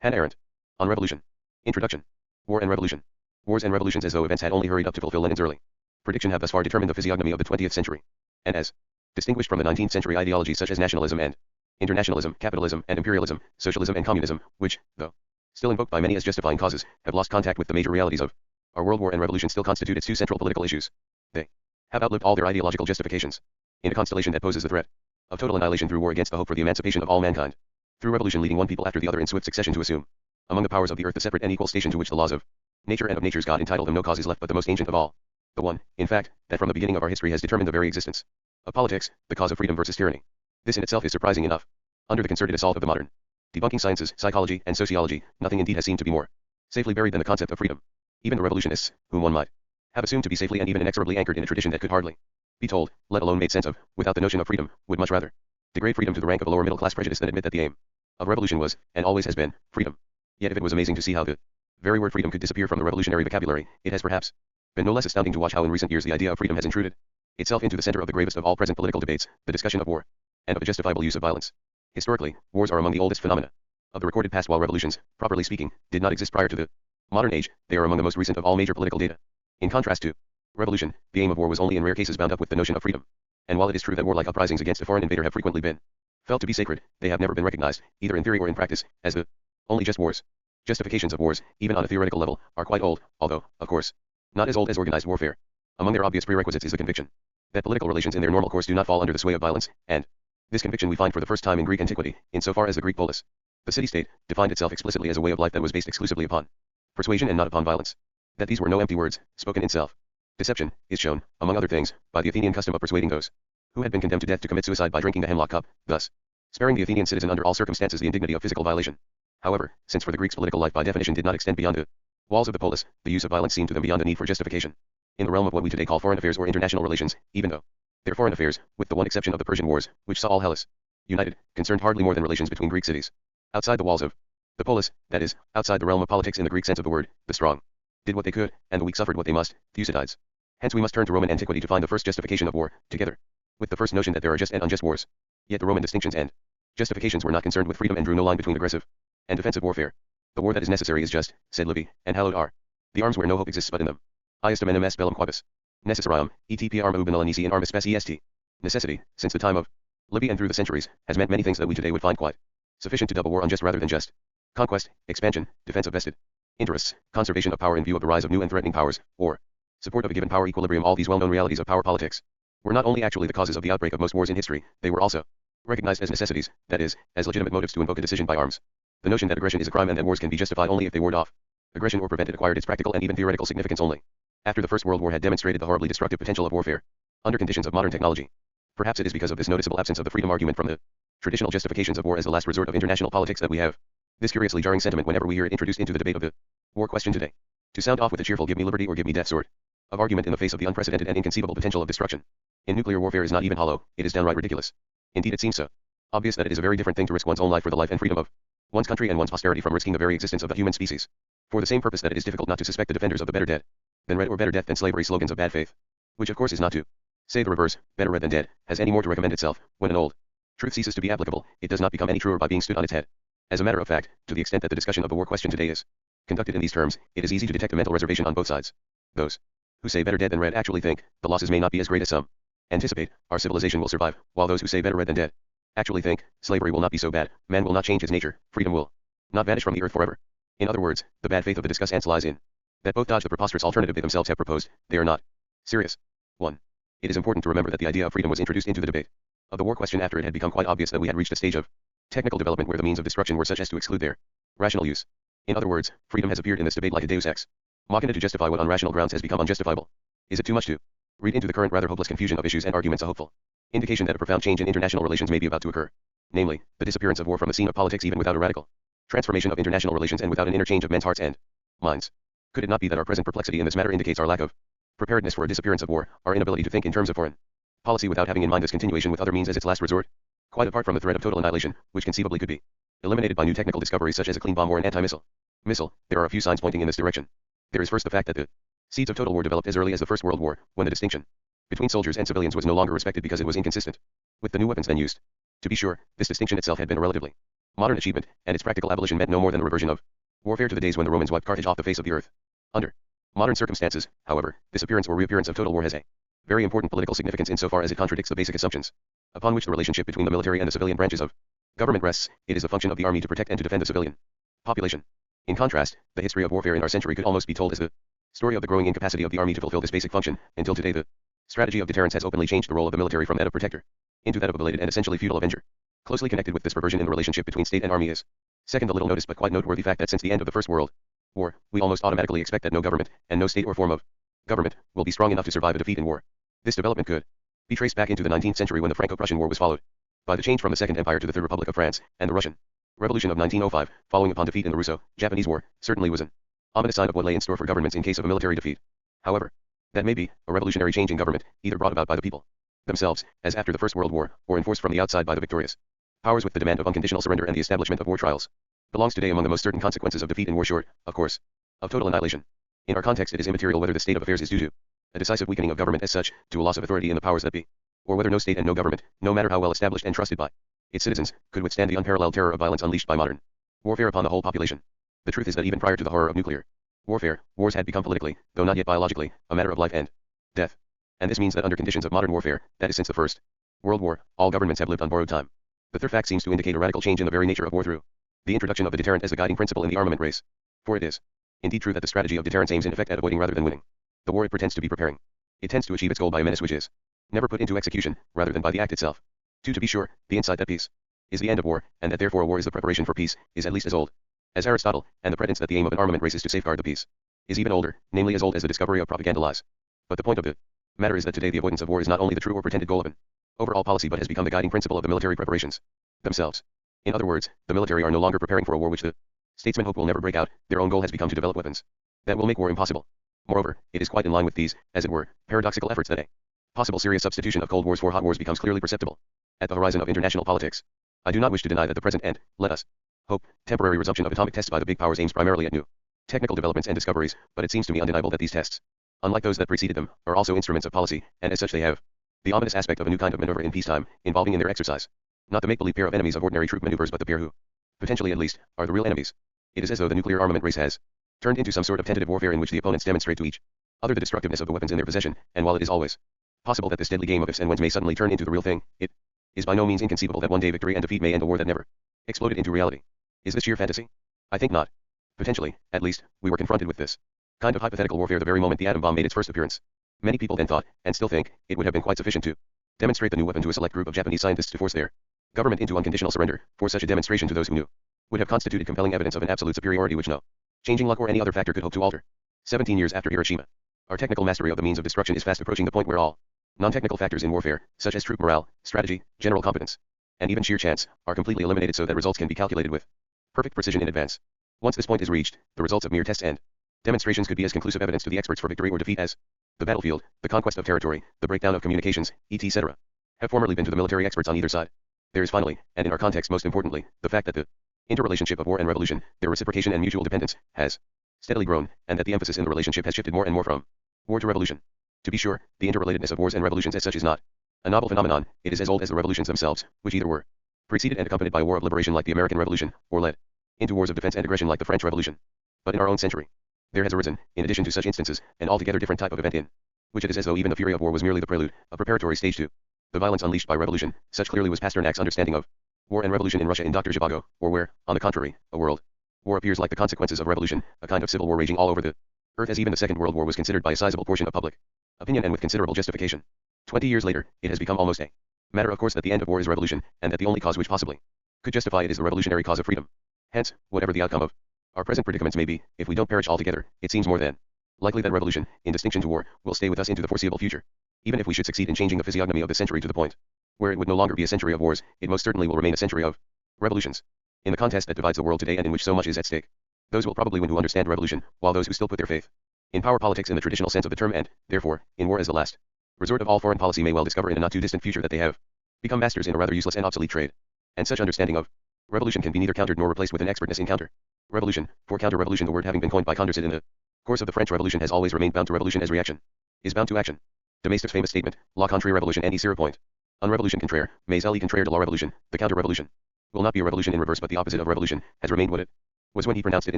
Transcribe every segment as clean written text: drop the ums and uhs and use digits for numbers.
Hannah Arendt. On Revolution. Introduction. War and Revolution. Wars and revolutions as though events had only hurried up to fulfill Lenin's early prediction have thus far determined the physiognomy of the 20th century. And as distinguished from the 19th century ideologies such as nationalism and internationalism, capitalism and imperialism, socialism and communism, which, though still invoked by many as justifying causes, have lost contact with the major realities of our world. War and revolution still constitute its two central political issues. They have outlived all their ideological justifications. In a constellation that poses the threat of total annihilation through war against the hope for the emancipation of all mankind, through revolution leading one people after the other in swift succession to assume among the powers of the earth the separate and equal station to which the laws of nature and of nature's God entitle them, no cause is left but the most ancient of all, the one, in fact, that from the beginning of our history has determined the very existence of politics, the cause of freedom versus tyranny. This in itself is surprising enough. Under the concerted assault of the modern debunking sciences, psychology, and sociology, nothing indeed has seemed to be more safely buried than the concept of freedom. Even the revolutionists, whom one might have assumed to be safely and even inexorably anchored in a tradition that could hardly be told, let alone made sense of, without the notion of freedom, would much rather degrade freedom to the rank of a lower middle class prejudice than admit that the aim of revolution was, and always has been, freedom. Yet if it was amazing to see how the very word freedom could disappear from the revolutionary vocabulary, it has perhaps been no less astounding to watch how in recent years the idea of freedom has intruded itself into the center of the gravest of all present political debates, the discussion of war, and of the justifiable use of violence. Historically, wars are among the oldest phenomena of the recorded past, while revolutions, properly speaking, did not exist prior to the modern age. They are among the most recent of all major political data. In contrast to revolution, the aim of war was only in rare cases bound up with the notion of freedom. And while it is true that warlike uprisings against a foreign invader have frequently been felt to be sacred, they have never been recognized, either in theory or in practice, as the only just wars. Justifications of wars, even on a theoretical level, are quite old, although, of course, not as old as organized warfare. Among their obvious prerequisites is the conviction that political relations in their normal course do not fall under the sway of violence, and this conviction we find for the first time in Greek antiquity, insofar as the Greek polis, the city-state, defined itself explicitly as a way of life that was based exclusively upon persuasion and not upon violence. That these were no empty words, spoken in self-deception, is shown, among other things, by the Athenian custom of persuading those who had been condemned to death to commit suicide by drinking the hemlock cup, thus sparing the Athenian citizen under all circumstances the indignity of physical violation. However, since for the Greeks political life by definition did not extend beyond the walls of the polis, the use of violence seemed to them beyond the need for justification. In the realm of what we today call foreign affairs or international relations, even though their foreign affairs, with the one exception of the Persian Wars, which saw all Hellas united, concerned hardly more than relations between Greek cities. Outside the walls of the polis, that is, outside the realm of politics in the Greek sense of the word, the strong did what they could, and the weak suffered what they must, Thucydides. Hence we must turn to Roman antiquity to find the first justification of war, together with the first notion that there are just and unjust wars. Yet the Roman distinctions and justifications were not concerned with freedom and drew no line between aggressive and defensive warfare. The war that is necessary is just, said Livy, and hallowed are the arms where no hope exists but in them. Iustum enim est bellum quibus necessarium, et arma ubi nisi in armis specie est. Necessity, since the time of Livy and through the centuries, has meant many things that we today would find quite sufficient to dub a war unjust rather than just. Conquest, expansion, defense of vested interests, conservation of power in view of the rise of new and threatening powers, or support of a given power equilibrium. All these well-known realities of power politics were not only actually the causes of the outbreak of most wars in history, they were also recognized as necessities, that is, as legitimate motives to invoke a decision by arms. The notion that aggression is a crime and that wars can be justified only if they ward off aggression or prevent it acquired its practical and even theoretical significance only after the First World War had demonstrated the horribly destructive potential of warfare under conditions of modern technology. Perhaps it is because of this noticeable absence of the freedom argument from the traditional justifications of war as the last resort of international politics that we have this curiously jarring sentiment whenever we hear it introduced into the debate of the war question today. To sound off with a cheerful give me liberty or give me death sort of argument in the face of the unprecedented and inconceivable potential of destruction in nuclear warfare is not even hollow, it is downright ridiculous. Indeed it seems so obvious that it is a very different thing to risk one's own life for the life and freedom of one's country and one's posterity from risking the very existence of the human species. For the same purpose that it is difficult not to suspect the defenders of the better dead than red or better death than slavery slogans of bad faith, which of course is not to say the reverse, better red than dead, has any more to recommend itself. When an old truth ceases to be applicable, it does not become any truer by being stood on its head. As a matter of fact, to the extent that the discussion of the war question today is conducted in these terms, it is easy to detect a mental reservation on both sides. Those who say better dead than red actually think the losses may not be as great as some anticipate, our civilization will survive, while those who say better red than dead actually think slavery will not be so bad, man will not change his nature, freedom will not vanish from the earth forever. In other words, the bad faith of the discussants lies in that both dodge the preposterous alternative they themselves have proposed, they are not serious. 1. It is important to remember that the idea of freedom was introduced into the debate of the war question after it had become quite obvious that we had reached a stage of technical development where the means of destruction were such as to exclude their rational use. In other words, freedom has appeared in this debate like a deus ex machina to justify what on rational grounds has become unjustifiable. Is it too much to read into the current rather hopeless confusion of issues and arguments a hopeful indication that a profound change in international relations may be about to occur? Namely, the disappearance of war from the scene of politics even without a radical transformation of international relations and without an interchange of men's hearts and minds. Could it not be that our present perplexity in this matter indicates our lack of preparedness for a disappearance of war, our inability to think in terms of foreign policy without having in mind this continuation with other means as its last resort? Quite apart from the threat of total annihilation, which conceivably could be eliminated by new technical discoveries such as a clean bomb or an anti-missile missile, there are a few signs pointing in this direction. There is first the fact that the seeds of total war developed as early as the First World War, when the distinction between soldiers and civilians was no longer respected because it was inconsistent with the new weapons then used. To be sure, this distinction itself had been a relatively Modern achievement, and its practical abolition meant no more than the reversion of warfare to the days when the Romans wiped Carthage off the face of the earth. Under modern circumstances, however, this appearance or reappearance of total war has a very important political significance insofar as it contradicts the basic assumptions upon which the relationship between the military and the civilian branches of government rests. It is the function of the army to protect and to defend the civilian population. In contrast, the history of warfare in our century could almost be told as the story of the growing incapacity of the army to fulfill this basic function. Until today, the strategy of deterrence has openly changed the role of the military from that of protector into that of a belated and essentially feudal avenger. Closely connected with this perversion in the relationship between state and army is, second, the little noticed but quite noteworthy fact that since the end of the First World War, we almost automatically expect that no government, and no state or form of government, will be strong enough to survive a defeat in war. This development could be traced back into the 19th century when the Franco-Prussian War was followed by the change from the Second Empire to the Third Republic of France, and the Russian Revolution of 1905, following upon defeat in the Russo-Japanese War, certainly was an ominous sign of what lay in store for governments in case of a military defeat. However, that may be a revolutionary change in government, either brought about by the people themselves, as after the First World War, or enforced from the outside by the victorious powers with the demand of unconditional surrender and the establishment of war trials, belongs today among the most certain consequences of defeat in war short, of course, of total annihilation. In our context it is immaterial whether the state of affairs is due to a decisive weakening of government as such, to a loss of authority in the powers that be, or whether no state and no government, no matter how well established and trusted by its citizens, could withstand the unparalleled terror of violence unleashed by modern warfare upon the whole population. The truth is that even prior to the horror of nuclear warfare, wars had become politically, though not yet biologically, a matter of life and death. And this means that under conditions of modern warfare, that is since the First World War, all governments have lived on borrowed time. The third fact seems to indicate a radical change in the very nature of war through the introduction of the deterrent as the guiding principle in the armament race. For it is indeed true that the strategy of deterrence aims in effect at avoiding rather than winning the war it pretends to be preparing. It tends to achieve its goal by a menace which is never put into execution, rather than by the act itself. To be sure, the insight that peace is the end of war, and that therefore war is the preparation for peace, is at least as old as Aristotle, and the credence that the aim of an armament race is to safeguard the peace is even older, namely as old as the discovery of propaganda lies. But the point of the matter is that today the avoidance of war is not only the true or pretended goal of an overall policy but has become the guiding principle of the military preparations themselves. In other words, the military are no longer preparing for a war which the statesmen hope will never break out. Their own goal has become to develop weapons that will make war impossible. Moreover, it is quite in line with these, as it were, paradoxical efforts that a possible serious substitution of cold wars for hot wars becomes clearly perceptible at the horizon of international politics. I do not wish to deny that the present and, let us hope, temporary resumption of atomic tests by the big powers aims primarily at new technical developments and discoveries, but it seems to me undeniable that these tests, unlike those that preceded them, are also instruments of policy, and as such they have the ominous aspect of a new kind of maneuver in peacetime, involving in their exercise not the make-believe pair of enemies of ordinary troop maneuvers but the pair who, potentially at least, are the real enemies. It is as though the nuclear armament race has turned into some sort of tentative warfare in which the opponents demonstrate to each other the destructiveness of the weapons in their possession, and while it is always possible that this deadly game of ifs and whens may suddenly turn into the real thing, it is by no means inconceivable that one day victory and defeat may end a war that never exploded into reality. Is this sheer fantasy? I think not. Potentially, at least, we were confronted with this kind of hypothetical warfare the very moment the atom bomb made its first appearance. Many people then thought, and still think, it would have been quite sufficient to demonstrate the new weapon to a select group of Japanese scientists to force their government into unconditional surrender. For such a demonstration to those who knew would have constituted compelling evidence of an absolute superiority which no changing luck or any other factor could hope to alter. 17 years after Hiroshima, our technical mastery of the means of destruction is fast approaching the point where all non-technical factors in warfare, such as troop morale, strategy, general competence, and even sheer chance, are completely eliminated so that results can be calculated with perfect precision in advance. Once this point is reached, the results of mere tests and demonstrations could be as conclusive evidence to the experts for victory or defeat as the battlefield, the conquest of territory, the breakdown of communications, etc. have formerly been to the military experts on either side. There is finally, and in our context most importantly, the fact that the interrelationship of war and revolution, their reciprocation and mutual dependence, has steadily grown, and that the emphasis in the relationship has shifted more and more from war to revolution. To be sure, the interrelatedness of wars and revolutions as such is not a novel phenomenon. It is as old as the revolutions themselves, which either were preceded and accompanied by war of liberation like the American Revolution, or led into wars of defense and aggression like the French Revolution. But in our own century, there has arisen, in addition to such instances, an altogether different type of event in which it is as though even the fury of war was merely the prelude, a preparatory stage to the violence unleashed by revolution. Such clearly was Pasternak's understanding of war and revolution in Russia in Dr. Zhivago, or where, on the contrary, a world war appears like the consequences of revolution, a kind of civil war raging all over the earth, as even the Second World War was considered by a sizable portion of public opinion and with considerable justification. 20 years later, it has become almost a matter of course that the end of war is revolution, and that the only cause which possibly could justify it is the revolutionary cause of freedom. Hence, whatever the outcome of our present predicaments may be, if we don't perish altogether, it seems more than likely that revolution, in distinction to war, will stay with us into the foreseeable future. Even if we should succeed in changing the physiognomy of the century to the point where it would no longer be a century of wars, it most certainly will remain a century of revolutions. In the contest that divides the world today and in which so much is at stake, those will probably win who understand revolution, while those who still put their faith in power politics in the traditional sense of the term and, therefore, in war as the last resort of all foreign policy may well discover in a not too distant future that they have become masters in a rather useless and obsolete trade. And such understanding of revolution can be neither countered nor replaced with an expertness in counter revolution, for counter-revolution, the word having been coined by Condorcet in the course of the French Revolution, has always remained bound to revolution as reaction is bound to action. De Maistre famous statement, la contre revolution and y point. Un revolution contraire, mais elle est contraire de la revolution, the counter-revolution will not be a revolution in reverse but the opposite of revolution, has remained what it was when he pronounced it in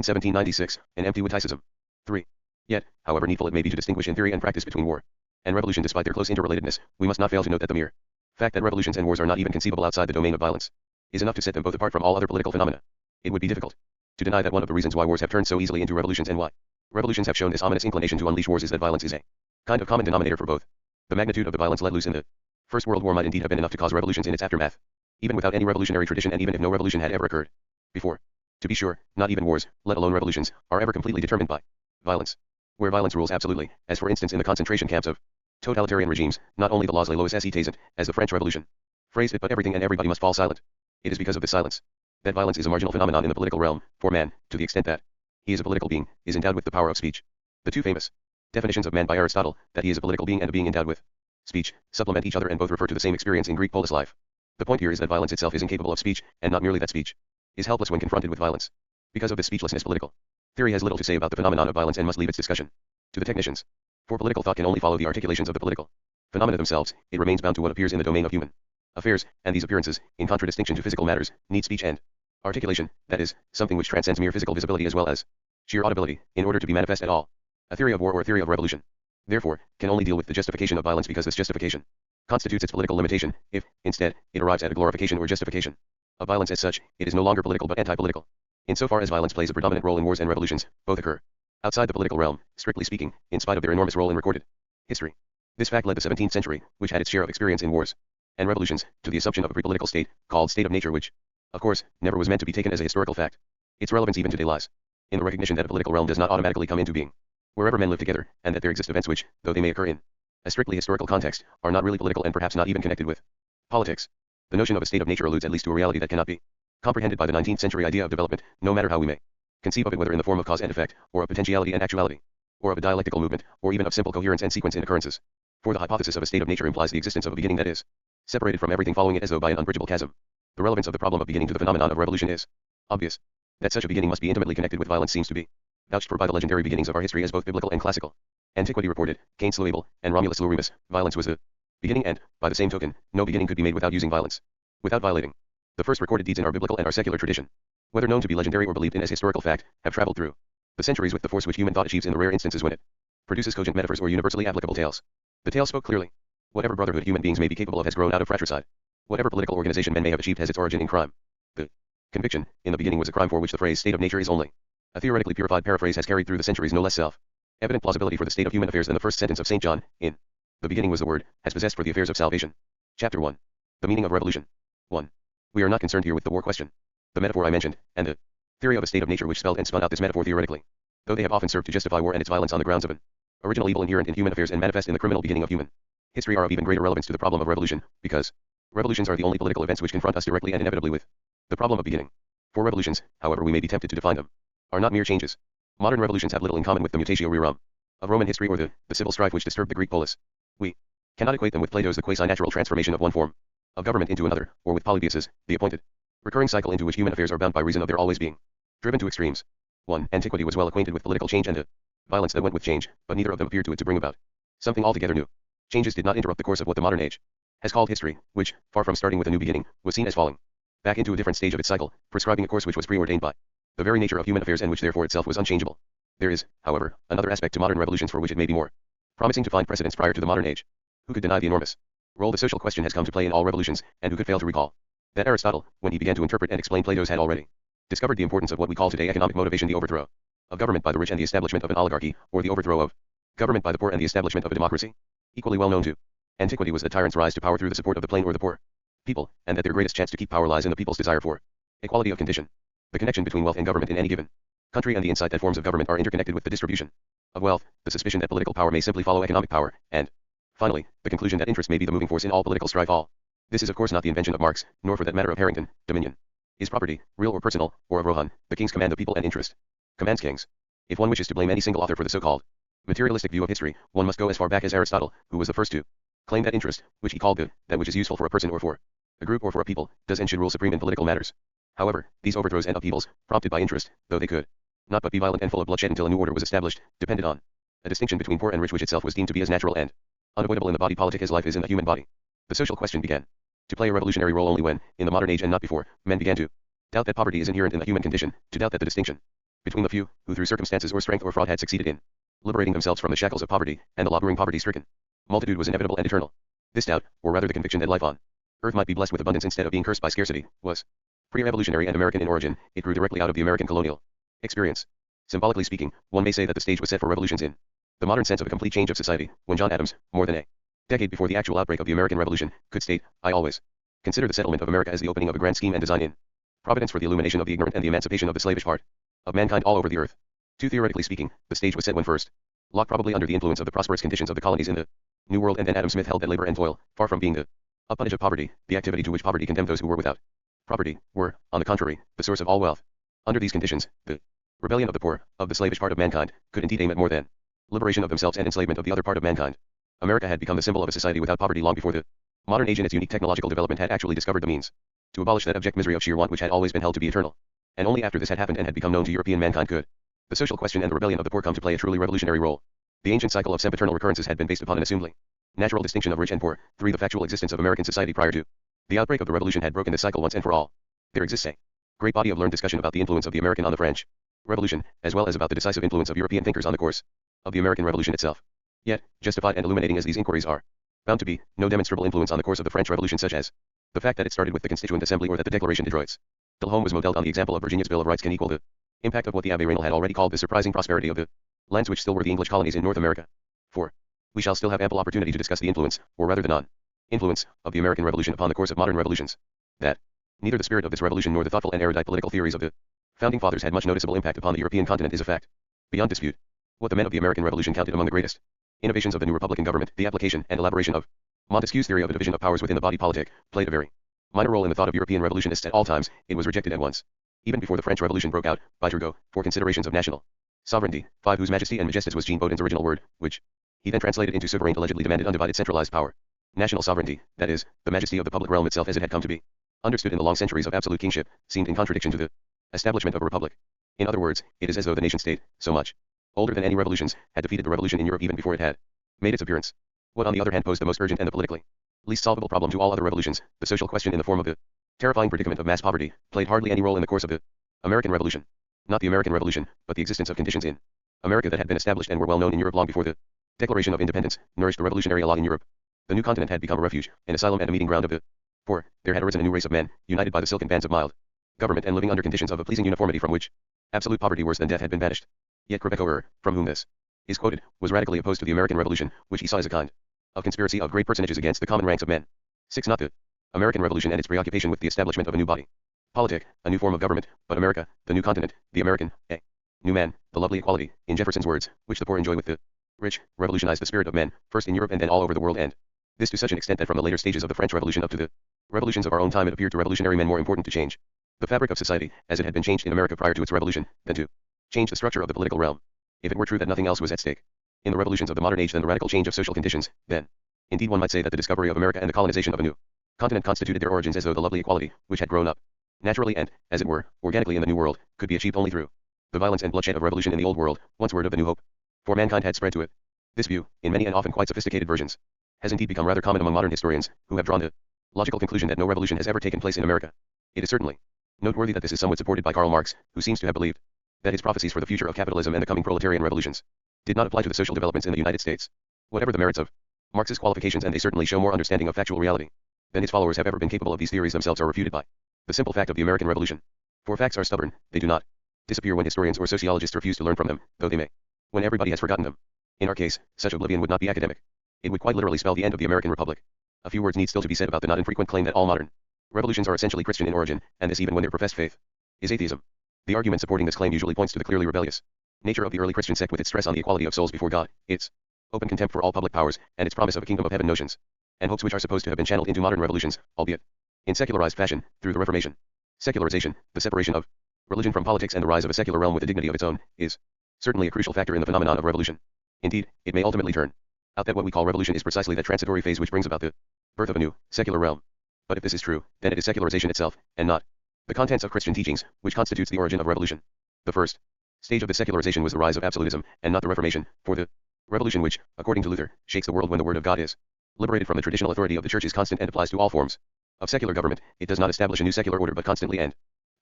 1796, an empty witticism. 3. Yet, however needful it may be to distinguish in theory and practice between war and revolution despite their close interrelatedness, we must not fail to note that the mere fact that revolutions and wars are not even conceivable outside the domain of violence is enough to set them both apart from all other political phenomena. It would be difficult to deny that one of the reasons why wars have turned so easily into revolutions and why revolutions have shown this ominous inclination to unleash wars is that violence is a kind of common denominator for both. The magnitude of the violence let loose in the First World War might indeed have been enough to cause revolutions in its aftermath, even without any revolutionary tradition and even if no revolution had ever occurred before. To be sure, not even wars, let alone revolutions, are ever completely determined by violence. Where violence rules absolutely, as for instance in the concentration camps of totalitarian regimes, not only the laws les lois et taisent, as the French Revolution phrased it, but everything and everybody must fall silent. It is because of this silence that violence is a marginal phenomenon in the political realm, for man, to the extent that he is a political being, is endowed with the power of speech. The two famous definitions of man by Aristotle, that he is a political being and a being endowed with speech, supplement each other and both refer to the same experience in Greek polis life. The point here is that violence itself is incapable of speech, and not merely that speech is helpless when confronted with violence. Because of this speechlessness, political theory has little to say about the phenomenon of violence and must leave its discussion to the technicians. For political thought can only follow the articulations of the political phenomena themselves, it remains bound to what appears in the domain of human affairs, and these appearances, in contradistinction to physical matters, need speech and articulation, that is, something which transcends mere physical visibility as well as sheer audibility, in order to be manifest at all. A theory of war or a theory of revolution, therefore, can only deal with the justification of violence because this justification constitutes its political limitation. If, instead, it arrives at a glorification or justification of violence as such, it is no longer political but anti-political. Insofar as violence plays a predominant role in wars and revolutions, both occur outside the political realm, strictly speaking, in spite of their enormous role in recorded history. This fact led the 17th century, which had its share of experience in wars and revolutions, to the assumption of a pre-political state, called state of nature, which, of course, never was meant to be taken as a historical fact. Its relevance even today lies in the recognition that a political realm does not automatically come into being wherever men live together, and that there exist events which, though they may occur in a strictly historical context, are not really political and perhaps not even connected with politics. The notion of a state of nature alludes at least to a reality that cannot be comprehended by the 19th century idea of development, no matter how we may conceive of it, whether in the form of cause and effect, or of potentiality and actuality, or of a dialectical movement, or even of simple coherence and sequence in occurrences. For the hypothesis of a state of nature implies the existence of a beginning that is separated from everything following it as though by an unbridgeable chasm. The relevance of the problem of beginning to the phenomenon of revolution is obvious. That such a beginning must be intimately connected with violence seems to be vouched for by the legendary beginnings of our history as both biblical and classical. Antiquity reported, Cain slew Abel, and Romulus slew Remus. Violence was the beginning and, by the same token, no beginning could be made without using violence, without violating the first recorded deeds in our biblical and our secular tradition, whether known to be legendary or believed in as historical fact, have traveled through the centuries with the force which human thought achieves in the rare instances when it produces cogent metaphors or universally applicable tales. The tale spoke clearly. Whatever brotherhood human beings may be capable of has grown out of fratricide. Whatever political organization men may have achieved has its origin in crime. The conviction, in the beginning, was a crime for which the phrase state of nature is only a theoretically purified paraphrase has carried through the centuries no less self-evident plausibility for the state of human affairs than the first sentence of St. John, in the beginning was the Word, has possessed for the affairs of salvation. Chapter 1. The meaning of revolution. 1. We are not concerned here with the war question, the metaphor I mentioned, and the theory of a state of nature which spelled and spun out this metaphor theoretically, though they have often served to justify war and its violence on the grounds of an original evil inherent in human affairs and manifest in the criminal beginning of human history, are of even greater relevance to the problem of revolution, because revolutions are the only political events which confront us directly and inevitably with the problem of beginning. For revolutions, however we may be tempted to define them, are not mere changes. Modern revolutions have little in common with the mutatio rerum of Roman history or the civil strife which disturbed the Greek polis. We cannot equate them with Plato's the quasi-natural transformation of one form of government into another, or with Polybius's, the appointed recurring cycle into which human affairs are bound by reason of their always being driven to extremes. 1. Antiquity was well acquainted with political change and the violence that went with change, but neither of them appeared to it to bring about something altogether new. Changes did not interrupt the course of what the modern age has called history, which, far from starting with a new beginning, was seen as falling back into a different stage of its cycle, prescribing a course which was preordained by the very nature of human affairs and which therefore itself was unchangeable. There is, however, another aspect to modern revolutions for which it may be more promising to find precedents prior to the modern age. Who could deny the enormous role the social question has come to play in all revolutions, and who could fail to recall that Aristotle, when he began to interpret and explain Plato's, had already discovered the importance of what we call today economic motivation, the overthrow of government by the rich and the establishment of an oligarchy, or the overthrow of government by the poor and the establishment of a democracy? Equally well known to antiquity was that tyrants rise to power through the support of the plain or the poor people, and that their greatest chance to keep power lies in the people's desire for equality of condition. The connection between wealth and government in any given country and the insight that forms of government are interconnected with the distribution of wealth, the suspicion that political power may simply follow economic power, and, finally, the conclusion that interest may be the moving force in all political strife. All this is of course not the invention of Marx, nor for that matter of Harrington. Dominion is property, real or personal, or of Rohan, the kings command the people and interest commands kings. If one wishes to blame any single author for the so-called materialistic view of history, one must go as far back as Aristotle, who was the first to claim that interest, which he called good, that which is useful for a person or for a group or for a people, does and should rule supreme in political matters. However, these overthrows and upheavals, prompted by interest, though they could not but be violent and full of bloodshed until a new order was established, depended on a distinction between poor and rich which itself was deemed to be as natural and unavoidable in the body politic as life is in the human body. The social question began to play a revolutionary role only when, in the modern age and not before, men began to doubt that poverty is inherent in the human condition, to doubt that the distinction between the few, who through circumstances or strength or fraud had succeeded in liberating themselves from the shackles of poverty, and the laboring poverty-stricken multitude was inevitable and eternal. This doubt, or rather the conviction that life on earth might be blessed with abundance instead of being cursed by scarcity, was pre-revolutionary and American in origin. It grew directly out of the American colonial experience. Symbolically speaking, one may say that the stage was set for revolutions in the modern sense of a complete change of society, when John Adams, more than a decade before the actual outbreak of the American Revolution, could state, "I always consider the settlement of America as the opening of a grand scheme and design in providence for the illumination of the ignorant and the emancipation of the slavish heart of mankind all over the earth." Too theoretically speaking, the stage was set when first Locke, probably under the influence of the prosperous conditions of the colonies in the New World, and then Adam Smith held that labor and toil, far from being the appanage of poverty, the activity to which poverty condemned those who were without property, were, on the contrary, the source of all wealth. Under these conditions, the rebellion of the poor, of the slavish part of mankind, could indeed aim at more than liberation of themselves and enslavement of the other part of mankind. America had become the symbol of a society without poverty long before the modern age in its unique technological development had actually discovered the means to abolish that abject misery of sheer want which had always been held to be eternal. And only after this had happened and had become known to European mankind could the social question and the rebellion of the poor come to play a truly revolutionary role. The ancient cycle of sempiternal recurrences had been based upon an assumedly natural distinction of rich and poor. 3. The factual existence of American society prior to the outbreak of the revolution had broken this cycle once and for all. There exists a great body of learned discussion about the influence of the American on the French Revolution, as well as about the decisive influence of European thinkers on the course of the American Revolution itself. Yet, justified and illuminating as these inquiries are bound to be, no demonstrable influence on the course of the French Revolution, such as the fact that it started with the Constituent Assembly, or that the Declaration de Droits de l'Homme was modeled on the example of Virginia's Bill of Rights, can equal the impact of what the Abbé Raynal had already called the surprising prosperity of the lands which still were the English colonies in North America. 4. We shall still have ample opportunity to discuss the influence, or rather the non-influence, of the American Revolution upon the course of modern revolutions. That neither the spirit of this revolution nor the thoughtful and erudite political theories of the founding fathers had much noticeable impact upon the European continent is a fact beyond dispute. What the men of the American Revolution counted among the greatest innovations of the new republican government, the application and elaboration of Montesquieu's theory of a division of powers within the body politic, played a very minor role in the thought of European revolutionists at all times. It was rejected at once, even before the French Revolution broke out, by Turgot, for considerations of national sovereignty. 5. Whose majesty and majesties was Jean Bodin's original word, which he then translated into sovereign, allegedly demanded undivided centralized power. National sovereignty, that is, the majesty of the public realm itself as it had come to be understood in the long centuries of absolute kingship, seemed in contradiction to the establishment of a republic. In other words, it is as though the nation-state, so much older than any revolutions, had defeated the revolution in Europe even before it had made its appearance. What on the other hand posed the most urgent and the politically least solvable problem to all other revolutions, the social question in the form of the terrifying predicament of mass poverty, played hardly any role in the course of the American Revolution. Not the American Revolution, but the existence of conditions in America that had been established and were well known in Europe long before the Declaration of Independence, nourished the revolutionary law in Europe. The new continent had become a refuge, an asylum and a meeting ground of the poor. There had arisen a new race of men, united by the silken bands of mild government and living under conditions of a pleasing uniformity from which absolute poverty worse than death had been banished. Yet Crevecoeur, from whom this is quoted, was radically opposed to the American Revolution, which he saw as a kind of conspiracy of great personages against the common ranks of men. 6. Not the American Revolution and its preoccupation with the establishment of a new body politic, a new form of government, but America, the new continent, the American, a new man, the lovely equality, in Jefferson's words, which the poor enjoy with the rich, revolutionized the spirit of men, first in Europe and then all over the world, and this to such an extent that from the later stages of the French Revolution up to the revolutions of our own time it appeared to revolutionary men more important to change the fabric of society, as it had been changed in America prior to its revolution, than to change the structure of the political realm. If it were true that nothing else was at stake in the revolutions of the modern age than the radical change of social conditions, then indeed one might say that the discovery of America and the colonization of a new continent constituted their origins, as though the lovely equality, which had grown up naturally and, as it were, organically in the New World, could be achieved only through the violence and bloodshed of revolution in the Old World, once word of the New Hope for mankind had spread to it. This view, in many and often quite sophisticated versions, has indeed become rather common among modern historians, who have drawn the logical conclusion that no revolution has ever taken place in America. It is certainly noteworthy that this is somewhat supported by Karl Marx, who seems to have believed that his prophecies for the future of capitalism and the coming proletarian revolutions did not apply to the social developments in the United States. Whatever the merits of Marx's qualifications, and they certainly show more understanding of factual reality than his followers have ever been capable of, these theories themselves are refuted by the simple fact of the American Revolution. For facts are stubborn, they do not disappear when historians or sociologists refuse to learn from them, though they may when everybody has forgotten them. In our case, such oblivion would not be academic. It would quite literally spell the end of the American Republic. A few words need still to be said about the not infrequent claim that all modern revolutions are essentially Christian in origin, and this even when their professed faith is atheism. The argument supporting this claim usually points to the clearly rebellious nature of the early Christian sect, with its stress on the equality of souls before God, its open contempt for all public powers, and its promise of a kingdom of heaven notions and hopes which are supposed to have been channeled into modern revolutions, albeit in secularized fashion, through the Reformation. Secularization, the separation of religion from politics and the rise of a secular realm with a dignity of its own, is certainly a crucial factor in the phenomenon of revolution. Indeed, it may ultimately turn out that what we call revolution is precisely that transitory phase which brings about the birth of a new, secular realm. But if this is true, then it is secularization itself, and not the contents of Christian teachings, which constitutes the origin of revolution. The first stage of this secularization was the rise of absolutism, and not the Reformation, for the revolution which, according to Luther, shakes the world when the word of God is liberated from the traditional authority of the Church is constant and applies to all forms of secular government, it does not establish a new secular order but constantly and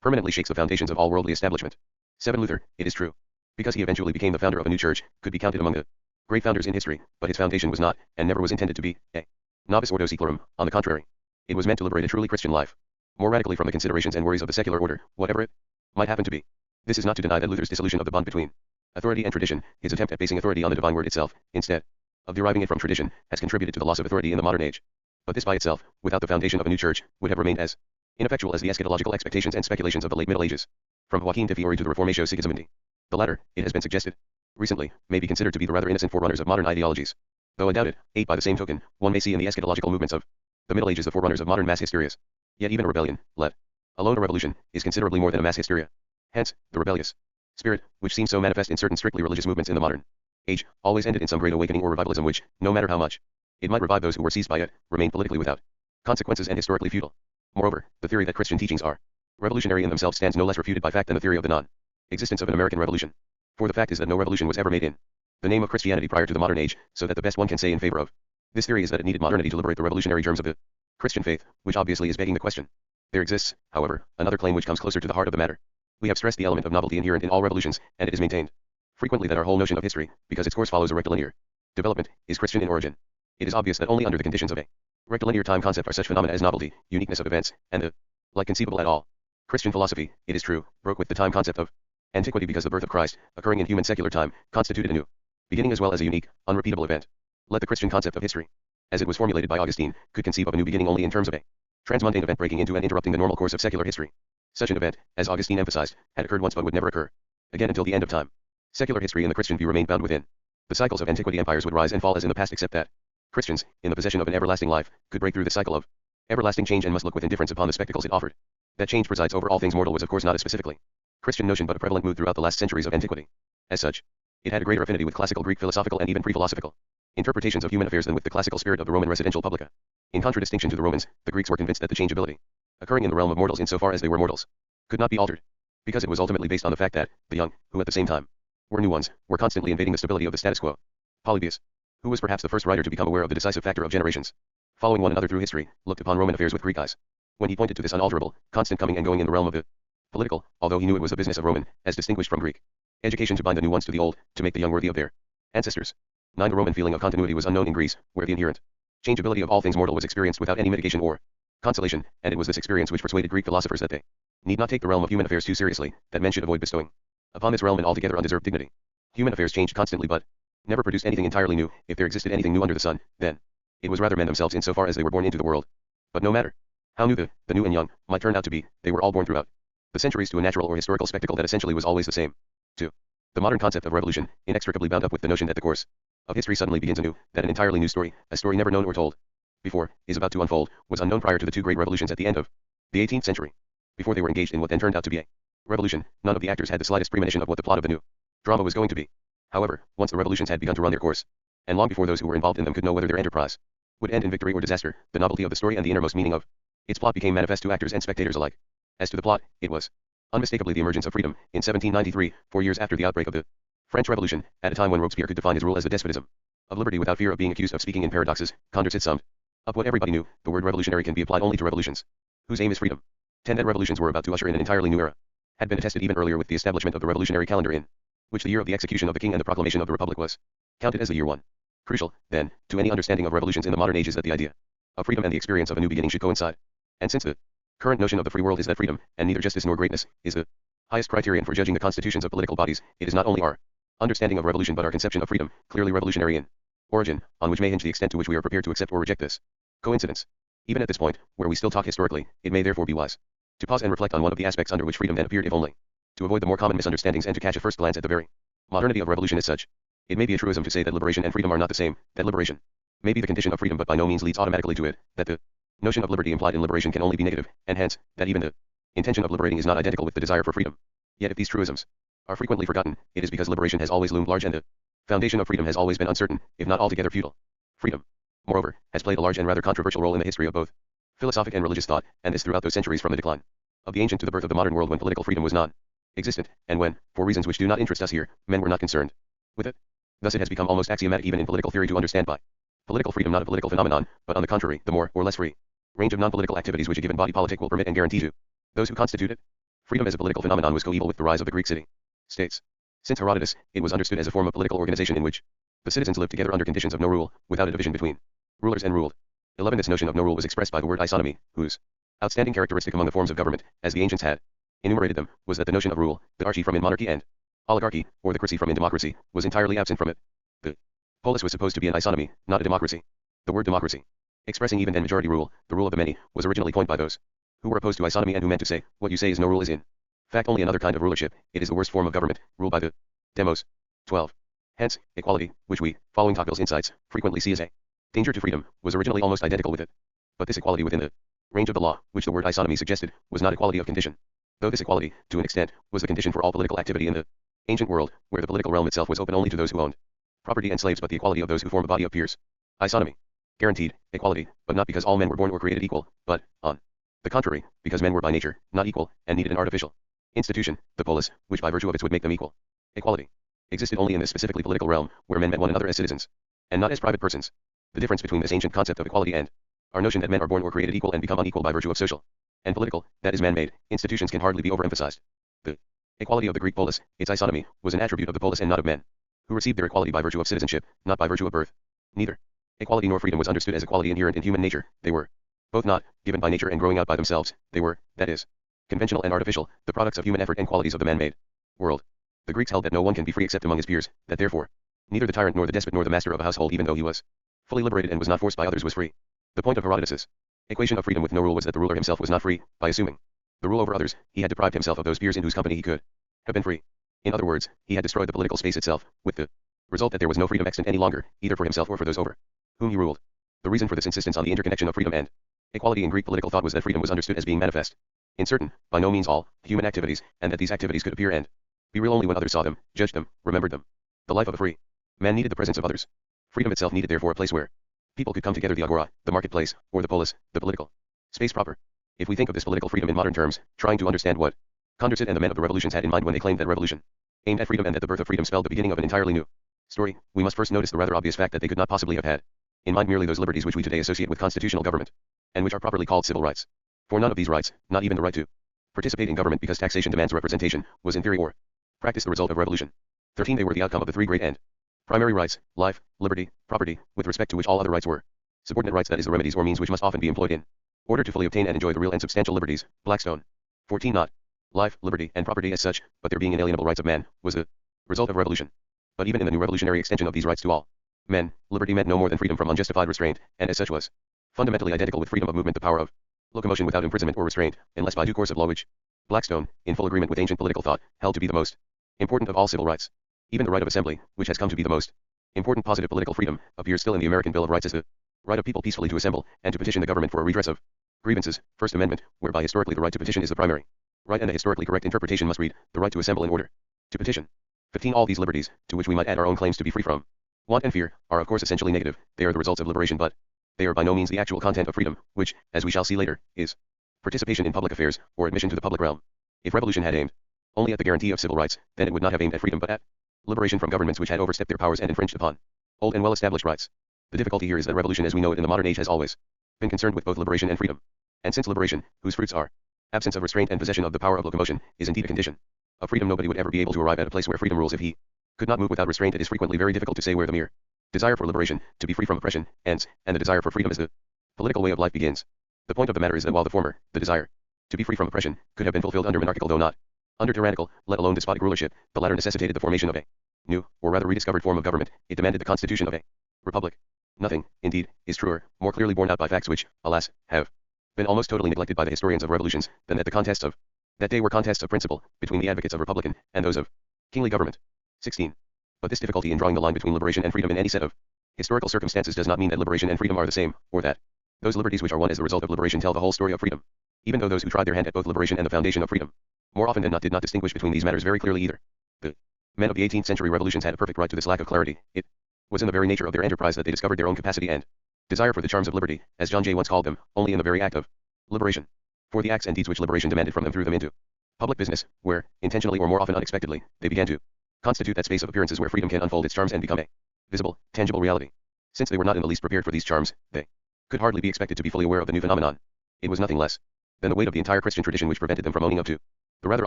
permanently shakes the foundations of all worldly establishment. 7. Luther, it is true, because he eventually became the founder of a new church, could be counted among the great founders in history, but his foundation was not, and never was intended to be, a novice ordo seclorum. On the contrary, it was meant to liberate a truly Christian life, more radically from the considerations and worries of the secular order, whatever it might happen to be. This is not to deny that Luther's dissolution of the bond between authority and tradition, his attempt at basing authority on the divine word itself, instead of deriving it from tradition, has contributed to the loss of authority in the modern age. But this by itself, without the foundation of a new church, would have remained as ineffectual as the eschatological expectations and speculations of the late Middle Ages. From Joachim de Fiori to the Reformatio Sigismundi. The latter, it has been suggested recently, may be considered to be the rather innocent forerunners of modern ideologies. Though undoubted, 8. By the same token, one may see in the eschatological movements of the Middle Ages the forerunners of modern mass hysterias. Yet even a rebellion, let alone a revolution, is considerably more than a mass hysteria. Hence, the rebellious spirit, which seems so manifest in certain strictly religious movements in the modern age, always ended in some great awakening or revivalism which, no matter how much it might revive those who were seized by it, remained politically without consequences and historically futile. Moreover, the theory that Christian teachings are revolutionary in themselves stands no less refuted by fact than the theory of the non-existence of an American Revolution. For the fact is that no revolution was ever made in the name of Christianity prior to the modern age, so that the best one can say in favor of this theory is that it needed modernity to liberate the revolutionary germs of the Christian faith, which obviously is begging the question. There exists, however, another claim which comes closer to the heart of the matter. We have stressed the element of novelty inherent in all revolutions, and it is maintained frequently that our whole notion of history, because its course follows a rectilinear development, is Christian in origin. It is obvious that only under the conditions of a rectilinear time concept are such phenomena as novelty, uniqueness of events, and the like conceivable at all. Christian philosophy, it is true, broke with the time concept of antiquity because the birth of Christ, occurring in human secular time, constituted a new beginning as well as a unique, unrepeatable event. Let the Christian concept of history, as it was formulated by Augustine, could conceive of a new beginning only in terms of a transmundane event breaking into and interrupting the normal course of secular history. Such an event, as Augustine emphasized, had occurred once but would never occur again until the end of time. Secular history in the Christian view remained bound within the cycles of antiquity. Empires would rise and fall as in the past, except that Christians, in the possession of an everlasting life, could break through the cycle of everlasting change and must look with indifference upon the spectacles it offered. That change presides over all things mortal was of course not a specifically Christian notion but a prevalent mood throughout the last centuries of antiquity. As such, it had a greater affinity with classical Greek philosophical and even pre-philosophical interpretations of human affairs than with the classical spirit of the Roman residential publica. In contradistinction to the Romans, the Greeks were convinced that the changeability occurring in the realm of mortals insofar as they were mortals could not be altered, because it was ultimately based on the fact that the young, who at the same time were new ones, were constantly invading the stability of the status quo. Polybius, who was perhaps the first writer to become aware of the decisive factor of generations following one another through history, looked upon Roman affairs with Greek eyes. When he pointed to this unalterable, constant coming and going in the realm of the political, although he knew it was the business of Roman, as distinguished from Greek education, to bind the new ones to the old, to make the young worthy of their ancestors. 9. The Roman feeling of continuity was unknown in Greece, where the inherent changeability of all things mortal was experienced without any mitigation or consolation, and it was this experience which persuaded Greek philosophers that they need not take the realm of human affairs too seriously, that men should avoid bestowing upon this realm an altogether undeserved dignity. Human affairs changed constantly but never produced anything entirely new. If there existed anything new under the sun, then it was rather men themselves insofar as they were born into the world. But no matter how new the new and young might turn out to be, they were all born throughout the centuries to a natural or historical spectacle that essentially was always the same. 2. The modern concept of revolution, inextricably bound up with the notion that the course of history suddenly begins anew, that an entirely new story, a story never known or told before, is about to unfold, was unknown prior to the two great revolutions at the end of the 18th century. Before they were engaged in what then turned out to be a revolution, none of the actors had the slightest premonition of what the plot of the new drama was going to be. However, once the revolutions had begun to run their course, and long before those who were involved in them could know whether their enterprise would end in victory or disaster, the novelty of the story and the innermost meaning of its plot became manifest to actors and spectators alike. As to the plot, it was unmistakably the emergence of freedom, in 1793, 4 years after the outbreak of the French Revolution, at a time when Robespierre could define his rule as the despotism of liberty without fear of being accused of speaking in paradoxes. Condorcet summed up what everybody knew: the word revolutionary can be applied only to revolutions whose aim is freedom. 10. That revolutions were about to usher in an entirely new era had been attested even earlier with the establishment of the revolutionary calendar, in which the year of the execution of the king and the proclamation of the republic was counted as the year 1. Crucial, then, to any understanding of revolutions in the modern age is that the idea of freedom and the experience of a new beginning should coincide. And since the current notion of the free world is that freedom, and neither justice nor greatness, is the highest criterion for judging the constitutions of political bodies, it is not only our understanding of revolution but our conception of freedom, clearly revolutionary in origin, on which may hinge the extent to which we are prepared to accept or reject this coincidence. Even at this point, where we still talk historically, it may therefore be wise to pause and reflect on one of the aspects under which freedom then appeared, if only to avoid the more common misunderstandings and to catch a first glance at the very modernity of revolution as such. It may be a truism to say that liberation and freedom are not the same, that liberation may be the condition of freedom but by no means leads automatically to it, that the notion of liberty implied in liberation can only be negative, and hence, that even the intention of liberating is not identical with the desire for freedom. Yet if these truisms are frequently forgotten, it is because liberation has always loomed large and the foundation of freedom has always been uncertain, if not altogether futile. Freedom, moreover, has played a large and rather controversial role in the history of both philosophic and religious thought, and this throughout those centuries from the decline of the ancient to the birth of the modern world, when political freedom was non-existent, and when, for reasons which do not interest us here, men were not concerned with it. Thus it has become almost axiomatic even in political theory to understand by political freedom not a political phenomenon, but on the contrary, the more or less free range of non-political activities which a given body politic will permit and guarantee to those who constitute it. Freedom as a political phenomenon was coeval with the rise of the Greek city-states. Since Herodotus, it was understood as a form of political organization in which the citizens lived together under conditions of no rule, without a division between rulers and ruled. 11. This notion of no rule was expressed by the word isonomy, whose outstanding characteristic among the forms of government, as the ancients had enumerated them, was that the notion of rule, the archy from in monarchy and oligarchy, or the cracy from in democracy, was entirely absent from it. The polis was supposed to be an isonomy, not a democracy. The word democracy, expressing even and majority rule, the rule of the many, was originally coined by those who were opposed to isonomy and who meant to say, what you say is no rule is in fact only another kind of rulership, it is the worst form of government, ruled by the demos. 12. Hence, equality, which we, following Tocqueville's insights, frequently see as a danger to freedom, was originally almost identical with it. But this equality within the range of the law, which the word isonomy suggested, was not equality of condition. Though this equality, to an extent, was the condition for all political activity in the ancient world, where the political realm itself was open only to those who owned property and slaves, but the equality of those who form a body of peers. Isonomy. Guaranteed, equality, but not because all men were born or created equal, but, on the contrary, because men were by nature not equal, and needed an artificial institution, the polis, which by virtue of its would make them equal. Equality existed only in this specifically political realm, where men met one another as citizens, and not as private persons. The difference between this ancient concept of equality and our notion that men are born or created equal and become unequal by virtue of social and political, that is man-made, institutions can hardly be overemphasized. The equality of the Greek polis, its isonomy, was an attribute of the polis and not of men, who received their equality by virtue of citizenship, not by virtue of birth. Neither equality nor freedom was understood as equality inherent in human nature, they were both not given by nature and growing out by themselves, they were, that is, conventional and artificial, the products of human effort and qualities of the man-made world. The Greeks held that no one can be free except among his peers, that therefore, neither the tyrant nor the despot nor the master of a household, even though he was fully liberated and was not forced by others, was free. The point of Herodotus's equation of freedom with no rule was that the ruler himself was not free. By assuming the rule over others, he had deprived himself of those peers in whose company he could have been free. In other words, he had destroyed the political space itself, with the result that there was no freedom extant any longer, either for himself or for those over whom he ruled. The reason for this insistence on the interconnection of freedom and equality in Greek political thought was that freedom was understood as being manifest in certain, by no means all, human activities, and that these activities could appear and be real only when others saw them, judged them, remembered them. The life of a free man needed the presence of others. Freedom itself needed therefore a place where people could come together, the agora, the marketplace, or the polis, the political space proper. If we think of this political freedom in modern terms, trying to understand what Condorcet and the men of the revolutions had in mind when they claimed that revolution aimed at freedom and that the birth of freedom spelled the beginning of an entirely new story, we must first notice the rather obvious fact that they could not possibly have had in mind merely those liberties which we today associate with constitutional government, and which are properly called civil rights. For none of these rights, not even the right to participate in government because taxation demands representation, was in theory or practice the result of revolution. 13. They were the outcome of the three great and primary rights, life, liberty, property, with respect to which all other rights were subordinate rights, that is the remedies or means which must often be employed in order to fully obtain and enjoy the real and substantial liberties. Blackstone. 14. Not life, liberty, and property as such, but their being inalienable rights of man, was the result of revolution. But even in the new revolutionary extension of these rights to all men, liberty meant no more than freedom from unjustified restraint, and as such was fundamentally identical with freedom of movement, the power of locomotion without imprisonment or restraint, unless by due course of law, which Blackstone, in full agreement with ancient political thought, held to be the most important of all civil rights. Even the right of assembly, which has come to be the most important positive political freedom, appears still in the American Bill of Rights as the right of people peacefully to assemble and to petition the government for a redress of grievances. First Amendment, whereby historically the right to petition is the primary right, and the historically correct interpretation must read the right to assemble in order to petition. 15. All these liberties, to which we might add our own claims to be free from want and fear, are of course essentially negative. They are the results of liberation, but they are by no means the actual content of freedom, which, as we shall see later, is participation in public affairs, or admission to the public realm. If revolution had aimed only at the guarantee of civil rights, then it would not have aimed at freedom but at liberation from governments which had overstepped their powers and infringed upon old and well-established rights. The difficulty here is that revolution as we know it in the modern age has always been concerned with both liberation and freedom. And since liberation, whose fruits are absence of restraint and possession of the power of locomotion, is indeed a condition of freedom, nobody would ever be able to arrive at a place where freedom rules if he could not move without restraint. It is frequently very difficult to say where the mere desire for liberation, to be free from oppression, ends, and the desire for freedom as the political way of life begins. The point of the matter is that while the former, the desire to be free from oppression, could have been fulfilled under monarchical though not under tyrannical, let alone despotic rulership, the latter necessitated the formation of a new, or rather rediscovered form of government. It demanded the constitution of a republic. Nothing, indeed, is truer, more clearly borne out by facts which, alas, have been almost totally neglected by the historians of revolutions, than that the contests of that day were contests of principle, between the advocates of republican, and those of kingly government. 16. But this difficulty in drawing the line between liberation and freedom in any set of historical circumstances does not mean that liberation and freedom are the same, or that those liberties which are won as the result of liberation tell the whole story of freedom. Even though those who tried their hand at both liberation and the foundation of freedom, more often than not did not distinguish between these matters very clearly either. The men of the 18th century revolutions had a perfect right to this lack of clarity. It was in the very nature of their enterprise that they discovered their own capacity and desire for the charms of liberty, as John Jay once called them, only in the very act of liberation. For the acts and deeds which liberation demanded from them threw them into public business, where, intentionally or more often unexpectedly, they began to constitute that space of appearances where freedom can unfold its charms and become a visible, tangible reality. Since they were not in the least prepared for these charms, they could hardly be expected to be fully aware of the new phenomenon. It was nothing less than the weight of the entire Christian tradition which prevented them from owning up to the rather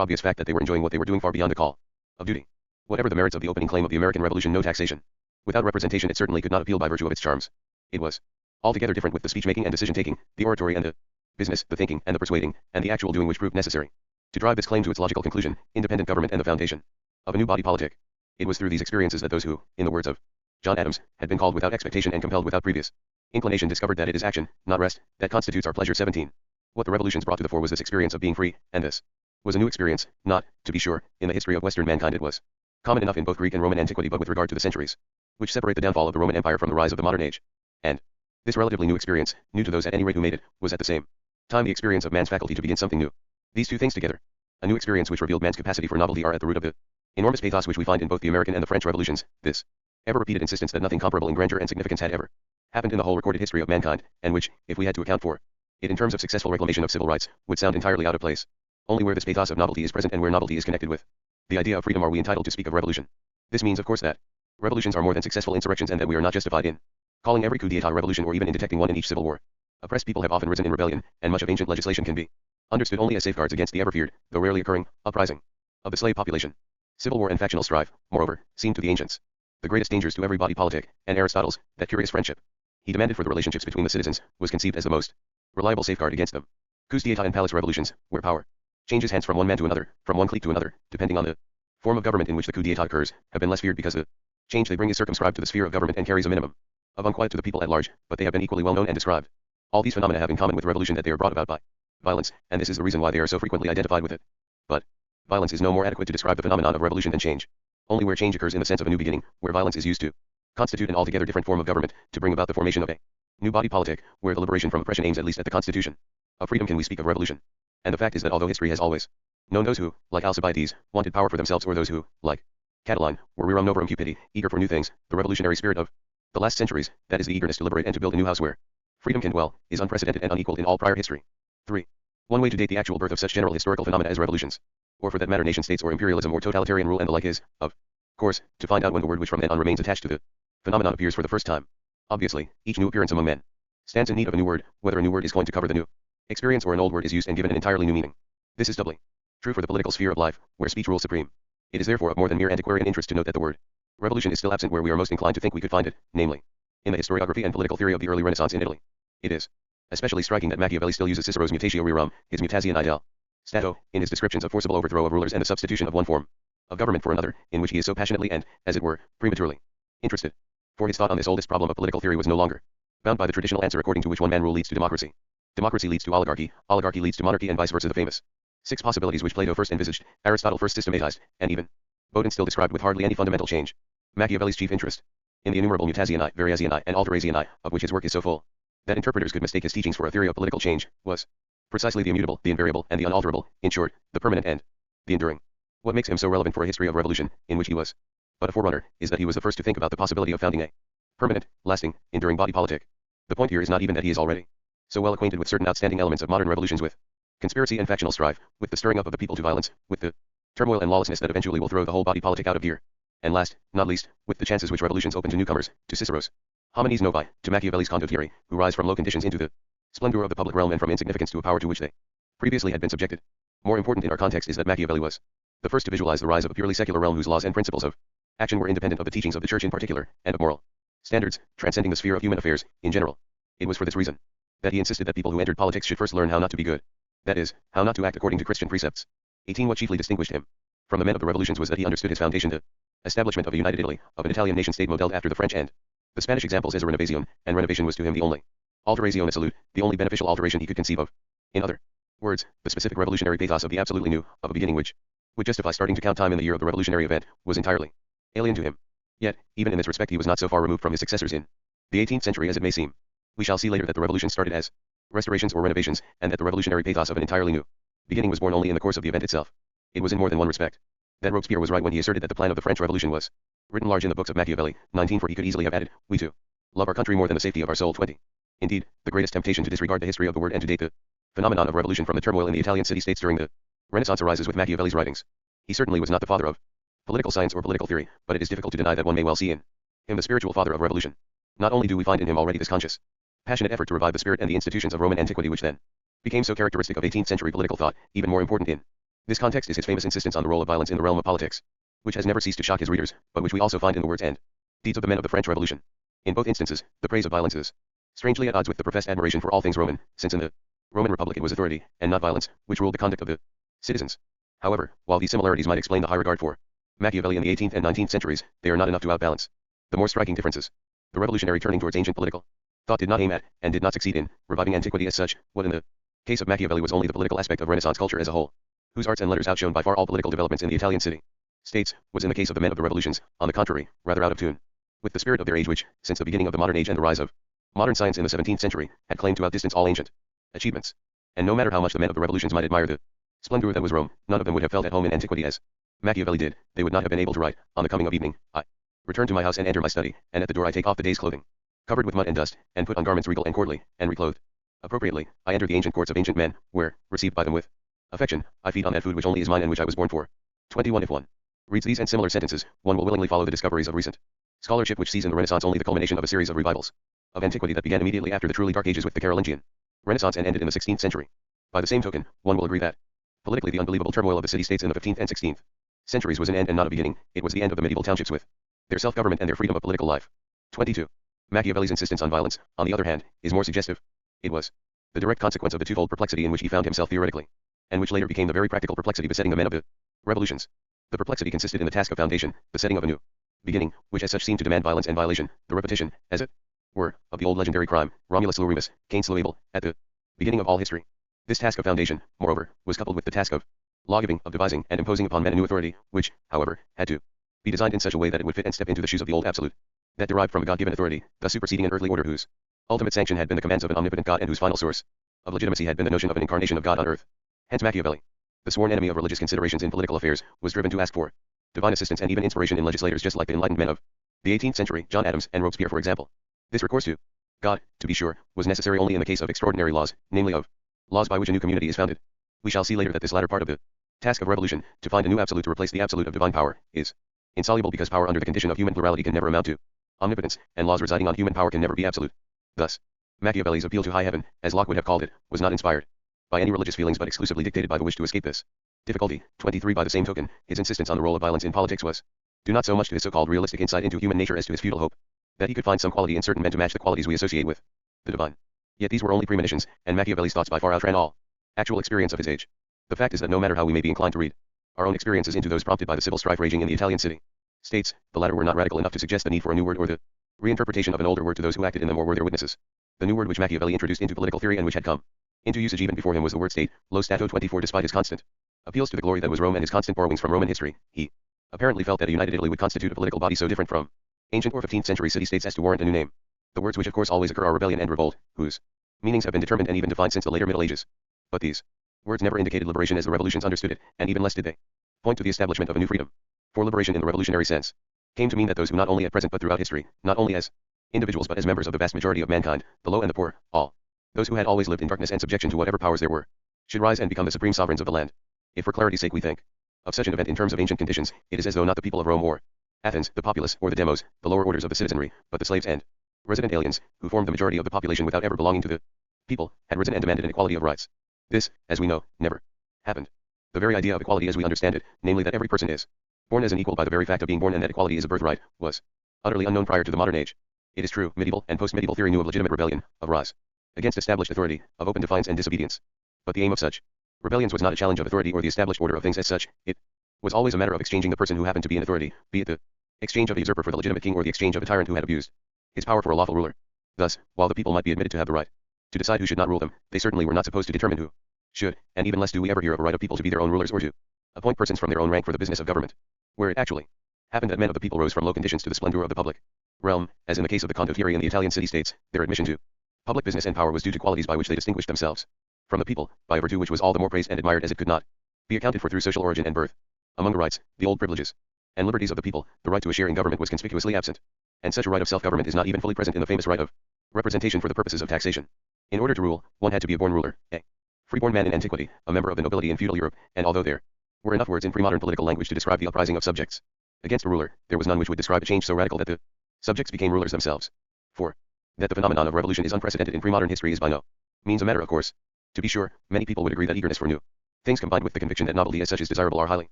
obvious fact that they were enjoying what they were doing far beyond the call of duty. Whatever the merits of the opening claim of the American Revolution, no taxation. Without representation it certainly could not appeal by virtue of its charms. It was altogether different with the speech-making and decision-taking, the oratory and the business, the thinking and the persuading, and the actual doing which proved necessary to drive this claim to its logical conclusion, independent government and the foundation of a new body politic. It was through these experiences that those who, in the words of John Adams, had been called without expectation and compelled without previous inclination discovered that it is action, not rest, that constitutes our pleasure. 17. What the revolutions brought to the fore was this experience of being free, and this was a new experience, not, to be sure, in the history of Western mankind it was common enough in both Greek and Roman antiquity, but with regard to the centuries which separate the downfall of the Roman Empire from the rise of the modern age. And this relatively new experience, new to those at any rate who made it, was at the same time the experience of man's faculty to begin something new. These two things together, a new experience which revealed man's capacity for novelty, are at the root of the enormous pathos which we find in both the American and the French revolutions, this ever-repeated insistence that nothing comparable in grandeur and significance had ever happened in the whole recorded history of mankind, and which, if we had to account for it in terms of successful reclamation of civil rights, would sound entirely out of place. Only where this pathos of novelty is present and where novelty is connected with the idea of freedom are we entitled to speak of revolution. This means, of course, that revolutions are more than successful insurrections, and that we are not justified in calling every coup d'état a revolution, or even in detecting one in each civil war. Oppressed people have often risen in rebellion, and much of ancient legislation can be understood only as safeguards against the ever-feared, though rarely occurring, uprising of the slave population. Civil war and factional strife, moreover, seemed to the ancients the greatest dangers to every body politic, and Aristotle's, that curious friendship he demanded for the relationships between the citizens, was conceived as the most reliable safeguard against them. Coups d'état and palace revolutions, where power changes hands from one man to another, from one clique to another, depending on the form of government in which the coup d'état occurs, have been less feared because the change they bring is circumscribed to the sphere of government and carries a minimum of unquiet to the people at large, but they have been equally well known and described. All these phenomena have in common with revolution that they are brought about by violence, and this is the reason why they are so frequently identified with it. But violence is no more adequate to describe the phenomenon of revolution than change. Only where change occurs in the sense of a new beginning, where violence is used to constitute an altogether different form of government, to bring about the formation of a new body politic, where the liberation from oppression aims at least at the constitution of freedom, can we speak of revolution. And the fact is that although history has always known those who, like Alcibiades, wanted power for themselves, or those who, like Catiline, were rerum novarum cupidi, eager for new things, the revolutionary spirit of the last centuries, that is the eagerness to liberate and to build a new house where freedom can dwell, is unprecedented and unequaled in all prior history. 3. One way to date the actual birth of such general historical phenomena as revolutions, or for that matter nation-states or imperialism or totalitarian rule and the like, is, of course, to find out when the word which from then on remains attached to the phenomenon appears for the first time. Obviously, each new appearance among men stands in need of a new word, whether a new word is going to cover the new experience or an old word is used and given an entirely new meaning. This is doubly true for the political sphere of life, where speech rules supreme. It is therefore of more than mere antiquarian interest to note that the word revolution is still absent where we are most inclined to think we could find it, namely, in the historiography and political theory of the early Renaissance in Italy. It is especially striking that Machiavelli still uses Cicero's mutatio rerum, his mutatio ideal stato, in his descriptions of forcible overthrow of rulers and the substitution of one form of government for another, in which he is so passionately and, as it were, prematurely interested. For his thought on this oldest problem of political theory was no longer bound by the traditional answer according to which one man rule leads to democracy. Democracy leads to oligarchy, oligarchy leads to monarchy, and vice versa. The famous 6 possibilities which Plato first envisaged, Aristotle first systematized, and even Bodin still described with hardly any fundamental change. Machiavelli's chief interest in the innumerable mutazioni, variazioni, and alterazioni, of which his work is so full that interpreters could mistake his teachings for a theory of political change, was precisely the immutable, the invariable, and the unalterable, in short, the permanent and the enduring. What makes him so relevant for a history of revolution, in which he was but a forerunner, is that he was the first to think about the possibility of founding a permanent, lasting, enduring body politic. The point here is not even that he is already so well acquainted with certain outstanding elements of modern revolutions, with conspiracy and factional strife, with the stirring up of the people to violence, with the turmoil and lawlessness that eventually will throw the whole body politic out of gear, and last, not least, with the chances which revolutions open to newcomers, to Cicero's homines novi, to Machiavelli's condottieri, who rise from low conditions into the splendor of the public realm and from insignificance to a power to which they previously had been subjected. More important in our context is that Machiavelli was the first to visualize the rise of a purely secular realm whose laws and principles of action were independent of the teachings of the church in particular, and of moral standards, transcending the sphere of human affairs, in general. It was for this reason that he insisted that people who entered politics should first learn how not to be good. That is, how not to act according to Christian precepts. 18. What chiefly distinguished him from the men of the revolutions was that he understood his foundation, the establishment of a united Italy, of an Italian nation-state modeled after the French and the Spanish examples as a renovazione, and renovation was to him the only alterazione absolute, the only beneficial alteration he could conceive of. In other words, the specific revolutionary pathos of the absolutely new, of a beginning which would justify starting to count time in the year of the revolutionary event, was entirely alien to him. Yet, even in this respect he was not so far removed from his successors in the 18th century as it may seem. We shall see later that the revolution started as restorations or renovations, and that the revolutionary pathos of an entirely new beginning was born only in the course of the event itself. It was in more than one respect that Robespierre was right when he asserted that the plan of the French Revolution was written large in the books of Machiavelli. 19. For he could easily have added, we too love our country more than the safety of our soul. 20. Indeed, the greatest temptation to disregard the history of the word and to date the phenomenon of revolution from the turmoil in the Italian city-states during the Renaissance arises with Machiavelli's writings. He certainly was not the father of political science or political theory, but it is difficult to deny that one may well see in him the spiritual father of revolution. Not only do we find in him already this conscious passionate effort to revive the spirit and the institutions of Roman antiquity which then became so characteristic of 18th century political thought. Even more important in this context is his famous insistence on the role of violence in the realm of politics, which has never ceased to shock his readers, but which we also find in the words and deeds of the men of the French Revolution. In both instances, the praise of violence is strangely at odds with the professed admiration for all things Roman, since in the Roman Republic it was authority, and not violence, which ruled the conduct of the citizens. However, while these similarities might explain the high regard for Machiavelli in the 18th and 19th centuries, they are not enough to outbalance the more striking differences. The revolutionary turning towards ancient political thought did not aim at, and did not succeed in, reviving antiquity as such. What in the case of Machiavelli was only the political aspect of Renaissance culture as a whole, whose arts and letters outshone by far all political developments in the Italian city-states, was in the case of the men of the revolutions, on the contrary, rather out of tune with the spirit of their age which, since the beginning of the modern age and the rise of modern science in the 17th century, had claimed to outdistance all ancient achievements. And no matter how much the men of the revolutions might admire the splendor that was Rome, none of them would have felt at home in antiquity as Machiavelli did. They would not have been able to write, on the coming of evening, I return to my house and enter my study, and at the door I take off the day's clothing, covered with mud and dust, and put on garments regal and courtly, and reclothed appropriately, I enter the ancient courts of ancient men, where, received by them with affection, I feed on that food which only is mine and which I was born for. 21. If one reads these and similar sentences, one will willingly follow the discoveries of recent scholarship which sees in the Renaissance only the culmination of a series of revivals of antiquity that began immediately after the truly dark ages with the Carolingian Renaissance and ended in the 16th century. By the same token, one will agree that, politically, the unbelievable turmoil of the city-states in the 15th and 16th centuries was an end and not a beginning. It was the end of the medieval townships with their self-government and their freedom of political life. 22. Machiavelli's insistence on violence, on the other hand, is more suggestive. It was the direct consequence of the twofold perplexity in which he found himself theoretically, and which later became the very practical perplexity besetting the men of the revolutions. The perplexity consisted in the task of foundation, the setting of a new beginning, which as such seemed to demand violence and violation, the repetition, as it were, of the old legendary crime, Romulus slew Remus, Cain slew Abel, at the beginning of all history. This task of foundation, moreover, was coupled with the task of law-giving, of devising and imposing upon men a new authority, which, however, had to be designed in such a way that it would fit and step into the shoes of the old absolute, that derived from a God-given authority, thus superseding an earthly order whose ultimate sanction had been the commands of an omnipotent God and whose final source of legitimacy had been the notion of an incarnation of God on earth. Hence Machiavelli, the sworn enemy of religious considerations in political affairs, was driven to ask for divine assistance and even inspiration in legislators just like the enlightened men of the 18th century, John Adams and Robespierre for example. This recourse to God, to be sure, was necessary only in the case of extraordinary laws, namely of laws by which a new community is founded. We shall see later that this latter part of the task of revolution, to find a new absolute to replace the absolute of divine power, is insoluble because power under the condition of human plurality can never amount to omnipotence, and laws residing on human power can never be absolute. Thus, Machiavelli's appeal to high heaven, as Locke would have called it, was not inspired by any religious feelings but exclusively dictated by the wish to escape this difficulty. 23. By the same token, his insistence on the role of violence in politics was due not so much to his so-called realistic insight into human nature as to his futile hope that he could find some quality in certain men to match the qualities we associate with the divine. Yet these were only premonitions, and Machiavelli's thoughts by far outran all actual experience of his age. The fact is that no matter how we may be inclined to read our own experiences into those prompted by the civil strife raging in the Italian city-states, the latter were not radical enough to suggest the need for a new word or the reinterpretation of an older word to those who acted in them or were their witnesses. The new word which Machiavelli introduced into political theory and which had come into usage even before him was the word state, lo Stato. 24. Despite his constant appeals to the glory that was Rome and his constant borrowings from Roman history, he apparently felt that a united Italy would constitute a political body so different from ancient or 15th century city-states as to warrant a new name. The words which of course always occur are rebellion and revolt, whose meanings have been determined and even defined since the later Middle Ages. But these words never indicated liberation as the revolutions understood it, and even less did they point to the establishment of a new freedom. For liberation in the revolutionary sense came to mean that those who not only at present but throughout history, not only as individuals but as members of the vast majority of mankind, the low and the poor, all those who had always lived in darkness and subjection to whatever powers there were, should rise and become the supreme sovereigns of the land. If for clarity's sake we think of such an event in terms of ancient conditions, it is as though not the people of Rome or Athens, the populace, or the demos, the lower orders of the citizenry, but the slaves and resident aliens, who formed the majority of the population without ever belonging to the people, had risen and demanded an equality of rights. This, as we know, never happened. The very idea of equality as we understand it, namely that every person is born as an equal by the very fact of being born and that equality is a birthright, was utterly unknown prior to the modern age. It is true, medieval and post-medieval theory knew of legitimate rebellion, of rise against established authority, of open defiance and disobedience. But the aim of such rebellions was not a challenge of authority or the established order of things as such. It was always a matter of exchanging the person who happened to be in authority, be it the exchange of a usurper for the legitimate king or the exchange of a tyrant who had abused his power for a lawful ruler. Thus, while the people might be admitted to have the right to decide who should not rule them, they certainly were not supposed to determine who should, and even less do we ever hear of a right of people to be their own rulers or to appoint persons from their own rank for the business of government. Where it actually happened that men of the people rose from low conditions to the splendor of the public realm, as in the case of the condottieri in the Italian city-states, their admission to public business and power was due to qualities by which they distinguished themselves from the people, by a virtue which was all the more praised and admired as it could not be accounted for through social origin and birth. Among the rights, the old privileges, and liberties of the people, the right to a share in government was conspicuously absent, and such a right of self-government is not even fully present in the famous right of representation for the purposes of taxation. In order to rule, one had to be a born ruler, a free-born man in antiquity, a member of the nobility in feudal Europe, and although there were enough words in pre-modern political language to describe the uprising of subjects against a ruler, there was none which would describe a change so radical that the subjects became rulers themselves. For That the phenomenon of revolution is unprecedented in pre-modern history is by no means a matter of course. To be sure, many people would agree that eagerness for new things combined with the conviction that novelty as such is desirable are highly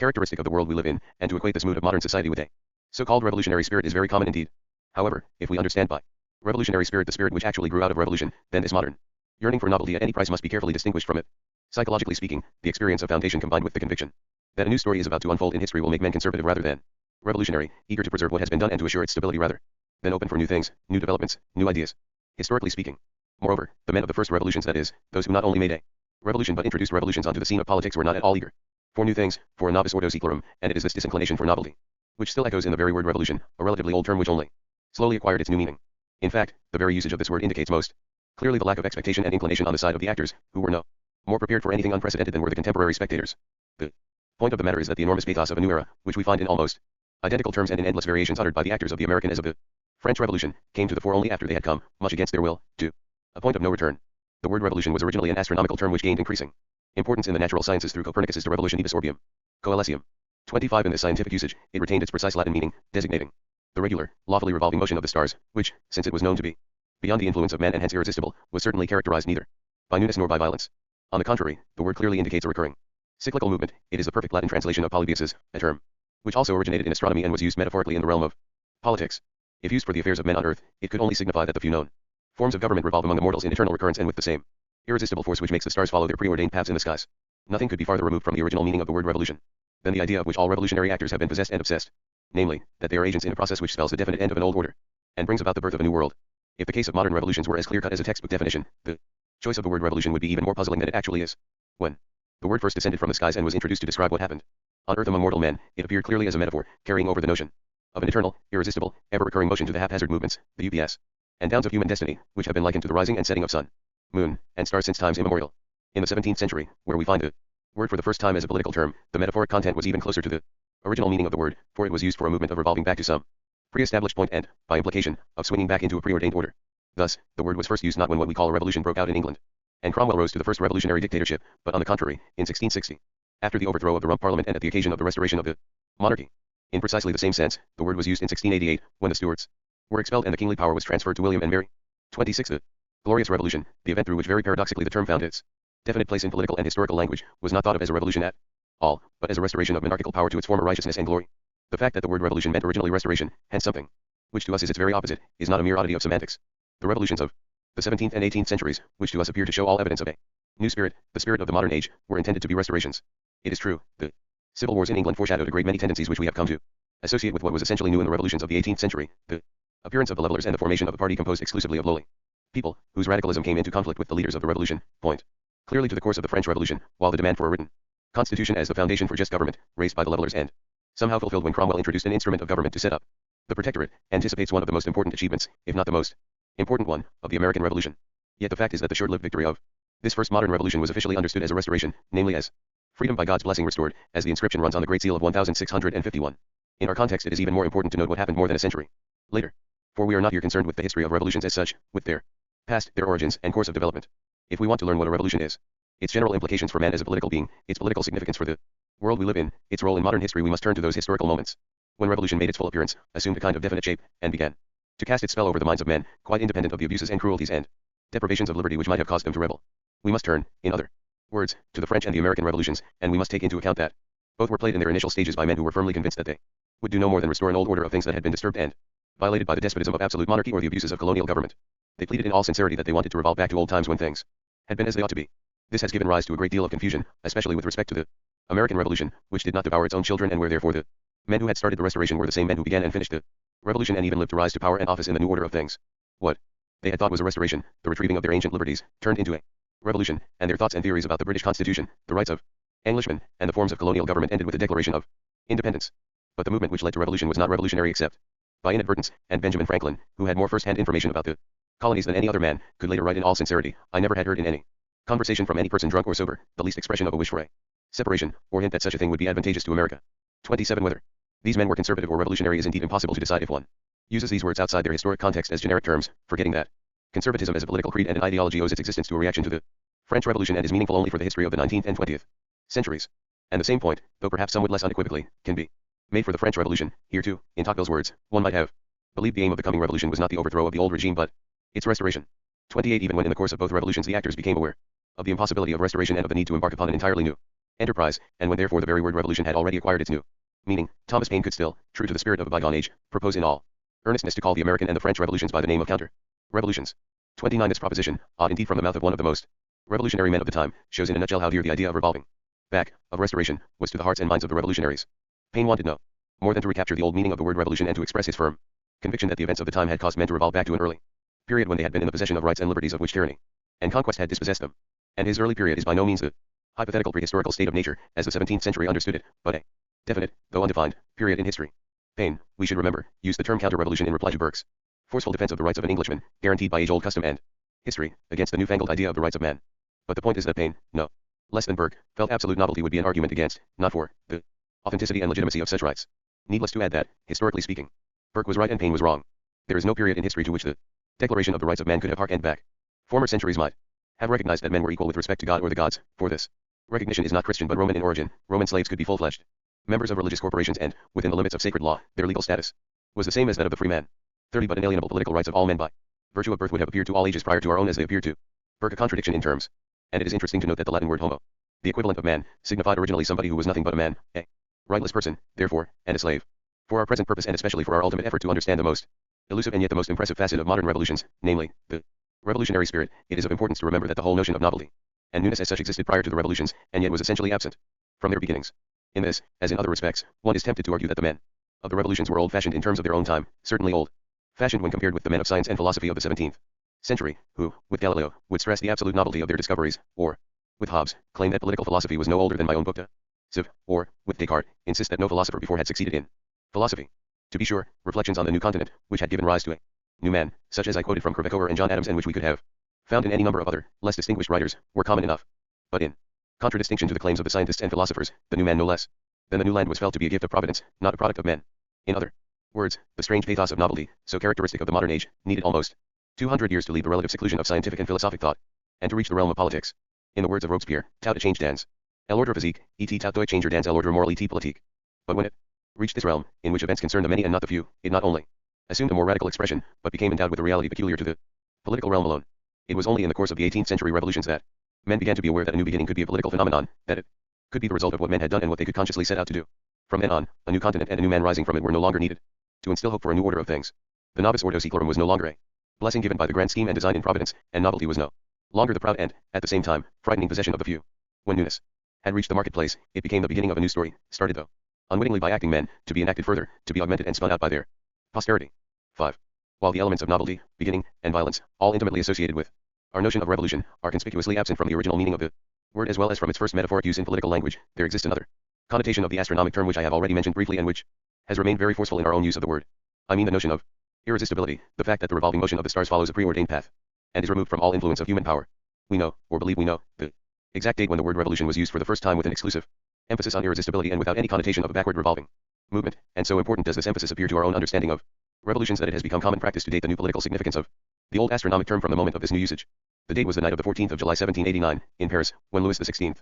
characteristic of the world we live in, and to equate this mood of modern society with a so-called revolutionary spirit is very common indeed. However, if we understand by revolutionary spirit the spirit which actually grew out of revolution, then this modern yearning for novelty at any price must be carefully distinguished from it. Psychologically speaking, the experience of foundation combined with the conviction that a new story is about to unfold in history will make men conservative rather than revolutionary, eager to preserve what has been done and to assure its stability rather than open for new things, new developments, new ideas. Historically speaking. Moreover, the men of the first revolutions, that is, those who not only made a revolution but introduced revolutions onto the scene of politics, were not at all eager for new things, for a novice ordo seclorum, and it is this disinclination for novelty which still echoes in the very word revolution, a relatively old term which only slowly acquired its new meaning. In fact, the very usage of this word indicates most clearly the lack of expectation and inclination on the side of the actors, who were no more prepared for anything unprecedented than were the contemporary spectators. The point of the matter is that the enormous pathos of a new era, which we find in almost identical terms and in endless variations uttered by the actors of the American as of the French Revolution, came to the fore only after they had come, much against their will, to a point of no return. The word revolution was originally an astronomical term which gained increasing importance in the natural sciences through Copernicus's de revolutionibus orbium coalescium. 25 In this scientific usage, it retained its precise Latin meaning, designating the regular, lawfully revolving motion of the stars, which, since it was known to be beyond the influence of man and hence irresistible, was certainly characterized neither by newness nor by violence. On the contrary, the word clearly indicates a recurring cyclical movement. It is the perfect Latin translation of polybiuses, a term which also originated in astronomy and was used metaphorically in the realm of politics. If used for the affairs of men on earth, it could only signify that the few known forms of government revolve among the mortals in eternal recurrence and with the same irresistible force which makes the stars follow their preordained paths in the skies. Nothing could be farther removed from the original meaning of the word revolution than the idea of which all revolutionary actors have been possessed and obsessed, namely, that they are agents in a process which spells the definite end of an old order and brings about the birth of a new world. If the case of modern revolutions were as clear-cut as a textbook definition, the choice of the word revolution would be even more puzzling than it actually is. When the word first descended from the skies and was introduced to describe what happened on earth among mortal men, it appeared clearly as a metaphor, carrying over the notion of an eternal, irresistible, ever-recurring motion to the haphazard movements, the UPS, and downs of human destiny, which have been likened to the rising and setting of sun, moon, and stars since times immemorial. In the 17th century, where we find the word for the first time as a political term, the metaphoric content was even closer to the original meaning of the word, for it was used for a movement of revolving back to some pre-established point and, by implication, of swinging back into a preordained order. Thus, the word was first used not when what we call a revolution broke out in England, and Cromwell rose to the first revolutionary dictatorship, but on the contrary, in 1660, after the overthrow of the Rump Parliament and at the occasion of the restoration of the monarchy. In precisely the same sense, the word was used in 1688, when the Stuarts were expelled and the kingly power was transferred to William and Mary. 26. The Glorious Revolution, the event through which very paradoxically the term found its definite place in political and historical language, was not thought of as a revolution at all, but as a restoration of monarchical power to its former righteousness and glory. The fact that the word revolution meant originally restoration, hence something which to us is its very opposite, is not a mere oddity of semantics. The revolutions of the 17th and 18th centuries, which to us appear to show all evidence of a new spirit, the spirit of the modern age, were intended to be restorations. It is true, the civil wars in England foreshadowed a great many tendencies which we have come to associate with what was essentially new in the revolutions of the 18th century, the appearance of the levelers and the formation of a party composed exclusively of lowly people, whose radicalism came into conflict with the leaders of the revolution, point clearly to the course of the French Revolution, while the demand for a written constitution as the foundation for just government, raised by the levelers and somehow fulfilled when Cromwell introduced an instrument of government to set up the protectorate, anticipates one of the most important achievements, if not the most important one, of the American Revolution. Yet the fact is that the short-lived victory of this first modern revolution was officially understood as a restoration, namely as freedom by God's blessing restored, as the inscription runs on the Great Seal of 1651. In our context it is even more important to note what happened more than a century later. For we are not here concerned with the history of revolutions as such, with their past, their origins, and course of development. If we want to learn what a revolution is, its general implications for man as a political being, its political significance for the world we live in, its role in modern history, we must turn to those historical moments when revolution made its full appearance, assumed a kind of definite shape, and began to cast its spell over the minds of men, quite independent of the abuses and cruelties and deprivations of liberty which might have caused them to rebel. We must turn, in other words, to the French and the American revolutions, and we must take into account that both were played in their initial stages by men who were firmly convinced that they would do no more than restore an old order of things that had been disturbed and violated by the despotism of absolute monarchy or the abuses of colonial government. They pleaded in all sincerity that they wanted to revolve back to old times when things had been as they ought to be. This has given rise to a great deal of confusion, especially with respect to the American Revolution, which did not devour its own children and where therefore the men who had started the restoration were the same men who began and finished the revolution and even lived to rise to power and office in the new order of things. What they had thought was a restoration, the retrieving of their ancient liberties, turned into a revolution, and their thoughts and theories about the British Constitution, the rights of Englishmen, and the forms of colonial government ended with the Declaration of Independence. But the movement which led to revolution was not revolutionary except by inadvertence, and Benjamin Franklin, who had more first-hand information about the colonies than any other man, could later write in all sincerity, I never had heard in any conversation from any person drunk or sober, the least expression of a wish for a separation, or hint that such a thing would be advantageous to America. 27 Whether these men were conservative or revolutionary is indeed impossible to decide if one uses these words outside their historic context as generic terms, forgetting that conservatism as a political creed and an ideology owes its existence to a reaction to the French Revolution and is meaningful only for the history of the 19th and 20th centuries. And the same point, though perhaps somewhat less unequivocally, can be made for the French Revolution. Here too, in Tocqueville's words, one might have believed the aim of the coming revolution was not the overthrow of the old regime but Its restoration. 28 Even when in the course of both revolutions the actors became aware of the impossibility of restoration and of the need to embark upon an entirely new enterprise, and when therefore the very word revolution had already acquired its new meaning, Thomas Paine could still, true to the spirit of a bygone age, propose in all earnestness to call the American and the French revolutions by the name of counter-revolutions. 29 This proposition, odd indeed from the mouth of one of the most revolutionary men of the time, shows in a nutshell how dear the idea of revolving back, of restoration, was to the hearts and minds of the revolutionaries. Paine wanted no more than to recapture the old meaning of the word revolution and to express his firm conviction that the events of the time had caused men to revolve back to an early period when they had been in the possession of rights and liberties of which tyranny and conquest had dispossessed them. And his early period is by no means the hypothetical prehistorical state of nature, as the 17th century understood it, but a definite, though undefined, period in history. Paine, we should remember, used the term counter-revolution in reply to Burke's forceful defense of the rights of an Englishman, guaranteed by age-old custom and history, against the newfangled idea of the rights of man. But the point is that Paine, no less than Burke, felt absolute novelty would be an argument against, not for, the authenticity and legitimacy of such rights. Needless to add that, historically speaking, Burke was right and Paine was wrong. There is no period in history to which the declaration of the rights of man could have harkened back. Former centuries might have recognized that men were equal with respect to God or the gods, for this recognition is not Christian but Roman in origin. Roman slaves could be full-fledged members of religious corporations and, within the limits of sacred law, their legal status was the same as that of the free man. 30 But inalienable political rights of all men by virtue of birth would have appeared to all ages prior to our own as they appear to Burke a contradiction in terms. And it is interesting to note that the Latin word homo, the equivalent of man, signified originally somebody who was nothing but a man, a rightless person, therefore, and a slave. For our present purpose and especially for our ultimate effort to understand the most elusive and yet the most impressive facet of modern revolutions, namely, the revolutionary spirit, it is of importance to remember that the whole notion of novelty and newness as such existed prior to the revolutions, and yet was essentially absent from their beginnings. In this, as in other respects, one is tempted to argue that the men of the revolutions were old-fashioned in terms of their own time, certainly old-fashioned when compared with the men of science and philosophy of the 17th century, who, with Galileo, would stress the absolute novelty of their discoveries, or, with Hobbes, claim that political philosophy was no older than my own book de Civ, or, with Descartes, insist that no philosopher before had succeeded in philosophy. To be sure, reflections on the new continent, which had given rise to a new man, such as I quoted from Crèvecoeur and John Adams and which we could have found in any number of other, less distinguished writers, were common enough. But in contradistinction to the claims of the scientists and philosophers, the new man no less than the new land was felt to be a gift of providence, not a product of men. In other words, the strange pathos of novelty, so characteristic of the modern age, needed almost 200 years to leave the relative seclusion of scientific and philosophic thought, and to reach the realm of politics. In the words of Robespierre, tout a change dans l'ordre physique, et tout doit changer dans l'ordre moral et politique. But when it reached this realm, in which events concern the many and not the few, it not only assumed a more radical expression, but became endowed with the reality peculiar to the political realm alone. It was only in the course of the 18th century revolutions that men began to be aware that a new beginning could be a political phenomenon, that it could be the result of what men had done and what they could consciously set out to do. From then on, a new continent and a new man rising from it were no longer needed to instill hope for a new order of things. The novus ordo seclorum was no longer a blessing given by the grand scheme and design in providence, and novelty was no longer the proud and, at the same time, frightening possession of the few. When newness had reached the marketplace, it became the beginning of a new story, started though unwittingly by acting men, to be enacted further, to be augmented and spun out by their posterity. 5. While the elements of novelty, beginning, and violence, all intimately associated with our notion of revolution, are conspicuously absent from the original meaning of the word as well as from its first metaphoric use in political language, there exists another connotation of the astronomic term which I have already mentioned briefly and which has remained very forceful in our own use of the word. I mean the notion of irresistibility, the fact that the revolving motion of the stars follows a preordained path, and is removed from all influence of human power. We know, or believe we know, the exact date when the word revolution was used for the first time with an exclusive emphasis on irresistibility and without any connotation of a backward revolving movement, and so important does this emphasis appear to our own understanding of revolutions that it has become common practice to date the new political significance of the old astronomic term from the moment of this new usage. The date was the night of the 14th of July 1789, in Paris, when Louis XVI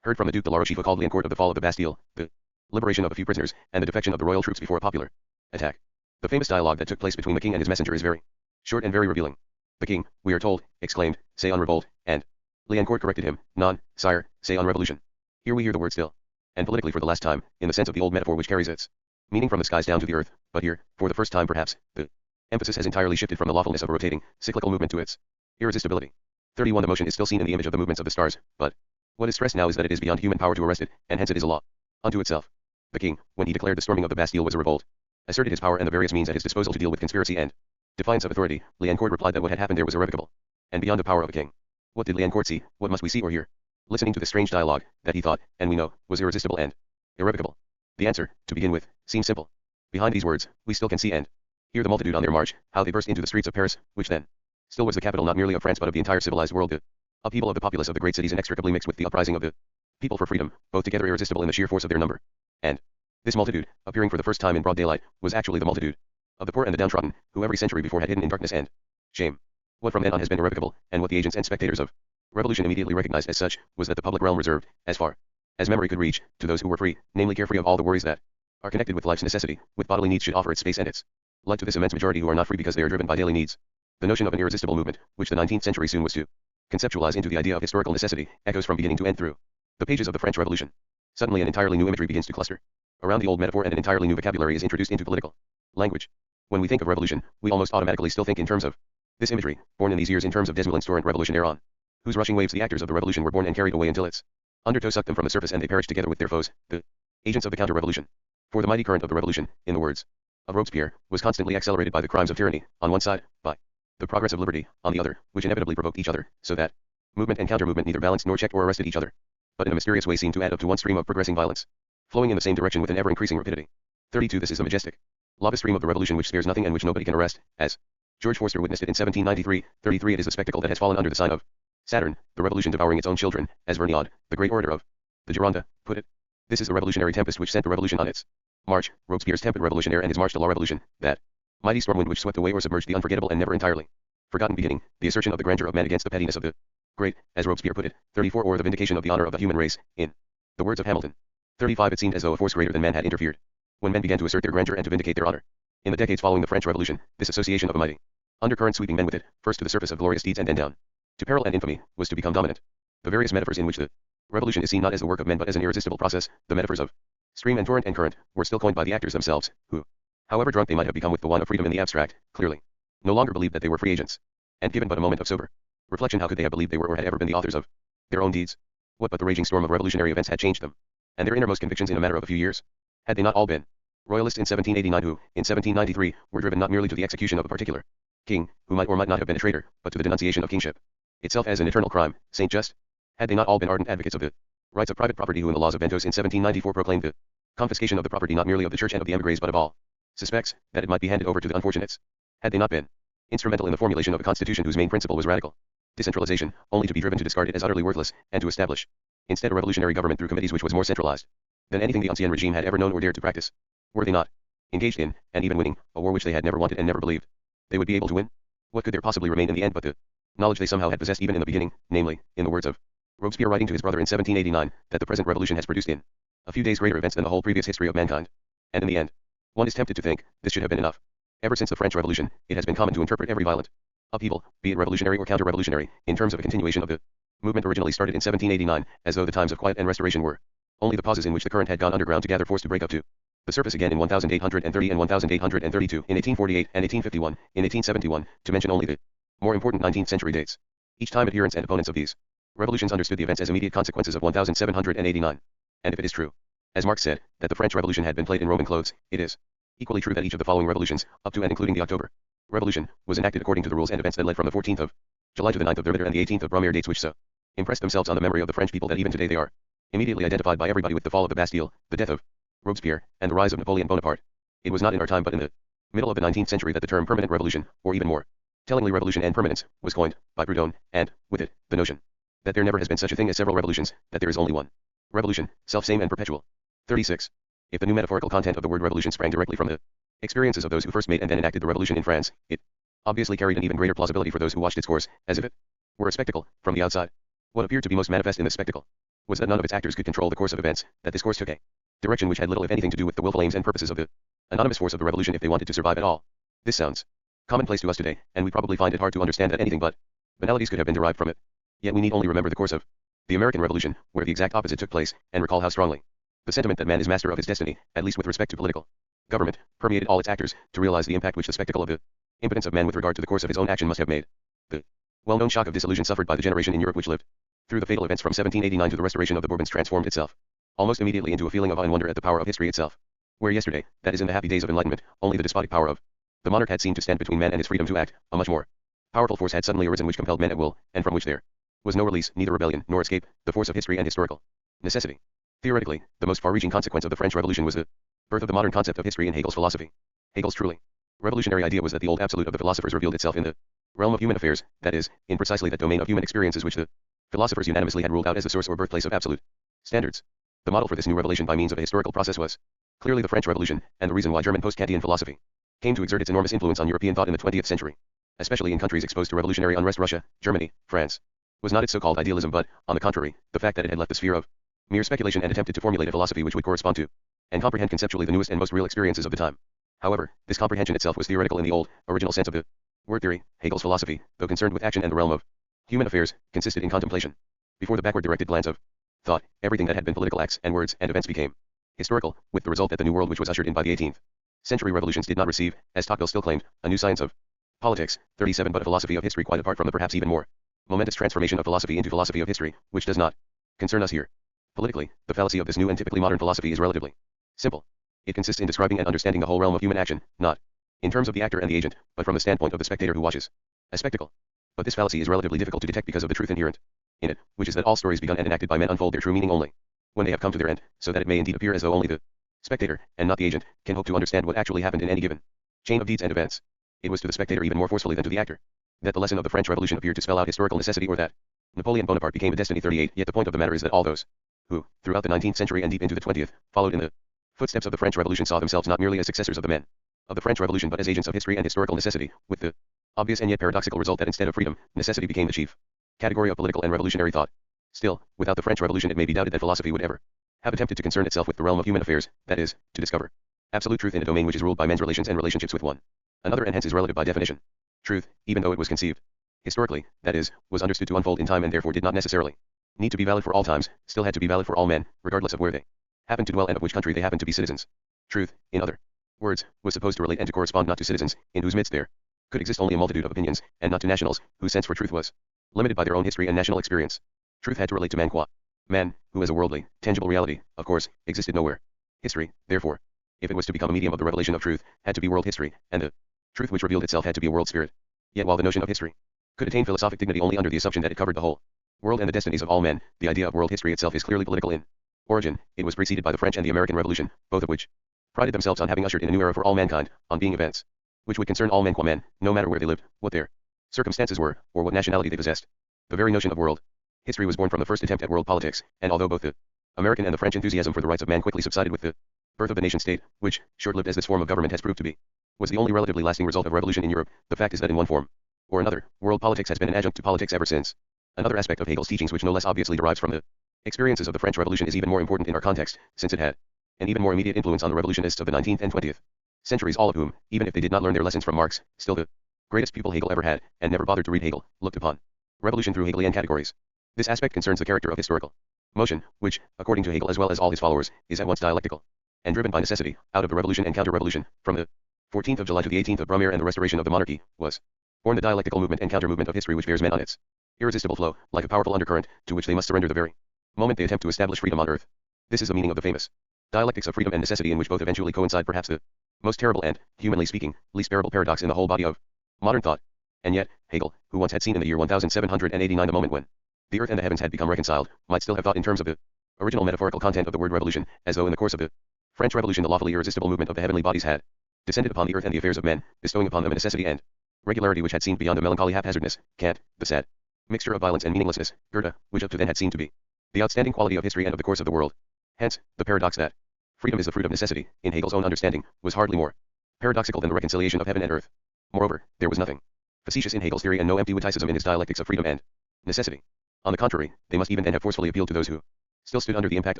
heard from the Duc de la Rochefoucauld called Liancourt of the fall of the Bastille, the liberation of a few prisoners, and the defection of the royal troops before a popular attack. The famous dialogue that took place between the king and his messenger is very short and very revealing. The king, we are told, exclaimed, "C'est en revolt," and Liancourt corrected him, "Non, sire, c'est en revolution." Here we hear the word still, and politically for the last time, in the sense of the old metaphor which carries its meaning from the skies down to the earth, but here, for the first time perhaps, the emphasis has entirely shifted from the lawfulness of a rotating, cyclical movement to its irresistibility. 31 The motion is still seen in the image of the movements of the stars, but what is stressed now is that it is beyond human power to arrest it, and hence it is a law unto itself. The king, when he declared the storming of the Bastille was a revolt, asserted his power and the various means at his disposal to deal with conspiracy and defiance of authority. Liancourt replied that what had happened there was irrevocable, and beyond the power of a king. What did Liancourt see? What must we see or hear? Listening to this strange dialogue, that he thought, and we know, was irresistible and irrevocable. The answer, to begin with, seems simple. Behind these words, we still can see and hear the multitude on their march, how they burst into the streets of Paris, which then still was the capital not merely of France but of the entire civilized world. The upheaval of the populace of the great cities inextricably mixed with the uprising of the people for freedom, both together irresistible in the sheer force of their number. And this multitude, appearing for the first time in broad daylight, was actually the multitude of the poor and the downtrodden, who every century before had hidden in darkness and shame. What from then on has been irrevocable, and what the agents and spectators of revolution immediately recognized as such, was that the public realm reserved, as far as memory could reach, to those who were free, namely carefree of all the worries that are connected with life's necessity, with bodily needs should offer its space and its light to this immense majority who are not free because they are driven by daily needs. The notion of an irresistible movement, which the 19th century soon was to conceptualize into the idea of historical necessity, echoes from beginning to end through the pages of the French Revolution. Suddenly an entirely new imagery begins to cluster around the old metaphor, and an entirely new vocabulary is introduced into political language. When we think of revolution, we almost automatically still think in terms of this imagery, born in these years in terms of Desmoulin's torrent revolutionnaire on whose rushing waves the actors of the revolution were borne and carried away until its undertow sucked them from the surface and they perished together with their foes, the agents of the counter-revolution. For the mighty current of the revolution, in the words of Robespierre, was constantly accelerated by the crimes of tyranny, on one side, by the progress of liberty, on the other, which inevitably provoked each other, so that movement and counter-movement neither balanced nor checked or arrested each other, but in a mysterious way seemed to add up to one stream of progressing violence, flowing in the same direction with an ever-increasing rapidity. 32. This is the majestic lava stream of the revolution which spares nothing and which nobody can arrest, as George Forster witnessed it in 1793. 33. It is the spectacle that has fallen under the sign of Saturn, the revolution devouring its own children, as Vergniaud, the great orator of the Gironde, put it. This is the revolutionary tempest which sent the revolution on its march, Robespierre's tempête revolutionnaire and his march to la revolution, that mighty stormwind which swept away or submerged the unforgettable and never entirely forgotten beginning, the assertion of the grandeur of man against the pettiness of the great, as Robespierre put it. 34. Or the vindication of the honor of the human race, in the words of Hamilton. 35. It seemed as though a force greater than man had interfered, when men began to assert their grandeur and to vindicate their honor. In the decades following the French Revolution, this association of a mighty undercurrent sweeping men with it, first to the surface of glorious deeds and then down to peril and infamy, was to become dominant. The various metaphors in which the revolution is seen not as the work of men but as an irresistible process, the metaphors of stream and torrent and current, were still coined by the actors themselves, who, however drunk they might have become with the wine of freedom in the abstract, clearly no longer believed that they were free agents. And given but a moment of sober reflection, how could they have believed they were or had ever been the authors of their own deeds? What but the raging storm of revolutionary events had changed them, and their innermost convictions in a matter of a few years? Had they not all been royalists in 1789 who, in 1793, were driven not merely to the execution of a particular king, who might or might not have been a traitor, but to the denunciation of kingship itself as an eternal crime, Saint Just? Had they not all been ardent advocates of the rights of private property who in the laws of Ventos in 1794 proclaimed the confiscation of the property not merely of the church and of the emigres but of all suspects, that it might be handed over to the unfortunates? Had they not been instrumental in the formulation of a constitution whose main principle was radical decentralization, only to be driven to discard it as utterly worthless, and to establish instead a revolutionary government through committees which was more centralized than anything the ancien regime had ever known or dared to practice? Were they not engaged in, and even winning, a war which they had never wanted and never believed they would be able to win? What could there possibly remain in the end but the knowledge they somehow had possessed even in the beginning, namely, in the words of Robespierre writing to his brother in 1789, that the present revolution has produced in a few days greater events than the whole previous history of mankind? And in the end, one is tempted to think, this should have been enough. Ever since the French Revolution, it has been common to interpret every violent upheaval, be it revolutionary or counter-revolutionary, in terms of a continuation of the movement originally started in 1789, as though the times of quiet and restoration were only the pauses in which the current had gone underground to gather force to break up to the surface again in 1830 and 1832, in 1848 and 1851, in 1871, to mention only the more important 19th century dates. Each time adherents and opponents of these revolutions understood the events as immediate consequences of 1789. And if it is true, as Marx said, that the French Revolution had been played in Roman clothes, it is equally true that each of the following revolutions, up to and including the October Revolution, was enacted according to the rules and events that led from the 14th of July to the 9th of Thermidor and the 18th of Brumaire, dates which so impressed themselves on the memory of the French people that even today they are immediately identified by everybody with the fall of the Bastille, the death of Robespierre, and the rise of Napoleon Bonaparte. It was not in our time but in the middle of the 19th century that the term permanent revolution, or even more tellingly revolution and permanence, was coined by Proudhon, and, with it, the notion that there never has been such a thing as several revolutions, that there is only one revolution, self-same and perpetual. 36. If the new metaphorical content of the word revolution sprang directly from the experiences of those who first made and then enacted the revolution in France, it obviously carried an even greater plausibility for those who watched its course, as if it were a spectacle, from the outside. What appeared to be most manifest in this spectacle was that none of its actors could control the course of events, that this course took a direction which had little if anything to do with the willful aims and purposes of the anonymous force of the revolution if they wanted to survive at all. This sounds commonplace to us today, and we probably find it hard to understand that anything but banalities could have been derived from it. Yet we need only remember the course of the American Revolution, where the exact opposite took place, and recall how strongly the sentiment that man is master of his destiny, at least with respect to political government, permeated all its actors, to realize the impact which the spectacle of the impotence of man with regard to the course of his own action must have made. The well-known shock of disillusion suffered by the generation in Europe which lived through the fatal events from 1789 to the restoration of the Bourbons transformed itself almost immediately into a feeling of awe and wonder at the power of history itself. Where yesterday, that is in the happy days of enlightenment, only the despotic power of the monarch had seemed to stand between man and his freedom to act, a much more powerful force had suddenly arisen which compelled men at will, and from which there was no release, neither rebellion nor escape, the force of history and historical necessity. Theoretically, the most far-reaching consequence of the French Revolution was the birth of the modern concept of history in Hegel's philosophy. Hegel's truly revolutionary idea was that the old absolute of the philosophers revealed itself in the realm of human affairs, that is, in precisely that domain of human experiences which the philosophers unanimously had ruled out as the source or birthplace of absolute standards. The model for this new revelation by means of a historical process was clearly the French Revolution, and the reason why German post-Kantian philosophy came to exert its enormous influence on European thought in the 20th century, especially in countries exposed to revolutionary unrest, Russia, Germany, France, was not its so-called idealism but, on the contrary, the fact that it had left the sphere of mere speculation and attempted to formulate a philosophy which would correspond to and comprehend conceptually the newest and most real experiences of the time. However, this comprehension itself was theoretical in the old, original sense of the Word theory, Hegel's philosophy, though concerned with action and the realm of human affairs, consisted in contemplation. Before the backward-directed glance of thought, everything that had been political acts and words and events became historical, with the result that the new world which was ushered in by the 18th century revolutions did not receive, as Tocqueville still claimed, a new science of politics, 37 but a philosophy of history quite apart from the perhaps even more momentous transformation of philosophy into philosophy of history, which does not concern us here. Politically, the fallacy of this new and typically modern philosophy is relatively simple. It consists in describing and understanding the whole realm of human action, not in terms of the actor and the agent, but from the standpoint of the spectator who watches a spectacle. But this fallacy is relatively difficult to detect because of the truth inherent in it, which is that all stories begun and enacted by men unfold their true meaning only when they have come to their end, so that it may indeed appear as though only the spectator, and not the agent, can hope to understand what actually happened in any given chain of deeds and events. It was to the spectator even more forcefully than to the actor that the lesson of the French Revolution appeared to spell out historical necessity, or that Napoleon Bonaparte became a destiny. 38. Yet the point of the matter is that all those who, throughout the 19th century and deep into the 20th, followed in the footsteps of the French Revolution saw themselves not merely as successors of the men of the French Revolution but as agents of history and historical necessity, with the obvious and yet paradoxical result that instead of freedom, necessity became the chief category of political and revolutionary thought. Still, without the French Revolution it may be doubted that philosophy would ever have attempted to concern itself with the realm of human affairs, that is, to discover absolute truth in a domain which is ruled by men's relations and relationships with one another and hence is relative by definition. Truth, even though it was conceived historically, that is, was understood to unfold in time and therefore did not necessarily need to be valid for all times, still had to be valid for all men, regardless of where they happened to dwell and of which country they happened to be citizens. Truth, in other words, was supposed to relate and to correspond not to citizens, in whose midst there could exist only a multitude of opinions, and not to nationals, whose sense for truth was limited by their own history and national experience. Truth had to relate to man qua man, who as a worldly, tangible reality, of course, existed nowhere. History, therefore, if it was to become a medium of the revelation of truth, had to be world history, and the truth which revealed itself had to be a world spirit. Yet while the notion of history could attain philosophic dignity only under the assumption that it covered the whole world and the destinies of all men, the idea of world history itself is clearly political in origin. It was preceded by the French and the American Revolution, both of which prided themselves on having ushered in a new era for all mankind, on being events which would concern all men qua men, no matter where they lived, what their circumstances were, or what nationality they possessed. The very notion of world history was born from the first attempt at world politics, and although both the American and the French enthusiasm for the rights of man quickly subsided with the birth of the nation-state, which, short-lived as this form of government has proved to be, was the only relatively lasting result of revolution in Europe, the fact is that in one form or another, world politics has been an adjunct to politics ever since. Another aspect of Hegel's teachings which no less obviously derives from the experiences of the French Revolution is even more important in our context, since it had an even more immediate influence on the revolutionists of the 19th and 20th centuries, all of whom, even if they did not learn their lessons from Marx, still the greatest pupil Hegel ever had, and never bothered to read Hegel, looked upon revolution through Hegelian categories. This aspect concerns the character of historical motion, which, according to Hegel as well as all his followers, is at once dialectical and driven by necessity. Out of the revolution and counter-revolution, from the 14th of July to the 18th of Brumaire and the restoration of the monarchy, was born the dialectical movement and counter-movement of history which bears men on its irresistible flow, like a powerful undercurrent, to which they must surrender the very moment they attempt to establish freedom on earth. This is the meaning of the famous dialectics of freedom and necessity, in which both eventually coincide, perhaps the most terrible and, humanly speaking, least bearable paradox in the whole body of modern thought. And yet, Hegel, who once had seen in the year 1789 the moment when the earth and the heavens had become reconciled, might still have thought in terms of the original metaphorical content of the word revolution, as though in the course of the French Revolution the lawfully irresistible movement of the heavenly bodies had descended upon the earth and the affairs of men, bestowing upon them a necessity and regularity which had seemed beyond the melancholy haphazardness, cant, the sad mixture of violence and meaninglessness, Goethe, which up to then had seemed to be the outstanding quality of history and of the course of the world. Hence, the paradox that freedom is the fruit of necessity, in Hegel's own understanding, was hardly more paradoxical than the reconciliation of heaven and earth. Moreover, there was nothing facetious in Hegel's theory and no empty witticism in his dialectics of freedom and necessity. On the contrary, they must even then have forcefully appealed to those who still stood under the impact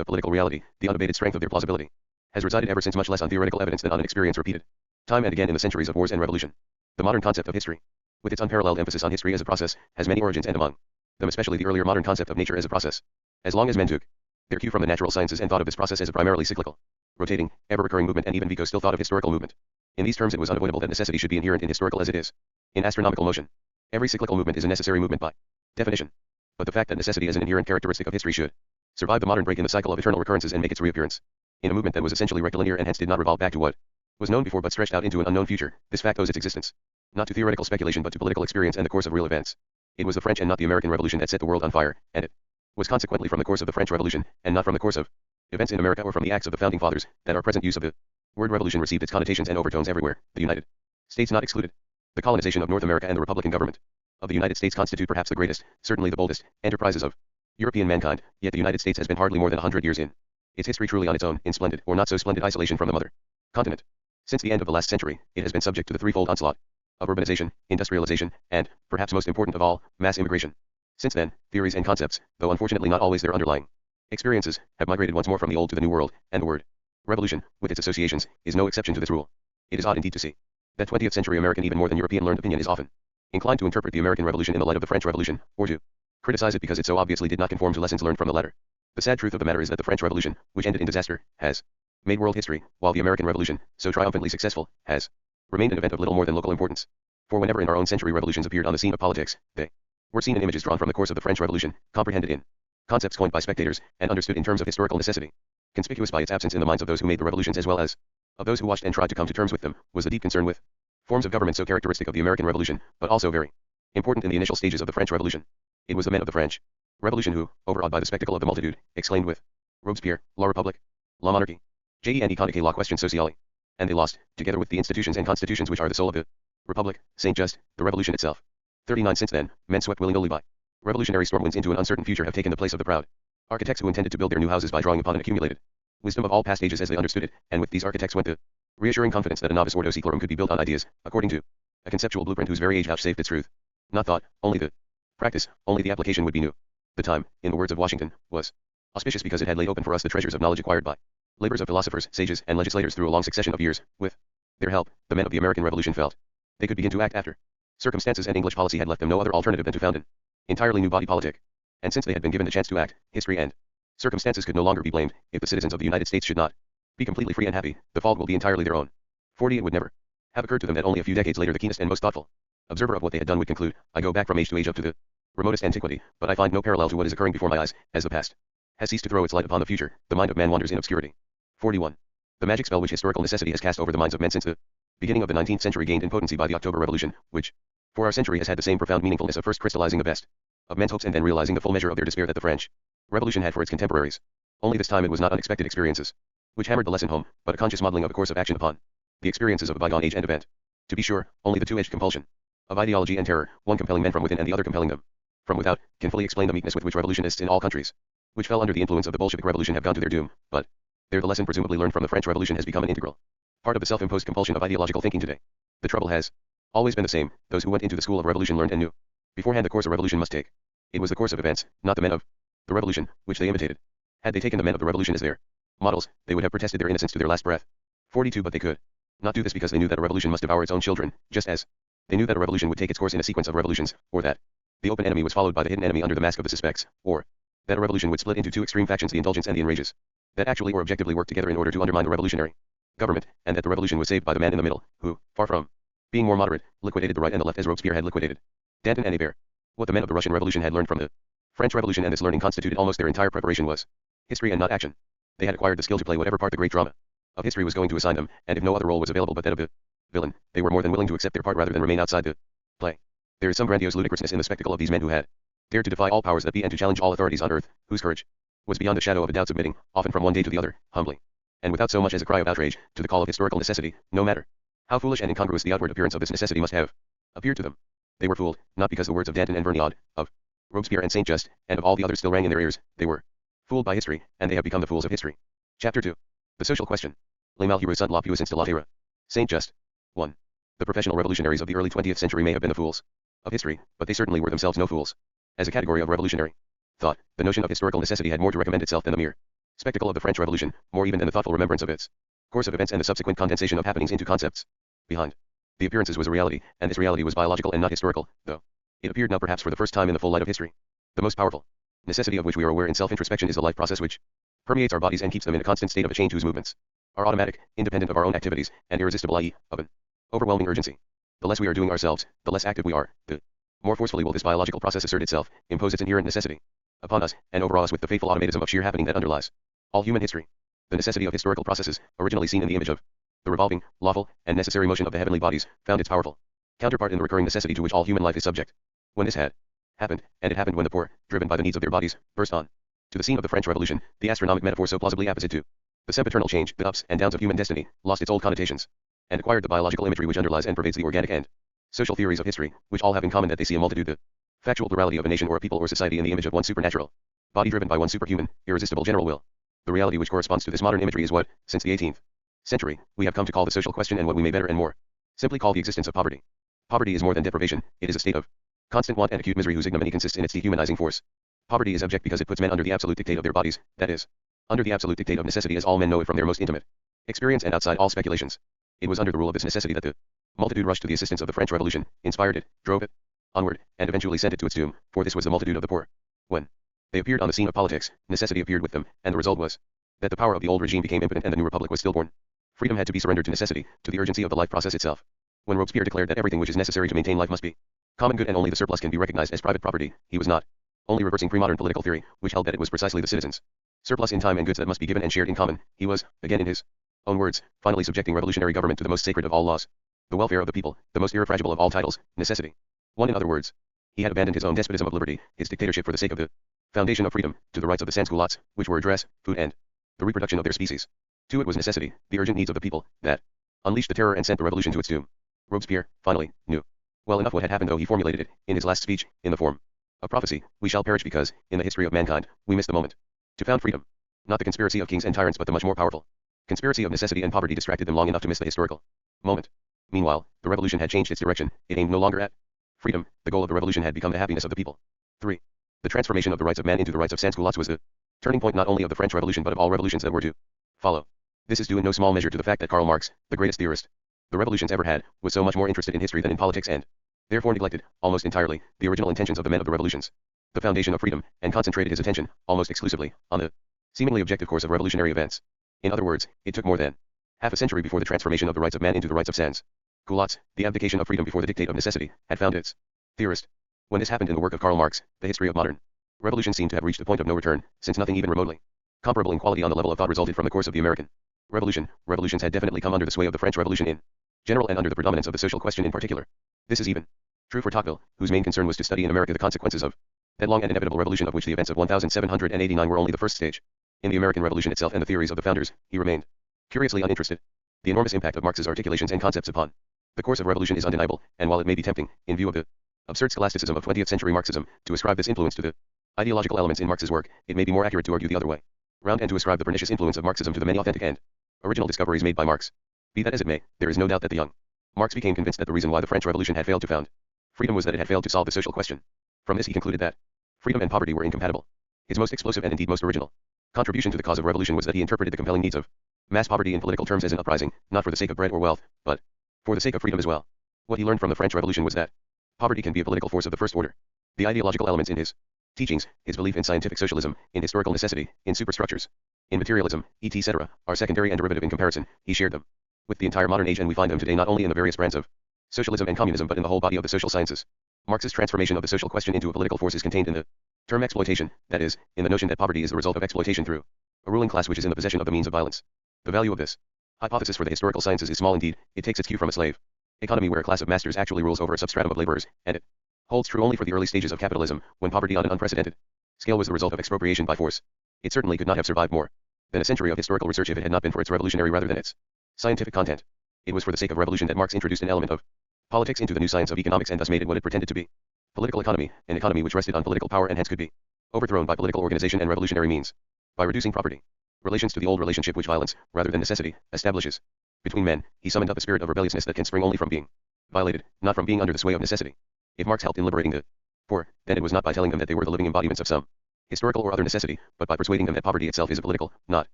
of political reality. The unabated strength of their plausibility has resided ever since much less on theoretical evidence than on an experience repeated time and again in the centuries of wars and revolution. The modern concept of history, with its unparalleled emphasis on history as a process, has many origins, and among them especially the earlier modern concept of nature as a process. As long as men took their cue from the natural sciences and thought of this process as a primarily cyclical, rotating, ever-recurring movement, and even Vico still thought of historical movement in these terms, it was unavoidable that necessity should be inherent in historical as it is in astronomical motion. Every cyclical movement is a necessary movement by definition. But the fact that necessity is an inherent characteristic of history should survive the modern break in the cycle of eternal recurrences and make its reappearance in a movement that was essentially rectilinear and hence did not revolve back to what was known before but stretched out into an unknown future. This fact owes its existence not to theoretical speculation but to political experience and the course of real events. It was the French and not the American Revolution that set the world on fire, and it was consequently from the course of the French Revolution, and not from the course of events in America or from the acts of the founding fathers, that our present use of the word revolution received its connotations and overtones everywhere, the United States not excluded. The colonization of North America and the Republican government of the United States constitute perhaps the greatest, certainly the boldest, enterprises of European mankind, yet the United States has been hardly more than 100 years in its history truly on its own, in splendid, or not so splendid isolation from the mother continent. Since the end of the last century, it has been subject to the threefold onslaught of urbanization, industrialization, and, perhaps most important of all, mass immigration. Since then, theories and concepts, though unfortunately not always their underlying experiences, have migrated once more from the old to the new world, and the word revolution, with its associations, is no exception to this rule. It is odd indeed to see that 20th century American, even more than European learned opinion, is often inclined to interpret the American Revolution in the light of the French Revolution, or to criticize it because it so obviously did not conform to lessons learned from the latter. The sad truth of the matter is that the French Revolution, which ended in disaster, has made world history, while the American Revolution, so triumphantly successful, has remained an event of little more than local importance. For whenever in our own century revolutions appeared on the scene of politics, they were seen in images drawn from the course of the French Revolution, comprehended in concepts coined by spectators, and understood in terms of historical necessity. Conspicuous by its absence in the minds of those who made the revolutions as well as of those who watched and tried to come to terms with them, was the deep concern with forms of government so characteristic of the American Revolution, but also very important in the initial stages of the French Revolution. It was the men of the French Revolution who, overawed by the spectacle of the multitude, exclaimed with Robespierre, La République, La Monarchie, J.E.N.E. Condé la question sociale. And they lost, together with the institutions and constitutions which are the soul of the Republic, Saint Just, the Revolution itself. 39 Since then, men swept willy-nilly by revolutionary stormwinds into an uncertain future have taken the place of the proud architects who intended to build their new houses by drawing upon an accumulated wisdom of all past ages as they understood it, and with these architects went the reassuring confidence that a novis ordo seclorum could be built on ideas, according to a conceptual blueprint whose very age vouchsafed its truth. Not thought, only the practice, only the application would be new. The time, in the words of Washington, was auspicious because it had laid open for us the treasures of knowledge acquired by labors of philosophers, sages, and legislators through a long succession of years. With their help, the men of the American Revolution felt they could begin to act after circumstances, and English policy had left them no other alternative than to found an entirely new body politic. And since they had been given the chance to act, history and circumstances could no longer be blamed. If the citizens of the United States should not be completely free and happy, the fault will be entirely their own. 40 It would never have occurred to them that only a few decades later the keenest and most thoughtful observer of what they had done would conclude, I go back from age to age up to the remotest antiquity, but I find no parallel to what is occurring before my eyes, as the past has ceased to throw its light upon the future, the mind of man wanders in obscurity. 41. The magic spell which historical necessity has cast over the minds of men since the beginning of the 19th century gained in potency by the October Revolution, which, for our century, has had the same profound meaningfulness of first crystallizing the best of men's hopes and then realizing the full measure of their despair that the French Revolution had for its contemporaries. Only this time it was not unexpected experiences which hammered the lesson home, but a conscious modeling of a course of action upon the experiences of a bygone age and event. To be sure, only the two-edged compulsion of ideology and terror, one compelling men from within and the other compelling them from without, can fully explain the meekness with which revolutionists in all countries which fell under the influence of the Bolshevik Revolution have gone to their doom. But there the lesson presumably learned from the French Revolution has become an integral part of the self-imposed compulsion of ideological thinking today. The trouble has always been the same. Those who went into the school of revolution learned and knew beforehand the course a revolution must take. It was the course of events, not the men of the revolution, which they imitated. Had they taken the men of the revolution as their models, they would have protested their innocence to their last breath. 42 But they could not do this because they knew that a revolution must devour its own children, just as they knew that a revolution would take its course in a sequence of revolutions, or that the open enemy was followed by the hidden enemy under the mask of the suspects, or that a revolution would split into two extreme factions, the indulgents and the enrages, that actually or objectively worked together in order to undermine the revolutionary government, and that the revolution was saved by the man in the middle, who, far from being more moderate, liquidated the right and the left as Robespierre had liquidated Danton and Hébert. What the men of the Russian Revolution had learned from the French Revolution, and this learning constituted almost their entire preparation, was history and not action. They had acquired the skill to play whatever part the great drama of history was going to assign them, and if no other role was available but that of the villain, they were more than willing to accept their part rather than remain outside the play. There is some grandiose ludicrousness in the spectacle of these men who had dared to defy all powers that be and to challenge all authorities on earth, whose courage was beyond a shadow of a doubt, submitting, often from one day to the other, humbly, and without so much as a cry of outrage, to the call of historical necessity, no matter how foolish and incongruous the outward appearance of this necessity must have appeared to them. They were fooled, not because the words of Danton and Vergniaud, of Robespierre and Saint Just, and of all the others still rang in their ears. They were fooled by history, and they have become the fools of history. Chapter 2. The social question. Les malheureux sont la puissance de la terre. Saint Just. 1. The professional revolutionaries of the early 20th century may have been the fools of history, but they certainly were themselves no fools. As a category of revolutionary thought, the notion of historical necessity had more to recommend itself than the mere spectacle of the French Revolution, more even than the thoughtful remembrance of its course of events and the subsequent condensation of happenings into concepts. Behind the appearances was a reality, and this reality was biological and not historical, though it appeared now perhaps for the first time in the full light of history. The most powerful necessity of which we are aware in self-introspection is the life process which permeates our bodies and keeps them in a constant state of a change whose movements are automatic, independent of our own activities, and irresistible, i.e., of an overwhelming urgency. The less we are doing ourselves, the less active we are, the more forcefully will this biological process assert itself, impose its inherent necessity upon us, and overawe us with the fateful automatism of sheer happening that underlies all human history. The necessity of historical processes, originally seen in the image of the revolving, lawful, and necessary motion of the heavenly bodies, found its powerful counterpart in the recurring necessity to which all human life is subject. When this had happened, and it happened when the poor, driven by the needs of their bodies, burst on to the scene of the French Revolution, the astronomic metaphor so plausibly apposite to the sempiternal change, the ups and downs of human destiny, lost its old connotations, and acquired the biological imagery which underlies and pervades the organic and social theories of history, which all have in common that they see a multitude, the factual plurality of a nation or a people or society in the image of one supernatural body driven by one superhuman, irresistible general will. The reality which corresponds to this modern imagery is what, since the 18th century, we have come to call the social question, and what we may better and more simply call the existence of poverty. Poverty is more than deprivation, it is a state of constant want and acute misery whose ignominy consists in its dehumanizing force. Poverty is abject because it puts men under the absolute dictate of their bodies, that is, under the absolute dictate of necessity as all men know it from their most intimate experience and outside all speculations. It was under the rule of this necessity that the Multitude rushed to the assistance of the French Revolution, inspired it, drove it onward, and eventually sent it to its doom, for this was the multitude of the poor. When they appeared on the scene of politics, necessity appeared with them, and the result was that the power of the old regime became impotent and the new republic was stillborn. Freedom had to be surrendered to necessity, to the urgency of the life process itself. When Robespierre declared that everything which is necessary to maintain life must be common good and only the surplus can be recognized as private property, he was not only reversing pre-modern political theory, which held that it was precisely the citizens' surplus in time and goods that must be given and shared in common, he was, again in his own words, finally subjecting revolutionary government to the most sacred of all laws, the welfare of the people, the most irrefragable of all titles, necessity. One in other words, he had abandoned his own despotism of liberty, his dictatorship for the sake of the foundation of freedom, to the rights of the sans-culottes, which were dress, food and the reproduction of their species. To it was necessity, the urgent needs of the people, that unleashed the terror and sent the revolution to its doom. Robespierre, finally, knew well enough what had happened, though he formulated it, in his last speech, in the form of prophecy: we shall perish because, in the history of mankind, we missed the moment to found freedom. Not the conspiracy of kings and tyrants but the much more powerful conspiracy of necessity and poverty distracted them long enough to miss the historical moment. Meanwhile, the revolution had changed its direction, it aimed no longer at freedom, the goal of the revolution had become the happiness of the people. 3. The transformation of the rights of man into the rights of sans-culottes was the turning point not only of the French Revolution but of all revolutions that were to follow. This is due in no small measure to the fact that Karl Marx, the greatest theorist the revolutions ever had, was so much more interested in history than in politics and, therefore neglected, almost entirely, the original intentions of the men of the revolutions, the foundation of freedom, and concentrated his attention, almost exclusively, on the seemingly objective course of revolutionary events. In other words, it took more than half a century before the transformation of the rights of man into the rights of sans-culottes, the abdication of freedom before the dictate of necessity, had found its theorist. When this happened in the work of Karl Marx, the history of modern revolution seemed to have reached a point of no return, since nothing even remotely comparable in quality on the level of thought resulted from the course of the American Revolution. Revolutions had definitely come under the sway of the French Revolution in general and under the predominance of the social question in particular. This is even true for Tocqueville, whose main concern was to study in America the consequences of that long and inevitable revolution, of which the events of 1789 were only the first stage. In the American Revolution itself and the theories of the founders, he remained curiously uninterested. The enormous impact of Marx's articulations and concepts upon the course of revolution is undeniable, and while it may be tempting, in view of the absurd scholasticism of 20th century Marxism, to ascribe this influence to the ideological elements in Marx's work, it may be more accurate to argue the other way round and to ascribe the pernicious influence of Marxism to the many authentic and original discoveries made by Marx. Be that as it may, there is no doubt that the young Marx became convinced that the reason why the French Revolution had failed to found freedom was that it had failed to solve the social question. From this he concluded that freedom and poverty were incompatible. His most explosive and indeed most original contribution to the cause of revolution was that he interpreted the compelling needs of mass poverty in political terms as an uprising, not for the sake of bread or wealth, but for the sake of freedom as well. What he learned from the French Revolution was that poverty can be a political force of the first order. The ideological elements in his teachings, his belief in scientific socialism, in historical necessity, in superstructures, in materialism, etc., are secondary and derivative in comparison. He shared them with the entire modern age, and we find them today not only in the various brands of socialism and communism but in the whole body of the social sciences. Marx's transformation of the social question into a political force is contained in the term exploitation, that is, in the notion that poverty is the result of exploitation through a ruling class which is in the possession of the means of violence. The value of this hypothesis for the historical sciences is small indeed. It takes its cue from a slave economy where a class of masters actually rules over a substratum of laborers, and it holds true only for the early stages of capitalism, when poverty on an unprecedented scale was the result of expropriation by force. It certainly could not have survived more than a century of historical research if it had not been for its revolutionary rather than its scientific content. It was for the sake of revolution that Marx introduced an element of politics into the new science of economics and thus made it what it pretended to be: political economy, an economy which rested on political power and hence could be overthrown by political organization and revolutionary means. By reducing property relations to the old relationship which violence, rather than necessity, establishes between men, he summoned up a spirit of rebelliousness that can spring only from being violated, not from being under the sway of necessity. If Marx helped in liberating the poor, then it was not by telling them that they were the living embodiments of some historical or other necessity, but by persuading them that poverty itself is a political, not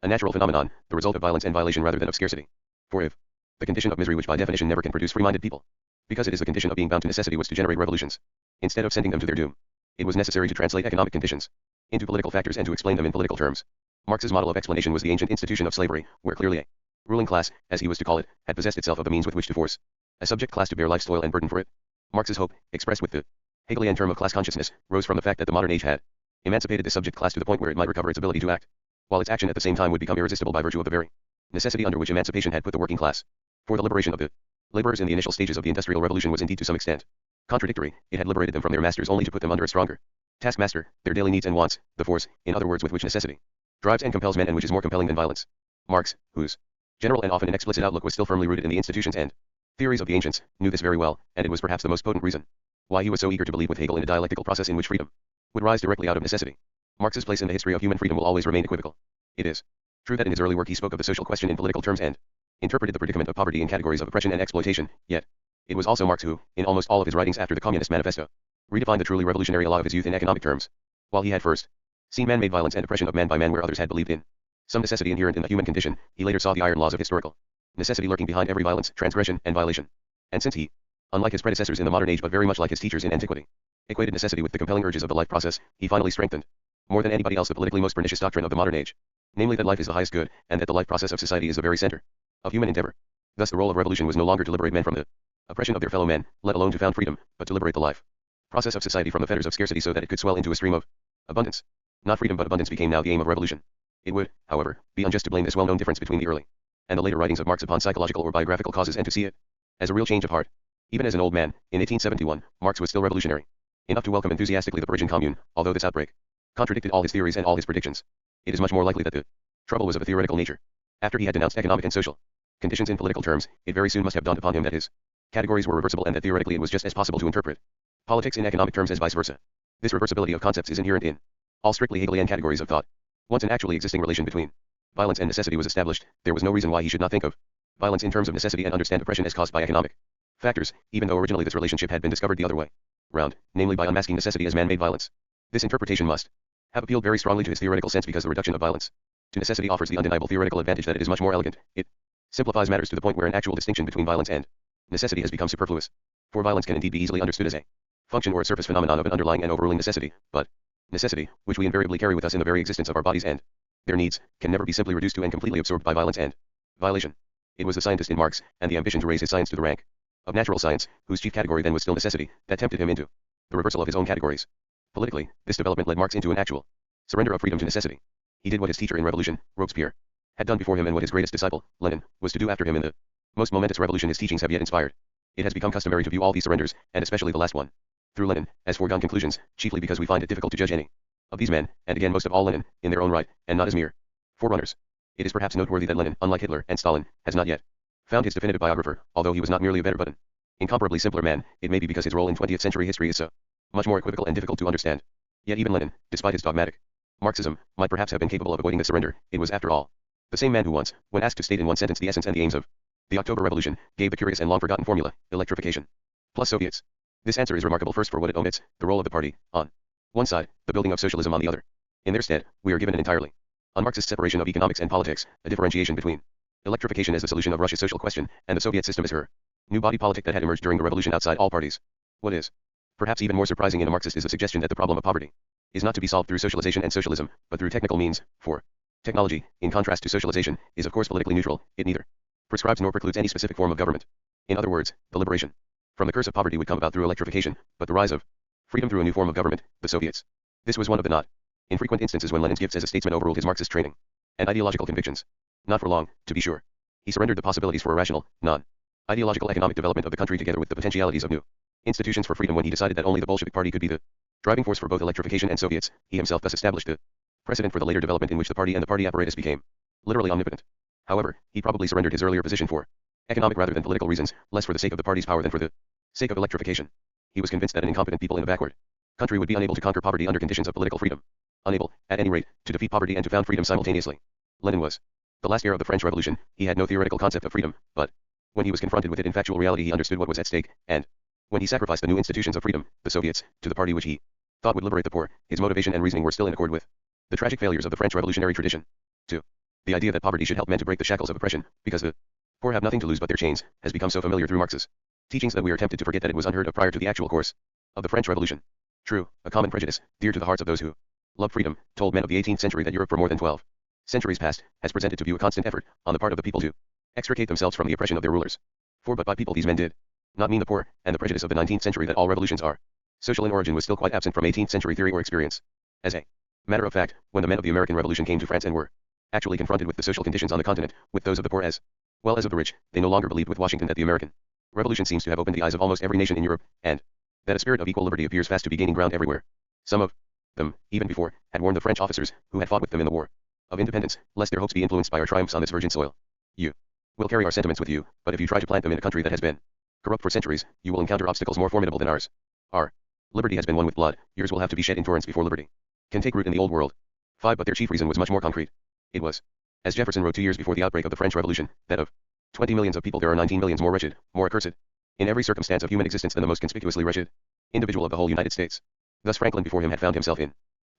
a natural phenomenon, the result of violence and violation rather than of scarcity. For if the condition of misery, which by definition never can produce free-minded people, because it is the condition of being bound to necessity, was to generate revolutions, instead of sending them to their doom, it was necessary to translate economic conditions into political factors and to explain them in political terms. Marx's model of explanation was the ancient institution of slavery, where clearly a ruling class, as he was to call it, had possessed itself of the means with which to force a subject class to bear life's toil and burden for it. Marx's hope, expressed with the Hegelian term of class consciousness, rose from the fact that the modern age had emancipated the subject class to the point where it might recover its ability to act, while its action at the same time would become irresistible by virtue of the very necessity under which emancipation had put the working class. For the liberation of the laborers in the initial stages of the Industrial Revolution was indeed to some extent contradictory. It had liberated them from their masters only to put them under a stronger taskmaster, their daily needs and wants, the force, in other words, with which necessity drives and compels men and which is more compelling than violence. Marx, whose general and often inexplicit outlook was still firmly rooted in the institutions and theories of the ancients, knew this very well, and it was perhaps the most potent reason why he was so eager to believe with Hegel in a dialectical process in which freedom would rise directly out of necessity. Marx's place in the history of human freedom will always remain equivocal. It is true that in his early work he spoke of the social question in political terms and interpreted the predicament of poverty in categories of oppression and exploitation, yet it was also Marx who, in almost all of his writings after the Communist Manifesto, redefined the truly revolutionary law of his youth in economic terms. While he had first seen man-made violence and oppression of man by man where others had believed in some necessity inherent in the human condition, he later saw the iron laws of historical necessity lurking behind every violence, transgression, and violation. And since he, unlike his predecessors in the modern age but very much like his teachers in antiquity, equated necessity with the compelling urges of the life process, he finally strengthened, more than anybody else, the politically most pernicious doctrine of the modern age, namely that life is the highest good, and that the life process of society is the very center of human endeavor. Thus the role of revolution was no longer to liberate men from the oppression of their fellow men, let alone to found freedom, but to liberate the life process of society from the fetters of scarcity so that it could swell into a stream of abundance. Not freedom but abundance became now the aim of revolution. It would, however, be unjust to blame this well-known difference between the early and the later writings of Marx upon psychological or biographical causes and to see it as a real change of heart. Even as an old man, in 1871, Marx was still revolutionary enough to welcome enthusiastically the Parisian Commune, although this outbreak contradicted all his theories and all his predictions. It is much more likely that the trouble was of a theoretical nature. After he had denounced economic and social conditions in political terms, it very soon must have dawned upon him that his categories were reversible and that theoretically it was just as possible to interpret politics in economic terms as vice versa. This reversibility of concepts is inherent in all strictly Hegelian categories of thought. Once an actually existing relation between violence and necessity was established, there was no reason why he should not think of violence in terms of necessity and understand oppression as caused by economic factors, even though originally this relationship had been discovered the other way round, namely by unmasking necessity as man-made violence. This interpretation must have appealed very strongly to his theoretical sense because the reduction of violence to necessity offers the undeniable theoretical advantage that it is much more elegant. It simplifies matters to the point where an actual distinction between violence and necessity has become superfluous. For violence can indeed be easily understood as a function or a surface phenomenon of an underlying and overruling necessity, but necessity, which we invariably carry with us in the very existence of our bodies and their needs, can never be simply reduced to and completely absorbed by violence and violation. It was the scientist in Marx, and the ambition to raise his science to the rank of natural science, whose chief category then was still necessity, that tempted him into the reversal of his own categories. Politically, this development led Marx into an actual surrender of freedom to necessity. He did what his teacher in revolution, Robespierre, had done before him and what his greatest disciple, Lenin, was to do after him in the most momentous revolution his teachings have yet inspired. It has become customary to view all these surrenders, and especially the last one, through Lenin, as foregone conclusions, chiefly because we find it difficult to judge any of these men, and again most of all Lenin, in their own right, and not as mere forerunners. It is perhaps noteworthy that Lenin, unlike Hitler and Stalin, has not yet found his definitive biographer, although he was not merely a better but an incomparably simpler man. It may be because his role in 20th century history is so much more equivocal and difficult to understand. Yet even Lenin, despite his dogmatic Marxism, might perhaps have been capable of avoiding the surrender. It was, after all, the same man who once, when asked to state in one sentence the essence and the aims of the October Revolution, gave the curious and long-forgotten formula, electrification plus Soviets. This answer is remarkable first for what it omits, the role of the party, on one side, the building of socialism on the other. In their stead, we are given an entirely un-Marxist separation of economics and politics, a differentiation between electrification as the solution of Russia's social question, and the Soviet system as her new body politic that had emerged during the revolution outside all parties. What is perhaps even more surprising in a Marxist is the suggestion that the problem of poverty is not to be solved through socialization and socialism, but through technical means, for technology, in contrast to socialization, is of course politically neutral. It neither prescribes nor precludes any specific form of government. In other words, the liberation from the curse of poverty would come about through electrification, but the rise of freedom through a new form of government, the Soviets. This was one of the not infrequent instances when Lenin's gifts as a statesman overruled his Marxist training and ideological convictions. Not for long, to be sure. He surrendered the possibilities for a rational, non-ideological economic development of the country together with the potentialities of new institutions for freedom when he decided that only the Bolshevik Party could be the driving force for both electrification and Soviets. He himself thus established the precedent for the later development in which the party and the party apparatus became literally omnipotent. However, he probably surrendered his earlier position for economic rather than political reasons, less for the sake of the party's power than for the sake of electrification. He was convinced that an incompetent people in a backward country would be unable to conquer poverty under conditions of political freedom. Unable, at any rate, to defeat poverty and to found freedom simultaneously. Lenin was the last heir of the French Revolution. He had no theoretical concept of freedom, but when he was confronted with it in factual reality he understood what was at stake, and when he sacrificed the new institutions of freedom, the Soviets, to the party which he thought would liberate the poor, his motivation and reasoning were still in accord with the tragic failures of the French revolutionary tradition. 2. The idea that poverty should help men to break the shackles of oppression, because the poor have nothing to lose but their chains, has become so familiar through Marx's teachings that we are tempted to forget that it was unheard of prior to the actual course of the French Revolution. True, a common prejudice, dear to the hearts of those who love freedom, told men of the 18th century that Europe for more than 12 centuries past has presented to view a constant effort on the part of the people to extricate themselves from the oppression of their rulers. For but by people these men did not mean the poor, and the prejudice of the 19th century that all revolutions are social in origin was still quite absent from 18th century theory or experience. As a matter of fact, when the men of the American Revolution came to France and were actually confronted with the social conditions on the continent, with those of the poor as well as of the rich, they no longer believed with Washington that the American Revolution seems to have opened the eyes of almost every nation in Europe, and that a spirit of equal liberty appears fast to be gaining ground everywhere. Some of them, even before, had warned the French officers, who had fought with them in the War of Independence, lest their hopes be influenced by our triumphs on this virgin soil. You will carry our sentiments with you, but if you try to plant them in a country that has been corrupt for centuries, you will encounter obstacles more formidable than ours. Our liberty has been won with blood, yours will have to be shed in torrents before liberty can take root in the old world. 5. But their chief reason was much more concrete. It was, as Jefferson wrote 2 years before the outbreak of the French Revolution, that of 20 millions of people there are 19 millions more wretched, more accursed, in every circumstance of human existence than the most conspicuously wretched individual of the whole United States. Thus Franklin before him had found himself in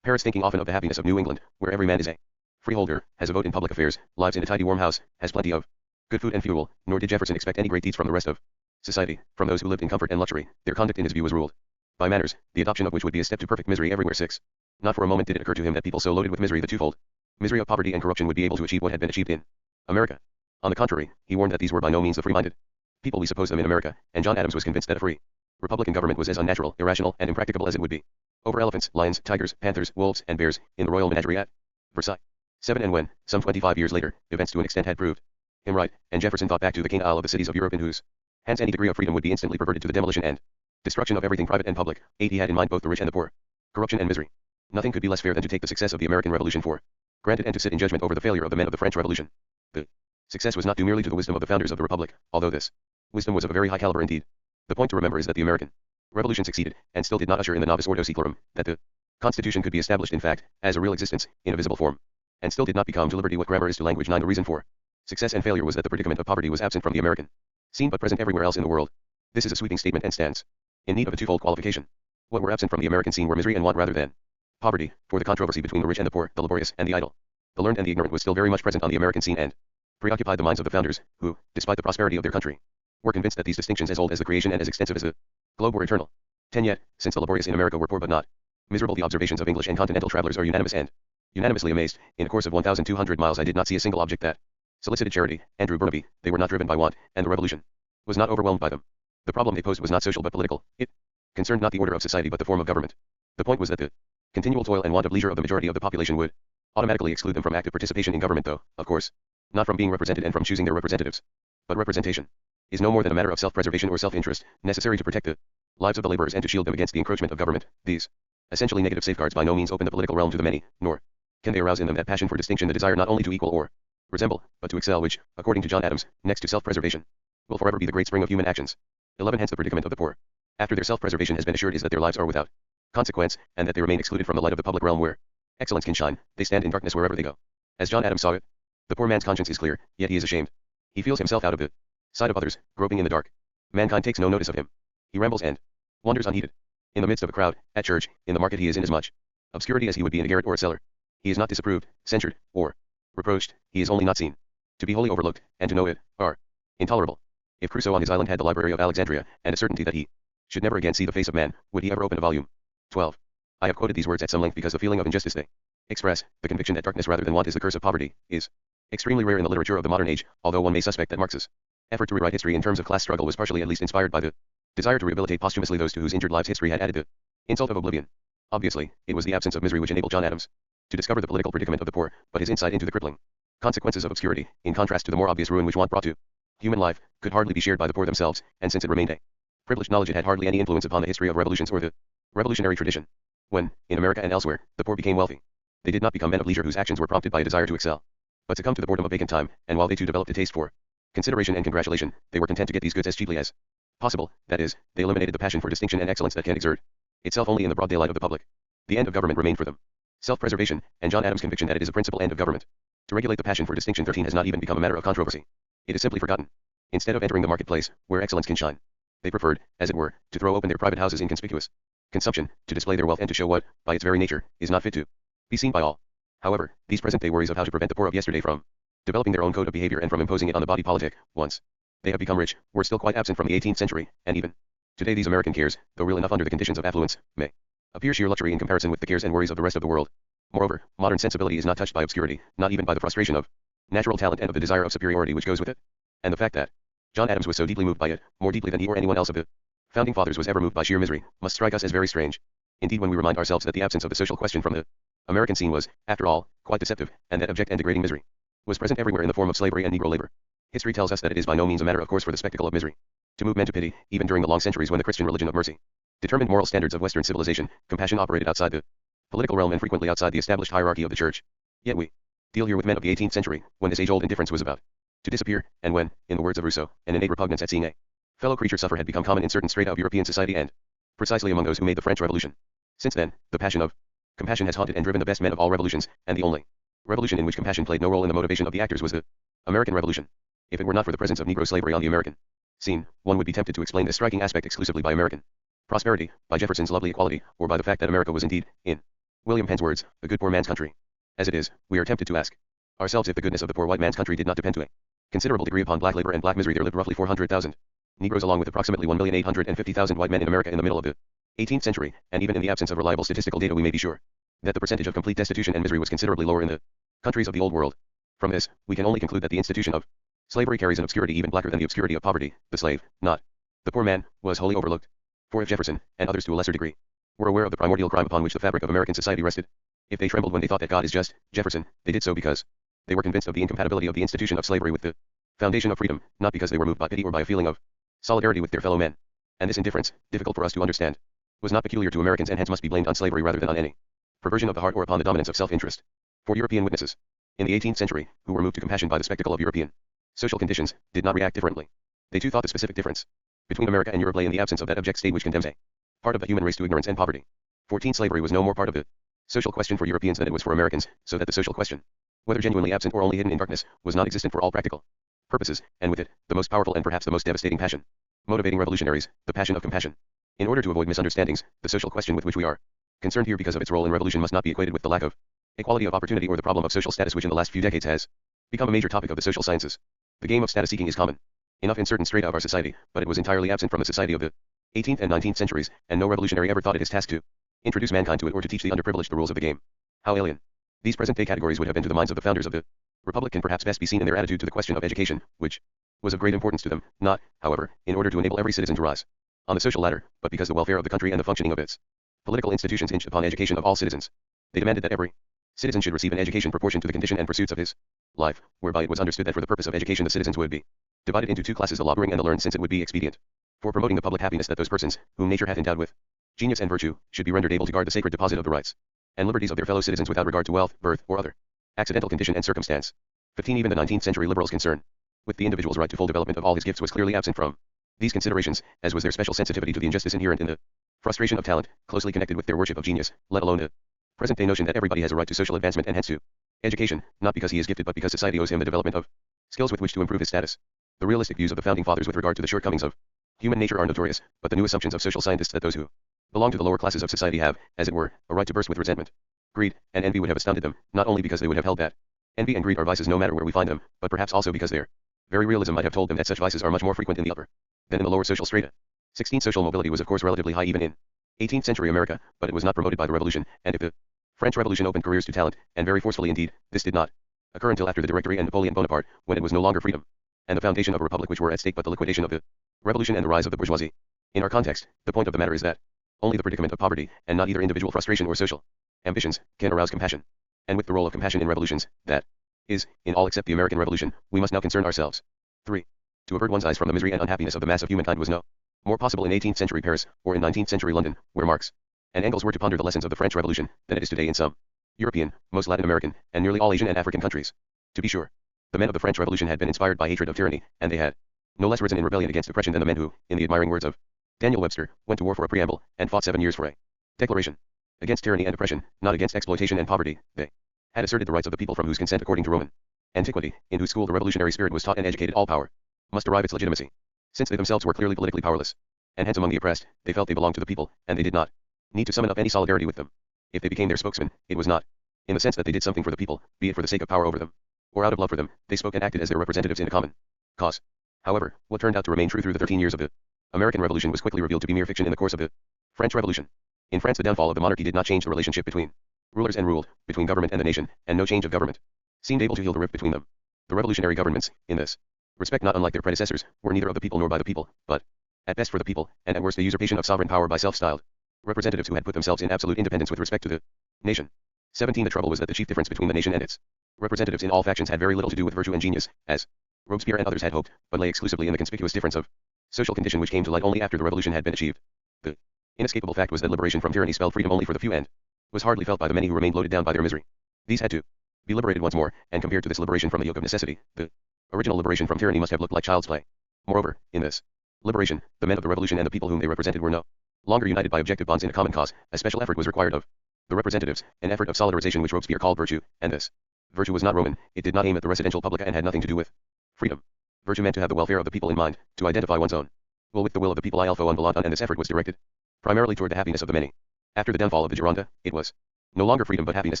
Paris thinking often of the happiness of New England, where every man is a freeholder, has a vote in public affairs, lives in a tidy warm house, has plenty of good food and fuel, nor did Jefferson expect any great deeds from the rest of society, from those who lived in comfort and luxury, their conduct in his view was ruled by manners, the adoption of which would be a step to perfect misery everywhere. 6. Not for a moment did it occur to him that people so loaded with misery the twofold misery of poverty and corruption would be able to achieve what had been achieved in America. On the contrary, he warned that these were by no means the free-minded people we suppose them in America, and John Adams was convinced that a free Republican government was as unnatural, irrational, and impracticable as it would be over elephants, lions, tigers, panthers, wolves, and bears in the royal menagerie at Versailles. 7. And when, some 25 years later, events to an extent had proved him right, and Jefferson thought back to the king Isle of the cities of Europe in whose hands any degree of freedom would be instantly perverted to the demolition and destruction of everything private and public. 8. He had in mind both the rich and the poor, corruption and misery. Nothing could be less fair than to take the success of the American Revolution for granted and to sit in judgment over the failure of the men of the French Revolution. The success was not due merely to the wisdom of the founders of the Republic, although this wisdom was of a very high caliber indeed. The point to remember is that the American Revolution succeeded, and still did not usher in the novus ordo seclorum, that the Constitution could be established in fact, as a real existence, in a visible form, and still did not become to liberty what grammar is to language. 9. The reason for success and failure was that the predicament of poverty was absent from the American scene but present everywhere else in the world. This is a sweeping statement and stands in need of a twofold qualification. What were absent from the American scene were misery and want rather than poverty, for the controversy between the rich and the poor, the laborious and the idle, the learned and the ignorant was still very much present on the American scene and preoccupied the minds of the founders, who, despite the prosperity of their country, were convinced that these distinctions as old as the creation and as extensive as the globe were eternal. 10. Yet, since the laborious in America were poor but not miserable, the observations of English and continental travelers are unanimous and unanimously amazed. In a course of 1,200 miles I did not see a single object that solicited charity. Andrew Burnaby. They were not driven by want, and the revolution was not overwhelmed by them. The problem they posed was not social but political. It concerned not the order of society but the form of government. The point was that the continual toil and want of leisure of the majority of the population would automatically exclude them from active participation in government, though, of course, not from being represented and from choosing their representatives. But representation is no more than a matter of self-preservation or self-interest, necessary to protect the lives of the laborers and to shield them against the encroachment of government. These essentially negative safeguards by no means open the political realm to the many, nor can they arouse in them that passion for distinction, the desire not only to equal or resemble, but to excel, which, according to John Adams, next to self-preservation, will forever be the great spring of human actions. 11. Hence the predicament of the poor, after their self-preservation has been assured, is that their lives are without consequence, and that they remain excluded from the light of the public realm where excellence can shine. They stand in darkness wherever they go. As John Adams saw it, the poor man's conscience is clear, yet he is ashamed. He feels himself out of the sight of others, groping in the dark. Mankind takes no notice of him. He rambles and wanders unheeded. In the midst of a crowd, at church, in the market, he is in as much obscurity as he would be in a garret or a cellar. He is not disapproved, censured, or reproached, he is only not seen. To be wholly overlooked, and to know it, are intolerable. If Crusoe on his island had the library of Alexandria, and a certainty that he should never again see the face of man, would he ever open a volume? 12. I have quoted these words at some length because the feeling of injustice they express, the conviction that darkness rather than want is the curse of poverty, is extremely rare in the literature of the modern age, although one may suspect that Marx's effort to rewrite history in terms of class struggle was partially at least inspired by the desire to rehabilitate posthumously those to whose injured lives history had added the insult of oblivion. Obviously, it was the absence of misery which enabled John Adams to discover the political predicament of the poor, but his insight into the crippling consequences of obscurity, in contrast to the more obvious ruin which want brought to human life, could hardly be shared by the poor themselves, and since it remained a privileged knowledge, it had hardly any influence upon the history of revolutions or the revolutionary tradition. When, in America and elsewhere, the poor became wealthy, they did not become men of leisure whose actions were prompted by a desire to excel, but succumbed to the boredom of vacant time, and while they too developed a taste for consideration and congratulation, they were content to get these goods as cheaply as possible. That is, they eliminated the passion for distinction and excellence that can exert itself only in the broad daylight of the public. The end of government remained for them self-preservation, and John Adams' conviction that it is a principal end of government to regulate the passion for distinction. 13 has not even become a matter of controversy. It is simply forgotten. Instead of entering the marketplace, where excellence can shine, they preferred, as it were, to throw open their private houses in conspicuous consumption, to display their wealth and to show what, by its very nature, is not fit to be seen by all. However, these present-day worries of how to prevent the poor of yesterday from developing their own code of behavior and from imposing it on the body politic, once they have become rich, were still quite absent from the 18th century, and even today these American cares, though real enough under the conditions of affluence, may appear sheer luxury in comparison with the cares and worries of the rest of the world. Moreover, modern sensibility is not touched by obscurity, not even by the frustration of natural talent and of the desire of superiority which goes with it. And the fact that John Adams was so deeply moved by it, more deeply than he or anyone else of the founding fathers was ever moved by sheer misery, must strike us as very strange. Indeed, when we remind ourselves that the absence of the social question from the American scene was, after all, quite deceptive, and that abject and degrading misery was present everywhere in the form of slavery and Negro labor, history tells us that it is by no means a matter of course for the spectacle of misery to move men to pity, even during the long centuries when the Christian religion of mercy determined moral standards of Western civilization. Compassion operated outside the political realm and frequently outside the established hierarchy of the church. Yet we deal here with men of the 18th century, when this age-old indifference was about to disappear, and when, in the words of Rousseau, an innate repugnance at seeing a fellow creature suffer had become common in certain strata of European society and precisely among those who made the French Revolution. Since then, the passion of compassion has haunted and driven the best men of all revolutions, and the only revolution in which compassion played no role in the motivation of the actors was the American Revolution. If it were not for the presence of Negro slavery on the American scene, one would be tempted to explain this striking aspect exclusively by American prosperity, by Jefferson's lovely equality, or by the fact that America was indeed, in William Penn's words, a good poor man's country. As it is, we are tempted to ask ourselves if the goodness of the poor white man's country did not depend to a considerable degree upon black labor and black misery. There lived roughly 400,000 Negroes along with approximately 1,850,000 white men in America in the middle of the 18th century, and even in the absence of reliable statistical data we may be sure that the percentage of complete destitution and misery was considerably lower in the countries of the Old World. From this, we can only conclude that the institution of slavery carries an obscurity even blacker than the obscurity of poverty. The slave, not the poor man, was wholly overlooked. For if Jefferson, and others to a lesser degree, were aware of the primordial crime upon which the fabric of American society rested, if they trembled when they thought that God is just, Jefferson, they did so because they were convinced of the incompatibility of the institution of slavery with the foundation of freedom, not because they were moved by pity or by a feeling of solidarity with their fellow men. And this indifference, difficult for us to understand, was not peculiar to Americans and hence must be blamed on slavery rather than on any perversion of the heart or upon the dominance of self-interest. For European witnesses, in the 18th century, who were moved to compassion by the spectacle of European social conditions, did not react differently. They too thought the specific difference between America and Europe lay in the absence of that abject state which condemns a part of the human race to ignorance and poverty. 14. Slavery was no more part of the social question for Europeans than it was for Americans, so that the social question, whether genuinely absent or only hidden in darkness, was not existent for all practical purposes, and with it, the most powerful and perhaps the most devastating passion motivating revolutionaries, the passion of compassion. In order to avoid misunderstandings, the social question with which we are concerned here because of its role in revolution must not be equated with the lack of equality of opportunity or the problem of social status which in the last few decades has become a major topic of the social sciences. The game of status seeking is common enough in certain strata of our society, but it was entirely absent from the society of the 18th and 19th centuries, and no revolutionary ever thought it his task to introduce mankind to it or to teach the underprivileged the rules of the game. How alien these present-day categories would have been to the minds of the founders of the Republic can perhaps best be seen in their attitude to the question of education, which was of great importance to them, not, however, in order to enable every citizen to rise on the social ladder, but because the welfare of the country and the functioning of its political institutions hinged upon education of all citizens. They demanded that every citizen should receive an education proportioned to the condition and pursuits of his life, whereby it was understood that for the purpose of education the citizens would be divided into two classes, the laboring and the learned, since it would be expedient for promoting the public happiness that those persons, whom nature hath endowed with genius and virtue, should be rendered able to guard the sacred deposit of the rights and liberties of their fellow citizens without regard to wealth, birth, or other accidental condition and circumstance. 15. Even the 19th century liberals' concern with the individual's right to full development of all his gifts was clearly absent from these considerations, as was their special sensitivity to the injustice inherent in the frustration of talent, closely connected with their worship of genius, let alone the present-day notion that everybody has a right to social advancement and hence to education, not because he is gifted but because society owes him the development of skills with which to improve his status. The realistic views of the founding fathers with regard to the shortcomings of human nature are notorious, but the new assumptions of social scientists that those who belong to the lower classes of society have, as it were, a right to burst with resentment, greed, and envy would have astounded them, not only because they would have held that envy and greed are vices no matter where we find them, but perhaps also because their very realism might have told them that such vices are much more frequent in the upper than in the lower social strata. 16. Social mobility was of course relatively high even in 18th century America, but it was not promoted by the Revolution, and if the French Revolution opened careers to talent, and very forcefully indeed, this did not occur until after the Directory and Napoleon Bonaparte, when it was no longer freedom and the foundation of a republic which were at stake but the liquidation of the revolution and the rise of the bourgeoisie. In our context, the point of the matter is that only the predicament of poverty, and not either individual frustration or social ambitions, can arouse compassion. And with the role of compassion in revolutions, that is, in all except the American Revolution, we must now concern ourselves. 3. To avert one's eyes from the misery and unhappiness of the mass of humankind was no more possible in 18th century Paris, or in 19th century London, where Marx and Engels were to ponder the lessons of the French Revolution, than it is today in some European, most Latin American, and nearly all Asian and African countries. To be sure, the men of the French Revolution had been inspired by hatred of tyranny, and they had no less risen in rebellion against oppression than the men who, in the admiring words of Daniel Webster, went to war for a preamble, and fought 7 years for a declaration against tyranny and oppression, not against exploitation and poverty. They had asserted the rights of the people from whose consent according to Roman antiquity, in whose school the revolutionary spirit was taught and educated, all power must derive its legitimacy. Since they themselves were clearly politically powerless, and hence among the oppressed, they felt they belonged to the people, and they did not need to summon up any solidarity with them. If they became their spokesmen, it was not in the sense that they did something for the people, be it for the sake of power over them, or out of love for them. They spoke and acted as their representatives in a common cause. However, what turned out to remain true through the 13 years of the American Revolution was quickly revealed to be mere fiction in the course of the French Revolution. In France, the downfall of the monarchy did not change the relationship between rulers and ruled, between government and the nation, and no change of government seemed able to heal the rift between them. The revolutionary governments, in this respect not unlike their predecessors, were neither of the people nor by the people, but at best for the people, and at worst a usurpation of sovereign power by self-styled representatives who had put themselves in absolute independence with respect to the nation. 17. The trouble was that the chief difference between the nation and its representatives in all factions had very little to do with virtue and genius, as Robespierre and others had hoped, but lay exclusively in the conspicuous difference of social condition which came to light only after the revolution had been achieved. The inescapable fact was that liberation from tyranny spelled freedom only for the few and was hardly felt by the many who remained loaded down by their misery. These had to be liberated once more, and compared to this liberation from the yoke of necessity, the original liberation from tyranny must have looked like child's play. Moreover, in this liberation, the men of the revolution and the people whom they represented were no longer united by objective bonds in a common cause. A special effort was required of the representatives, an effort of solidarization which Robespierre called virtue, and this virtue was not Roman. It did not aim at the residential publica and had nothing to do with freedom. Virtue meant to have the welfare of the people in mind, to identify one's own will with the will of the people il faut un volant, and this effort was directed primarily toward the happiness of the many. After the downfall of the Gironde, it was no longer freedom but happiness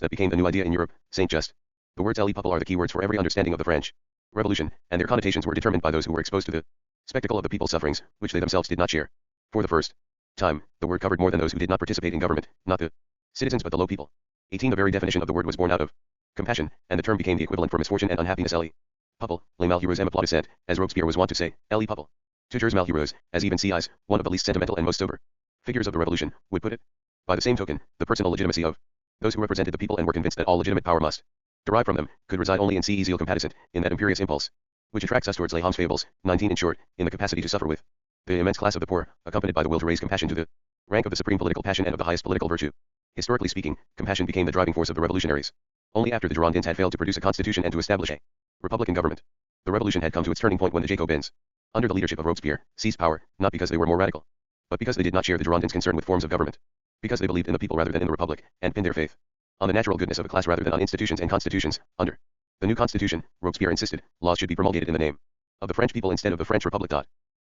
that became the new idea in Europe. Saint Just. The words le peuple are the key words for every understanding of the French Revolution, and their connotations were determined by those who were exposed to the spectacle of the people's sufferings, which they themselves did not share. For the first time, the word covered more than those who did not participate in government, not the citizens but the low people. 18. The very definition of the word was born out of compassion, and the term became the equivalent for misfortune and unhappiness. Le Peuple, les malheureux aiment applaudissent, as Robespierre was wont to say, Le Peuple. Tutors malheureux, as even C.I.'s, one of the least sentimental and most sober figures of the revolution, would put it. By the same token, the personal legitimacy of those who represented the people and were convinced that all legitimate power must derive from them, could reside only in C.E. zeal compadecent, in that imperious impulse, which attracts us towards les hommes fables. 19. In short, in the capacity to suffer with the immense class of the poor, accompanied by the will to raise compassion to the rank of the supreme political passion and of the highest political virtue. Historically speaking, compassion became the driving force of the revolutionaries. Only after the Girondins had failed to produce a constitution and to establish a republican government, the revolution had come to its turning point when the Jacobins, under the leadership of Robespierre, seized power, not because they were more radical, but because they did not share the Girondins' concern with forms of government, because they believed in the people rather than in the republic, and pinned their faith on the natural goodness of a class rather than on institutions and constitutions. Under the new constitution, Robespierre insisted, laws should be promulgated in the name of the French people instead of the French Republic.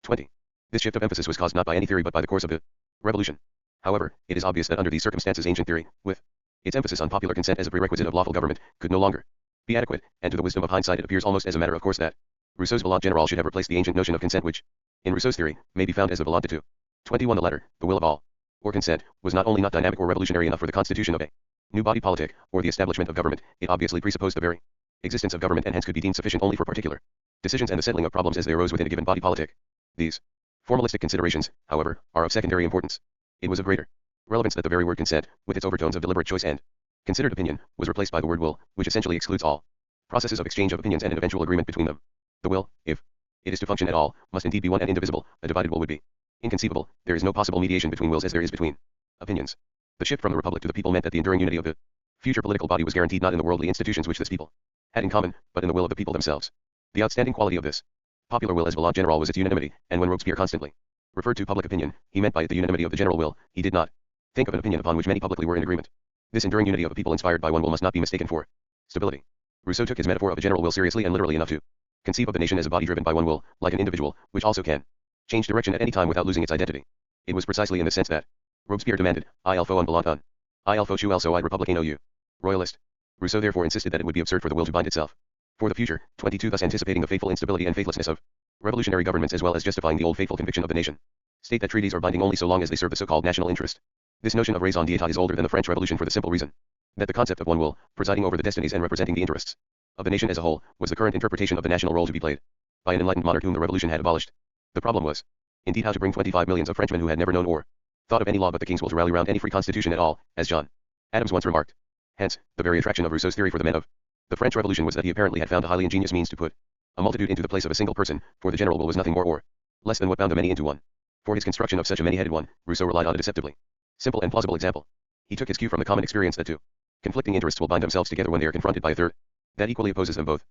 20. This shift of emphasis was caused not by any theory but by the course of the revolution. However, it is obvious that under these circumstances ancient theory, with its emphasis on popular consent as a prerequisite of lawful government, could no longer be adequate, and to the wisdom of hindsight it appears almost as a matter of course that Rousseau's volonté générale should have replaced the ancient notion of consent which, in Rousseau's theory, may be found as the volonté to 21. The latter, the will of all, or consent, was not only not dynamic or revolutionary enough for the constitution of a new body politic, or the establishment of government, it obviously presupposed the very existence of government and hence could be deemed sufficient only for particular decisions and the settling of problems as they arose within a given body politic. These formalistic considerations, however, are of secondary importance. It was of greater relevance that the very word consent, with its overtones of deliberate choice and considered opinion, was replaced by the word will, which essentially excludes all processes of exchange of opinions and an eventual agreement between them. The will, if it is to function at all, must indeed be one and indivisible. A divided will would be inconceivable. There is no possible mediation between wills as there is between opinions. The shift from the republic to the people meant that the enduring unity of the future political body was guaranteed not in the worldly institutions which this people had in common, but in the will of the people themselves. The outstanding quality of this popular will as volonté générale was its unanimity, and when Robespierre constantly referred to public opinion, he meant by it the unanimity of the general will. He did not think of an opinion upon which many publicly were in agreement. This enduring unity of a people inspired by one will must not be mistaken for stability. Rousseau took his metaphor of a general will seriously and literally enough to conceive of the nation as a body driven by one will, like an individual, which also can change direction at any time without losing its identity. It was precisely in this sense that Robespierre demanded, il faut un volant un. Il faut tu also I republicain ou royalist. Rousseau therefore insisted that it would be absurd for the will to bind itself for the future. 22. Thus anticipating the fateful instability and faithlessness of revolutionary governments as well as justifying the old faithful conviction of the nation state that treaties are binding only so long as they serve the so-called national interest. This notion of raison d'etat is older than the French Revolution for the simple reason that the concept of one will, presiding over the destinies and representing the interests of the nation as a whole, was the current interpretation of the national role to be played by an enlightened monarch whom the revolution had abolished. The problem was, indeed, how to bring 25 millions of Frenchmen who had never known or thought of any law but the king's will to rally round any free constitution at all, as John Adams once remarked. Hence, the very attraction of Rousseau's theory for the men of the French Revolution was that he apparently had found a highly ingenious means to put a multitude into the place of a single person, for the general will was nothing more or less than what bound the many into one. For his construction of such a many-headed one, Rousseau relied on a deceptively simple and plausible example. He took his cue from the common experience that two conflicting interests will bind themselves together when they are confronted by a third that equally opposes them both.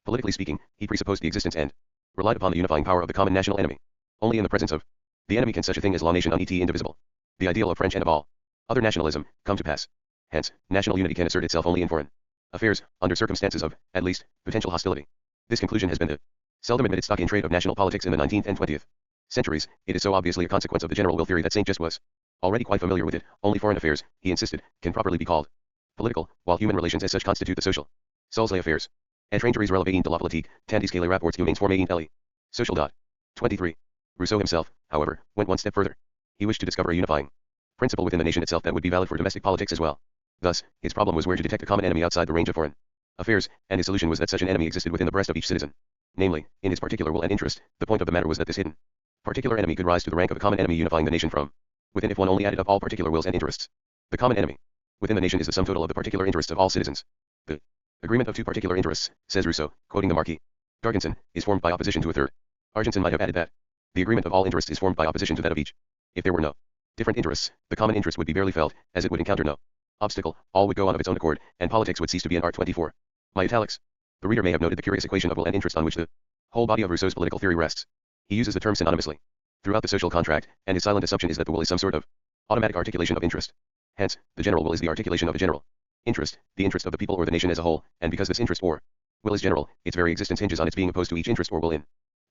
Politically speaking, he presupposed the existence and relied upon the unifying power of the common national enemy. Only in the presence of the enemy can such a thing as la nation unité indivisible, the ideal of French and of all other nationalism, come to pass. Hence, national unity can assert itself only in foreign affairs, under circumstances of, at least, potential hostility. This conclusion has been the seldom admitted stock in trade of national politics in the 19th and 20th centuries. It is so obviously a consequence of the general will theory that Saint Just was already quite familiar with it. Only foreign affairs, he insisted, can properly be called political, while human relations as such constitute the social soul's lay affairs. Étrangères relevant de la politique, tandis que les rapports humains forment le social. 23. Rousseau himself, however, went one step further. He wished to discover a unifying principle within the nation itself that would be valid for domestic politics as well. Thus, his problem was where to detect a common enemy outside the range of foreign affairs, and his solution was that such an enemy existed within the breast of each citizen. Namely, in his particular will and interest. The point of the matter was that this hidden particular enemy could rise to the rank of a common enemy unifying the nation from within if one only added up all particular wills and interests. The common enemy within the nation is the sum total of the particular interests of all citizens. The agreement of two particular interests, says Rousseau, quoting the Marquis d'Argenson, is formed by opposition to a third. Argenson might have added that the agreement of all interests is formed by opposition to that of each. If there were no different interests, the common interest would be barely felt, as it would encounter no obstacle, all would go on of its own accord, and politics would cease to be an art. 24. My italics. The reader may have noted the curious equation of will and interest on which the whole body of Rousseau's political theory rests. He uses the term synonymously throughout the social contract, and his silent assumption is that the will is some sort of automatic articulation of interest. Hence, the general will is the articulation of a general interest, the interest of the people or the nation as a whole, and because this interest or will is general, its very existence hinges on its being opposed to each interest or will in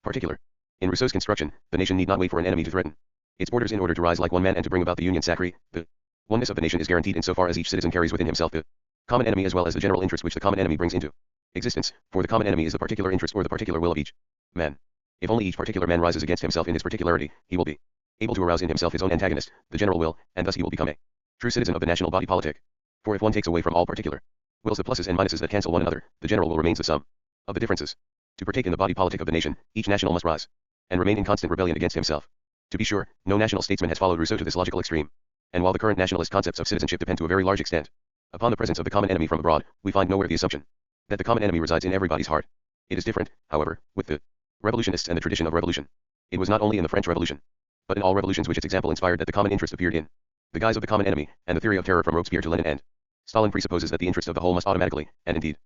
particular. In Rousseau's construction, the nation need not wait for an enemy to threaten its borders in order to rise like one man and to bring about the union sacrée. The oneness of the nation is guaranteed insofar as each citizen carries within himself the common enemy as well as the general interest which the common enemy brings into existence, for the common enemy is the particular interest or the particular will of each man. If only each particular man rises against himself in his particularity, he will be able to arouse in himself his own antagonist, the general will, and thus he will become a true citizen of the national body politic. For if one takes away from all particular wills the pluses and minuses that cancel one another, the general will remains the sum of the differences. To partake in the body politic of the nation, each national must rise and remain in constant rebellion against himself. To be sure, no national statesman has followed Rousseau to this logical extreme. And while the current nationalist concepts of citizenship depend to a very large extent upon the presence of the common enemy from abroad, we find nowhere the assumption that the common enemy resides in everybody's heart. It is different, however, with the revolutionists and the tradition of revolution. It was not only in the French Revolution, but in all revolutions which its example inspired that the common interest appeared in the guise of the common enemy, and the theory of terror from Robespierre to Lenin and Stalin presupposes that the interest of the whole must automatically, and indeed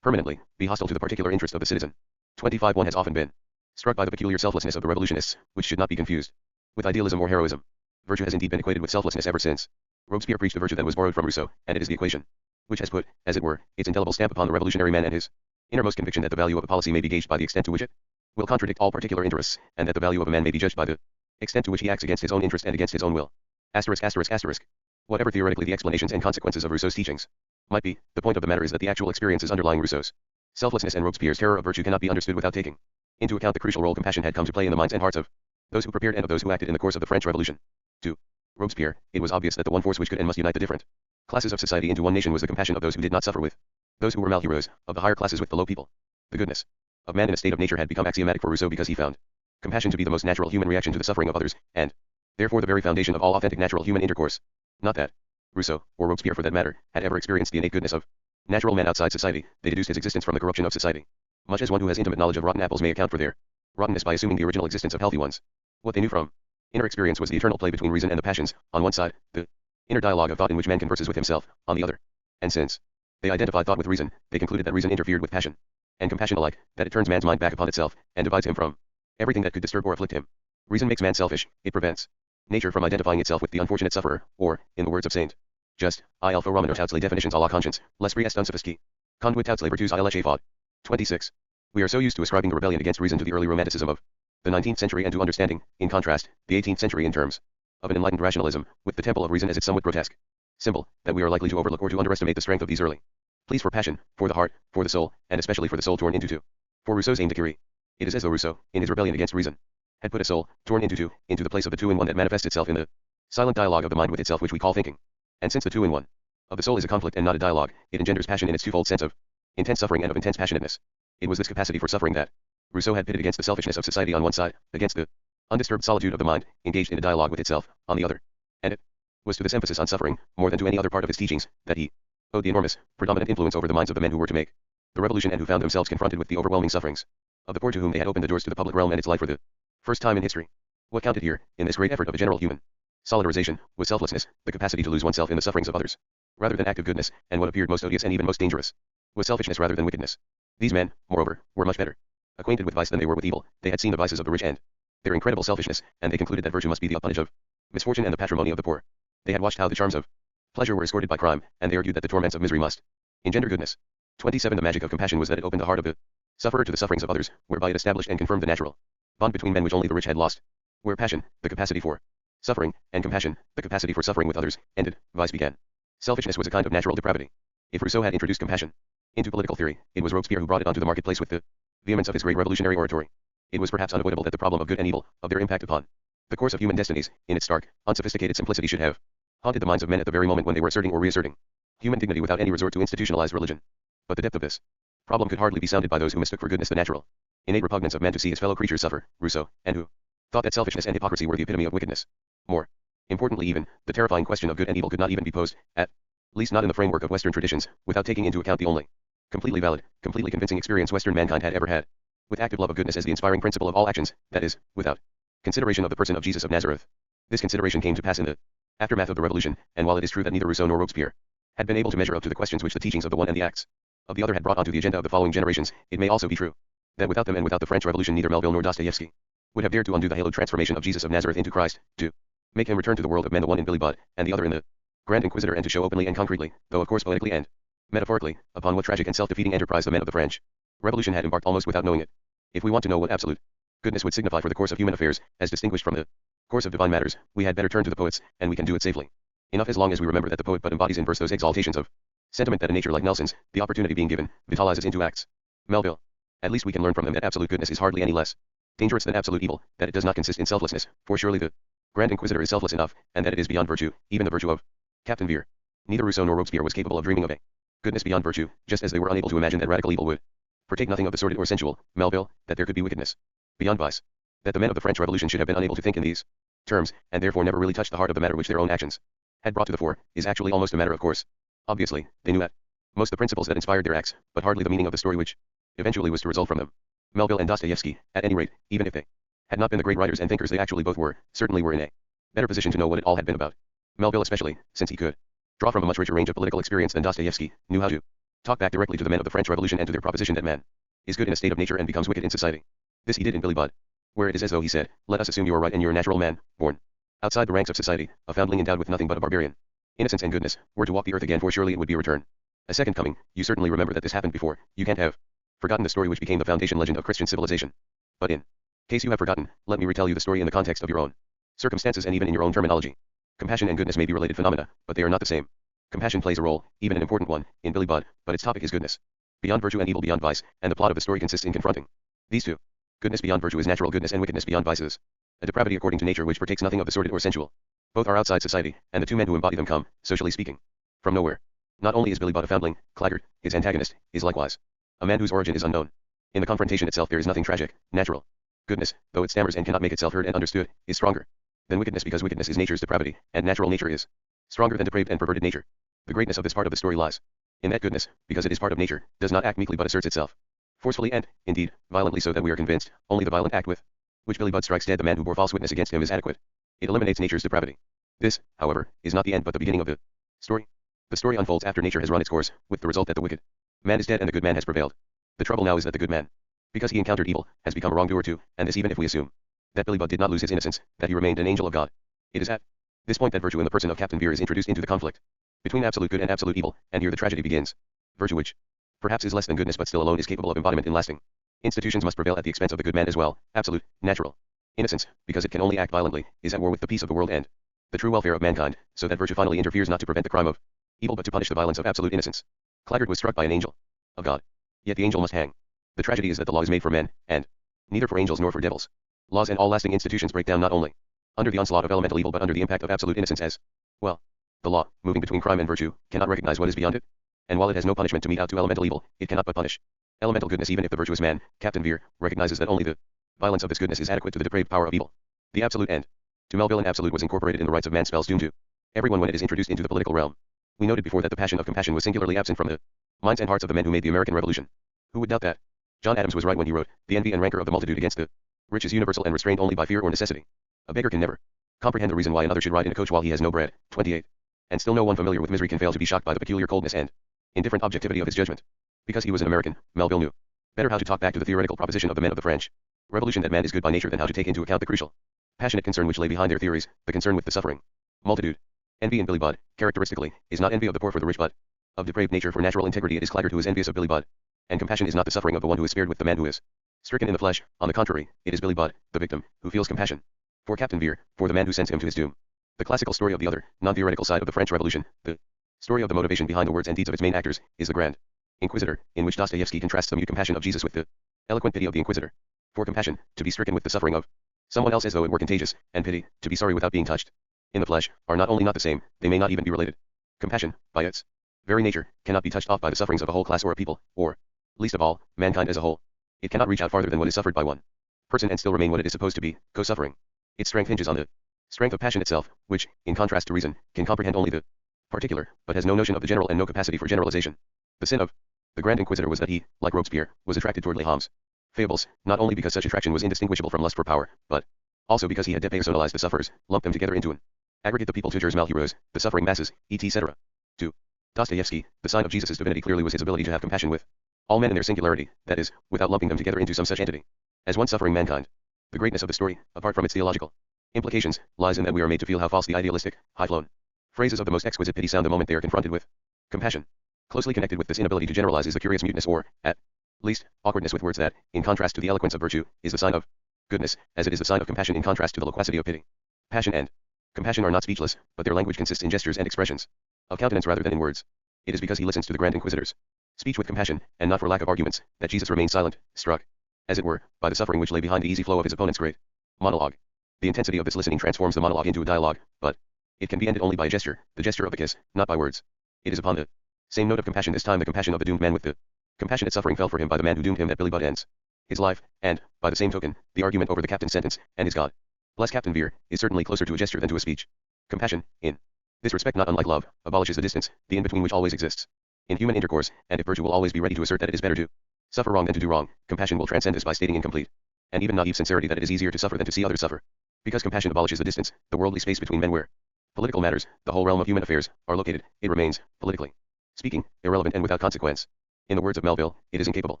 permanently, be hostile to the particular interest of the citizen. 25. One has often been struck by the peculiar selflessness of the revolutionists, which should not be confused with idealism or heroism. Virtue has indeed been equated with selflessness ever since Robespierre preached a virtue that was borrowed from Rousseau, and it is the equation which has put, as it were, its indelible stamp upon the revolutionary man and his innermost conviction that the value of a policy may be gauged by the extent to which it will contradict all particular interests, and that the value of a man may be judged by the extent to which he acts against his own interest and against his own will. Asterisk, asterisk, asterisk. Whatever theoretically the explanations and consequences of Rousseau's teachings might be, the point of the matter is that the actual experiences underlying Rousseau's selflessness and Robespierre's terror of virtue cannot be understood without taking into account the crucial role compassion had come to play in the minds and hearts of those who prepared and of those who acted in the course of the French Revolution. To Robespierre, it was obvious that the one force which could and must unite the different classes of society into one nation was the compassion of those who did not suffer with those who were malheroes, of the higher classes with the low people. The goodness of man in a state of nature had become axiomatic for Rousseau because he found compassion to be the most natural human reaction to the suffering of others, and therefore the very foundation of all authentic natural human intercourse. Not that Rousseau, or Robespierre for that matter, had ever experienced the innate goodness of natural man outside society. They deduced his existence from the corruption of society, much as one who has intimate knowledge of rotten apples may account for their rottenness by assuming the original existence of healthy ones. What they knew from inner experience was the eternal play between reason and the passions, on one side, the inner dialogue of thought in which man converses with himself, on the other. And since they identified thought with reason, they concluded that reason interfered with passion, and compassion alike, that it turns man's mind back upon itself, and divides him from everything that could disturb or afflict him. Reason makes man selfish, it prevents nature from identifying itself with the unfortunate sufferer, or, in the words of Saint Just, I alpha Romano Tautsley definitions à la conscience, l'esprit est un sophistique. Conduit Tautsley virtus à l'échafaud. 26. We are so used to ascribing the rebellion against reason to the early romanticism of the 19th century and to understanding, in contrast, the 18th century in terms of an enlightened rationalism, with the temple of reason as its somewhat grotesque symbol, that we are likely to overlook or to underestimate the strength of these early pleas for passion, for the heart, for the soul, and especially for the soul torn into two. For Rousseau's aim to Curie, it is as though Rousseau, in his rebellion against reason, had put a soul, torn into two, into the place of the two in one that manifests itself in the silent dialogue of the mind with itself which we call thinking. And since the two in one of the soul is a conflict and not a dialogue, it engenders passion in its twofold sense of intense suffering and of intense passionateness. It was this capacity for suffering that Rousseau had pitted against the selfishness of society on one side, against the undisturbed solitude of the mind, engaged in a dialogue with itself, on the other. And it was to this emphasis on suffering, more than to any other part of his teachings, that he owed the enormous, predominant influence over the minds of the men who were to make the revolution and who found themselves confronted with the overwhelming sufferings of the poor to whom they had opened the doors to the public realm and its life for the first time in history. What counted here, in this great effort of a general human solidarization, was selflessness, the capacity to lose oneself in the sufferings of others, rather than active goodness, and what appeared most odious and even most dangerous was selfishness rather than wickedness. These men, moreover, were much better acquainted with vice than they were with evil. They had seen the vices of the rich and their incredible selfishness, and they concluded that virtue must be the appanage of misfortune and the patrimony of the poor. They had watched how the charms of pleasure were escorted by crime, and they argued that the torments of misery must engender goodness. 27. The magic of compassion was that it opened the heart of the sufferer to the sufferings of others, whereby it established and confirmed the natural bond between men which only the rich had lost. Where passion, the capacity for suffering, and compassion, the capacity for suffering with others, ended, vice began. Selfishness was a kind of natural depravity. If Rousseau had introduced compassion into political theory, it was Robespierre who brought it onto the marketplace with the vehemence of his great revolutionary oratory. It was perhaps unavoidable that the problem of good and evil, of their impact upon the course of human destinies, in its stark, unsophisticated simplicity should have haunted the minds of men at the very moment when they were asserting or reasserting human dignity without any resort to institutionalized religion. But the depth of this problem could hardly be sounded by those who mistook for goodness the natural, innate repugnance of man to see his fellow creatures suffer, Rousseau, and who thought that selfishness and hypocrisy were the epitome of wickedness. More importantly even, the terrifying question of good and evil could not even be posed, at least not in the framework of Western traditions, without taking into account the only completely valid, completely convincing experience Western mankind had ever had, with active love of goodness as the inspiring principle of all actions, that is, without consideration of the person of Jesus of Nazareth. This consideration came to pass in the aftermath of the revolution, and while it is true that neither Rousseau nor Robespierre had been able to measure up to the questions which the teachings of the one and the acts of the other had brought onto the agenda of the following generations, it may also be true that without them and without the French Revolution neither Melville nor Dostoevsky would have dared to undo the haloed transformation of Jesus of Nazareth into Christ, to make him return to the world of men, the one in Billy Budd, and the other in the Grand Inquisitor, and to show openly and concretely, though of course poetically and metaphorically, upon what tragic and self-defeating enterprise the men of the French Revolution had embarked almost without knowing it. If we want to know what absolute goodness would signify for the course of human affairs, as distinguished from the course of divine matters, we had better turn to the poets, and we can do it safely enough as long as we remember that the poet but embodies in verse those exaltations of sentiment that a nature like Nelson's, the opportunity being given, vitalizes into acts. Melville. At least we can learn from them that absolute goodness is hardly any less Dangerous than absolute evil, that it does not consist in selflessness, for surely the Grand Inquisitor is selfless enough, and that it is beyond virtue, even the virtue of Captain Vere. Neither Rousseau nor Robespierre was capable of dreaming of a goodness beyond virtue, just as they were unable to imagine that radical evil would partake nothing of the sordid or sensual, Melville, that there could be wickedness beyond vice. That the men of the French Revolution should have been unable to think in these terms, and therefore never really touched the heart of the matter which their own actions had brought to the fore, is actually almost a matter of course. Obviously, they knew at most the principles that inspired their acts, but hardly the meaning of the story which eventually was to result from them. Melville and Dostoevsky, at any rate, even if they had not been the great writers and thinkers they actually both were, certainly were in a better position to know what it all had been about. Melville especially, since he could draw from a much richer range of political experience than Dostoevsky, knew how to talk back directly to the men of the French Revolution and to their proposition that man is good in a state of nature and becomes wicked in society. This he did in Billy Budd, where it is as though he said, let us assume you are right and you're a natural man, born outside the ranks of society, a foundling endowed with nothing but a barbarian innocence and goodness, were to walk the earth again, for surely it would be a return. A second coming. You certainly remember that this happened before, you can't have forgotten the story which became the foundation legend of Christian civilization. But in case you have forgotten, let me retell you the story in the context of your own circumstances and even in your own terminology. Compassion and goodness may be related phenomena, but they are not the same. Compassion plays a role, even an important one, in Billy Budd, but its topic is goodness beyond virtue and evil beyond vice, and the plot of the story consists in confronting these two. Goodness beyond virtue is natural goodness, and wickedness beyond vice is a depravity according to nature which partakes nothing of the sordid or sensual. Both are outside society, and the two men who embody them come, socially speaking, from nowhere. Not only is Billy Budd a foundling, Claggart, his antagonist, is likewise a man whose origin is unknown. In the confrontation itself there is nothing tragic. Natural goodness, though it stammers and cannot make itself heard and understood, is stronger than wickedness, because wickedness is nature's depravity, and natural nature is stronger than depraved and perverted nature. The greatness of this part of the story lies in that goodness, because it is part of nature, does not act meekly but asserts itself forcefully and, indeed, violently, so that we are convinced only the violent act with which Billy Budd strikes dead the man who bore false witness against him is adequate. It eliminates nature's depravity. This, however, is not the end but the beginning of the story. The story unfolds after nature has run its course, with the result that the wicked man is dead and the good man has prevailed. The trouble now is that the good man, because he encountered evil, has become a wrongdoer too, and this even if we assume that Billy Budd did not lose his innocence, that he remained an angel of God. It is at this point that virtue in the person of Captain Vere is introduced into the conflict between absolute good and absolute evil, and here the tragedy begins. Virtue, which perhaps is less than goodness but still alone is capable of embodiment in lasting institutions, must prevail at the expense of the good man as well. Absolute, natural innocence, because it can only act violently, is at war with the peace of the world and the true welfare of mankind, so that virtue finally interferes not to prevent the crime of evil but to punish the violence of absolute innocence. Claggart was struck by an angel of God, yet the angel must hang. The tragedy is that the law is made for men, and neither for angels nor for devils. Laws and all lasting institutions break down not only under the onslaught of elemental evil but under the impact of absolute innocence as well. The law, moving between crime and virtue, cannot recognize what is beyond it, and while it has no punishment to mete out to elemental evil, it cannot but punish elemental goodness, even if the virtuous man, Captain Vere, recognizes that only the violence of this goodness is adequate to the depraved power of evil. The absolute end. To Melville, an absolute was incorporated in the rights of man, spells doom to everyone when it is introduced into the political realm. We noted before that the passion of compassion was singularly absent from the minds and hearts of the men who made the American Revolution. Who would doubt that? John Adams was right when he wrote, the envy and rancor of the multitude against the rich is universal and restrained only by fear or necessity. A beggar can never comprehend the reason why another should ride in a coach while he has no bread. 28. And still no one familiar with misery can fail to be shocked by the peculiar coldness and indifferent objectivity of his judgment. Because he was an American, Melville knew better how to talk back to the theoretical proposition of the men of the French Revolution that man is good by nature than how to take into account the crucial, passionate concern which lay behind their theories, the concern with the suffering multitude. Envy in Billy Budd, characteristically, is not envy of the poor for the rich but of depraved nature for natural integrity. It is Claggart who is envious of Billy Budd. And compassion is not the suffering of the one who is spared with the man who is stricken in the flesh. On the contrary, it is Billy Budd, the victim, who feels compassion for Captain Vere, for the man who sends him to his doom. The classical story of the other, non-theoretical side of the French Revolution, the story of the motivation behind the words and deeds of its main actors, is the Grand Inquisitor, in which Dostoevsky contrasts the mute compassion of Jesus with the eloquent pity of the Inquisitor. For compassion, to be stricken with the suffering of someone else as though it were contagious, and pity, to be sorry without being touched in the flesh, are not only not the same, they may not even be related. Compassion, by its very nature, cannot be touched off by the sufferings of a whole class or a people, or, least of all, mankind as a whole. It cannot reach out farther than what is suffered by one person and still remain what it is supposed to be, co-suffering. Its strength hinges on the strength of passion itself, which, in contrast to reason, can comprehend only the particular, but has no notion of the general and no capacity for generalization. The sin of the Grand Inquisitor was that he, like Robespierre, was attracted toward Lehom's fables, not only because such attraction was indistinguishable from lust for power, but also because he had depersonalized the sufferers, lumped them together into an aggregate, the people tutors malheroes, the suffering masses, etc. To Dostoevsky, the sign of Jesus' divinity clearly was his ability to have compassion with all men in their singularity, that is, without lumping them together into some such entity as one suffering mankind. The greatness of the story, apart from its theological implications, lies in that we are made to feel how false the idealistic, high-flown phrases of the most exquisite pity sound the moment they are confronted with compassion. Closely connected with this inability to generalize is the curious muteness or, at least, awkwardness with words that, in contrast to the eloquence of virtue, is the sign of goodness, as it is the sign of compassion in contrast to the loquacity of pity. Passion and compassion are not speechless, but their language consists in gestures and expressions of countenance rather than in words. It is because he listens to the Grand Inquisitor's speech with compassion, and not for lack of arguments, that Jesus remains silent, struck as it were, by the suffering which lay behind the easy flow of his opponent's great monologue. The intensity of this listening transforms the monologue into a dialogue, but it can be ended only by a gesture, the gesture of a kiss, not by words. It is upon the same note of compassion, this time the compassion of the doomed man, with the compassionate suffering felt for him by the man who doomed him, that Billy Budd ends his life, and, by the same token, the argument over the captain's sentence, and his God bless Captain Veer, is certainly closer to a gesture than to a speech. Compassion, in this respect not unlike love, abolishes the distance, the in-between which always exists in human intercourse, and if virtue will always be ready to assert that it is better to suffer wrong than to do wrong, compassion will transcend this by stating in complete and even naive sincerity that it is easier to suffer than to see others suffer. Because compassion abolishes the distance, the worldly space between men where political matters, the whole realm of human affairs, are located, it remains, politically speaking, irrelevant and without consequence. In the words of Melville, it is incapable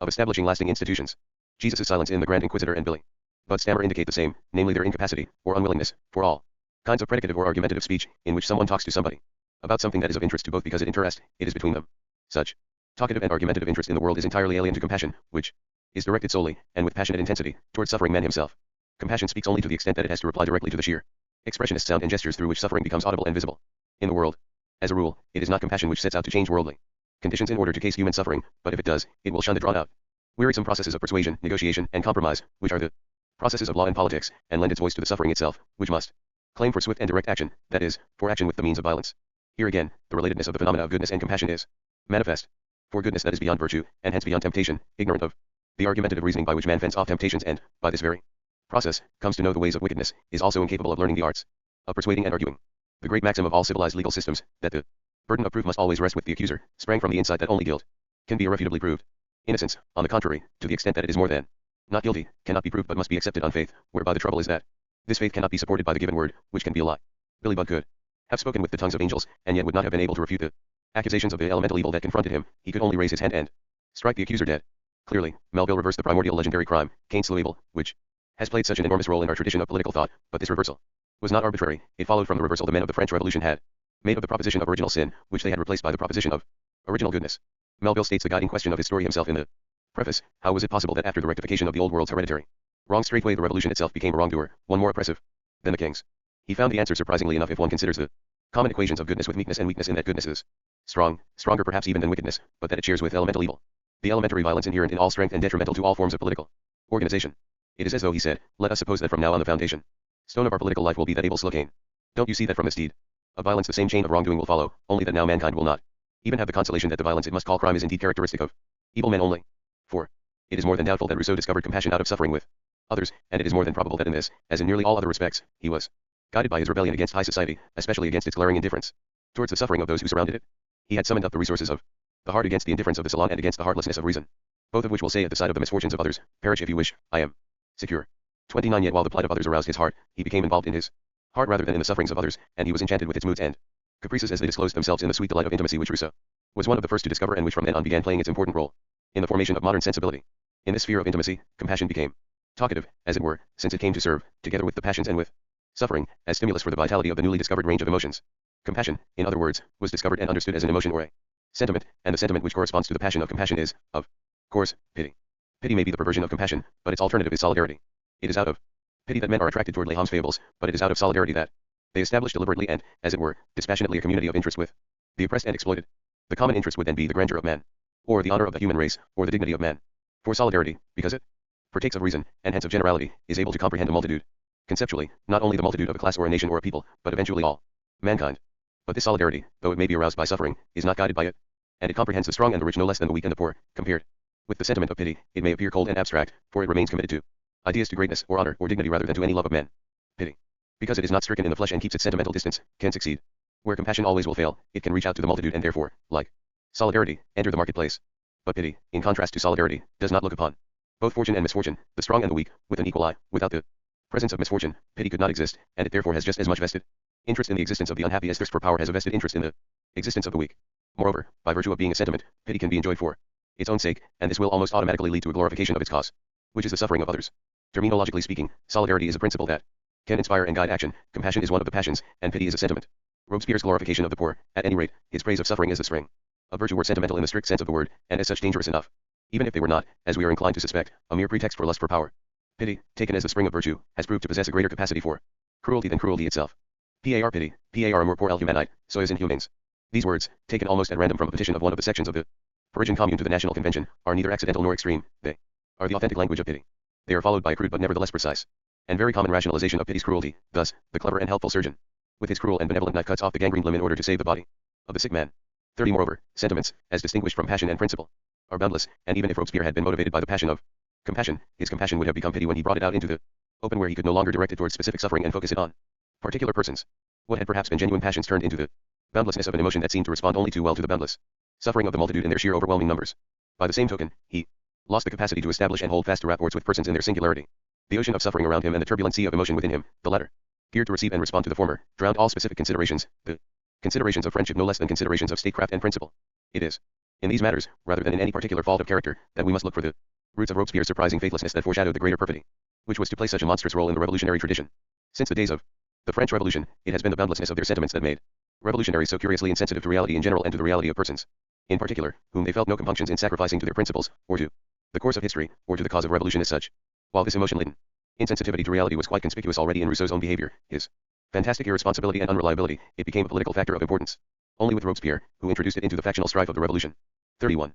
of establishing lasting institutions. Jesus' silence in The Grand Inquisitor and Billy Budd's stammer indicate the same, namely their incapacity, or unwillingness, for all kinds of predicative or argumentative speech, in which someone talks to somebody about something that is of interest to both because it is between them. Such talkative and argumentative interest in the world is entirely alien to compassion, which is directed solely, and with passionate intensity, towards suffering man himself. Compassion speaks only to the extent that it has to reply directly to the sheer expressionist sound and gestures through which suffering becomes audible and visible. In the world, as a rule, it is not compassion which sets out to change worldly conditions in order to case human suffering, but if it does, it will shun the drawn-out, wearisome processes of persuasion, negotiation, and compromise, which are the processes of law and politics, and lend its voice to the suffering itself, which must claim for swift and direct action, that is, for action with the means of violence. Here again, the relatedness of the phenomena of goodness and compassion is manifest. For goodness that is beyond virtue, and hence beyond temptation, ignorant of the argumentative reasoning by which man fends off temptations and, by this very process, comes to know the ways of wickedness, is also incapable of learning the arts of persuading and arguing. The great maxim of all civilized legal systems, that the burden of proof must always rest with the accuser, sprang from the insight that only guilt can be irrefutably proved. Innocence, on the contrary, to the extent that it is more than not guilty, cannot be proved but must be accepted on faith, whereby the trouble is that this faith cannot be supported by the given word, which can be a lie. Billy Budd could have spoken with the tongues of angels, and yet would not have been able to refute the accusations of the elemental evil that confronted him. He could only raise his hand and strike the accuser dead. Clearly, Melville reversed the primordial legendary crime, Cain slew Abel, which has played such an enormous role in our tradition of political thought, but this reversal was not arbitrary. It followed from the reversal the men of the French Revolution had made of the proposition of original sin, which they had replaced by the proposition of original goodness. Melville states the guiding question of his story himself in the preface. How was it possible that after the rectification of the old world's hereditary wrong, straightway the revolution itself became a wrongdoer, one more oppressive than the kings? He found the answer surprisingly enough if one considers the common equations of goodness with meekness, and weakness in that goodness is strong, stronger perhaps even than wickedness, but that it shares with elemental evil the elementary violence inherent in all strength and detrimental to all forms of political organization. It is as though he said, let us suppose that from now on the foundation stone of our political life will be that Abel slew Cain. Don't you see that from this deed of violence the same chain of wrongdoing will follow, only that now mankind will not even have the consolation that the violence it must call crime is indeed characteristic of evil men only. For it is more than doubtful that Rousseau discovered compassion out of suffering with others, and it is more than probable that in this, as in nearly all other respects, he was guided by his rebellion against high society, especially against its glaring indifference towards the suffering of those who surrounded it. He had summoned up the resources of the heart against the indifference of the salon and against the heartlessness of reason, both of which will say at the side of the misfortunes of others, perish if you wish, I am secure. 29 Yet while the plight of others aroused his heart, he became involved in his heart rather than in the sufferings of others, and he was enchanted with its moods and caprices as they disclosed themselves in the sweet delight of intimacy which Rousseau was one of the first to discover, and which from then on began playing its important role in the formation of modern sensibility. In this sphere of intimacy, compassion became talkative, as it were, since it came to serve, together with the passions and with suffering, as stimulus for the vitality of the newly discovered range of emotions. Compassion, in other words, was discovered and understood as an emotion or a sentiment, and the sentiment which corresponds to the passion of compassion is, of course, pity. Pity may be the perversion of compassion, but its alternative is solidarity. It is out of pity that men are attracted toward Lehom's fables, but it is out of solidarity that they establish deliberately and, as it were, dispassionately a community of interest with the oppressed and exploited. The common interest would then be the grandeur of man, or the honor of the human race, or the dignity of man. For solidarity, because it partakes of reason, and hence of generality, is able to comprehend a multitude. Conceptually, not only the multitude of a class or a nation or a people, but eventually all mankind. But this solidarity, though it may be aroused by suffering, is not guided by it, and it comprehends the strong and the rich no less than the weak and the poor. Compared with the sentiment of pity, it may appear cold and abstract, for it remains committed to ideas, to greatness, or honor, or dignity rather than to any love of men. Pity, because it is not stricken in the flesh and keeps its sentimental distance, can succeed. Where compassion always will fail, it can reach out to the multitude and therefore, like solidarity, enter the marketplace. But pity, in contrast to solidarity, does not look upon both fortune and misfortune, the strong and the weak, with an equal eye. Without the presence of misfortune, pity could not exist, and it therefore has just as much vested interest in the existence of the unhappy as thirst for power has a vested interest in the existence of the weak. Moreover, by virtue of being a sentiment, pity can be enjoyed for its own sake, and this will almost automatically lead to a glorification of its cause, which is the suffering of others. Terminologically speaking, solidarity is a principle that can inspire and guide action, compassion is one of the passions, and pity is a sentiment. Robespierre's glorification of the poor, at any rate, his praise of suffering is the spring of virtue, were sentimental in the strict sense of the word, and as such dangerous enough, even if they were not, as we are inclined to suspect, a mere pretext for lust for power. Pity, taken as the spring of virtue, has proved to possess a greater capacity for cruelty than cruelty itself. Par pity, par amor pour l'humanité, sois inhumains. These words, taken almost at random from a petition of one of the sections of the Parisian Commune to the National Convention, are neither accidental nor extreme. They are the authentic language of pity. They are followed by a crude but nevertheless precise and very common rationalization of pity's cruelty. Thus, the clever and helpful surgeon, with his cruel and benevolent knife, cuts off the gangrened limb in order to save the body of the sick man. 30. Moreover, sentiments, as distinguished from passion and principle, are boundless, and even if Robespierre had been motivated by the passion of compassion, his compassion would have become pity when he brought it out into the open, where he could no longer direct it towards specific suffering and focus it on particular persons. What had perhaps been genuine passions turned into the boundlessness of an emotion that seemed to respond only too well to the boundless suffering of the multitude in their sheer overwhelming numbers. By the same token, he lost the capacity to establish and hold fast rapports with persons in their singularity. The ocean of suffering around him and the turbulent sea of emotion within him, the latter, geared to receive and respond to the former, drowned all specific considerations, the considerations of friendship no less than considerations of statecraft and principle. It is in these matters, rather than in any particular fault of character, that we must look for the roots of Robespierre's surprising faithlessness that foreshadowed the greater perfidy, which was to play such a monstrous role in the revolutionary tradition. Since the days of the French Revolution, it has been the boundlessness of their sentiments that made revolutionaries so curiously insensitive to reality in general and to the reality of persons, in particular, whom they felt no compunctions in sacrificing to their principles, or to the course of history, or to the cause of revolution as such. While this emotion-laden insensitivity to reality was quite conspicuous already in Rousseau's own behavior, his fantastic irresponsibility and unreliability, it became a political factor of importance only with Robespierre, who introduced it into the factional strife of the revolution. 31.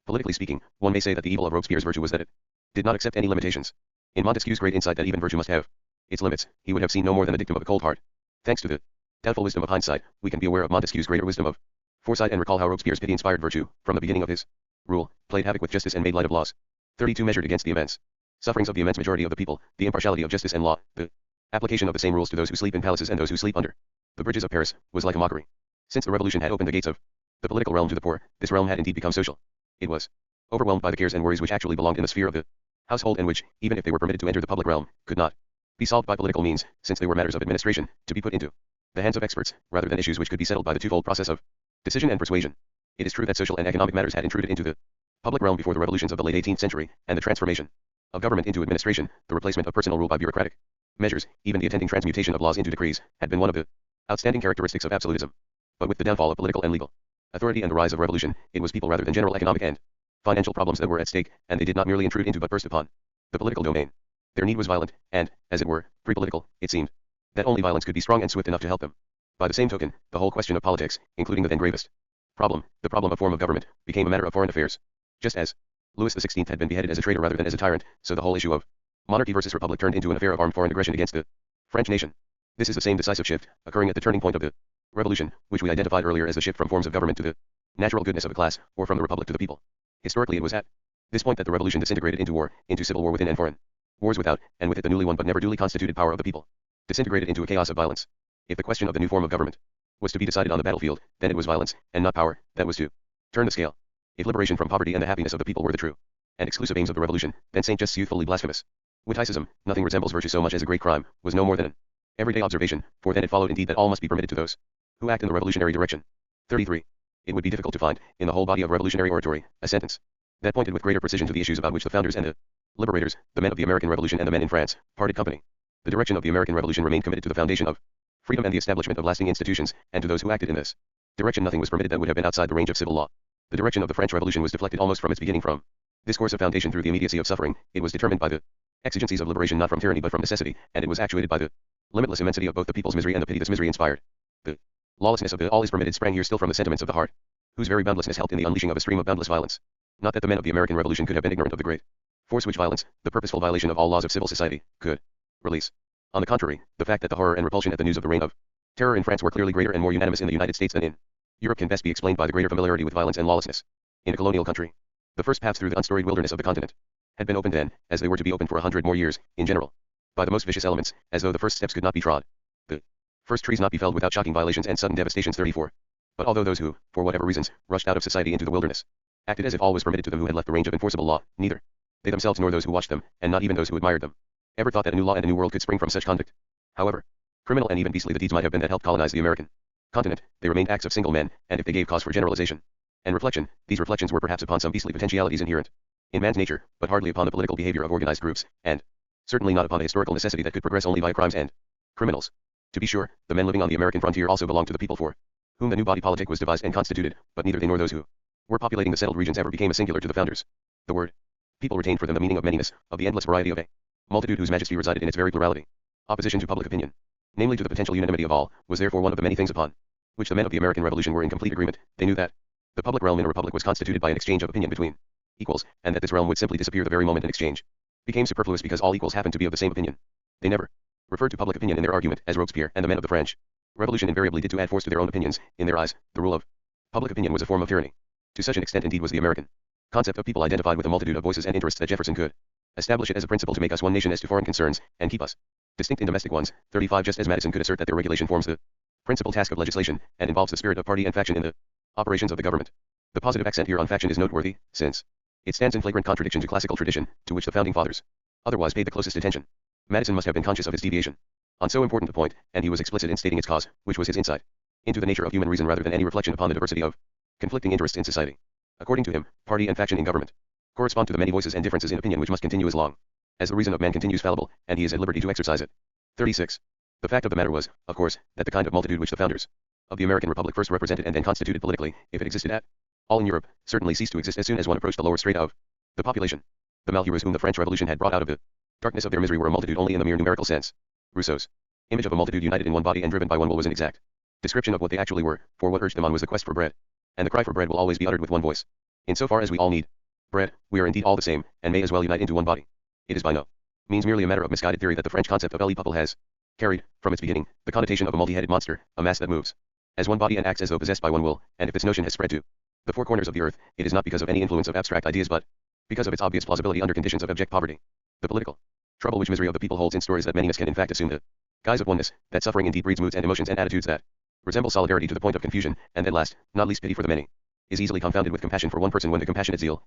Politically speaking, one may say that the evil of Robespierre's virtue was that it did not accept any limitations. In Montesquieu's great insight that even virtue must have its limits, he would have seen no more than the dictum of a cold heart. Thanks to the doubtful wisdom of hindsight, we can be aware of Montesquieu's greater wisdom of foresight and recall how Robespierre's pity-inspired virtue, from the beginning of his rule, played havoc with justice and made light of laws. 32. Measured against the immense sufferings of the immense majority of the people, the impartiality of justice and law, the application of the same rules to those who sleep in palaces and those who sleep under the bridges of Paris, was like a mockery. Since the revolution had opened the gates of the political realm to the poor, this realm had indeed become social. It was overwhelmed by the cares and worries which actually belonged in the sphere of the household, and which, even if they were permitted to enter the public realm, could not be solved by political means, since they were matters of administration, to be put into the hands of experts, rather than issues which could be settled by the twofold process of decision and persuasion. It is true that social and economic matters had intruded into the public realm before the revolutions of the late 18th century, and the transformation of government into administration, the replacement of personal rule by bureaucratic measures, even the attending transmutation of laws into decrees, had been one of the outstanding characteristics of absolutism. But with the downfall of political and legal authority and the rise of revolution, it was people rather than general economic and financial problems that were at stake, and they did not merely intrude into but burst upon the political domain. Their need was violent, and, as it were, pre-political. It seemed that only violence could be strong and swift enough to help them. By the same token, the whole question of politics, including the then gravest problem, the problem of form of government, became a matter of foreign affairs. Just as Louis XVI had been beheaded as a traitor rather than as a tyrant, so the whole issue of monarchy versus republic turned into an affair of armed foreign aggression against the French nation. This is the same decisive shift, occurring at the turning point of the revolution, which we identified earlier as the shift from forms of government to the natural goodness of a class, or from the republic to the people. Historically, it was at this point that the revolution disintegrated into war, into civil war within and foreign wars without, and with it the newly won but never duly constituted power of the people disintegrated into a chaos of violence. If the question of the new form of government was to be decided on the battlefield, then it was violence, and not power, that was to turn the scale. If liberation from poverty and the happiness of the people were the true and exclusive aims of the revolution, then Saint Just's youthfully blasphemous witticism, nothing resembles virtue so much as a great crime, was no more than an everyday observation, for then it followed indeed that all must be permitted to those who act in the revolutionary direction. 33. It would be difficult to find, in the whole body of revolutionary oratory, a sentence that pointed with greater precision to the issues about which the founders and the liberators, the men of the American Revolution and the men in France, parted company. The direction of the American Revolution remained committed to the foundation of freedom and the establishment of lasting institutions, and to those who acted in this direction nothing was permitted that would have been outside the range of civil law. The direction of the French Revolution was deflected almost from its beginning from this course of foundation through the immediacy of suffering. It was determined by the exigencies of liberation, not from tyranny but from necessity, and it was actuated by the limitless immensity of both the people's misery and the pity this misery inspired. The lawlessness of the all is permitted sprang here still from the sentiments of the heart, whose very boundlessness helped in the unleashing of a stream of boundless violence. Not that the men of the American Revolution could have been ignorant of the great force which violence, the purposeful violation of all laws of civil society, could release. On the contrary, the fact that the horror and repulsion at the news of the reign of terror in France were clearly greater and more unanimous in the United States than in Europe can best be explained by the greater familiarity with violence and lawlessness. In a colonial country, the first paths through the unstoried wilderness of the continent had been opened then, as they were to be opened for 100 more years, in general, by the most vicious elements, as though the first steps could not be trod, the first trees not be felled without shocking violations and sudden devastations. 34. But although those who, for whatever reasons, rushed out of society into the wilderness, acted as if all was permitted to them who had left the range of enforceable law, neither they themselves nor those who watched them, and not even those who admired them, ever thought that a new law and a new world could spring from such conduct. However criminal and even beastly the deeds might have been that helped colonize the American continent, they remained acts of single men, and if they gave cause for generalization and reflection, these reflections were perhaps upon some beastly potentialities inherent in man's nature, but hardly upon the political behavior of organized groups, and certainly not upon the historical necessity that could progress only by crimes and criminals. To be sure, the men living on the American frontier also belonged to the people for whom the new body politic was devised and constituted, but neither they nor those who were populating the settled regions ever became a singular to the founders. The word people retained for them the meaning of manyness, of the endless variety of a multitude whose majesty resided in its very plurality. Opposition to public opinion, namely to the potential unanimity of all, was therefore one of the many things upon which the men of the American Revolution were in complete agreement. They knew that the public realm in a republic was constituted by an exchange of opinion between equals, and that this realm would simply disappear the very moment an exchange became superfluous because all equals happened to be of the same opinion. They never referred to public opinion in their argument, as Robespierre and the men of the French Revolution invariably did to add force to their own opinions. In their eyes, the rule of public opinion was a form of tyranny. To such an extent indeed was the American concept of people identified with a multitude of voices and interests that Jefferson could establish it as a principle to make us one nation as to foreign concerns, and keep us distinct in domestic ones. 35 Just as Madison could assert that their regulation forms the principal task of legislation, and involves the spirit of party and faction in the operations of the government. The positive accent here on faction is noteworthy, since it stands in flagrant contradiction to classical tradition, to which the founding fathers otherwise paid the closest attention. Madison must have been conscious of his deviation on so important a point, and he was explicit in stating its cause, which was his insight into the nature of human reason rather than any reflection upon the diversity of conflicting interests in society. According to him, party and faction in government correspond to the many voices and differences in opinion which must continue as long as the reason of man continues fallible, and he is at liberty to exercise it. 36. The fact of the matter was, of course, that the kind of multitude which the founders of the American Republic first represented and then constituted politically, if it existed at all in Europe, certainly ceased to exist as soon as one approached the lower strata of the population. The malheureux whom the French Revolution had brought out of the darkness of their misery were a multitude only in the mere numerical sense. Rousseau's image of a multitude united in one body and driven by one will was an exact description of what they actually were, for what urged them on was the quest for bread, and the cry for bread will always be uttered with one voice. In so far as we all need bread, we are indeed all the same, and may as well unite into one body. It is by no means merely a matter of misguided theory that the French concept of le peuple has carried, from its beginning, the connotation of a multi-headed monster, a mass that moves as one body and acts as though possessed by one will, and if this notion has spread to the four corners of the earth, it is not because of any influence of abstract ideas but because of its obvious plausibility under conditions of abject poverty. The political trouble which misery of the people holds in store is that manyness can in fact assume the guise of oneness, that suffering indeed breeds moods and emotions and attitudes that resemble solidarity to the point of confusion, and that last, not least pity for the many, is easily confounded with compassion for one person when the compassionate zeal,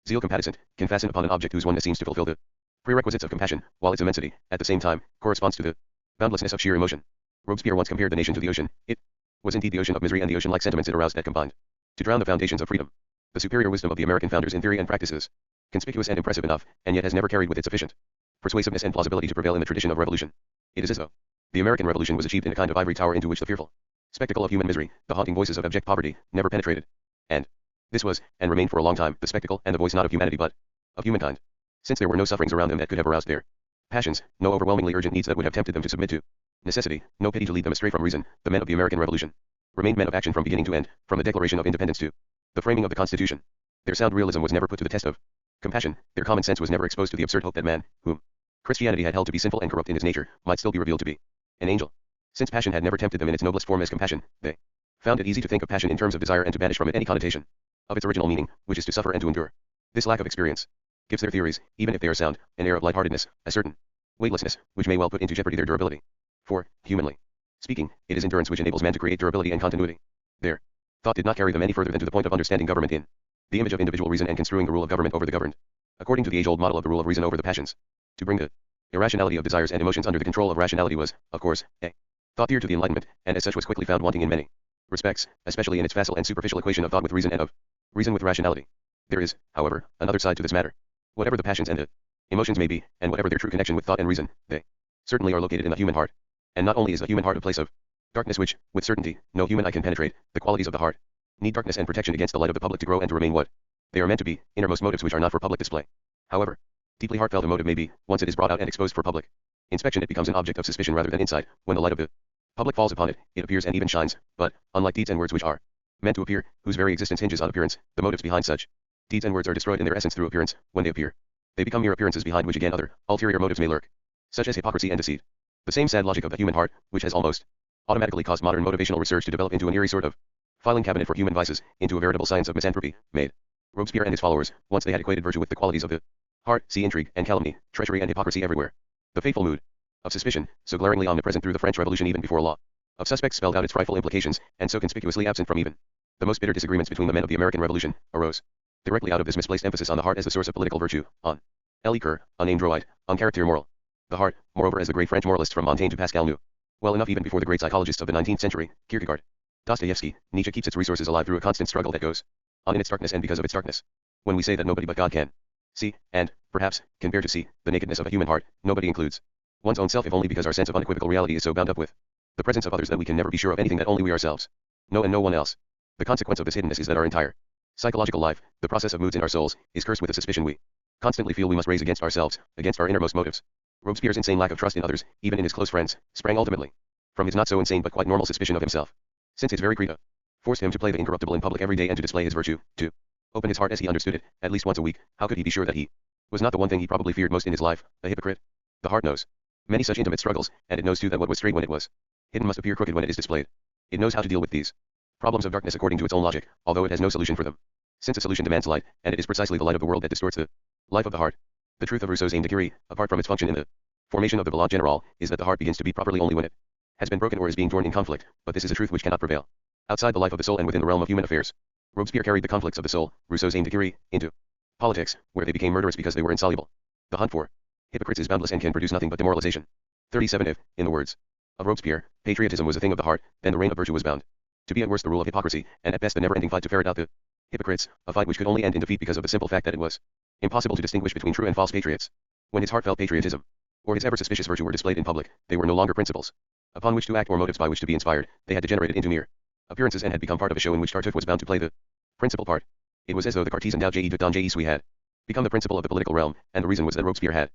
zeal compatiscent, can fasten upon an object whose oneness seems to fulfill the prerequisites of compassion, while its immensity, at the same time, corresponds to the boundlessness of sheer emotion. Robespierre once compared the nation to the ocean. It was indeed the ocean of misery and the ocean-like sentiments it aroused that combined to drown the foundations of freedom. The superior wisdom of the American founders in theory and practice is conspicuous and impressive enough, and yet has never carried with it sufficient persuasiveness and plausibility to prevail in the tradition of revolution. It is as though the American Revolution was achieved in a kind of ivory tower into which the fearful spectacle of human misery, the haunting voices of abject poverty, never penetrated. And this was, and remained for a long time, the spectacle and the voice not of humanity but of humankind. Since there were no sufferings around them that could have aroused their passions, no overwhelmingly urgent needs that would have tempted them to submit to necessity, no pity to lead them astray from reason, the men of the American Revolution remained men of action from beginning to end, from the Declaration of Independence to the framing of the Constitution. Their sound realism was never put to the test of compassion, their common sense was never exposed to the absurd hope that man, whom Christianity had held to be sinful and corrupt in his nature, might still be revealed to be an angel. Since passion had never tempted them in its noblest form as compassion, they found it easy to think of passion in terms of desire and to banish from it any connotation of its original meaning, which is to suffer and to endure. This lack of experience gives their theories, even if they are sound, an air of lightheartedness, a certain weightlessness, which may well put into jeopardy their durability. For, humanly speaking, it is endurance which enables man to create durability and continuity. Their thought did not carry them any further than to the point of understanding government in the image of individual reason and construing the rule of government over the governed, according to the age-old model of the rule of reason over the passions. To bring the irrationality of desires and emotions under the control of rationality was, of course, a thought dear to the Enlightenment, and as such was quickly found wanting in many respects, especially in its facile and superficial equation of thought with reason and of reason with rationality. There is, however, another side to this matter. Whatever the passions and the emotions may be, and whatever their true connection with thought and reason, they certainly are located in the human heart. And not only is the human heart a place of darkness which, with certainty, no human eye can penetrate, the qualities of the heart need darkness and protection against the light of the public to grow and to remain what they are meant to be, innermost motives which are not for public display. However deeply heartfelt a motive may be, once it is brought out and exposed for public inspection it becomes an object of suspicion rather than insight. When the light of the public falls upon it, it appears and even shines, but, unlike deeds and words which are meant to appear, whose very existence hinges on appearance, the motives behind such deeds and words are destroyed in their essence through appearance. When they appear, they become mere appearances behind which again other, ulterior motives may lurk, such as hypocrisy and deceit. The same sad logic of the human heart, which has almost automatically caused modern motivational research to develop into an eerie sort of filing cabinet for human vices, into a veritable science of misanthropy, made Robespierre and his followers, once they had equated virtue with the qualities of the heart, see intrigue and calumny, treachery and hypocrisy everywhere. The fateful mood of suspicion, so glaringly omnipresent through the French Revolution even before a law of suspects spelled out its frightful implications, and so conspicuously absent from even the most bitter disagreements between the men of the American Revolution, arose directly out of this misplaced emphasis on the heart as the source of political virtue, on le cœur, unnamed droit, on caractère moral. The heart, moreover, as the great French moralists from Montaigne to Pascal knew well enough even before the great psychologists of the 19th century, Kierkegaard, Dostoevsky, Nietzsche, keeps its resources alive through a constant struggle that goes on in its darkness and because of its darkness. When we say that nobody but God can see, and, perhaps, can bear to see, the nakedness of a human heart, nobody includes one's own self if only because our sense of unequivocal reality is so bound up with the presence of others that we can never be sure of anything that only we ourselves know and no one else. The consequence of this hiddenness is that our entire psychological life, the process of moods in our souls, is cursed with a suspicion we constantly feel we must raise against ourselves, against our innermost motives. Robespierre's insane lack of trust in others, even in his close friends, sprang ultimately from his not so insane but quite normal suspicion of himself, since his very credo forced him to play the incorruptible in public every day and to display his virtue, to open his heart as he understood it, at least once a week, how could he be sure that he was not the one thing he probably feared most in his life, a hypocrite? The heart knows many such intimate struggles, and it knows too that what was straight when it was hidden must appear crooked when it is displayed. It knows how to deal with these problems of darkness according to its own logic, although it has no solution for them. Since a solution demands light, and it is precisely the light of the world that distorts the life of the heart. The truth of Rousseau's aim de Curie, apart from its function in the formation of the Balade General, is that the heart begins to beat properly only when it has been broken or is being torn in conflict, but this is a truth which cannot prevail outside the life of the soul and within the realm of human affairs. Robespierre carried the conflicts of the soul, Rousseau's aim de Curie, into politics, where they became murderous because they were insoluble. The hunt for hypocrites is boundless and can produce nothing but demoralization. 37 If, in the words of Robespierre, patriotism was a thing of the heart, then the reign of virtue was bound to be at worst the rule of hypocrisy, and at best the never-ending fight to ferret out the hypocrites, a fight which could only end in defeat because of the simple fact that it was impossible to distinguish between true and false patriots. When his heartfelt patriotism or his ever-suspicious virtue were displayed in public, they were no longer principles upon which to act or motives by which to be inspired. They had degenerated into mere appearances and had become part of a show in which Tartuffe was bound to play the principal part. It was as though the Cartesian Tao Jei Don Jei Sui had become the principle of the political realm, and the reason was that Robespierre had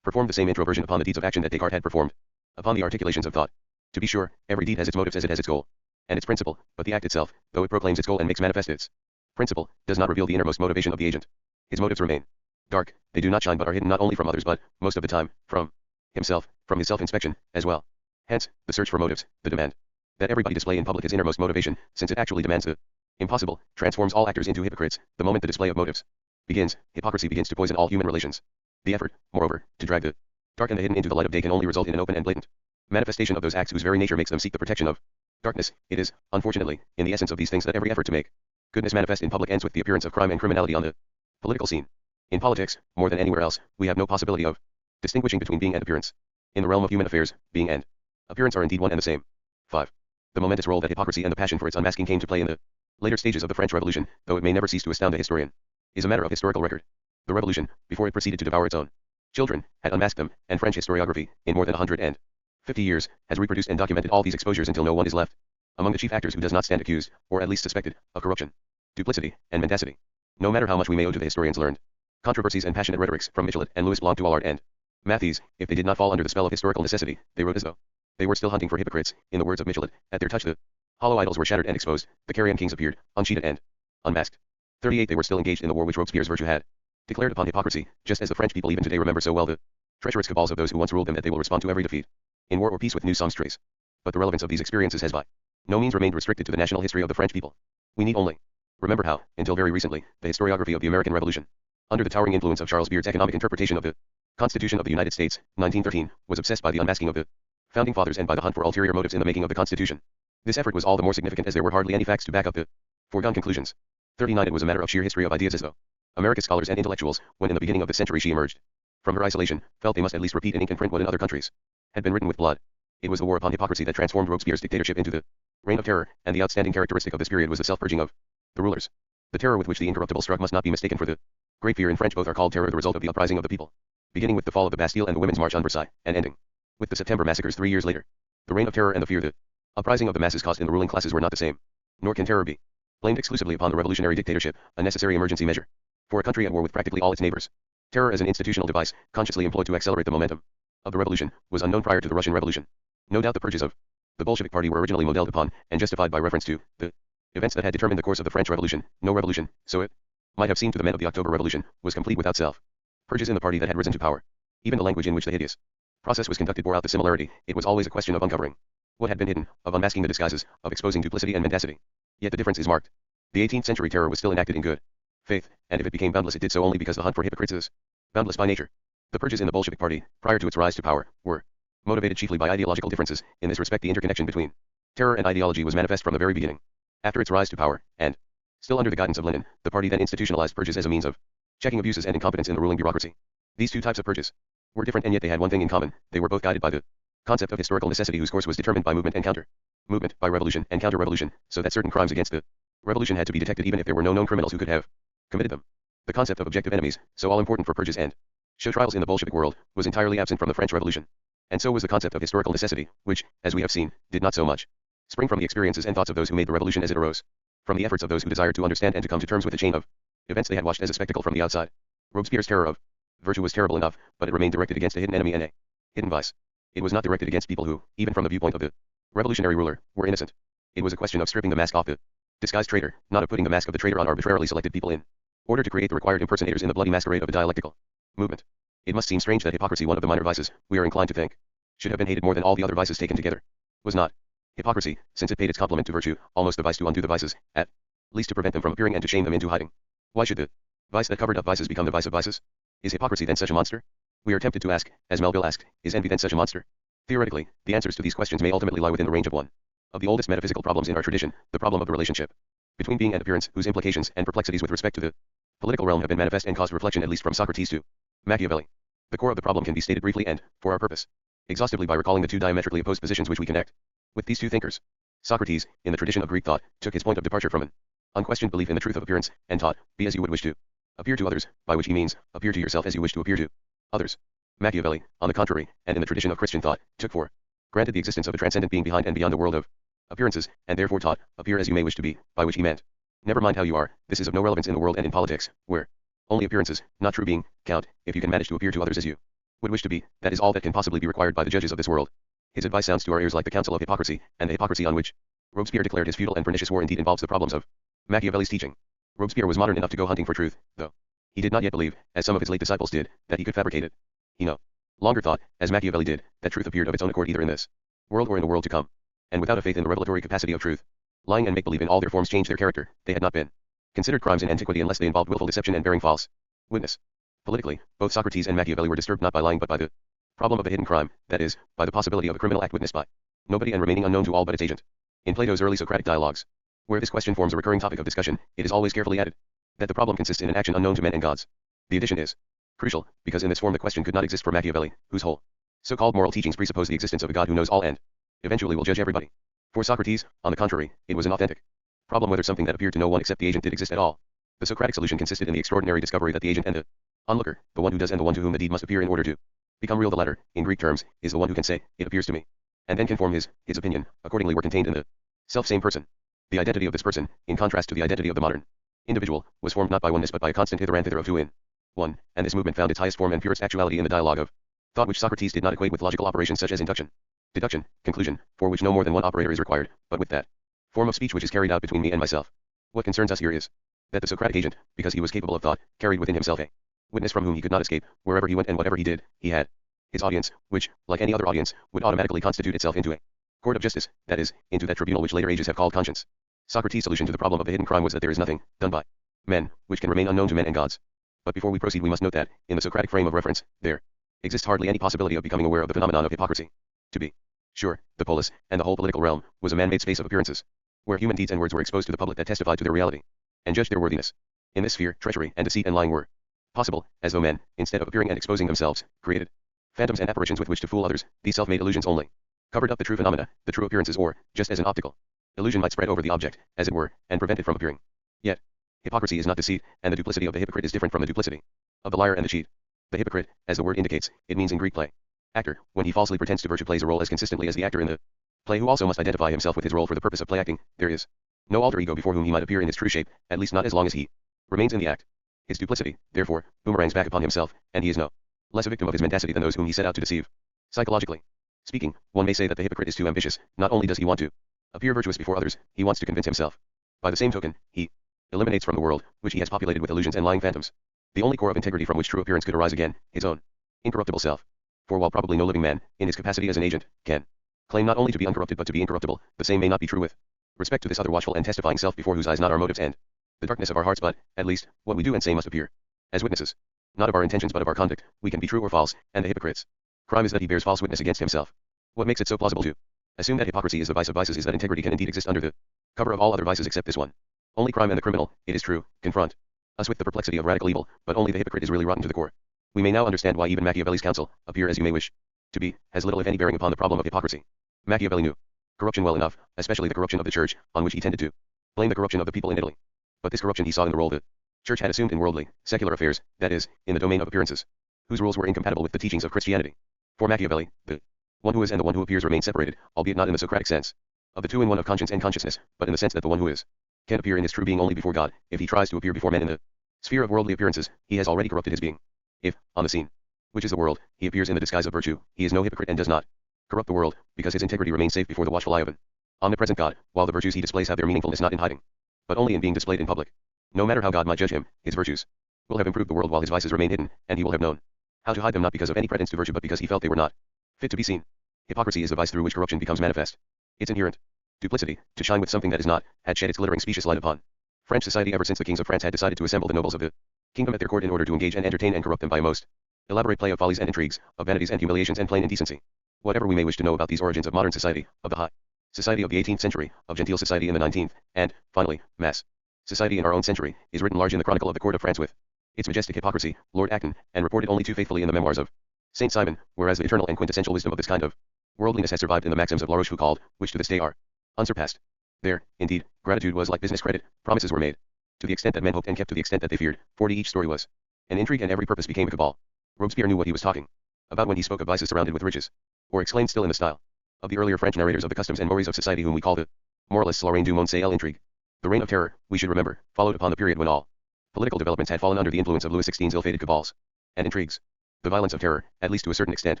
performed the same introversion upon the deeds of action that Descartes had performed upon the articulations of thought. To be sure, every deed has its motives as it has its goal and its principle, but the act itself, though it proclaims its goal and makes manifest its principle, does not reveal the innermost motivation of the agent. His motives remain dark, they do not shine but are hidden not only from others but, most of the time, from himself, from his self-inspection, as well. Hence, the search for motives, the demand that everybody display in public his innermost motivation, since it actually demands the impossible, transforms all actors into hypocrites. The moment the display of motives begins, hypocrisy begins to poison all human relations. The effort, moreover, to drag the dark and the hidden into the light of day can only result in an open and blatant manifestation of those acts whose very nature makes them seek the protection of darkness. It is, unfortunately, in the essence of these things that every effort to make goodness manifest in public ends with the appearance of crime and criminality on the political scene. In politics, more than anywhere else, we have no possibility of distinguishing between being and appearance. In the realm of human affairs, being and appearance are indeed one and the same. 5. The momentous role that hypocrisy and the passion for its unmasking came to play in the later stages of the French Revolution, though it may never cease to astound the historian, is a matter of historical record. The Revolution, before it proceeded to devour its own children, had unmasked them, and French historiography, in more than 150 years, has reproduced and documented all these exposures until no one is left among the chief actors who does not stand accused, or at least suspected, of corruption, duplicity, and mendacity. No matter how much we may owe to the historians' learned controversies and passionate rhetorics from Michelet and Louis Blanc to Allard and Mathies, if they did not fall under the spell of historical necessity, they wrote as though they were still hunting for hypocrites. In the words of Michelet, at their touch the hollow idols were shattered and exposed, the carrion kings appeared, unsheeted and unmasked. 38 They were still engaged in the war which Robespierre's virtue had declared upon hypocrisy, just as the French people even today remember so well the treacherous cabals of those who once ruled them that they will respond to every defeat, in war or peace, with new songsters. But the relevance of these experiences has by no means remained restricted to the national history of the French people. We need only remember how, until very recently, the historiography of the American Revolution, under the towering influence of Charles Beard's economic interpretation of the Constitution of the United States, 1913, was obsessed by the unmasking of the Founding Fathers and by the hunt for ulterior motives in the making of the Constitution. This effort was all the more significant as there were hardly any facts to back up the foregone conclusions. 39 It was a matter of sheer history of ideas, as though America's scholars and intellectuals, when in the beginning of the century she emerged from her isolation, felt they must at least repeat in ink and print what in other countries had been written with blood. It was the war upon hypocrisy that transformed Robespierre's dictatorship into the reign of terror, and the outstanding characteristic of this period was the self-purging of the rulers. The terror with which the incorruptible struck must not be mistaken for the great fear in French. Both are called terror, the result of the uprising of the people, beginning with the fall of the Bastille and the Women's March on Versailles, and ending with the September massacres 3 years later. The reign of terror and the fear the uprising of the masses caused in the ruling classes were not the same, nor can terror be blamed exclusively upon the revolutionary dictatorship, a necessary emergency measure for a country at war with practically all its neighbors. Terror as an institutional device, consciously employed to accelerate the momentum of the revolution, was unknown prior to the Russian Revolution. No doubt the purges of the Bolshevik Party were originally modeled upon, and justified by reference to, the events that had determined the course of the French Revolution. No revolution, so it might have seemed to the men of the October Revolution, was complete without self-purges in the party that had risen to power. Even the language in which the hideous process was conducted bore out the similarity. It was always a question of uncovering what had been hidden, of unmasking the disguises, of exposing duplicity and mendacity. Yet the difference is marked. The 18th century terror was still enacted in good faith, and if it became boundless it did so only because the hunt for hypocrites is boundless by nature. The purges in the Bolshevik Party, prior to its rise to power, were motivated chiefly by ideological differences. In this respect the interconnection between terror and ideology was manifest from the very beginning. After its rise to power, and still under the guidance of Lenin, the party then institutionalized purges as a means of checking abuses and incompetence in the ruling bureaucracy. These two types of purges were different, and yet they had one thing in common: they were both guided by the concept of historical necessity, whose course was determined by movement and counter-movement, by revolution and counter-revolution, so that certain crimes against the revolution had to be detected even if there were no known criminals who could have committed them. The concept of objective enemies, so all important for purges and show trials in the Bolshevik world, was entirely absent from the French Revolution. And so was the concept of historical necessity, which, as we have seen, did not so much spring from the experiences and thoughts of those who made the revolution as it arose from the efforts of those who desired to understand and to come to terms with the chain of events they had watched as a spectacle from the outside. Robespierre's terror of virtue was terrible enough, but it remained directed against a hidden enemy and a hidden vice. It was not directed against people who, even from the viewpoint of the revolutionary ruler, were innocent. It was a question of stripping the mask off the disguised traitor, not of putting the mask of the traitor on arbitrarily selected people in order to create the required impersonators in the bloody masquerade of a dialectical movement. It must seem strange that hypocrisy, one of the minor vices, we are inclined to think, should have been hated more than all the other vices taken together, was not. Hypocrisy, since it paid its complement to virtue, almost the vice to undo the vices, at least to prevent them from appearing and to shame them into hiding. Why should the vice that covered up vices become the vice of vices? Is hypocrisy then such a monster? We are tempted to ask, as Melville asked, is envy then such a monster? Theoretically, the answers to these questions may ultimately lie within the range of one of the oldest metaphysical problems in our tradition, the problem of the relationship between being and appearance, whose implications and perplexities with respect to the political realm have been manifest and caused reflection at least from Socrates to Machiavelli. The core of the problem can be stated briefly and, for our purpose, exhaustively by recalling the two diametrically opposed positions which we connect with these two thinkers. Socrates, in the tradition of Greek thought, took his point of departure from an unquestioned belief in the truth of appearance, and taught, be as you would wish to appear to others, by which he means, appear to yourself as you wish to appear to others. Machiavelli, on the contrary, and in the tradition of Christian thought, took for granted the existence of a transcendent being behind and beyond the world of appearances, and therefore taught, appear as you may wish to be, by which he meant, never mind how you are, this is of no relevance in the world and in politics, where only appearances, not true being, count. If you can manage to appear to others as you would wish to be, that is all that can possibly be required by the judges of this world. His advice sounds to our ears like the counsel of hypocrisy, and the hypocrisy on which Robespierre declared his futile and pernicious war indeed involves the problems of Machiavelli's teaching. Robespierre was modern enough to go hunting for truth, though he did not yet believe, as some of his late disciples did, that he could fabricate it. He no longer thought, as Machiavelli did, that truth appeared of its own accord either in this world or in the world to come. And without a faith in the revelatory capacity of truth, lying and make-believe in all their forms changed their character. They had not been considered crimes in antiquity unless they involved willful deception and bearing false witness. Politically, both Socrates and Machiavelli were disturbed not by lying but by the problem of a hidden crime, that is, by the possibility of a criminal act witnessed by nobody and remaining unknown to all but its agent. In Plato's early Socratic dialogues, where this question forms a recurring topic of discussion, it is always carefully added that the problem consists in an action unknown to men and gods. The addition is crucial, because in this form the question could not exist for Machiavelli, whose whole so-called moral teachings presuppose the existence of a God who knows all and eventually will judge everybody. For Socrates, on the contrary, it was an authentic problem whether something that appeared to no one except the agent did exist at all. The Socratic solution consisted in the extraordinary discovery that the agent and the onlooker, the one who does and the one to whom the deed must appear in order to become real, the latter, in Greek terms, is the one who can say, it appears to me, and then can form his opinion, accordingly were contained in the self-same person. The identity of this person, in contrast to the identity of the modern individual, was formed not by oneness but by a constant hither and thither of two in one, and this movement found its highest form and purest actuality in the dialogue of thought which Socrates did not equate with logical operations such as induction, deduction, conclusion, for which no more than one operator is required, but with that form of speech which is carried out between me and myself. What concerns us here is that the Socratic agent, because he was capable of thought, carried within himself a witness from whom he could not escape. Wherever he went and whatever he did, he had his audience, which, like any other audience, would automatically constitute itself into a court of justice, that is, into that tribunal which later ages have called conscience. Socrates' solution to the problem of the hidden crime was that there is nothing done by men which can remain unknown to men and gods. But before we proceed we must note that, in the Socratic frame of reference, there exists hardly any possibility of becoming aware of the phenomenon of hypocrisy. To be sure, the polis, and the whole political realm, was a man-made space of appearances, where human deeds and words were exposed to the public that testified to their reality, and judged their worthiness. In this sphere, treachery and deceit and lying were possible, as though men, instead of appearing and exposing themselves, created phantoms and apparitions with which to fool others. These self-made illusions only covered up the true phenomena, the true appearances, or, just as an optical illusion might spread over the object, as it were, and prevent it from appearing. Yet, hypocrisy is not deceit, and the duplicity of the hypocrite is different from the duplicity of the liar and the cheat. The hypocrite, as the word indicates, it means in Greek play actor, when he falsely pretends to virtue, plays a role as consistently as the actor in the play, who also must identify himself with his role for the purpose of play acting. There is no alter ego before whom he might appear in his true shape, at least not as long as he remains in the act. His duplicity, therefore, boomerangs back upon himself, and he is no less a victim of his mendacity than those whom he set out to deceive. Psychologically speaking, one may say that the hypocrite is too ambitious. Not only does he want to appear virtuous before others, he wants to convince himself. By the same token, he eliminates from the world, which he has populated with illusions and lying phantoms, the only core of integrity from which true appearance could arise again, his own incorruptible self. For while probably no living man, in his capacity as an agent, can claim not only to be uncorrupted but to be incorruptible, the same may not be true with respect to this other watchful and testifying self before whose eyes not our motives and the darkness of our hearts, but, at least, what we do and say must appear as witnesses, not of our intentions but of our conduct. We can be true or false, and the hypocrite's crime is that he bears false witness against himself. What makes it so plausible to assume that hypocrisy is the vice of vices is that integrity can indeed exist under the cover of all other vices except this one. Only crime and the criminal, it is true, confront us with the perplexity of radical evil, but only the hypocrite is really rotten to the core. We may now understand why even Machiavelli's counsel, appear as you may wish to be, has little if any bearing upon the problem of hypocrisy. Machiavelli knew corruption well enough, especially the corruption of the church, on which he tended to blame the corruption of the people in Italy. But this corruption he saw in the role the church had assumed in worldly, secular affairs, that is, in the domain of appearances, whose rules were incompatible with the teachings of Christianity. For Machiavelli, the one who is and the one who appears remain separated, albeit not in the Socratic sense of the two in one of conscience and consciousness, but in the sense that the one who is can appear in his true being only before God. If he tries to appear before men in the sphere of worldly appearances, he has already corrupted his being. If, on the scene, which is the world, he appears in the disguise of virtue, he is no hypocrite and does not corrupt the world, because his integrity remains safe before the watchful eye of an omnipresent God, while the virtues he displays have their meaningfulness not in hiding, but only in being displayed in public. No matter how God might judge him, his virtues will have improved the world while his vices remain hidden, and he will have known how to hide them not because of any pretense to virtue but because he felt they were not fit to be seen. Hypocrisy is the vice through which corruption becomes manifest. Its inherent duplicity, to shine with something that is not, had shed its glittering specious light upon French society ever since the kings of France had decided to assemble the nobles of the kingdom at their court in order to engage and entertain and corrupt them by a most elaborate play of follies and intrigues, of vanities and humiliations and plain indecency. Whatever we may wish to know about these origins of modern society, of the high society of the 18th century, of genteel society in the 19th, and, finally, mass society in our own century, is written large in the chronicle of the court of France with its majestic hypocrisy, Lord Acton, and reported only too faithfully in the memoirs of Saint Simon, whereas the eternal and quintessential wisdom of this kind of worldliness has survived in the maxims of La Rochefoucauld, which to this day are unsurpassed. There, indeed, gratitude was like business credit, promises were made to the extent that men hoped and kept to the extent that they feared, 40 each story was an intrigue and every purpose became a cabal. Robespierre knew what he was talking about when he spoke of vices surrounded with riches, or exclaimed still in the style of the earlier French narrators of the customs and mores of society whom we call the moralists la reine du monde c'est l'intrigue. The reign of terror, we should remember, followed upon the period when all political developments had fallen under the influence of Louis XVI's ill-fated cabals and intrigues. The violence of terror, at least to a certain extent,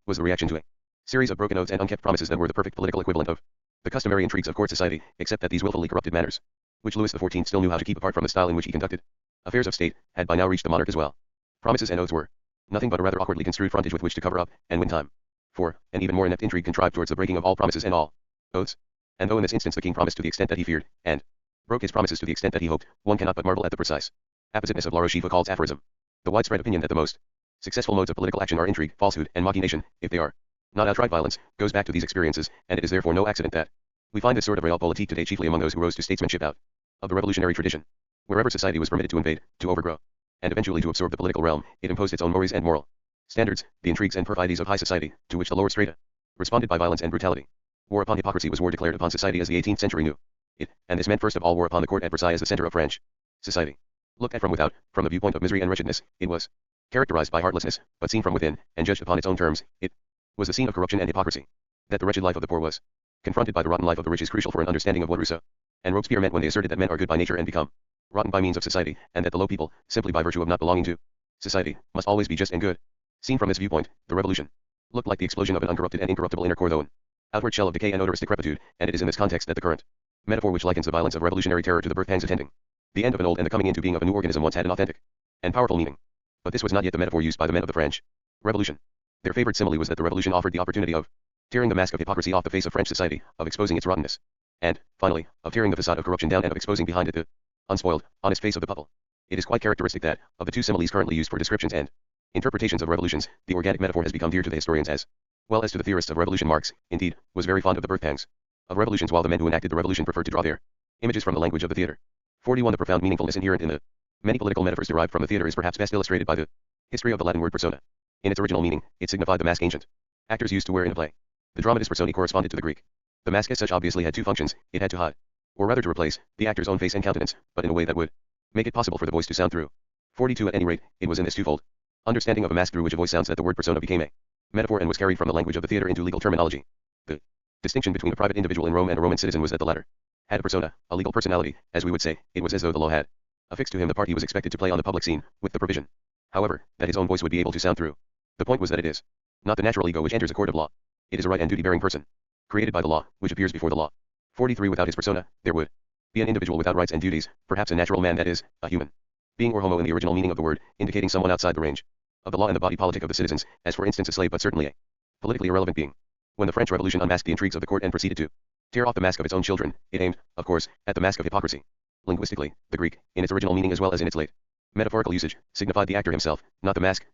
was the reaction to a series of broken oaths and unkept promises that were the perfect political equivalent of the customary intrigues of court society, except that these willfully corrupted manners, which Louis XIV still knew how to keep apart from the style in which he conducted affairs of state, had by now reached the monarch as well. Promises and oaths were nothing but a rather awkwardly construed frontage with which to cover up and win time for an even more inept intrigue contrived towards the breaking of all promises and all oaths. And though in this instance the king promised to the extent that he feared, and broke his promises to the extent that he hoped, one cannot but marvel at the precise appositeness of La Rochefoucauld's aphorism. The widespread opinion that the most successful modes of political action are intrigue, falsehood, and machination, if they are not outright violence, goes back to these experiences, and it is therefore no accident that we find this sort of realpolitik today chiefly among those who rose to statesmanship out of the revolutionary tradition. Wherever society was permitted to invade, to overgrow, and eventually to absorb the political realm, it imposed its own mores and moral standards, the intrigues and perfidies of high society, to which the lower strata responded by violence and brutality. War upon hypocrisy was war declared upon society as the 18th century knew it, and this meant first of all war upon the court at Versailles as the center of French society. Looked at from without, from the viewpoint of misery and wretchedness, it was characterized by heartlessness, but seen from within, and judged upon its own terms, it was the scene of corruption and hypocrisy. That the wretched life of the poor was confronted by the rotten life of the rich is crucial for an understanding of what Rousseau and Robespierre meant when they asserted that men are good by nature and become rotten by means of society, and that the low people, simply by virtue of not belonging to society, must always be just and good. Seen from this viewpoint, the revolution looked like the explosion of an uncorrupted and incorruptible inner core though an outward shell of decay and odorous decrepitude, and it is in this context that the current metaphor which likens the violence of revolutionary terror to the birth pangs attending the end of an old and the coming into being of a new organism once had an authentic and powerful meaning. But this was not yet the metaphor used by the men of the French Revolution. Their favorite simile was that the revolution offered the opportunity of tearing the mask of hypocrisy off the face of French society, of exposing its rottenness, and, finally, of tearing the facade of corruption down and of exposing behind it the unspoiled, honest face of the puppet. It is quite characteristic that, of the two similes currently used for descriptions and interpretations of revolutions, the organic metaphor has become dear to the historians as well as to the theorists of revolution. Marx, indeed, was very fond of the birth pangs of revolutions, while the men who enacted the revolution preferred to draw their images from the language of the theater. 41. The profound meaningfulness inherent in the many political metaphors derived from the theater is perhaps best illustrated by the history of the Latin word persona. In its original meaning, it signified the mask ancient actors used to wear in a play. The dramatis personae corresponded to the Greek. The mask as such obviously had two functions: it had to hide, or rather to replace, the actor's own face and countenance, but in a way that would make it possible for the voice to sound through. 42. At any rate, it was in this twofold understanding of a mask through which a voice sounds that the word persona became a metaphor and was carried from the language of the theater into legal terminology. The distinction between a private individual in Rome and a Roman citizen was that the latter had a persona, a legal personality, as we would say. It was as though the law had affixed to him the part he was expected to play on the public scene, with the provision, however, that his own voice would be able to sound through. The point was that it is not the natural ego which enters a court of law. It is a right and duty-bearing person, created by the law, which appears before the law. 43. Without his persona, there would be an individual without rights and duties, perhaps a natural man, that is, a human being or homo in the original meaning of the word, indicating someone outside the range of the law and the body politic of the citizens, as for instance a slave, but certainly a politically irrelevant being. When the French Revolution unmasked the intrigues of the court and proceeded to tear off the mask of its own children, it aimed, of course, at the mask of hypocrisy. Linguistically, the Greek, in its original meaning as well as in its late metaphorical usage, signified the actor himself, not the mask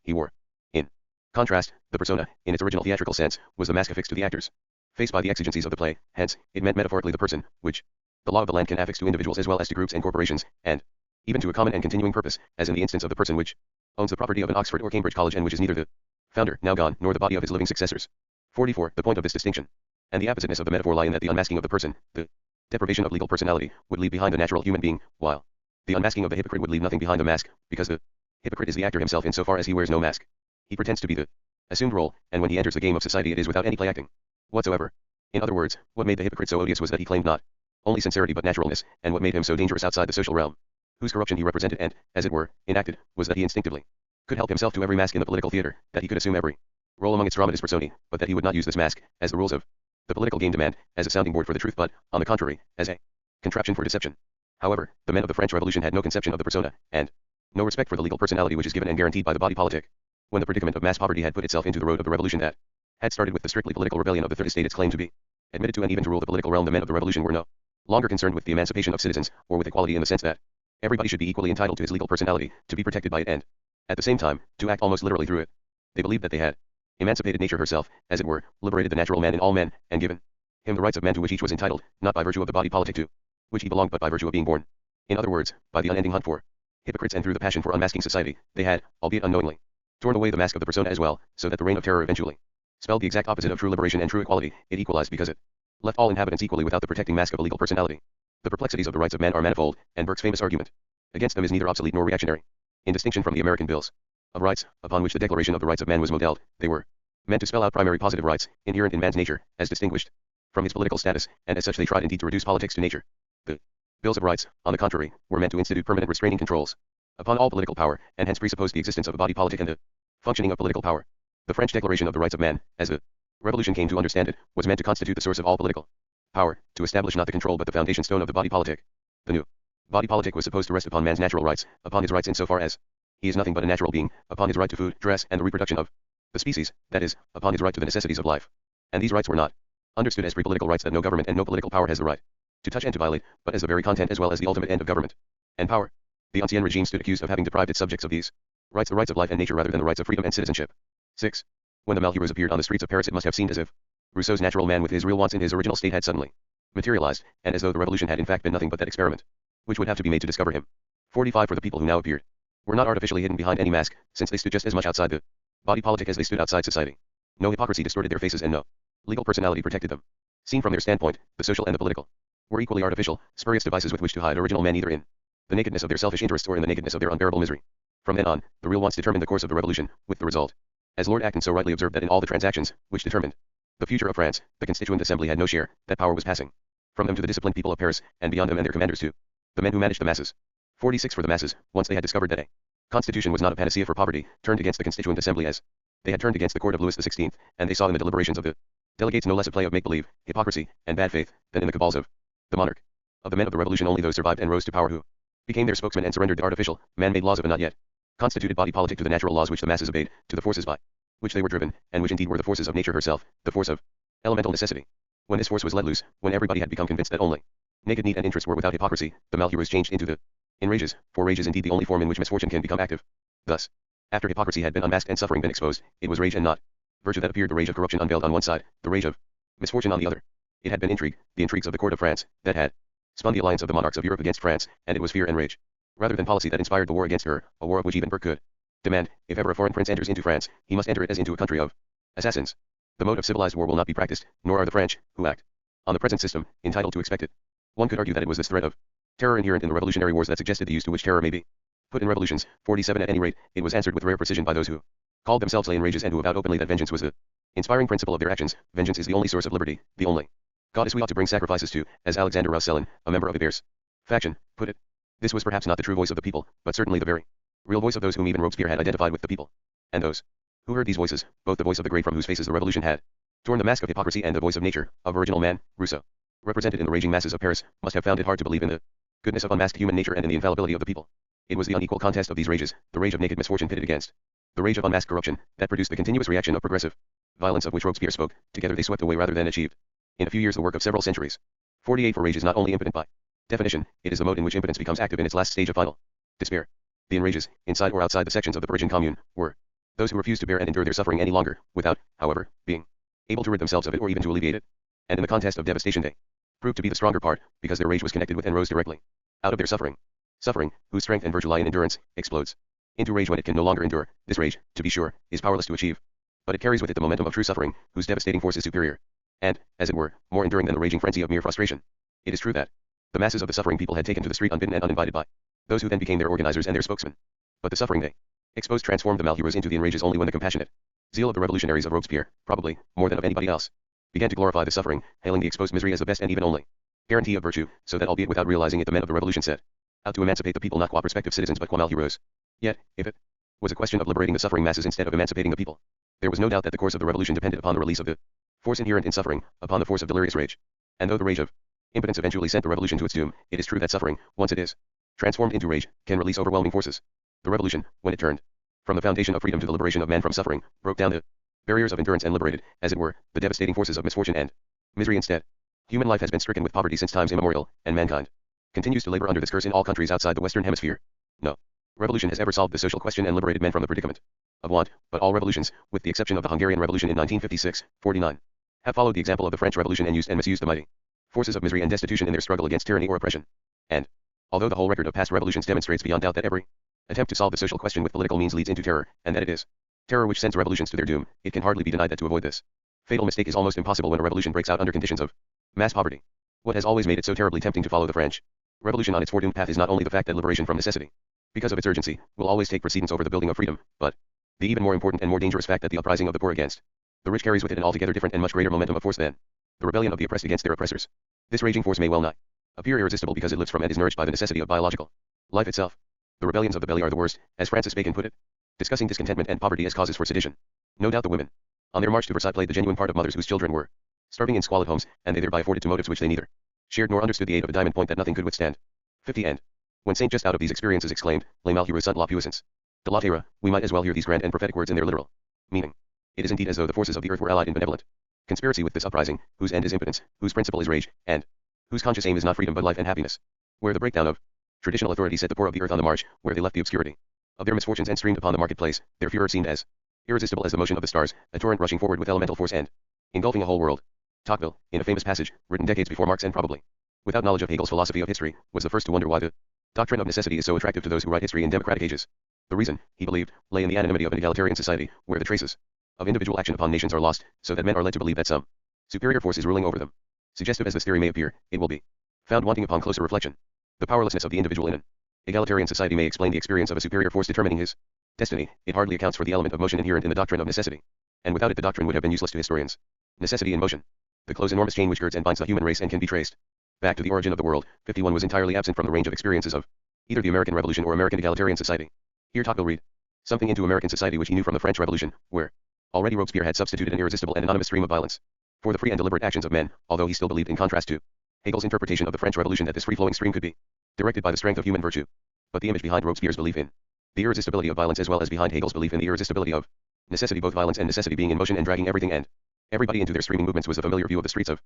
he wore. In contrast, the persona, in its original theatrical sense, was the mask affixed to the actors face by the exigencies of the play. Hence, it meant metaphorically the person, which the law of the land can affix to individuals as well as to groups and corporations, and even to a common and continuing purpose, as in the instance of the person which owns the property of an Oxford or Cambridge college and which is neither the founder, now gone, nor the body of his living successors. 44. The point of this distinction and the appositeness of the metaphor lie in that the unmasking of the person, the deprivation of legal personality, would leave behind a natural human being, while the unmasking of the hypocrite would leave nothing behind a mask, because the hypocrite is the actor himself in so far as he wears no mask. He pretends to be the assumed role, and when he enters the game of society it is without any play acting whatsoever. In other words, what made the hypocrite so odious was that he claimed not only sincerity but naturalness, and what made him so dangerous outside the social realm, whose corruption he represented and, as it were, enacted, was that he instinctively could help himself to every mask in the political theater, that he could assume every role among its dramatis personae, but that he would not use this mask, as the rules of the political game demand, as a sounding board for the truth, but, on the contrary, as a contraption for deception. However, the men of the French Revolution had no conception of the persona, and no respect for the legal personality which is given and guaranteed by the body politic. When the predicament of mass poverty had put itself into the road of the revolution that had started with the strictly political rebellion of the third estate its claim to be admitted to and even to rule the political realm, the men of the revolution were no longer concerned with the emancipation of citizens, or with equality in the sense that everybody should be equally entitled to his legal personality, to be protected by it and, at the same time, to act almost literally through it. They believed that they had emancipated nature herself, as it were, liberated the natural man in all men, and given him the rights of man to which each was entitled, not by virtue of the body politic to which he belonged but by virtue of being born. In other words, by the unending hunt for hypocrites and through the passion for unmasking society, they had, albeit unknowingly, torn away the mask of the persona as well, so that the reign of terror eventually spelled the exact opposite of true liberation and true equality. It equalized because it left all inhabitants equally without the protecting mask of a legal personality. The perplexities of the rights of man are manifold, and Burke's famous argument against them is neither obsolete nor reactionary. In distinction from the American Bills of Rights, upon which the Declaration of the Rights of Man was modeled, they were meant to spell out primary positive rights, inherent in man's nature, as distinguished from his political status, and as such they tried indeed to reduce politics to nature. The Bills of Rights, on the contrary, were meant to institute permanent restraining controls upon all political power, and hence presupposed the existence of a body politic and the functioning of political power. The French Declaration of the Rights of Man, as the Revolution came to understand it, was meant to constitute the source of all political power, to establish not the control but the foundation stone of the body politic. The new body politic was supposed to rest upon man's natural rights, upon his rights insofar as he is nothing but a natural being, upon his right to food, dress, and the reproduction of the species, that is, upon his right to the necessities of life. And these rights were not understood as free political rights that no government and no political power has the right to touch and to violate, but as the very content as well as the ultimate end of government and power. The ancien regime stood accused of having deprived its subjects of these rights, the rights of life and nature rather than the rights of freedom and citizenship. 6. When the Malheureux appeared on the streets of Paris, it must have seemed as if Rousseau's natural man with his real wants in his original state had suddenly materialized, and as though the revolution had in fact been nothing but that experiment which would have to be made to discover him. 45. For the people who now appeared were not artificially hidden behind any mask, since they stood just as much outside the body politic as they stood outside society. No hypocrisy distorted their faces and no legal personality protected them. Seen from their standpoint, the social and the political were equally artificial, spurious devices with which to hide original men either in the nakedness of their selfish interests or in the nakedness of their unbearable misery. From then on, the real wants determined the course of the revolution, with the result, as Lord Acton so rightly observed, that in all the transactions which determined the future of France, the Constituent Assembly had no share, that power was passing from them to the disciplined people of Paris, and beyond them and their commanders to the men who managed the masses. 46. For the masses, once they had discovered that a constitution was not a panacea for poverty, turned against the Constituent Assembly as they had turned against the court of Louis XVI, and they saw in the deliberations of the delegates no less a play of make-believe, hypocrisy, and bad faith, than in the cabals of the monarch. Of the men of the revolution only those survived and rose to power who became their spokesmen and surrendered the artificial, man-made laws of a not yet constituted body politic to the natural laws which the masses obeyed, to the forces by which they were driven, and which indeed were the forces of nature herself, the force of elemental necessity. When this force was let loose, when everybody had become convinced that only naked need and interest were without hypocrisy, the Malheureux changed into the enrages, for rage is indeed the only form in which misfortune can become active. Thus, after hypocrisy had been unmasked and suffering been exposed, it was rage and not virtue that appeared, the rage of corruption unveiled on one side, the rage of misfortune on the other. It had been intrigue, the intrigues of the court of France, that had spun the alliance of the monarchs of Europe against France, and it was fear and rage, rather than policy, that inspired the war against her, a war of which even Burke could demand. If ever a foreign prince enters into France, he must enter it as into a country of assassins. The mode of civilized war will not be practiced, nor are the French, who act on the present system, entitled to expect it. One could argue that it was this threat of terror inherent in the revolutionary wars that suggested the use to which terror may be put in revolutions. 47. At any rate, it was answered with rare precision by those who called themselves lay enrages and who avowed openly that vengeance was the inspiring principle of their actions. Vengeance is the only source of liberty, the only goddess we ought to bring sacrifices to, as Alexander Roussellin, a member of Hébert's faction, put it. This was perhaps not the true voice of the people, but certainly the very real voice of those whom even Robespierre had identified with the people. And those who heard these voices, both the voice of the great from whose faces the revolution had torn the mask of hypocrisy and the voice of nature, of original man, Rousseau, represented in the raging masses of Paris, must have found it hard to believe in the goodness of unmasked human nature and in the infallibility of the people. It was the unequal contest of these rages, the rage of naked misfortune pitted against the rage of unmasked corruption, that produced the continuous reaction of progressive violence of which Robespierre spoke. Together they swept away rather than achieved in a few years the work of several centuries. 48. For rage is not only impotent by definition, it is the mode in which impotence becomes active in its last stage of final despair. The enrages, inside or outside the sections of the Parisian Commune, were those who refused to bear and endure their suffering any longer, without, however, being able to rid themselves of it or even to alleviate it. And in the contest of devastation they proved to be the stronger part, because their rage was connected with and rose directly out of their suffering. Suffering, whose strength and virtue lie in endurance, explodes into rage when it can no longer endure. This rage, to be sure, is powerless to achieve, but it carries with it the momentum of true suffering, whose devastating force is superior, and, as it were, more enduring than the raging frenzy of mere frustration. It is true that the masses of the suffering people had taken to the street unbidden and uninvited by those who then became their organizers and their spokesmen. But the suffering they exposed transformed the Malheureux into the enrages only when the compassionate zeal of the revolutionaries of Robespierre, probably, more than of anybody else, began to glorify the suffering, hailing the exposed misery as the best and even only guarantee of virtue, so that albeit without realizing it the men of the revolution set out to emancipate the people not qua prospective citizens but qua Malheureux. Yet, if it was a question of liberating the suffering masses instead of emancipating the people, there was no doubt that the course of the revolution depended upon the release of the force inherent in suffering, upon the force of delirious rage. And though the rage of Impotence eventually sent the revolution to its doom. It is true that suffering, once it is transformed into rage, can release overwhelming forces. The revolution, when it turned from the foundation of freedom to the liberation of man from suffering, broke down the barriers of endurance and liberated, as it were, the devastating forces of misfortune and misery instead. Human life has been stricken with poverty since times immemorial, and mankind continues to labor under this curse in all countries outside the Western Hemisphere. No revolution has ever solved the social question and liberated men from the predicament of want, but all revolutions, with the exception of the Hungarian Revolution in 1956-49, have followed the example of the French Revolution and used and misused the mighty forces of misery and destitution in their struggle against tyranny or oppression. And, although the whole record of past revolutions demonstrates beyond doubt that every attempt to solve the social question with political means leads into terror, and that it is terror which sends revolutions to their doom, it can hardly be denied that to avoid this fatal mistake is almost impossible when a revolution breaks out under conditions of mass poverty. What has always made it so terribly tempting to follow the French Revolution on its foredoomed path is not only the fact that liberation from necessity, because of its urgency, will always take precedence over the building of freedom, but the even more important and more dangerous fact that the uprising of the poor against the rich carries with it an altogether different and much greater momentum of force than the rebellion of the oppressed against their oppressors. This raging force may well not appear irresistible because it lives from and is nourished by the necessity of biological life itself. The rebellions of the belly are the worst, as Francis Bacon put it, discussing discontentment and poverty as causes for sedition. No doubt the women, on their march to Versailles, played the genuine part of mothers whose children were starving in squalid homes, and they thereby afforded to motives which they neither shared nor understood the aid of a diamond point that nothing could withstand. 50 And when Saint just out of these experiences exclaimed, Les malheureux sunt la puissance de la terre, we might as well hear these grand and prophetic words in their literal meaning. It is indeed as though the forces of the earth were allied in benevolent conspiracy with this uprising, whose end is impotence, whose principle is rage, and whose conscious aim is not freedom but life and happiness. Where the breakdown of traditional authority set the poor of the earth on the march, where they left the obscurity of their misfortunes and streamed upon the marketplace, their furor seemed as irresistible as the motion of the stars, a torrent rushing forward with elemental force and engulfing a whole world. Tocqueville, in a famous passage, written decades before Marx and probably without knowledge of Hegel's philosophy of history, was the first to wonder why the doctrine of necessity is so attractive to those who write history in democratic ages. The reason, he believed, lay in the anonymity of an egalitarian society, where the traces of individual action upon nations are lost, so that men are led to believe that some superior force is ruling over them. Suggestive as this theory may appear, it will be found wanting upon closer reflection. The powerlessness of the individual in an egalitarian society may explain the experience of a superior force determining his destiny. It hardly accounts for the element of motion inherent in the doctrine of necessity, and without it the doctrine would have been useless to historians. Necessity in motion, the close enormous chain which girds and binds the human race and can be traced back to the origin of the world. 51 was entirely absent from the range of experiences of either the American Revolution or American egalitarian society. Here Tocqueville read something into American society which he knew from the French Revolution, where already Robespierre had substituted an irresistible and anonymous stream of violence for the free and deliberate actions of men, although he still believed, in contrast to Hegel's interpretation of the French Revolution, that this free-flowing stream could be directed by the strength of human virtue. But the image behind Robespierre's belief in the irresistibility of violence, as well as behind Hegel's belief in the irresistibility of necessity, both violence and necessity being in motion and dragging everything and everybody into their streaming movements, was a familiar view of the streets of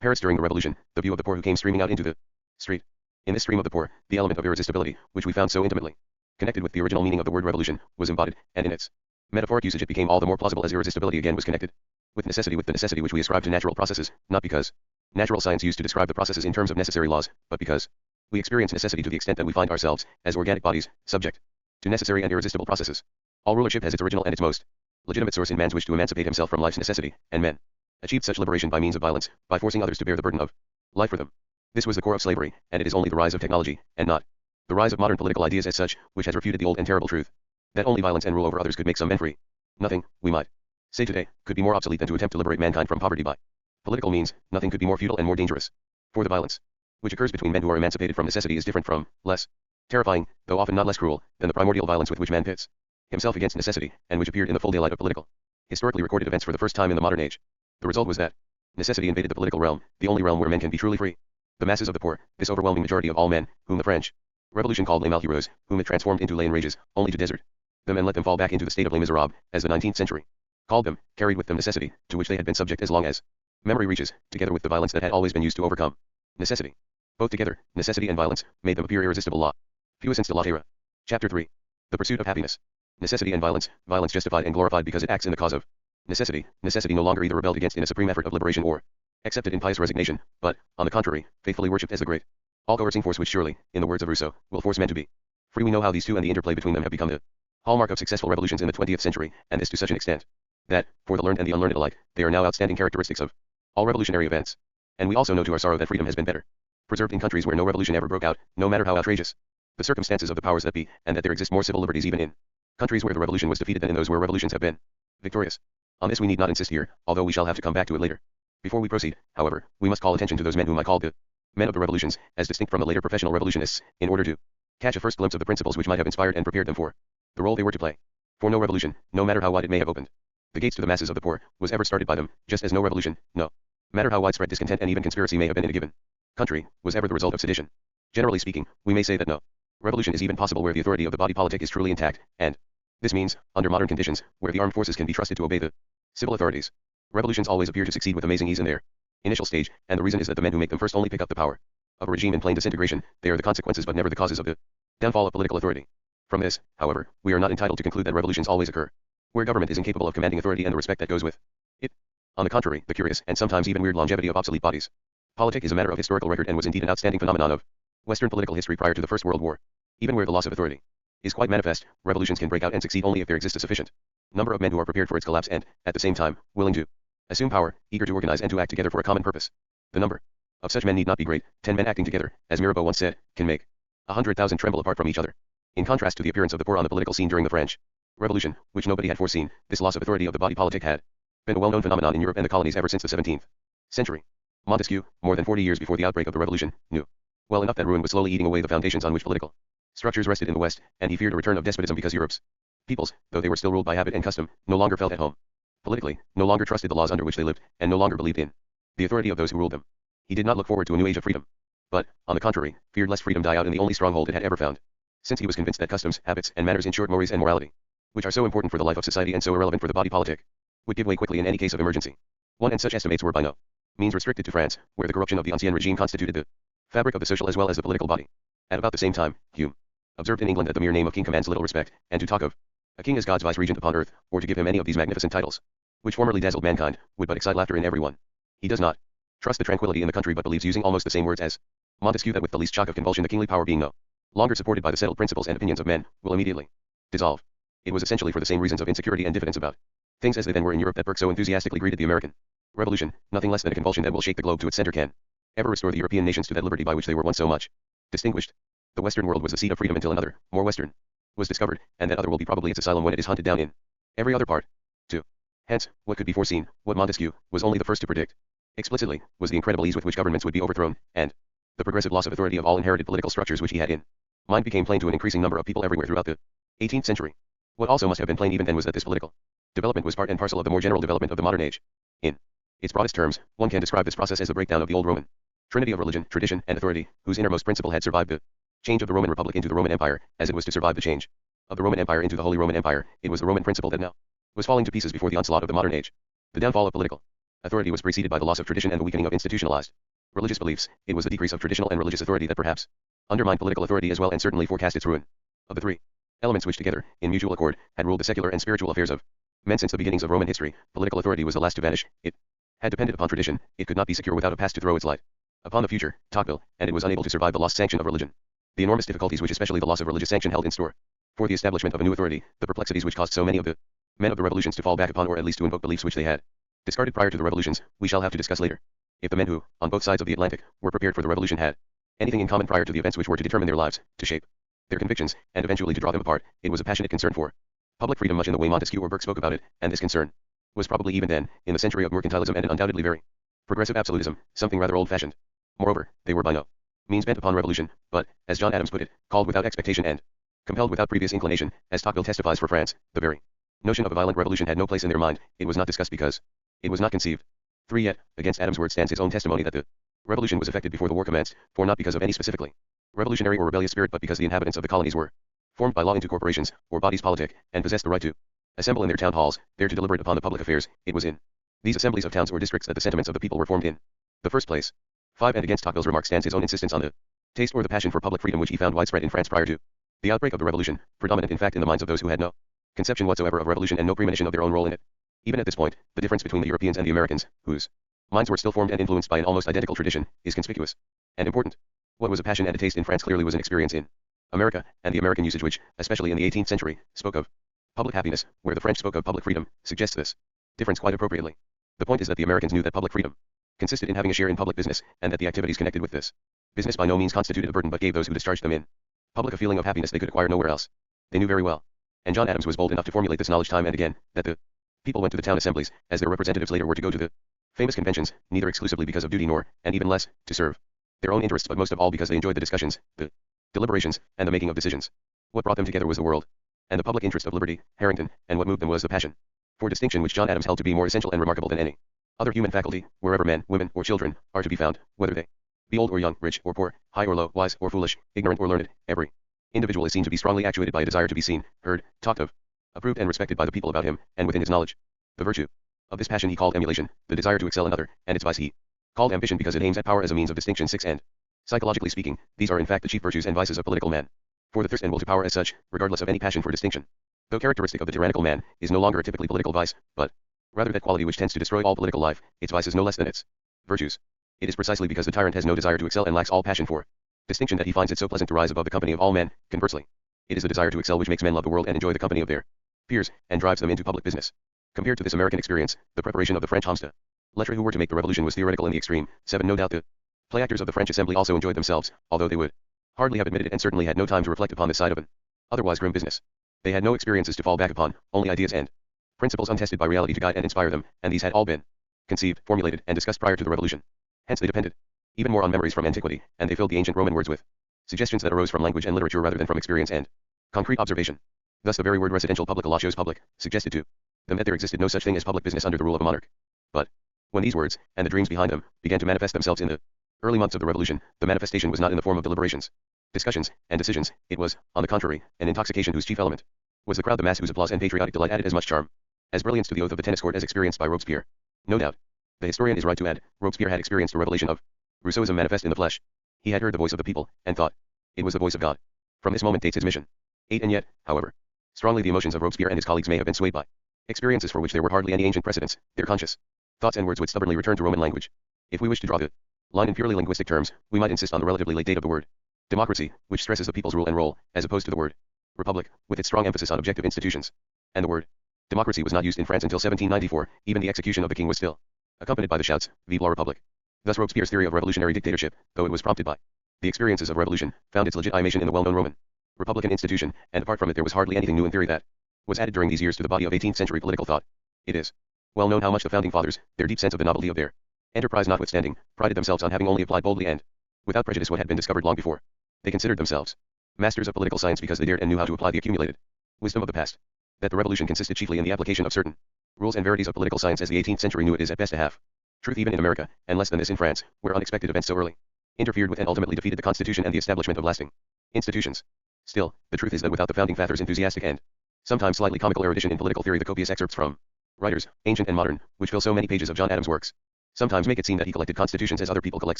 Paris during the Revolution, the view of the poor who came streaming out into the street. In this stream of the poor, the element of irresistibility, which we found so intimately connected with the original meaning of the word revolution, was embodied, and in its metaphoric usage it became all the more plausible as irresistibility again was connected with the necessity which we ascribe to natural processes, not because natural science used to describe the processes in terms of necessary laws, but because we experience necessity to the extent that we find ourselves, as organic bodies, subject to necessary and irresistible processes. All rulership has its original and its most legitimate source in man's wish to emancipate himself from life's necessity, and men achieved such liberation by means of violence, by forcing others to bear the burden of life for them. This was the core of slavery, and it is only the rise of technology, and not the rise of modern political ideas as such, which has refuted the old and terrible truth that only violence and rule over others could make some men free. Nothing, we might say today, could be more obsolete than to attempt to liberate mankind from poverty by political means. Nothing could be more futile and more dangerous. For the violence which occurs between men who are emancipated from necessity is different from, less terrifying, though often not less cruel, than the primordial violence with which man pits himself against necessity, and which appeared in the full daylight of political, historically recorded events for the first time in the modern age. The result was that necessity invaded the political realm, the only realm where men can be truly free. The masses of the poor, this overwhelming majority of all men, whom the French Revolution called les malheureux, whom it transformed into les enragés, only to desert them and let them fall back into the state of les miserables, as the 19th century called them, carried with them necessity, to which they had been subject as long as memory reaches, together with the violence that had always been used to overcome necessity. Both together, necessity and violence, made them appear irresistible law. Puissance de la terre. Chapter 3. The pursuit of happiness. Necessity and violence, violence justified and glorified because it acts in the cause of necessity, necessity no longer either rebelled against in a supreme effort of liberation or accepted in pious resignation, but, on the contrary, faithfully worshipped as the great, all-coercing force which surely, in the words of Rousseau, will force men to be free. We know how these two and the interplay between them have become the hallmark of successful revolutions in the 20th century, and this to such an extent that, for the learned and the unlearned alike, they are now outstanding characteristics of all revolutionary events. And we also know to our sorrow that freedom has been better preserved in countries where no revolution ever broke out, no matter how outrageous the circumstances of the powers that be, and that there exist more civil liberties even in countries where the revolution was defeated than in those where revolutions have been victorious. On this we need not insist here, although we shall have to come back to it later. Before we proceed, however, we must call attention to those men whom I call the men of the revolutions, as distinct from the later professional revolutionists, in order to catch a first glimpse of the principles which might have inspired and prepared them for the role they were to play. For no revolution, no matter how wide it may have opened the gates to the masses of the poor, was ever started by them, just as no revolution, no matter how widespread discontent and even conspiracy may have been in a given country, was ever the result of sedition. Generally speaking, we may say that no revolution is even possible where the authority of the body politic is truly intact, and this means, under modern conditions, where the armed forces can be trusted to obey the civil authorities. Revolutions always appear to succeed with amazing ease in their initial stage, and the reason is that the men who make them first only pick up the power of a regime in plain disintegration. They are the consequences but never the causes of the downfall of political authority. From this, however, we are not entitled to conclude that revolutions always occur where government is incapable of commanding authority and the respect that goes with it. On the contrary, the curious and sometimes even weird longevity of obsolete bodies politic is a matter of historical record and was indeed an outstanding phenomenon of Western political history prior to the First World War. Even where the loss of authority is quite manifest, revolutions can break out and succeed only if there exists a sufficient number of men who are prepared for its collapse and, at the same time, willing to assume power, eager to organize and to act together for a common purpose. The number of such men need not be great. 10 men acting together, as Mirabeau once said, can make 100,000 tremble apart from each other. In contrast to the appearance of the poor on the political scene during the French Revolution, which nobody had foreseen, this loss of authority of the body politic had been a well-known phenomenon in Europe and the colonies ever since the 17th century. Montesquieu, more than 40 years before the outbreak of the Revolution, knew well enough that ruin was slowly eating away the foundations on which political structures rested in the West, and he feared a return of despotism because Europe's peoples, though they were still ruled by habit and custom, no longer felt at home politically, no longer trusted the laws under which they lived, and no longer believed in the authority of those who ruled them. He did not look forward to a new age of freedom, but, on the contrary, feared lest freedom die out in the only stronghold it had ever found, since he was convinced that customs, habits, and manners, in short mores and morality, which are so important for the life of society and so irrelevant for the body politic, would give way quickly in any case of emergency. One and such estimates were by no means restricted to France, where the corruption of the ancien regime constituted the fabric of the social as well as the political body. At about the same time, Hume observed in England that the mere name of king commands little respect, and to talk of a king as God's vice-regent upon earth, or to give him any of these magnificent titles, which formerly dazzled mankind, would but excite laughter in everyone. He does not trust the tranquility in the country but believes, using almost the same words as Montesquieu, that with the least shock of convulsion the kingly power being no longer supported by the settled principles and opinions of men, will immediately dissolve. It was essentially for the same reasons of insecurity and diffidence about things as they then were in Europe that Burke so enthusiastically greeted the American Revolution. Nothing less than a convulsion that will shake the globe to its center can ever restore the European nations to that liberty by which they were once so much distinguished. The Western world was the seat of freedom until another, more Western, was discovered, and that other will be probably its asylum when it is hunted down in every other part, too. Hence, what could be foreseen, what Montesquieu was only the first to predict explicitly, was the incredible ease with which governments would be overthrown, and the progressive loss of authority of all inherited political structures which he had in mind became plain to an increasing number of people everywhere throughout the 18th century. What also must have been plain even then was that this political development was part and parcel of the more general development of the modern age. In its broadest terms, one can describe this process as the breakdown of the old Roman trinity of religion, tradition, and authority, whose innermost principle had survived the change of the Roman Republic into the Roman Empire, as it was to survive the change of the Roman Empire into the Holy Roman Empire. It was the Roman principle that now was falling to pieces before the onslaught of the modern age. The downfall of political authority was preceded by the loss of tradition and the weakening of institutionalized religious beliefs. It was the decrease of traditional and religious authority that perhaps undermined political authority as well, and certainly forecast its ruin. Of the three elements which together, in mutual accord, had ruled the secular and spiritual affairs of men since the beginnings of Roman history, political authority was the last to vanish. It had depended upon tradition, it could not be secure without a past to throw its light upon the future, Tocqueville, and it was unable to survive the lost sanction of religion. The enormous difficulties which especially the loss of religious sanction held in store for the establishment of a new authority, the perplexities which caused so many of the men of the revolutions to fall back upon or at least to invoke beliefs which they had discarded prior to the revolutions, we shall have to discuss later. If the men who, on both sides of the Atlantic, were prepared for the revolution had anything in common prior to the events which were to determine their lives, to shape their convictions, and eventually to draw them apart, it was a passionate concern for public freedom, much in the way Montesquieu or Burke spoke about it, and this concern was probably even then, in the century of mercantilism and an undoubtedly very progressive absolutism, something rather old-fashioned. Moreover, they were by no means bent upon revolution, but, as John Adams put it, called without expectation and compelled without previous inclination. As Tocqueville testifies for France, the very notion of a violent revolution had no place in their mind. It was not discussed because it was not conceived. 3. Yet, against Adams' word stands his own testimony that the revolution was effected before the war commenced, for not because of any specifically revolutionary or rebellious spirit, but because the inhabitants of the colonies were formed by law into corporations, or bodies politic, and possessed the right to assemble in their town halls, there to deliberate upon the public affairs. It was in these assemblies of towns or districts that the sentiments of the people were formed in the first place. 5. And against Tocqueville's remark stands his own insistence on the taste or the passion for public freedom which he found widespread in France prior to the outbreak of the revolution, predominant in fact in the minds of those who had no conception whatsoever of revolution and no premonition of their own role in it. Even at this point, the difference between the Europeans and the Americans, whose minds were still formed and influenced by an almost identical tradition, is conspicuous and important. What was a passion and a taste in France clearly was an experience in America, and the American usage which, especially in the 18th century, spoke of public happiness, where the French spoke of public freedom, suggests this difference quite appropriately. The point is that the Americans knew that public freedom consisted in having a share in public business, and that the activities connected with this business by no means constituted a burden but gave those who discharged them in public a feeling of happiness they could acquire nowhere else. They knew very well, and John Adams was bold enough to formulate this knowledge time and again, that the people went to the town assemblies, as their representatives later were to go to the famous conventions, neither exclusively because of duty nor, and even less, to serve their own interests, but most of all because they enjoyed the discussions, the deliberations, and the making of decisions. What brought them together was the world, and the public interest of liberty, Harrington, and what moved them was the passion for distinction which John Adams held to be more essential and remarkable than any other human faculty, wherever men, women, or children are to be found, whether they Be old or young, rich or poor, high or low, wise or foolish, ignorant or learned, every individual is seen to be strongly actuated by a desire to be seen, heard, talked of, approved and respected by the people about him, and within his knowledge. The virtue of this passion he called emulation, the desire to excel another, and its vice he called ambition because it aims at power as a means of distinction. 6 And, psychologically speaking, these are in fact the chief virtues and vices of political man. For the thirst and will to power as such, regardless of any passion for distinction, though characteristic of the tyrannical man, is no longer a typically political vice, but rather that quality which tends to destroy all political life, its vices no less than its virtues. It is precisely because the tyrant has no desire to excel and lacks all passion for distinction that he finds it so pleasant to rise above the company of all men. Conversely, it is the desire to excel which makes men love the world and enjoy the company of their peers, and drives them into public business. Compared to this American experience, the preparation of the French hommes de lettres who were to make the revolution was theoretical in the extreme. 7 No doubt the play actors of the French Assembly also enjoyed themselves, although they would hardly have admitted it and certainly had no time to reflect upon this side of an otherwise grim business. They had no experiences to fall back upon, only ideas and principles untested by reality to guide and inspire them, and these had all been conceived, formulated, and discussed prior to the revolution. Hence they depended even more on memories from antiquity, and they filled the ancient Roman words with suggestions that arose from language and literature rather than from experience and concrete observation. Thus the very word residential public law shows public, suggested to them that there existed no such thing as public business under the rule of a monarch. But when these words, and the dreams behind them, began to manifest themselves in the early months of the revolution, the manifestation was not in the form of deliberations, discussions, and decisions. It was, on the contrary, an intoxication whose chief element was the crowd, the mass whose applause and patriotic delight added as much charm as brilliance to the oath of the tennis court as experienced by Robespierre. No doubt, the historian is right to add, Robespierre had experienced a revelation of Rousseauism manifest in the flesh. He had heard the voice of the people, and thought it was the voice of God. From this moment dates his mission. 8 And yet, however strongly the emotions of Robespierre and his colleagues may have been swayed by experiences for which there were hardly any ancient precedents, their conscious thoughts and words would stubbornly return to Roman language. If we wish to draw the line in purely linguistic terms, we might insist on the relatively late date of the word democracy, which stresses the people's rule and role, as opposed to the word republic, with its strong emphasis on objective institutions. And the word democracy was not used in France until 1794, even the execution of the king was still accompanied by the shouts, Vive la République. Thus Robespierre's theory of revolutionary dictatorship, though it was prompted by the experiences of revolution, found its legitimation in the well-known Roman republican institution, and apart from it there was hardly anything new in theory that was added during these years to the body of 18th century political thought. It is well known how much the founding fathers, their deep sense of the novelty of their enterprise notwithstanding, prided themselves on having only applied boldly and without prejudice what had been discovered long before. They considered themselves masters of political science because they dared and knew how to apply the accumulated wisdom of the past. That the revolution consisted chiefly in the application of certain rules and verities of political science as the 18th century knew it is at best a half truth even in America, and less than this in France, where unexpected events so early interfered with and ultimately defeated the Constitution and the establishment of lasting institutions. Still, the truth is that without the founding fathers' enthusiastic and sometimes slightly comical erudition in political theory, the copious excerpts from writers, ancient and modern, which fill so many pages of John Adams' works, sometimes make it seem that he collected constitutions as other people collect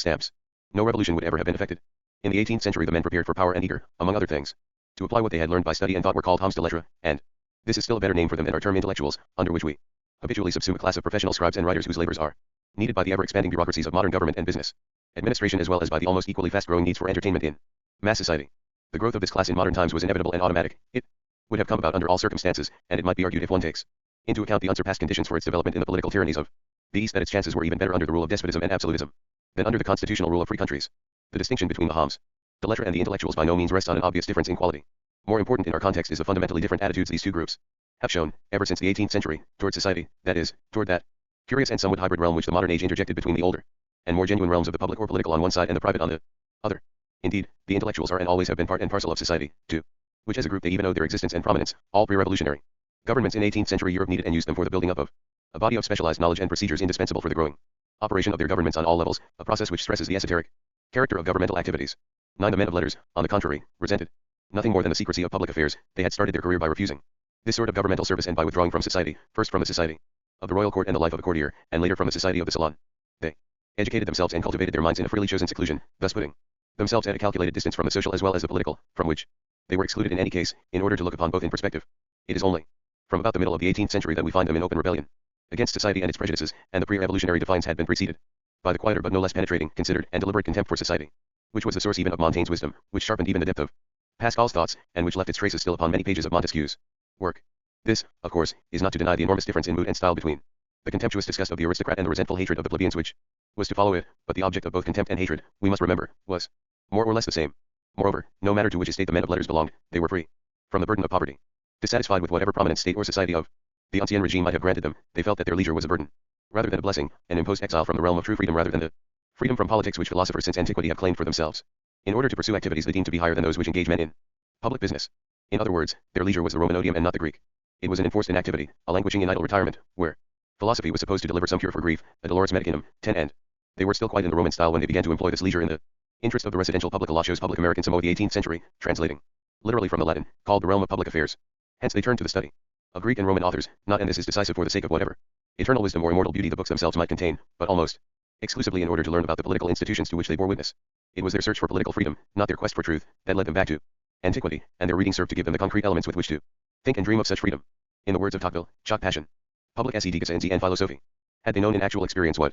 stamps. No revolution would ever have been effected. In the 18th century the men prepared for power and eager, among other things, to apply what they had learned by study and thought were called hommes de lettres, and this is still a better name for them than our term intellectuals, under which we habitually subsume a class of professional scribes and writers whose labors are needed by the ever-expanding bureaucracies of modern government and business administration, as well as by the almost equally fast-growing needs for entertainment in mass society. The growth of this class in modern times was inevitable and automatic. It would have come about under all circumstances, and it might be argued if one takes into account the unsurpassed conditions for its development in the political tyrannies of the East that its chances were even better under the rule of despotism and absolutism than under the constitutional rule of free countries. The distinction between the hommes de lettres and the intellectuals by no means rests on an obvious difference in quality. More important in our context is the fundamentally different attitudes these two groups have shown, ever since the 18th century, toward society, that is, toward that curious and somewhat hybrid realm which the modern age interjected between the older and more genuine realms of the public or political on one side and the private on the other. Indeed, the intellectuals are and always have been part and parcel of society, to which as a group they even owe their existence and prominence. All pre-revolutionary governments in 18th century Europe needed and used them for the building up of a body of specialized knowledge and procedures indispensable for the growing operation of their governments on all levels, a process which stresses the esoteric character of governmental activities. 9 The men of letters, on the contrary, resented nothing more than the secrecy of public affairs. They had started their career by refusing this sort of governmental service and by withdrawing from society, first from the society of the royal court and the life of a courtier, and later from the society of the salon. They educated themselves and cultivated their minds in a freely chosen seclusion, thus putting themselves at a calculated distance from the social as well as the political, from which they were excluded in any case, in order to look upon both in perspective. It is only from about the middle of the 18th century that we find them in open rebellion against society and its prejudices, and the pre-revolutionary defiance had been preceded by the quieter but no less penetrating, considered, and deliberate contempt for society, which was the source even of Montaigne's wisdom, which sharpened even the depth of Pascal's thoughts, and which left its traces still upon many pages of Montesquieu's work. This, of course, is not to deny the enormous difference in mood and style between the contemptuous disgust of the aristocrat and the resentful hatred of the plebeians which was to follow it, but the object of both contempt and hatred, we must remember, was more or less the same. Moreover, no matter to which estate the men of letters belonged, they were free from the burden of poverty. Dissatisfied with whatever prominent state or society of the ancien regime might have granted them, they felt that their leisure was a burden rather than a blessing, and imposed exile from the realm of true freedom rather than the freedom from politics which philosophers since antiquity have claimed for themselves, in order to pursue activities they deemed to be higher than those which engage men in public business. In other words, their leisure was the Roman odium and not the Greek. It was an enforced inactivity, a languishing in idle retirement, where philosophy was supposed to deliver some cure for grief, a dolorus medicinum. 10 And They were still quite in the Roman style when they began to employ this leisure in the interest of the residential public law shows Public American Samoa the 18th century, translating literally from the Latin, called the realm of public affairs. Hence they turned to the study of Greek and Roman authors, not and this is decisive for the sake of whatever eternal wisdom or immortal beauty the books themselves might contain, but almost exclusively in order to learn about the political institutions to which they bore witness. It was their search for political freedom, not their quest for truth, that led them back to antiquity, and their reading served to give them the concrete elements with which to think and dream of such freedom. In the words of Tocqueville, choc passion, public sedicus and philosophy. Had they known in actual experience what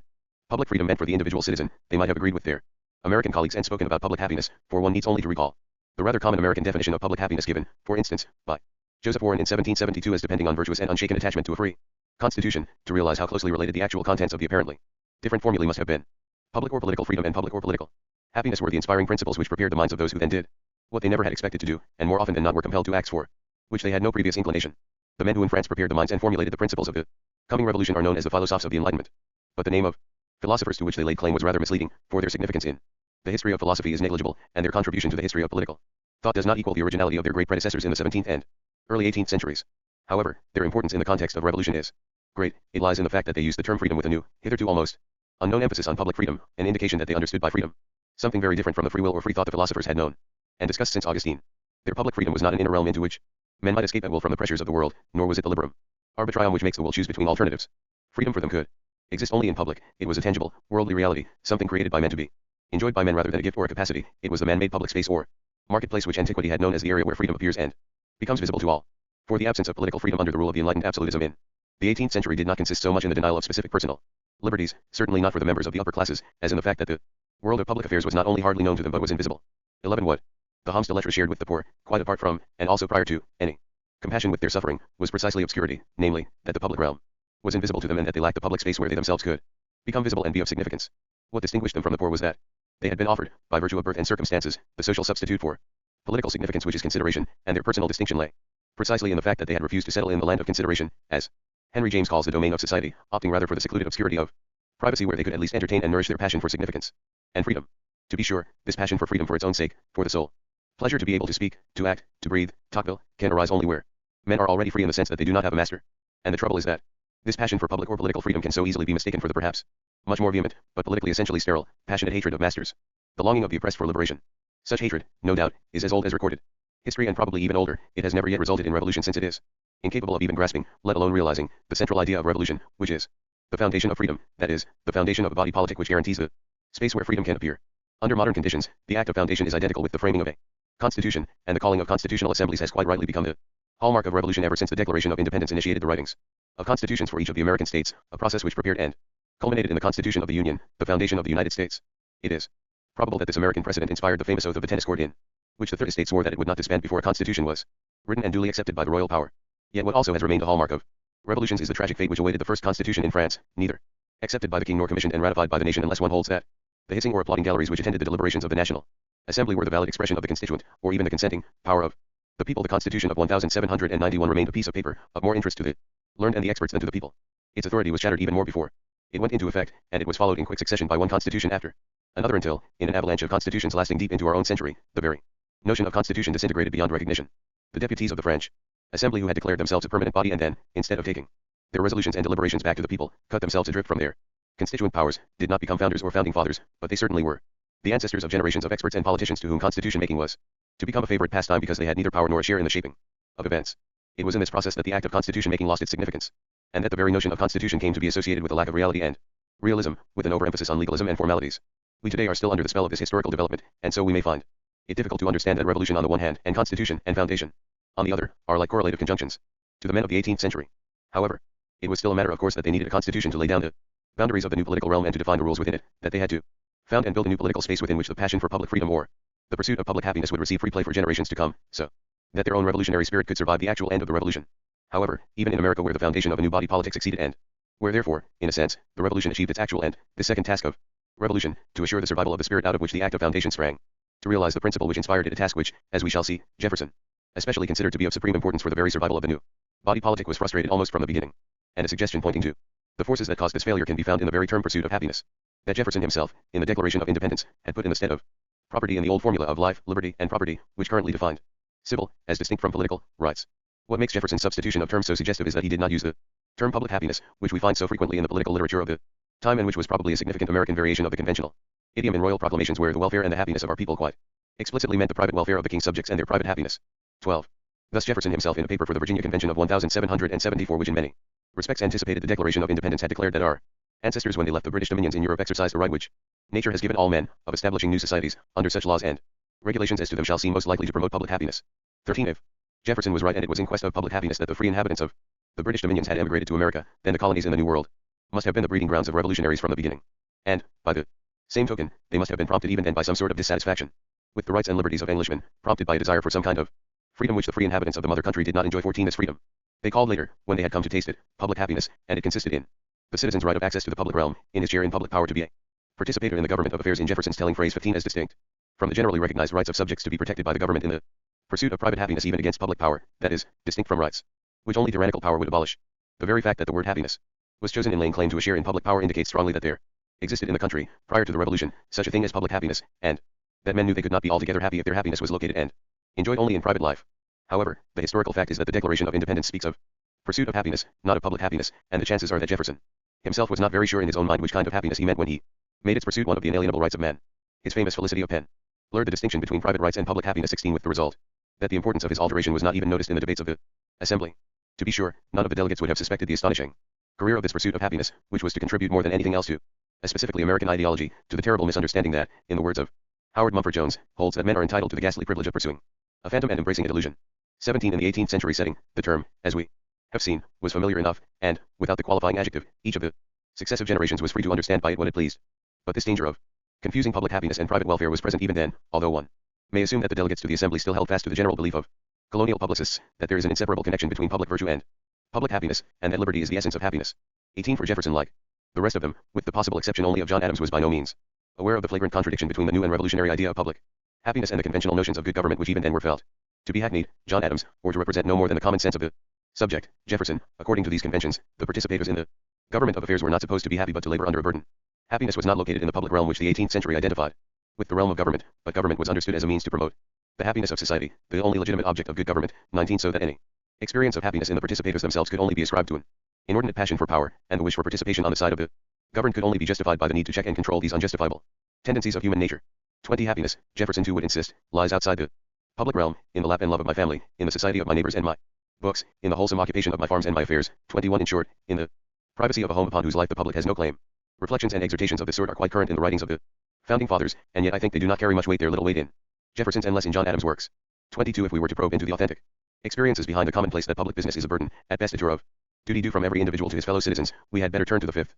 public freedom meant for the individual citizen, they might have agreed with their American colleagues and spoken about public happiness, for one needs only to recall the rather common American definition of public happiness given, for instance, by Joseph Warren in 1772 as depending on virtuous and unshaken attachment to a free constitution, to realize how closely related the actual contents of the apparently different formulae must have been. Public or political freedom and public or political happiness were the inspiring principles which prepared the minds of those who then did what they never had expected to do, and more often than not were compelled to acts for which they had no previous inclination. The men who in France prepared the minds and formulated the principles of the coming revolution are known as the philosophes of the Enlightenment. But the name of philosophers to which they laid claim was rather misleading, for their significance in the history of philosophy is negligible, and their contribution to the history of political thought does not equal the originality of their great predecessors in the 17th and early 18th centuries. However, their importance in the context of revolution is great. It lies in the fact that they used the term freedom with a new, hitherto almost unknown emphasis on public freedom, an indication that they understood by freedom something very different from the free will or free thought the philosophers had known and discussed since Augustine. Their public freedom was not an inner realm into which men might escape at will from the pressures of the world, nor was it the liberum arbitrium which makes the will choose between alternatives. Freedom for them could exist only in public. It was a tangible, worldly reality, something created by men to be enjoyed by men rather than a gift or a capacity. It was the man-made public space or marketplace which antiquity had known as the area where freedom appears and becomes visible to all. For the absence of political freedom under the rule of the enlightened absolutism in the 18th century did not consist so much in the denial of specific personal liberties, certainly not for the members of the upper classes, as in the fact that the world of public affairs was not only hardly known to them but was invisible. 11. What the hommes de lettres shared with the poor, quite apart from, and also prior to, any compassion with their suffering, was precisely obscurity, namely, that the public realm was invisible to them and that they lacked the public space where they themselves could become visible and be of significance. What distinguished them from the poor was that they had been offered, by virtue of birth and circumstances, the social substitute for political significance which is consideration, and their personal distinction lay precisely in the fact that they had refused to settle in the land of consideration, as Henry James calls the domain of society, opting rather for the secluded obscurity of privacy where they could at least entertain and nourish their passion for significance and freedom. To be sure, this passion for freedom for its own sake, for the soul pleasure to be able to speak, to act, to breathe, Tocqueville, can arise only where men are already free in the sense that they do not have a master. And the trouble is that this passion for public or political freedom can so easily be mistaken for the perhaps much more vehement, but politically essentially sterile, passionate hatred of masters, the longing of the oppressed for liberation. Such hatred, no doubt, is as old as recorded history and probably even older. It has never yet resulted in revolution since it is incapable of even grasping, let alone realizing, the central idea of revolution, which is the foundation of freedom, that is, the foundation of a body politic which guarantees the space where freedom can appear. Under modern conditions, the act of foundation is identical with the framing of a constitution, and the calling of constitutional assemblies has quite rightly become the hallmark of revolution ever since the Declaration of Independence initiated the writings of constitutions for each of the American states, a process which prepared and culminated in the Constitution of the Union, the foundation of the United States. It is probable that this American precedent inspired the famous oath of the tennis court in which the 30 states swore that it would not disband before a constitution was written and duly accepted by the royal power. Yet what also has remained a hallmark of revolutions is the tragic fate which awaited the first constitution in France, neither accepted by the king nor commissioned and ratified by the nation unless one holds that the hissing or applauding galleries which attended the deliberations of the National Assembly were the valid expression of the constituent, or even the consenting power of the people. The Constitution of 1791 remained a piece of paper, of more interest to the learned and the experts than to the people. Its authority was shattered even more before it went into effect, and it was followed in quick succession by one constitution after another until, in an avalanche of constitutions lasting deep into our own century, the very notion of constitution disintegrated beyond recognition. The deputies of the French Assembly who had declared themselves a permanent body and then, instead of taking their resolutions and deliberations back to the people, cut themselves adrift from their constituent powers, did not become founders or founding fathers, but they certainly were the ancestors of generations of experts and politicians to whom constitution making was to become a favorite pastime because they had neither power nor a share in the shaping of events. It was in this process that the act of constitution making lost its significance, and that the very notion of constitution came to be associated with a lack of reality and realism, with an overemphasis on legalism and formalities. We today are still under the spell of this historical development, and so we may find it difficult to understand that revolution on the one hand, and constitution and foundation on the other, are like correlative conjunctions to the men of the 18th century. However, it was still a matter of course that they needed a constitution to lay down the boundaries of the new political realm and to define the rules within it, that they had to found and build a new political space within which the passion for public freedom or the pursuit of public happiness would receive free play for generations to come, so that their own revolutionary spirit could survive the actual end of the revolution. However, even in America where the foundation of a new body politic succeeded and where therefore, in a sense, the revolution achieved its actual end, the second task of revolution, to assure the survival of the spirit out of which the act of foundation sprang, to realize the principle which inspired it, a task which, as we shall see, Jefferson especially considered to be of supreme importance for the very survival of the new body politic, was frustrated almost from the beginning, and a suggestion pointing to the forces that caused this failure can be found in the very term pursuit of happiness that Jefferson himself, in the Declaration of Independence, had put in the stead of property in the old formula of life, liberty, and property, which currently defined civil, as distinct from political, rights. What makes Jefferson's substitution of terms so suggestive is that he did not use the term public happiness, which we find so frequently in the political literature of the time and which was probably a significant American variation of the conventional idiom in royal proclamations where the welfare and the happiness of our people quite explicitly meant the private welfare of the king's subjects and their private happiness. 12. Thus Jefferson himself in a paper for the Virginia Convention of 1774 which in many respects anticipated the Declaration of Independence had declared that our ancestors when they left the British dominions in Europe exercised a right which nature has given all men, of establishing new societies, under such laws and regulations as to them shall seem most likely to promote public happiness. 13. If Jefferson was right and it was in quest of public happiness that the free inhabitants of the British dominions had emigrated to America, then the colonies in the New World must have been the breeding grounds of revolutionaries from the beginning. And, by the same token, they must have been prompted even then by some sort of dissatisfaction with the rights and liberties of Englishmen, prompted by a desire for some kind of freedom which the free inhabitants of the mother country did not enjoy. 14. This freedom they called later, when they had come to taste it, public happiness, and it consisted in the citizen's right of access to the public realm, in his share in public power to be a participator in the government of affairs. In Jefferson's telling phrase 15 as distinct from the generally recognized rights of subjects to be protected by the government in the pursuit of private happiness even against public power, that is, distinct from rights which only tyrannical power would abolish. The very fact that the word happiness was chosen in laying claim to a share in public power indicates strongly that there existed in the country, prior to the revolution, such a thing as public happiness, and that men knew they could not be altogether happy if their happiness was located and enjoyed only in private life. However, the historical fact is that the Declaration of Independence speaks of pursuit of happiness, not of public happiness, and the chances are that Jefferson himself was not very sure in his own mind which kind of happiness he meant when he made its pursuit one of the inalienable rights of man. His famous felicity of pen blurred the distinction between private rights and public happiness. 16 with the result that the importance of his alteration was not even noticed in the debates of the Assembly. To be sure, none of the delegates would have suspected the astonishing career of this pursuit of happiness, which was to contribute more than anything else to a specifically American ideology, to the terrible misunderstanding that, in the words of Howard Mumford Jones, holds that men are entitled to the ghastly privilege of pursuing a phantom and embracing a delusion. 17 In the 18th century setting, the term, as we have seen, was familiar enough, and, without the qualifying adjective, each of the successive generations was free to understand by it what it pleased. But this danger of confusing public happiness and private welfare was present even then, although one may assume that the delegates to the Assembly still held fast to the general belief of colonial publicists, that there is an inseparable connection between public virtue and public happiness, and that liberty is the essence of happiness. 18 For Jefferson, like the rest of them, with the possible exception only of John Adams, was by no means aware of the flagrant contradiction between the new and revolutionary idea of public happiness and the conventional notions of good government which even then were felt to be hackneyed. John Adams, or to represent no more than the common sense of the subject. Jefferson, according to these conventions, the participators in the government of affairs were not supposed to be happy but to labor under a burden. Happiness was not located in the public realm which the 18th century identified with the realm of government, but government was understood as a means to promote the happiness of society, the only legitimate object of good government. 19 So that any experience of happiness in the participators themselves could only be ascribed to an inordinate passion for power, and the wish for participation on the side of the governed could only be justified by the need to check and control these unjustifiable tendencies of human nature. 20 Happiness, Jefferson too would insist, lies outside the public realm, in the lap and love of my family, in the society of my neighbors and my books, in the wholesome occupation of my farms and my affairs. 21 In short, in the privacy of a home upon whose life the public has no claim. Reflections and exhortations of this sort are quite current in the writings of the founding fathers, and yet I think they do not carry much weight. Their little weight in Jefferson's and less in John Adams' works. 22 If we were to probe into the authentic experiences behind the commonplace that public business is a burden, at best a chore of duty due from every individual to his fellow citizens, we had better turn to the 5th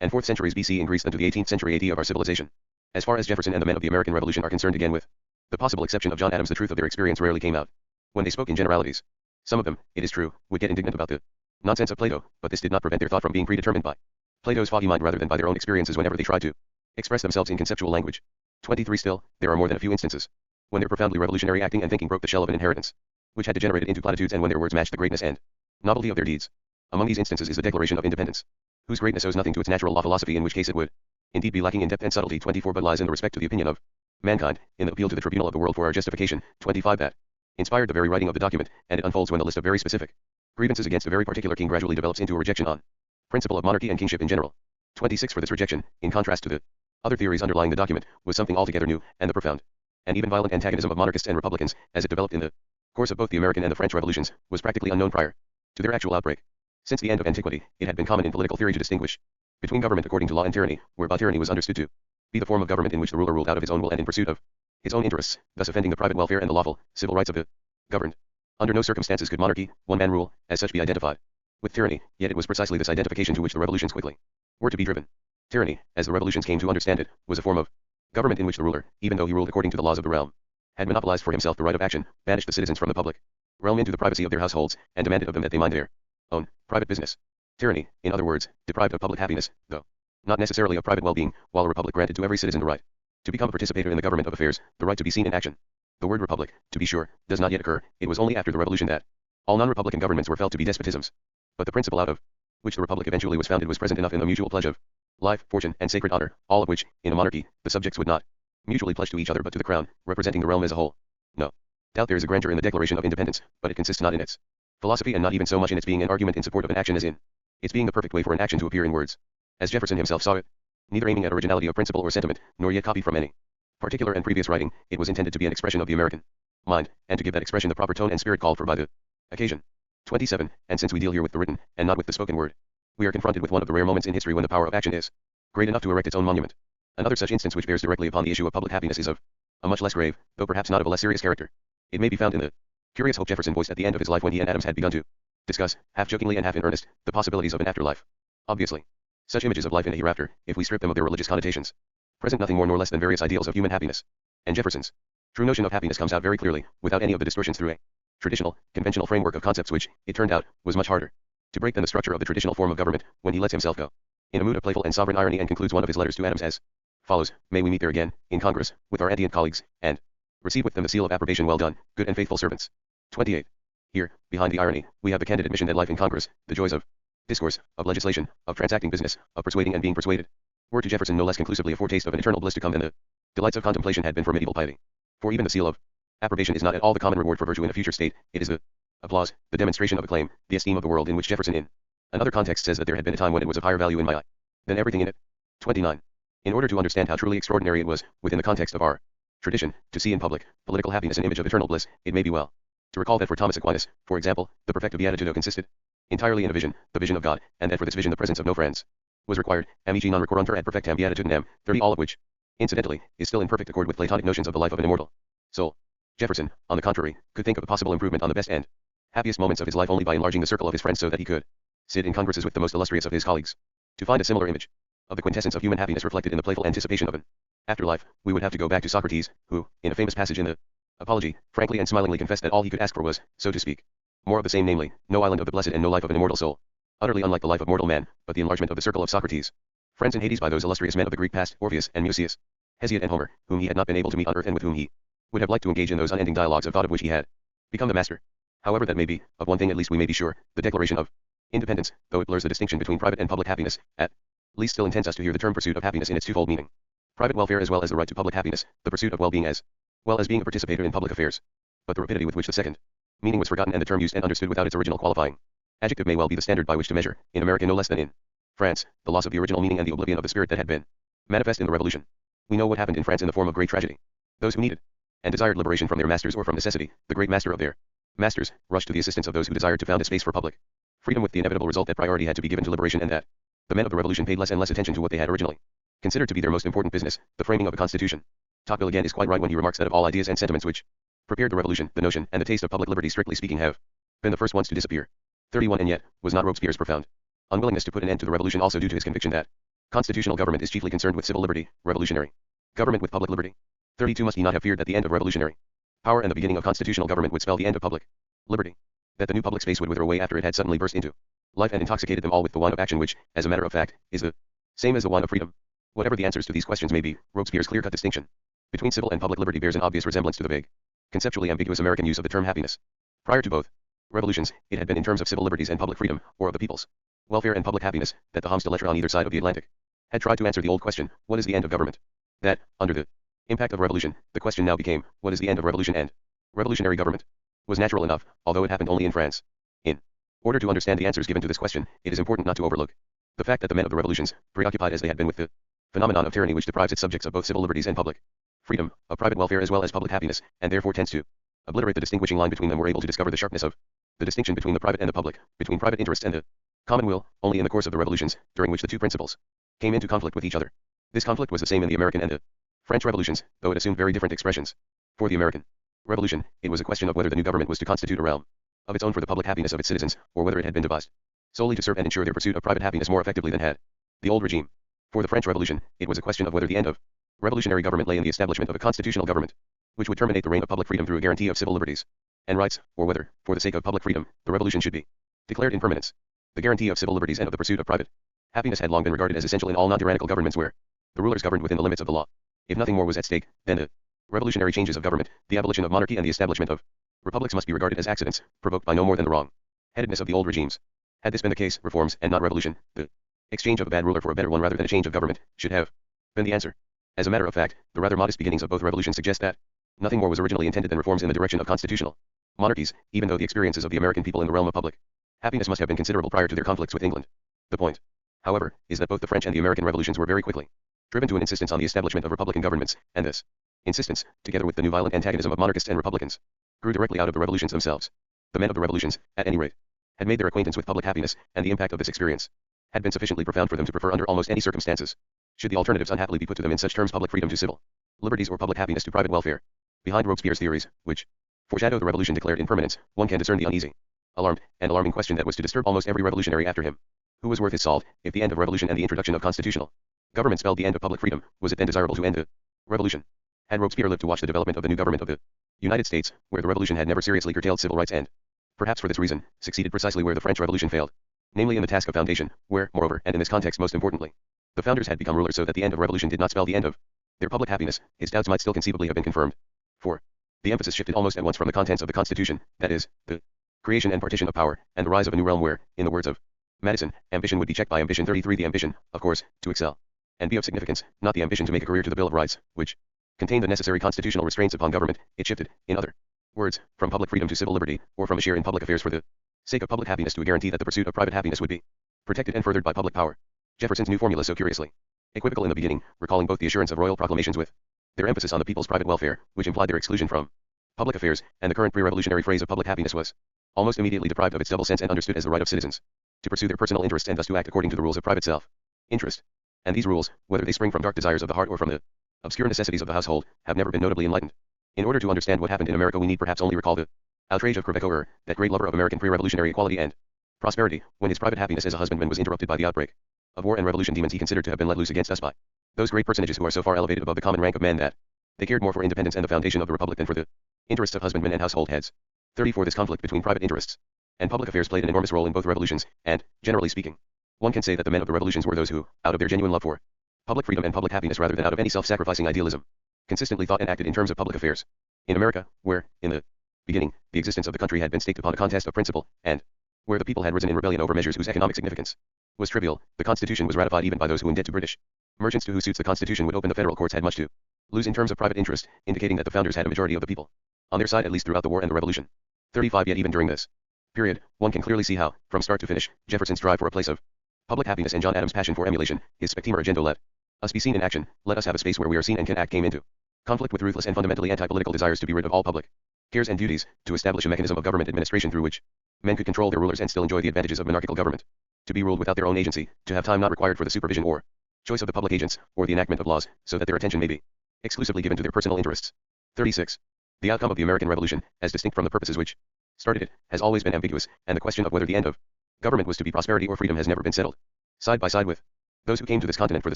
and 4th centuries BC in Greece than to the 18th century AD of our civilization. As far as Jefferson and the men of the American Revolution are concerned, again with the possible exception of John Adams, the truth of their experience rarely came out when they spoke in generalities. Some of them, it is true, would get indignant about the nonsense of Plato, but this did not prevent their thought from being predetermined by Plato's foggy mind rather than by their own experiences whenever they tried to express themselves in conceptual language. 23 Still, there are more than a few instances when their profoundly revolutionary acting and thinking broke the shell of an inheritance which had degenerated into platitudes, and when their words matched the greatness and novelty of their deeds. Among these instances is the Declaration of Independence, whose greatness owes nothing to its natural law philosophy, in which case it would indeed be lacking in depth and subtlety. 24 But lies in the respect to the opinion of mankind, in the appeal to the tribunal of the world for our justification. 25 That inspired the very writing of the document, and it unfolds when the list of very specific grievances against a very particular king gradually develops into a rejection on principle of monarchy and kingship in general. 26 For this rejection, in contrast to the other theories underlying the document, was something altogether new, and the profound and even violent antagonism of monarchists and republicans, as it developed in the course of both the American and the French revolutions, was practically unknown prior to their actual outbreak. Since the end of antiquity, it had been common in political theory to distinguish between government according to law and tyranny, whereby tyranny was understood to be the form of government in which the ruler ruled out of his own will and in pursuit of his own interests, thus offending the private welfare and the lawful, civil rights of the governed. Under no circumstances could monarchy, one man rule, as such be identified with tyranny, yet it was precisely this identification to which the revolutions quickly were to be driven. Tyranny, as the revolutions came to understand it, was a form of government in which the ruler, even though he ruled according to the laws of the realm, had monopolized for himself the right of action, banished the citizens from the public realm into the privacy of their households, and demanded of them that they mind their own private business. Tyranny, in other words, deprived of public happiness, though not necessarily of private well-being, while a republic granted to every citizen the right to become a participator in the government of affairs, the right to be seen in action. The word republic, to be sure, does not yet occur. It was only after the revolution that all non-republican governments were felt to be despotisms. But the principle out of which the republic eventually was founded was present enough in the mutual pledge of life, fortune, and sacred honor, all of which, in a monarchy, the subjects would not mutually pledge to each other but to the crown, representing the realm as a whole. No doubt there is a grandeur in the Declaration of Independence, but it consists not in its philosophy and not even so much in its being an argument in support of an action as in its being the perfect way for an action to appear in words. as Jefferson himself saw it, neither aiming at originality of principle or sentiment, nor yet copied from any particular and previous writing. It was intended to be an expression of the American mind, and to give that expression the proper tone and spirit called for by the occasion. 27. And since we deal here with the written, and not with the spoken word, we are confronted with one of the rare moments in history when the power of action is great enough to erect its own monument. Another such instance which bears directly upon the issue of public happiness is of a much less grave, though perhaps not of a less serious character. It may be found in the curious hope Jefferson voiced at the end of his life when he and Adams had begun to discuss, half jokingly and half in earnest, the possibilities of an afterlife. Obviously, such images of life in a hereafter, if we strip them of their religious connotations, present nothing more nor less than various ideals of human happiness. And Jefferson's true notion of happiness comes out very clearly, without any of the distortions through a traditional, conventional framework of concepts which, it turned out, was much harder to break than the structure of the traditional form of government, when he lets himself go in a mood of playful and sovereign irony and concludes one of his letters to Adams as follows: May we meet there again, in Congress, with our antient colleagues, and receive with them the seal of approbation. Well done, good and faithful servants. 28. Here, behind the irony, we have the candid admission that life in Congress, the joys of discourse, of legislation, of transacting business, of persuading and being persuaded, were to Jefferson no less conclusively a foretaste of an eternal bliss to come than the delights of contemplation had been for medieval piety. For even the seal of approbation is not at all the common reward for virtue in a future state, it is the applause, the demonstration of acclaim, the esteem of the world, in which Jefferson in another context says that there had been a time when it was of higher value in my eye than everything in it. 29. In order to understand how truly extraordinary it was, within the context of our tradition, to see in public political happiness an image of eternal bliss, it may be well to recall that for Thomas Aquinas, for example, the perfecta beatitudo consisted entirely in a vision, the vision of God, and that for this vision the presence of no friends was required, amici non recurruntur ad perfectam beatitudinem, 30, all of which, incidentally, is still in perfect accord with Platonic notions of the life of an immortal soul. Jefferson, on the contrary, could think of a possible improvement on the best and happiest moments of his life only by enlarging the circle of his friends so that he could sit in congresses with the most illustrious of his colleagues. To find a similar image of the quintessence of human happiness reflected in the playful anticipation of an afterlife, we would have to go back to Socrates, who, in a famous passage in the Apology, frankly and smilingly confessed that all he could ask for was, so to speak, more of the same, namely, no island of the blessed and no life of an immortal soul, utterly unlike the life of mortal man, but the enlargement of the circle of Socrates' friends in Hades by those illustrious men of the Greek past, Orpheus and Musaeus, Hesiod and Homer, whom he had not been able to meet on earth and with whom he would have liked to engage in those unending dialogues of thought of which he had become the master. However that may be, of one thing at least we may be sure, the Declaration of Independence, though it blurs the distinction between private and public happiness, at least still intends us to hear the term pursuit of happiness in its twofold meaning: private welfare as well as the right to public happiness, the pursuit of well-being as well as being a participator in public affairs. But the rapidity with which the second meaning was forgotten and the term used and understood without its original qualifying adjective may well be the standard by which to measure, in America no less than in France, the loss of the original meaning and the oblivion of the spirit that had been manifest in the Revolution. We know what happened in France in the form of great tragedy. Those who needed and desired liberation from their masters or from necessity, the great master of their masters, rushed to the assistance of those who desired to found a space for public freedom, with the inevitable result that priority had to be given to liberation and that the men of the Revolution paid less and less attention to what they had originally considered to be their most important business, the framing of a constitution. Tocqueville again is quite right when he remarks that of all ideas and sentiments which prepared the Revolution, the notion and the taste of public liberty, strictly speaking, have been the first ones to disappear. 31. And yet, was not Robespierre's profound unwillingness to put an end to the Revolution also due to his conviction that constitutional government is chiefly concerned with civil liberty, revolutionary government with public liberty? 32. Must he not have feared that the end of revolutionary power and the beginning of constitutional government would spell the end of public liberty? That the new public space would wither away after it had suddenly burst into life and intoxicated them all with the wine of action which, as a matter of fact, is the same as the wine of freedom? Whatever the answers to these questions may be, Robespierre's clear-cut distinction between civil and public liberty bears an obvious resemblance to the vague, conceptually ambiguous American use of the term happiness. Prior to both revolutions, it had been in terms of civil liberties and public freedom, or of the people's welfare and public happiness, that the hommes de lettres on either side of the Atlantic had tried to answer the old question, what is the end of government? That, under the impact of revolution, the question now became, what is the end of revolution and revolutionary government? Was natural enough, although it happened only in France. In order to understand the answers given to this question, it is important not to overlook the fact that the men of the revolutions, preoccupied as they had been with the phenomenon of tyranny which deprives its subjects of both civil liberties and public freedom, of private welfare as well as public happiness, and therefore tends to obliterate the distinguishing line between them, were able to discover the sharpness of the distinction between the private and the public, between private interests and the common will, only in the course of the revolutions, during which the two principles came into conflict with each other. This conflict was the same in the American and the French revolutions, though it assumed very different expressions. For the American Revolution, it was a question of whether the new government was to constitute a realm of its own for the public happiness of its citizens, or whether it had been devised solely to serve and ensure their pursuit of private happiness more effectively than had the old regime. For the French Revolution, it was a question of whether the end of revolutionary government lay in the establishment of a constitutional government, which would terminate the reign of public freedom through a guarantee of civil liberties and rights, or whether, for the sake of public freedom, the revolution should be declared in permanence. The guarantee of civil liberties and of the pursuit of private happiness had long been regarded as essential in all non-tyrannical governments where the rulers governed within the limits of the law. If nothing more was at stake, then the revolutionary changes of government, the abolition of monarchy and the establishment of republics must be regarded as accidents, provoked by no more than the wrong-headedness of the old regimes. Had this been the case, reforms, and not revolution, the exchange of a bad ruler for a better one rather than a change of government, should have been the answer. As a matter of fact, the rather modest beginnings of both revolutions suggest that nothing more was originally intended than reforms in the direction of constitutional monarchies, even though the experiences of the American people in the realm of public happiness must have been considerable prior to their conflicts with England. The point, however, is that both the French and the American revolutions were very quickly driven to an insistence on the establishment of republican governments, and this insistence, together with the new violent antagonism of monarchists and republicans, grew directly out of the revolutions themselves. The men of the revolutions, at any rate, had made their acquaintance with public happiness, and the impact of this experience had been sufficiently profound for them to prefer under almost any circumstances, should the alternatives unhappily be put to them in such terms, public freedom to civil liberties or public happiness to private welfare. Behind Robespierre's theories, which foreshadow the revolution declared in permanence, one can discern the uneasy, alarmed, and alarming question that was to disturb almost every revolutionary after him. Who was worth his salt, if the end of revolution and the introduction of constitutional government spelled the end of public freedom? Was it then desirable to end the revolution? Had Robespierre lived to watch the development of the new government of the United States, where the revolution had never seriously curtailed civil rights and, perhaps for this reason, succeeded precisely where the French Revolution failed, namely in the task of foundation, where, moreover, and in this context most importantly, the founders had become rulers so that the end of revolution did not spell the end of their public happiness, his doubts might still conceivably have been confirmed. For the emphasis shifted almost at once from the contents of the Constitution, that is, the creation and partition of power, and the rise of a new realm where, in the words of Madison, ambition would be checked by ambition. 33 The ambition, of course, to excel and be of significance, not the ambition to make a career to the Bill of Rights, which contained the necessary constitutional restraints upon government. It shifted, in other words, from public freedom to civil liberty, or from a share in public affairs for the sake of public happiness to a guarantee that the pursuit of private happiness would be protected and furthered by public power. Jefferson's new formula, so curiously equivocal in the beginning, recalling both the assurance of royal proclamations with their emphasis on the people's private welfare, which implied their exclusion from public affairs, and the current pre-revolutionary phrase of public happiness was almost immediately deprived of its double sense and understood as the right of citizens to pursue their personal interests and thus to act according to the rules of private self-interest. And these rules, whether they spring from dark desires of the heart or from the obscure necessities of the household, have never been notably enlightened. In order to understand what happened in America, we need perhaps only recall the outrage of Crevecoeur, that great lover of American pre-revolutionary equality and prosperity, when his private happiness as a husbandman was interrupted by the outbreak of war and revolution demons he considered to have been let loose against us by those great personages who are so far elevated above the common rank of men that they cared more for independence and the foundation of the republic than for the interests of husbandmen and household heads. 34 This conflict between private interests and public affairs played an enormous role in both revolutions, and, generally speaking, one can say that the men of the revolutions were those who, out of their genuine love for public freedom and public happiness rather than out of any self-sacrificing idealism, consistently thought and acted in terms of public affairs. In America, where, in the beginning, the existence of the country had been staked upon a contest of principle, and where the people had risen in rebellion over measures whose economic significance was trivial, the Constitution was ratified even by those who in debt to British merchants to whose suits the Constitution would open. The federal courts had much to lose in terms of private interest, indicating that the founders had a majority of the people on their side at least throughout the war and the revolution. 35 Yet even during this period, one can clearly see how, from start to finish, Jefferson's drive for a place of public happiness and John Adams' passion for emulation, his spectator agenda, let us be seen in action, let us have a space where we are seen and can act, came into conflict with ruthless and fundamentally anti-political desires to be rid of all public cares and duties, to establish a mechanism of government administration through which men could control their rulers and still enjoy the advantages of monarchical government, to be ruled without their own agency, to have time not required for the supervision or choice of the public agents, or the enactment of laws, so that their attention may be exclusively given to their personal interests. 36. The outcome of the American Revolution, as distinct from the purposes which started it, has always been ambiguous, and the question of whether the end of government was to be prosperity or freedom has never been settled. Side by side with those who came to this continent for the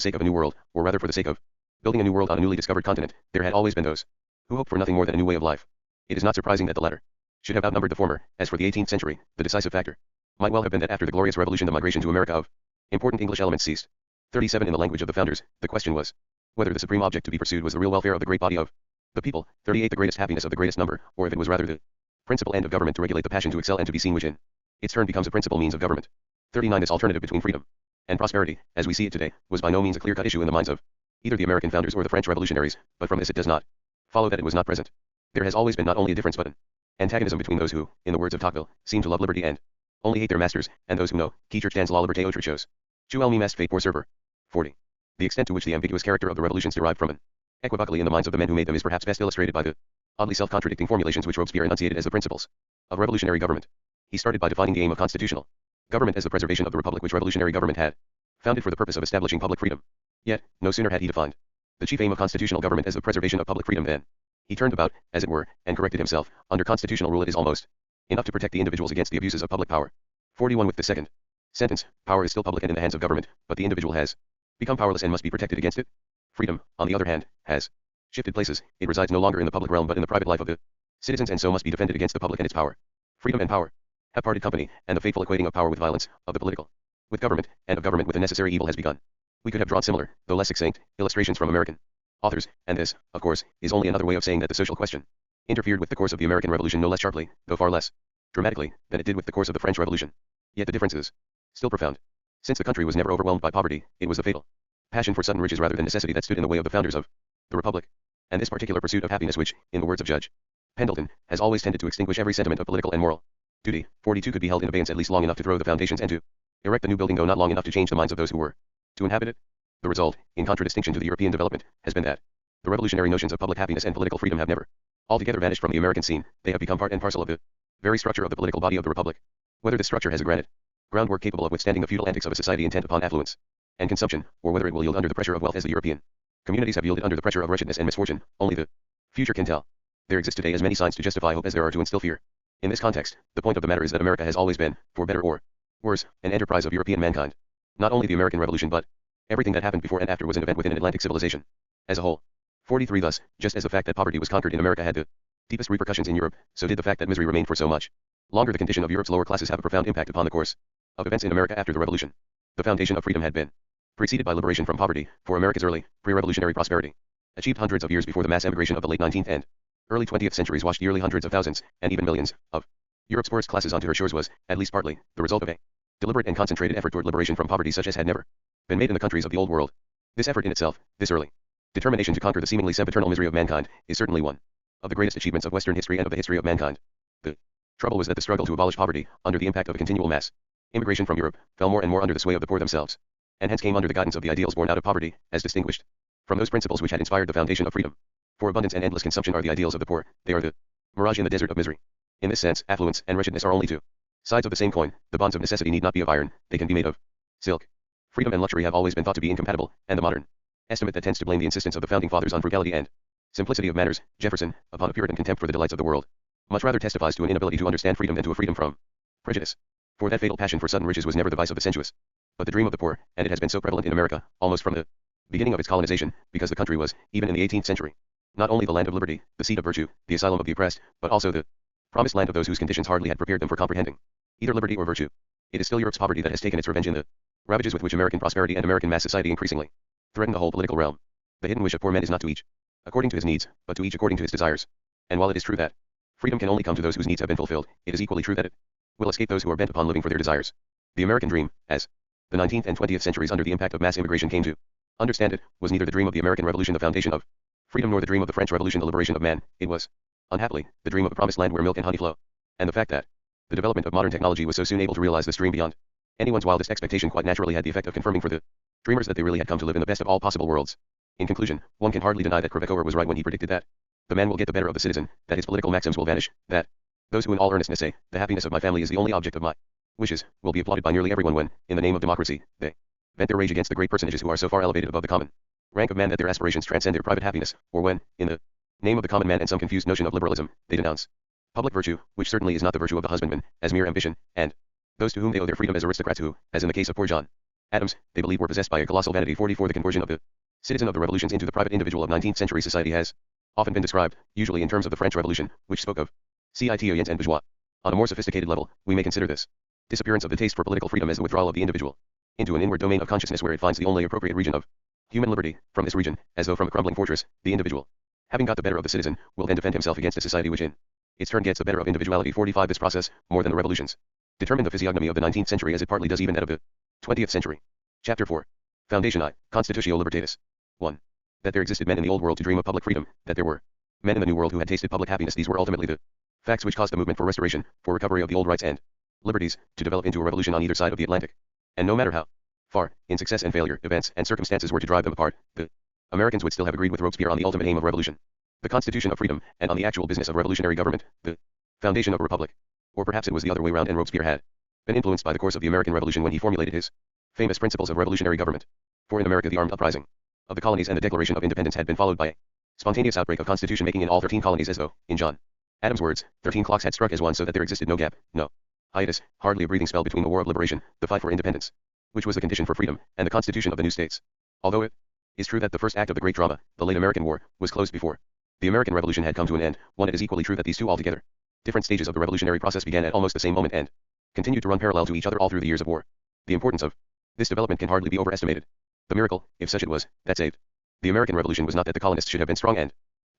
sake of a new world, or rather for the sake of building a new world on a newly discovered continent, there had always been those who hoped for nothing more than a new way of life. It is not surprising that the latter should have outnumbered the former. As for the 18th century, the decisive factor might well have been that after the glorious revolution the migration to America of important English elements ceased. 37 In the language of the founders, the question was whether the supreme object to be pursued was the real welfare of the great body of the people, 38 the greatest happiness of the greatest number, or if it was rather the principal end of government to regulate the passion to excel and to be seen, which in its turn becomes a principal means of government. 39 This alternative between freedom and prosperity, as we see it today, was by no means a clear-cut issue in the minds of either the American founders or the French revolutionaries, but from this it does not follow that it was not present. There has always been not only a difference but an antagonism between those who, in the words of Tocqueville, seem to love liberty and only hate their masters, and those who know, qui cherchent la liberté autre chose. Tu elle m'est fait pour serveur. 40. The extent to which the ambiguous character of the revolutions derived from an equivocally in the minds of the men who made them is perhaps best illustrated by the oddly self-contradicting formulations which Robespierre enunciated as the principles of revolutionary government. He started by defining the aim of constitutional government as the preservation of the republic which revolutionary government had founded for the purpose of establishing public freedom. Yet, no sooner had he defined the chief aim of constitutional government as the preservation of public freedom than he turned about, as it were, and corrected himself. Under constitutional rule it is almost enough to protect the individuals against the abuses of public power. 41 With the second sentence, power is still public and in the hands of government, but the individual has become powerless and must be protected against it. Freedom, on the other hand, has shifted places. It resides no longer in the public realm but in the private life of the citizens, and so must be defended against the public and its power. Freedom and power have parted company, and the fateful equating of power with violence, of the political with government, and of government with the necessary evil has begun. We could have drawn similar, though less succinct, illustrations from American authors, and this, of course, is only another way of saying that the social question interfered with the course of the American Revolution no less sharply, though far less dramatically, than it did with the course of the French Revolution. Yet the difference is still profound. Since the country was never overwhelmed by poverty, it was a fatal passion for sudden riches rather than necessity that stood in the way of the founders of the Republic. And this particular pursuit of happiness which, in the words of Judge Pendleton, has always tended to extinguish every sentiment of political and moral duty. 42 Could be held in abeyance at least long enough to throw the foundations and to erect the new building, though not long enough to change the minds of those who were to inhabit it. The result, in contradistinction to the European development, has been that the revolutionary notions of public happiness and political freedom have never altogether vanished from the American scene. They have become part and parcel of the very structure of the political body of the republic. Whether this structure has a granite groundwork capable of withstanding the feudal antics of a society intent upon affluence and consumption, or whether it will yield under the pressure of wealth as the European communities have yielded under the pressure of wretchedness and misfortune, only the future can tell. There exist today as many signs to justify hope as there are to instill fear. In this context, the point of the matter is that America has always been, for better or worse, an enterprise of European mankind. Not only the American Revolution but everything that happened before and after was an event within an Atlantic civilization as a whole. 43 Thus, just as the fact that poverty was conquered in America had the deepest repercussions in Europe, so did the fact that misery remained for so much longer. The condition of Europe's lower classes have a profound impact upon the course of events in America after the Revolution. The foundation of freedom had been preceded by liberation from poverty, for America's early, pre-revolutionary prosperity, achieved hundreds of years before the mass emigration of the late 19th and early 20th centuries washed yearly hundreds of thousands, and even millions, of Europe's poorest classes onto her shores, was, at least partly, the result of a deliberate and concentrated effort toward liberation from poverty such as had never been made in the countries of the Old World. This effort in itself, this early determination to conquer the seemingly sempiternal misery of mankind, is certainly one of the greatest achievements of Western history and of the history of mankind. The trouble was that the struggle to abolish poverty, under the impact of a continual mass immigration from Europe, fell more and more under the sway of the poor themselves, and hence came under the guidance of the ideals born out of poverty, as distinguished from those principles which had inspired the foundation of freedom. For abundance and endless consumption are the ideals of the poor, they are the mirage in the desert of misery. In this sense, affluence and wretchedness are only two sides of the same coin. The bonds of necessity need not be of iron, they can be made of silk. Freedom and luxury have always been thought to be incompatible, and the modern estimate that tends to blame the insistence of the founding fathers on frugality and simplicity of manners, Jefferson, upon a Puritan contempt for the delights of the world, much rather testifies to an inability to understand freedom than to a freedom from prejudice. For that fatal passion for sudden riches was never the vice of the sensuous, but the dream of the poor, and it has been so prevalent in America, almost from the beginning of its colonization, because the country was, even in the 18th century, not only the land of liberty, the seat of virtue, the asylum of the oppressed, but also the promised land of those whose conditions hardly had prepared them for comprehending either liberty or virtue. It is still Europe's poverty that has taken its revenge in the ravages with which American prosperity and American mass society increasingly threaten the whole political realm. The hidden wish of poor men is not to each according to his needs, but to each according to his desires. And while it is true that freedom can only come to those whose needs have been fulfilled, it is equally true that it will escape those who are bent upon living for their desires. The American dream, as the 19th and 20th centuries under the impact of mass immigration came to understand it, was neither the dream of the American Revolution, the foundation of freedom, nor the dream of the French Revolution, the liberation of man. It was, unhappily, the dream of a promised land where milk and honey flow. And the fact that the development of modern technology was so soon able to realize this dream beyond anyone's wildest expectation quite naturally had the effect of confirming for the dreamers that they really had come to live in the best of all possible worlds. In conclusion, one can hardly deny that Crevecoeur was right when he predicted that the man will get the better of the citizen, that his political maxims will vanish, that those who in all earnestness say, the happiness of my family is the only object of my wishes, will be applauded by nearly everyone when, in the name of democracy, they vent their rage against the great personages who are so far elevated above the common rank of man that their aspirations transcend their private happiness, or when, in the name of the common man and some confused notion of liberalism, they denounce public virtue, which certainly is not the virtue of the husbandman, as mere ambition, and those to whom they owe their freedom as aristocrats who, as in the case of poor John Adams, they believe were possessed by a colossal vanity. 44 The conversion of the citizen of the revolutions into the private individual of 19th century society has often been described, usually in terms of the French Revolution, which spoke of citoyens and bourgeois. On a more sophisticated level, we may consider this disappearance of the taste for political freedom as the withdrawal of the individual into an inward domain of consciousness where it finds the only appropriate region of human liberty. From this region, as though from a crumbling fortress, the individual, having got the better of the citizen, will then defend himself against a society which in its turn gets the better of individuality. 45 This process, more than the revolutions, determined the physiognomy of the 19th century as it partly does even that of the 20th century. Chapter 4. Foundation I. Constitutio Libertatis. 1. That there existed men in the old world to dream of public freedom, that there were men in the new world who had tasted public happiness. These were ultimately the facts which caused the movement for restoration, for recovery of the old rights and liberties, to develop into a revolution on either side of the Atlantic. And no matter how far, in success and failure, events and circumstances were to drive them apart, the Americans would still have agreed with Robespierre on the ultimate aim of revolution, the constitution of freedom, and on the actual business of revolutionary government, the foundation of a republic. Or perhaps it was the other way round, and Robespierre had been influenced by the course of the American Revolution when he formulated his famous principles of revolutionary government. For in America the armed uprising of the colonies and the Declaration of Independence had been followed by a spontaneous outbreak of constitution making in all 13 colonies, as though, in John Adams' words, 13 clocks had struck as one, so that there existed no gap, no hiatus, hardly a breathing spell between the War of Liberation, the fight for independence, which was the condition for freedom, and the constitution of the new states. Although it is true that the first act of the great drama, the late American War, was closed before the American Revolution had come to an end, one it is equally true that these two altogether different stages of the revolutionary process began at almost the same moment and continued to run parallel to each other all through the years of war. The importance of this development can hardly be overestimated. The miracle, if such it was, that saved the American Revolution was not that the colonists should have been strong and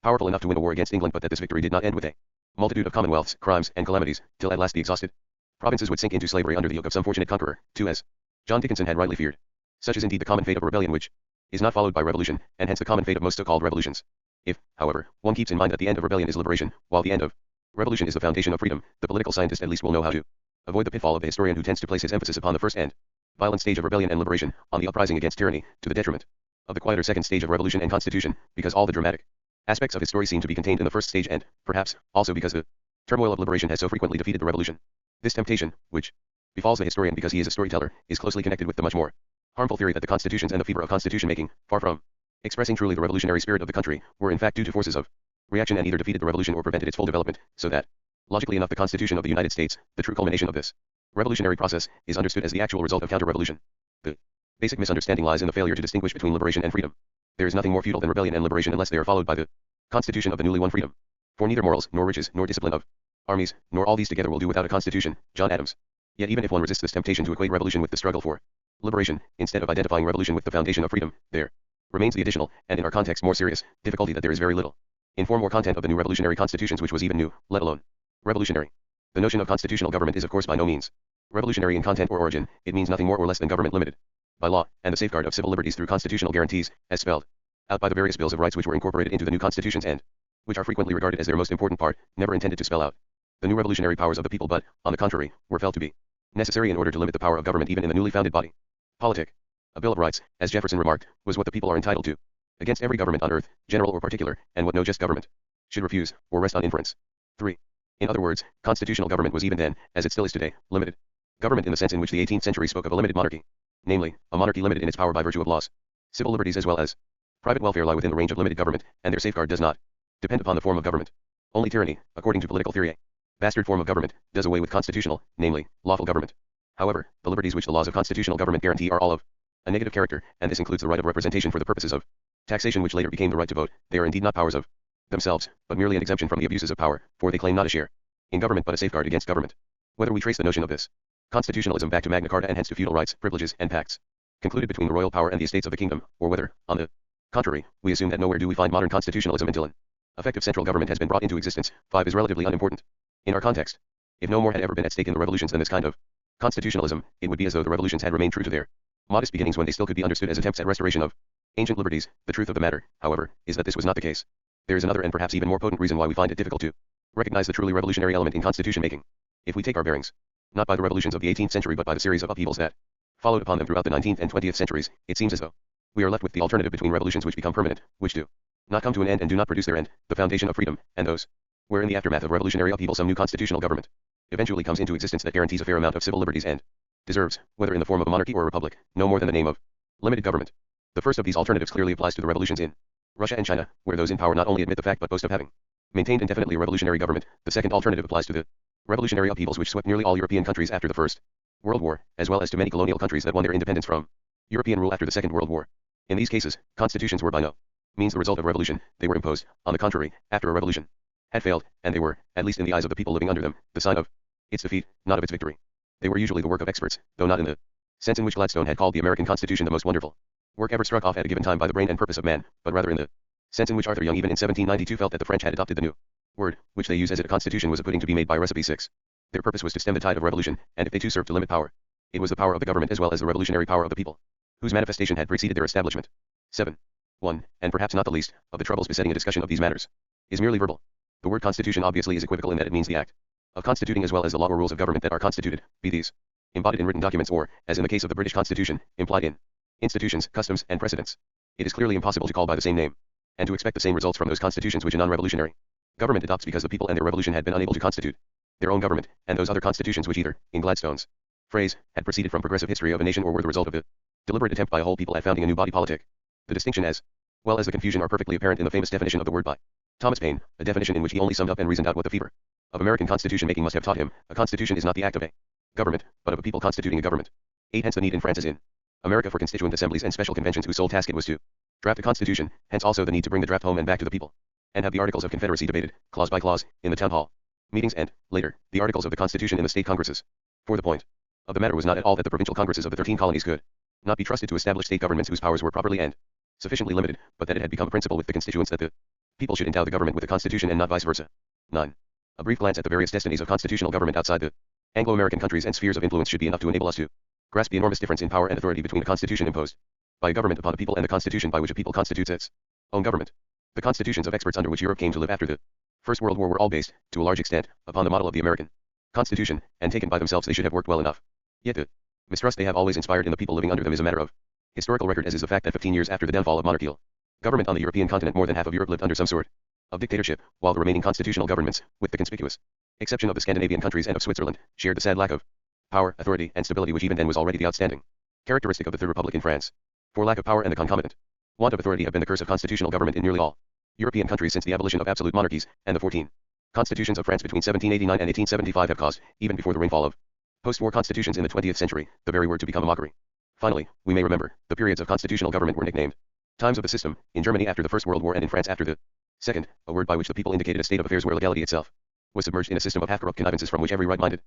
powerful enough to win a war against England, but that this victory did not end with a multitude of commonwealths, crimes, and calamities, till at last the exhausted provinces would sink into slavery under the yoke of some fortunate conqueror, too, as John Dickinson had rightly feared. Such is indeed the common fate of a rebellion which is not followed by revolution, and hence the common fate of most so-called revolutions. If, however, one keeps in mind that the end of rebellion is liberation, while the end of revolution is the foundation of freedom, the political scientist at least will know how to avoid the pitfall of the historian who tends to place his emphasis upon the first end, violent stage of rebellion and liberation, on the uprising against tyranny, to the detriment of the quieter second stage of revolution and constitution, because all the dramatic aspects of his story seem to be contained in the first stage and, perhaps, also because the turmoil of liberation has so frequently defeated the revolution. This temptation, which befalls the historian because he is a storyteller, is closely connected with the much more harmful theory that the constitutions and the fever of constitution making, far from expressing truly the revolutionary spirit of the country, were in fact due to forces of reaction and either defeated the revolution or prevented its full development, so that, logically enough, the Constitution of the United States, the true culmination of this revolutionary process, is understood as the actual result of counter-revolution. The basic misunderstanding lies in the failure to distinguish between liberation and freedom. There is nothing more futile than rebellion and liberation unless they are followed by the constitution of the newly won freedom. For neither morals, nor riches, nor discipline of armies, nor all these together will do without a constitution. John Adams. Yet even if one resists this temptation to equate revolution with the struggle for liberation, instead of identifying revolution with the foundation of freedom, there remains the additional, and in our context more serious, difficulty that there is very little in form or content of the new revolutionary constitutions which was even new, let alone revolutionary. The notion of constitutional government is of course by no means revolutionary in content or origin. It means nothing more or less than government limited by law, and the safeguard of civil liberties through constitutional guarantees, as spelled out by the various bills of rights which were incorporated into the new constitutions and which are frequently regarded as their most important part, never intended to spell out the new revolutionary powers of the people but, on the contrary, were felt to be necessary in order to limit the power of government even in the newly founded body politic. A Bill of Rights, as Jefferson remarked, was what the people are entitled to against every government on earth, general or particular, and what no just government should refuse, or rest on inference. 3. In other words, constitutional government was even then, as it still is today, limited government in the sense in which the 18th century spoke of a limited monarchy. Namely, a monarchy limited in its power by virtue of laws. Civil liberties as well as private welfare lie within the range of limited government, and their safeguard does not depend upon the form of government. Only tyranny, according to political theory, a bastard form of government, does away with constitutional, namely, lawful government. However, the liberties which the laws of constitutional government guarantee are all of a negative character, and this includes the right of representation for the purposes of taxation which later became the right to vote. They are indeed not powers of themselves, but merely an exemption from the abuses of power, for they claim not a share in government but a safeguard against government. Whether we trace the notion of this constitutionalism back to Magna Carta and hence to feudal rights, privileges, and pacts concluded between the royal power and the estates of the kingdom, or whether, on the contrary, we assume that nowhere do we find modern constitutionalism until an effective central government has been brought into existence, 5 is relatively unimportant. In our context, if no more had ever been at stake in the revolutions than this kind of constitutionalism, it would be as though the revolutions had remained true to their modest beginnings when they still could be understood as attempts at restoration of ancient liberties. The truth of the matter, however, is that this was not the case. There is another and perhaps even more potent reason why we find it difficult to recognize the truly revolutionary element in constitution making. If we take our bearings, not by the revolutions of the 18th century but by the series of upheavals that followed upon them throughout the 19th and 20th centuries, it seems as though we are left with the alternative between revolutions which become permanent, which do not come to an end and do not produce their end, the foundation of freedom, and those where in the aftermath of revolutionary upheaval some new constitutional government eventually comes into existence that guarantees a fair amount of civil liberties and deserves, whether in the form of a monarchy or a republic, no more than the name of limited government. The first of these alternatives clearly applies to the revolutions in Russia and China, where those in power not only admit the fact but boast of having maintained indefinitely a revolutionary government. The second alternative applies to the revolutionary upheavals which swept nearly all European countries after the First World War, as well as to many colonial countries that won their independence from European rule after the Second World War. In these cases, constitutions were by no means the result of revolution, they were imposed, on the contrary, after a revolution had failed, and they were, at least in the eyes of the people living under them, the sign of its defeat, not of its victory. They were usually the work of experts, though not in the sense in which Gladstone had called the American Constitution the most wonderful work ever struck off at a given time by the brain and purpose of man, but rather in the sense in which Arthur Young even in 1792 felt that the French had adopted the new word, which they use as it a constitution was a pudding to be made by recipe 6. Their purpose was to stem the tide of revolution, and if they too served to limit power, it was the power of the government as well as the revolutionary power of the people, whose manifestation had preceded their establishment. 7. 1, and perhaps not the least, of the troubles besetting a discussion of these matters, is merely verbal. The word constitution obviously is equivocal in that it means the act of constituting as well as the law or rules of government that are constituted, be these embodied in written documents or, as in the case of the British Constitution, implied in institutions, customs, and precedents. It is clearly impossible to call by the same name, and to expect the same results from those constitutions which a non-revolutionary government adopts because the people and their revolution had been unable to constitute their own government, and those other constitutions which either, in Gladstone's phrase, had proceeded from progressive history of a nation or were the result of a deliberate attempt by a whole people at founding a new body politic. The distinction as well as the confusion are perfectly apparent in the famous definition of the word by Thomas Paine, a definition in which he only summed up and reasoned out what the fever of American constitution making must have taught him. A constitution is not the act of a government, but of a people constituting a government. 8. Hence the need in France as in America for constituent assemblies and special conventions whose sole task it was to draft a constitution, hence also the need to bring the draft home and back to the people, and have the Articles of Confederacy debated, clause by clause, in the town hall meetings and, later, the Articles of the Constitution in the state congresses. For the point of the matter was not at all that the provincial congresses of the 13 colonies could not be trusted to establish state governments whose powers were properly and sufficiently limited, but that it had become a principle with the constituents that the people should endow the government with a constitution and not vice versa. 9. A brief glance at the various destinies of constitutional government outside the Anglo-American countries and spheres of influence should be enough to enable us to grasp the enormous difference in power and authority between a constitution imposed by a government upon a people and the constitution by which a people constitutes its own government. The constitutions of experts under which Europe came to live after the First World War were all based, to a large extent, upon the model of the American Constitution, and taken by themselves they should have worked well enough. Yet the Mistrust they have always inspired in the people living under them is a matter of historical record, as is the fact that 15 years after the downfall of monarchical government on the European continent, more than half of Europe lived under some sort of dictatorship, while the remaining constitutional governments, with the conspicuous exception of the Scandinavian countries and of Switzerland, shared the sad lack of power, authority, and stability which even then was already the outstanding characteristic of the Third Republic in France. For lack of power and the concomitant want of authority have been the curse of constitutional government in nearly all European countries since the abolition of absolute monarchies, and the 14 constitutions of France between 1789 and 1875 have caused, even before the rainfall of post-war constitutions in the 20th century, the very word to become a mockery. Finally, we may remember, the periods of constitutional government were nicknamed times of the system, in Germany after the First World War and in France after the Second, a word by which the people indicated a state of affairs where legality itself was submerged in a system of half-corrupt connivances from which every right-minded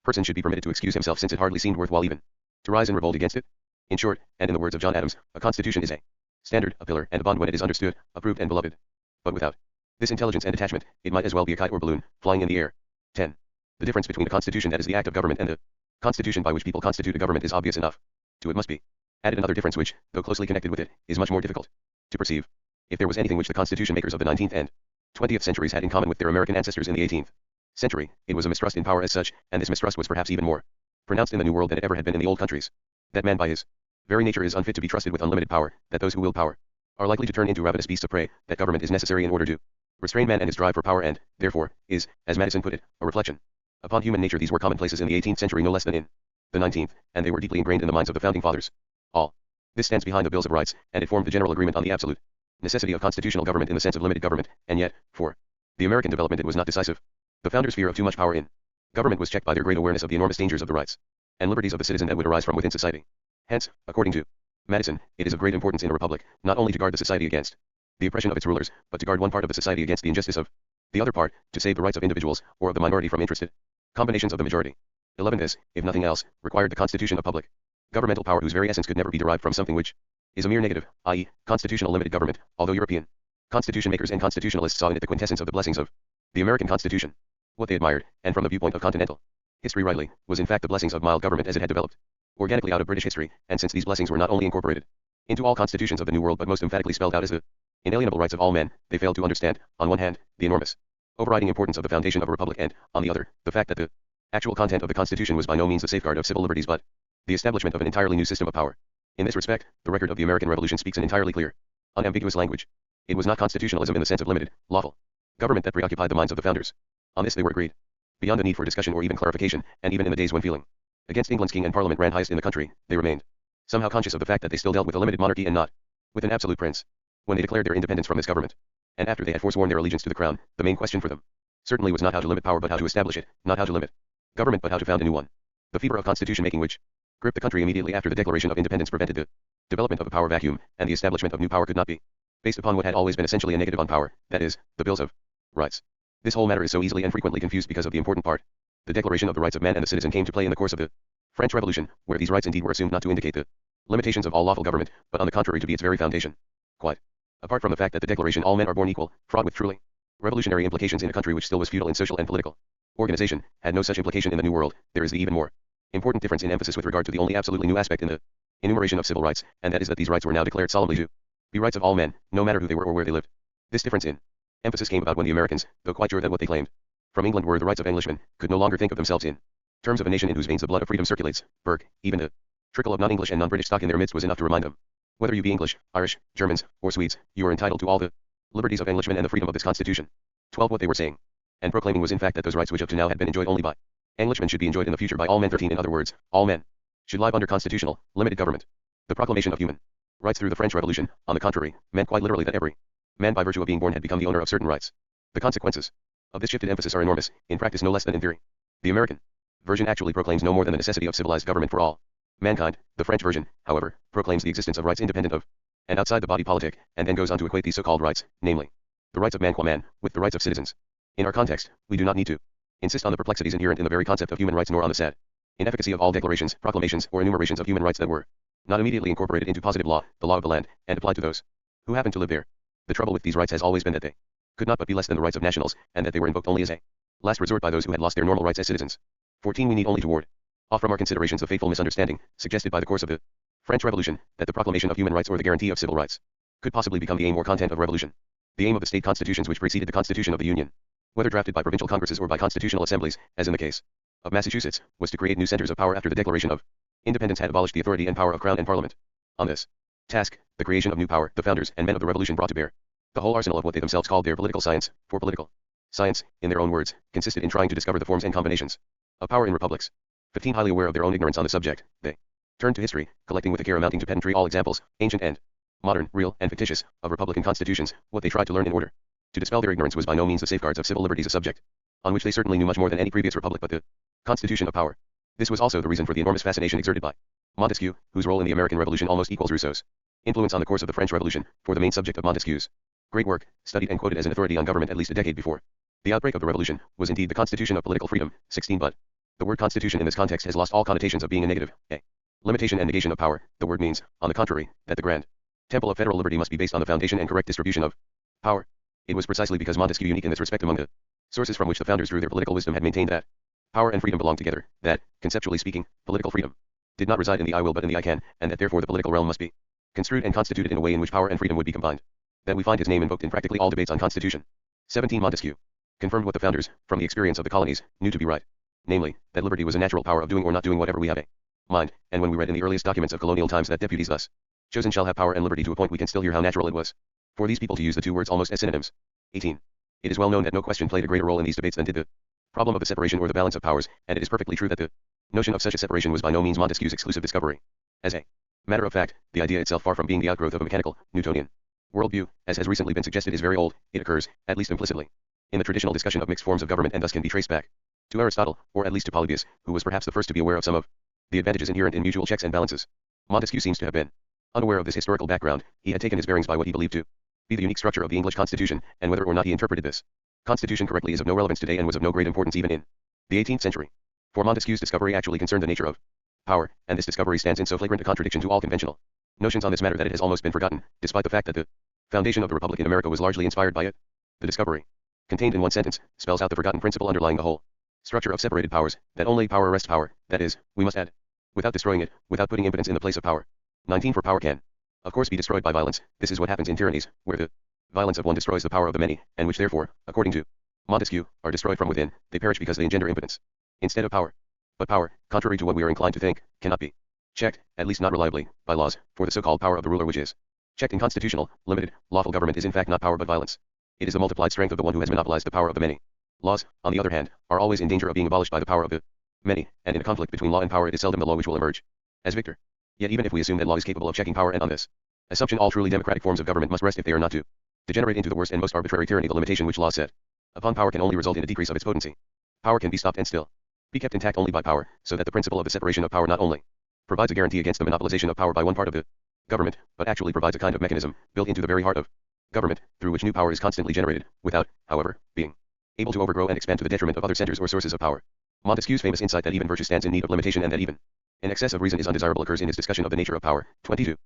person should be permitted to excuse himself, since it hardly seemed worthwhile even to rise and revolt against it. In short, and in the words of John Adams, a constitution is a standard, a pillar, and a bond when it is understood, approved, and beloved. But without this intelligence and attachment, it might as well be a kite or balloon, flying in the air. 10. The difference between a constitution that is the act of government and the constitution by which people constitute a government is obvious enough. To it must be added another difference which, though closely connected with it, is much more difficult to perceive. If there was anything which the constitution makers of the 19th and 20th centuries had in common with their American ancestors in the 18th century, it was a mistrust in power as such, and this mistrust was perhaps even more pronounced in the New World than it ever had been in the old countries. That man by his very nature is unfit to be trusted with unlimited power, that those who wield power are likely to turn into ravenous beasts of prey, that government is necessary in order to restrain man and his drive for power, and, therefore, is, as Madison put it, a reflection upon human nature. These were commonplaces in the 18th century no less than in the 19th, and they were deeply ingrained in the minds of the founding fathers. All this stands behind the Bills of Rights, and it formed the general agreement on the absolute necessity of constitutional government in the sense of limited government, and yet, for the American development it was not decisive. The founders' fear of too much power in government was checked by their great awareness of the enormous dangers of the rights and liberties of the citizen that would arise from within society. Hence, according to Madison, it is of great importance in a republic, not only to guard the society against the oppression of its rulers, but to guard one part of the society against the injustice of the other part, to save the rights of individuals, or of the minority from interested combinations of the majority. 11. This, if nothing else, required the constitution of public governmental power whose very essence could never be derived from something which is a mere negative, i.e., constitutional limited government, although European constitution makers and constitutionalists saw in it the quintessence of the blessings of the American Constitution. What they admired, and from the viewpoint of continental history rightly, was in fact the blessings of mild government as it had developed organically out of British history, and since these blessings were not only incorporated into all constitutions of the New World but most emphatically spelled out as the inalienable rights of all men, they failed to understand, on one hand, the enormous overriding importance of the foundation of a republic, and, on the other, the fact that the actual content of the Constitution was by no means the safeguard of civil liberties but the establishment of an entirely new system of power. In this respect, the record of the American Revolution speaks an entirely clear, unambiguous language. It was not constitutionalism in the sense of limited, lawful government that preoccupied the minds of the founders. On this they were agreed. Beyond the need for discussion or even clarification, and even in the days when feeling against England's king and parliament ran highest in the country, they remained somehow conscious of the fact that they still dealt with a limited monarchy and not with an absolute prince. When they declared their independence from this government, and after they had forsworn their allegiance to the crown, the main question for them certainly was not how to limit power but how to establish it, not how to limit government but how to found a new one. The fever of constitution making which gripped the country immediately after the Declaration of Independence prevented the development of a power vacuum, and the establishment of new power could not be based upon what had always been essentially a negative on power, that is, the Bills of Rights. This whole matter is so easily and frequently confused because of the important part the Declaration of the Rights of Man and the Citizen came to play in the course of the French Revolution, where these rights indeed were assumed not to indicate the limitations of all lawful government, but on the contrary to be its very foundation. Quite apart from the fact that the Declaration all men are born equal, fraught with truly revolutionary implications in a country which still was feudal in social and political organization, had no such implication in the New World, there is the even more important difference in emphasis with regard to the only absolutely new aspect in the enumeration of civil rights, and that is that these rights were now declared solemnly to be rights of all men, no matter who they were or where they lived. This difference in emphasis came about when the Americans, though quite sure that what they claimed from England were the rights of Englishmen, could no longer think of themselves in terms of a nation in whose veins the blood of freedom circulates. Burke, even a trickle of non-English and non-British stock in their midst was enough to remind them, whether you be English, Irish, Germans, or Swedes, you are entitled to all the liberties of Englishmen and the freedom of this Constitution. 12. What they were saying and proclaiming was in fact that those rights which up to now had been enjoyed only by Englishmen should be enjoyed in the future by all men. 13. In other words, all men should live under constitutional, limited government. The proclamation of human rights through the French Revolution, on the contrary, meant quite literally that every man by virtue of being born had become the owner of certain rights. The consequences of this shifted emphasis are enormous, in practice no less than in theory. The American version actually proclaims no more than the necessity of civilized government for all mankind. The French version, however, proclaims the existence of rights independent of and outside the body politic, and then goes on to equate these so-called rights, namely, the rights of man qua man, with the rights of citizens. In our context, we do not need to insist on the perplexities inherent in the very concept of human rights, nor on the sad inefficacy of all declarations, proclamations, or enumerations of human rights that were not immediately incorporated into positive law, the law of the land, and applied to those who happen to live there. The trouble with these rights has always been that they could not but be less than the rights of nationals, and that they were invoked only as a last resort by those who had lost their normal rights as citizens. 14. We need only to ward off from our considerations of fateful misunderstanding, suggested by the course of the French Revolution, that the proclamation of human rights or the guarantee of civil rights could possibly become the aim or content of revolution. The aim of the state constitutions which preceded the Constitution of the Union, whether drafted by provincial congresses or by constitutional assemblies, as in the case of Massachusetts, was to create new centers of power after the Declaration of Independence had abolished the authority and power of crown and parliament. On this task, the creation of new power, the founders and men of the revolution brought to bear the whole arsenal of what they themselves called their political science, for political science, in their own words, consisted in trying to discover the forms and combinations of power in republics. 15. Highly aware of their own ignorance on the subject, they turned to history, collecting with a care amounting to pedantry all examples, ancient and modern, real and fictitious, of republican constitutions. What they tried to learn in order to dispel their ignorance was by no means the safeguards of civil liberties, a subject on which they certainly knew much more than any previous republic, but the constitution of power. This was also the reason for the enormous fascination exerted by Montesquieu, whose role in the American Revolution almost equals Rousseau's influence on the course of the French Revolution, for the main subject of Montesquieu's great work, studied and quoted as an authority on government at least a decade before the outbreak of the Revolution, was indeed the Constitution of Political Freedom, 16. But the word constitution in this context has lost all connotations of being a negative, a limitation and negation of power. The word means, on the contrary, that the grand temple of federal liberty must be based on the foundation and correct distribution of power. It was precisely because Montesquieu, unique in this respect among the sources from which the founders drew their political wisdom, had maintained that power and freedom belong together, that, conceptually speaking, political freedom did not reside in the I will but in the I can, and that therefore the political realm must be construed and constituted in a way in which power and freedom would be combined. That we find his name invoked in practically all debates on constitution. 17. Montesquieu confirmed what the founders, from the experience of the colonies, knew to be right, namely, that liberty was a natural power of doing or not doing whatever we have a mind, and when we read in the earliest documents of colonial times that deputies thus chosen shall have power and liberty to appoint, we can still hear how natural it was for these people to use the two words almost as synonyms. 18. It is well known that no question played a greater role in these debates than did the problem of the separation or the balance of powers, and it is perfectly true that the notion of such a separation was by no means Montesquieu's exclusive discovery. As a matter of fact, the idea itself, far from being the outgrowth of a mechanical, Newtonian worldview, as has recently been suggested, is very old. It occurs, at least implicitly, in the traditional discussion of mixed forms of government, and thus can be traced back to Aristotle, or at least to Polybius, who was perhaps the first to be aware of some of the advantages inherent in mutual checks and balances. Montesquieu seems to have been unaware of this historical background. He had taken his bearings by what he believed to be the unique structure of the English Constitution, and whether or not he interpreted this Constitution correctly is of no relevance today, and was of no great importance even in the 18th century. For Montesquieu's discovery actually concerned the nature of power, and this discovery stands in so flagrant a contradiction to all conventional notions on this matter that it has almost been forgotten, despite the fact that the foundation of the Republic in America was largely inspired by it. The discovery, contained in one sentence, spells out the forgotten principle underlying the whole structure of separated powers, that only power arrests power, that is, we must add, without destroying it, without putting impotence in the place of power. 19. For power can, of course, be destroyed by violence. This is what happens in tyrannies, where the violence of one destroys the power of the many, and which therefore, according to Montesquieu, are destroyed from within. They perish because they engender impotence instead of power. But power, contrary to what we are inclined to think, cannot be checked, at least not reliably, by laws, for the so-called power of the ruler, which is checked in constitutional, limited, lawful government, is in fact not power but violence. It is the multiplied strength of the one who has monopolized the power of the many. Laws, on the other hand, are always in danger of being abolished by the power of the many, and in a conflict between law and power it is seldom the law which will emerge as victor. Yet even if we assume that law is capable of checking power, and on this assumption all truly democratic forms of government must rest if they are not to degenerate into the worst and most arbitrary tyranny, the limitation which law set upon power can only result in a decrease of its potency. Power can be stopped and still be kept intact only by power, so that the principle of the separation of power not only provides a guarantee against the monopolization of power by one part of the government, but actually provides a kind of mechanism, built into the very heart of government, through which new power is constantly generated, without, however, being able to overgrow and expand to the detriment of other centers or sources of power. Montesquieu's famous insight that even virtue stands in need of limitation, and that even an excess of reason is undesirable, occurs in his discussion of the nature of power. 22.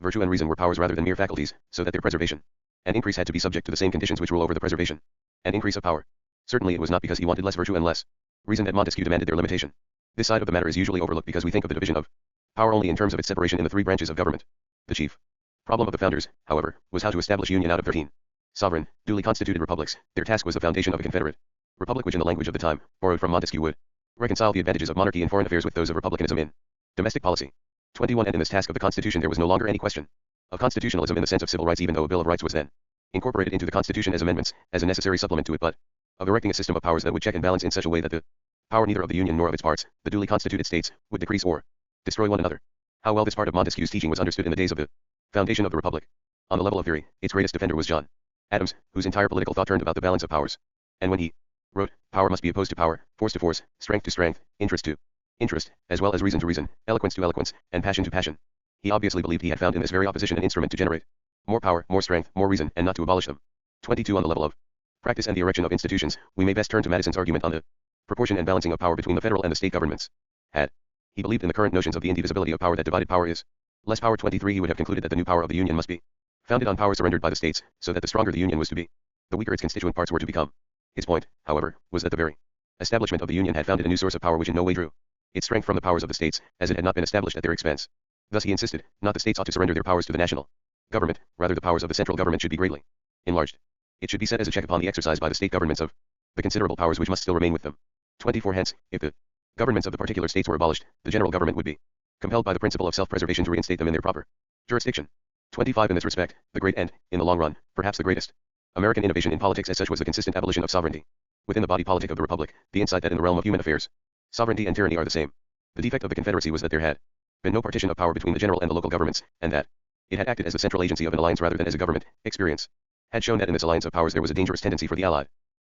Virtue and reason were powers rather than mere faculties, so that their preservation and increase had to be subject to the same conditions which rule over the preservation and increase of power. Certainly it was not because he wanted less virtue and less reason that Montesquieu demanded their limitation. This side of the matter is usually overlooked because we think of the division of power only in terms of its separation in the three branches of government. The chief problem of the founders, however, was how to establish union out of 13 sovereign, duly constituted republics. Their task was the foundation of a confederate republic which, in the language of the time, borrowed from Montesquieu, would reconcile the advantages of monarchy in foreign affairs with those of republicanism in domestic policy. 21. And in this task of the Constitution there was no longer any question of constitutionalism in the sense of civil rights, even though a Bill of Rights was then incorporated into the Constitution as amendments, as a necessary supplement to it, but of erecting a system of powers that would check and balance in such a way that the power neither of the Union nor of its parts, the duly constituted states, would decrease or destroy one another. How well this part of Montesquieu's teaching was understood in the days of the foundation of the Republic. On the level of theory, its greatest defender was John Adams, whose entire political thought turned about the balance of powers. And when he wrote, power must be opposed to power, force to force, strength to strength, interest to interest, as well as reason to reason, eloquence to eloquence, and passion to passion, he obviously believed he had found in this very opposition an instrument to generate more power, more strength, more reason, and not to abolish them. 22. On the level of practice and the erection of institutions, we may best turn to Madison's argument on the proportion and balancing of power between the federal and the state governments. Had he believed in the current notions of the indivisibility of power, that divided power is less power. 23. He would have concluded that the new power of the Union must be founded on power surrendered by the states, so that the stronger the Union was to be, the weaker its constituent parts were to become. His point, however, was that the very establishment of the Union had founded a new source of power which in no way drew its strength from the powers of the states, as it had not been established at their expense. Thus he insisted, not the states ought to surrender their powers to the national government, rather the powers of the central government should be greatly enlarged. It should be set as a check upon the exercise by the state governments of the considerable powers which must still remain with them. 24. Hence, if the governments of the particular states were abolished, the general government would be compelled by the principle of self-preservation to reinstate them in their proper jurisdiction. 25. In this respect, the great and, in the long run, perhaps the greatest American innovation in politics as such was the consistent abolition of sovereignty. Within the body politic of the Republic, the insight that in the realm of human affairs, sovereignty and tyranny are the same. The defect of the Confederacy was that there had been no partition of power between the general and the local governments, and that it had acted as the central agency of an alliance rather than as a government. Experience had shown that in this alliance of powers there was a dangerous tendency for the allied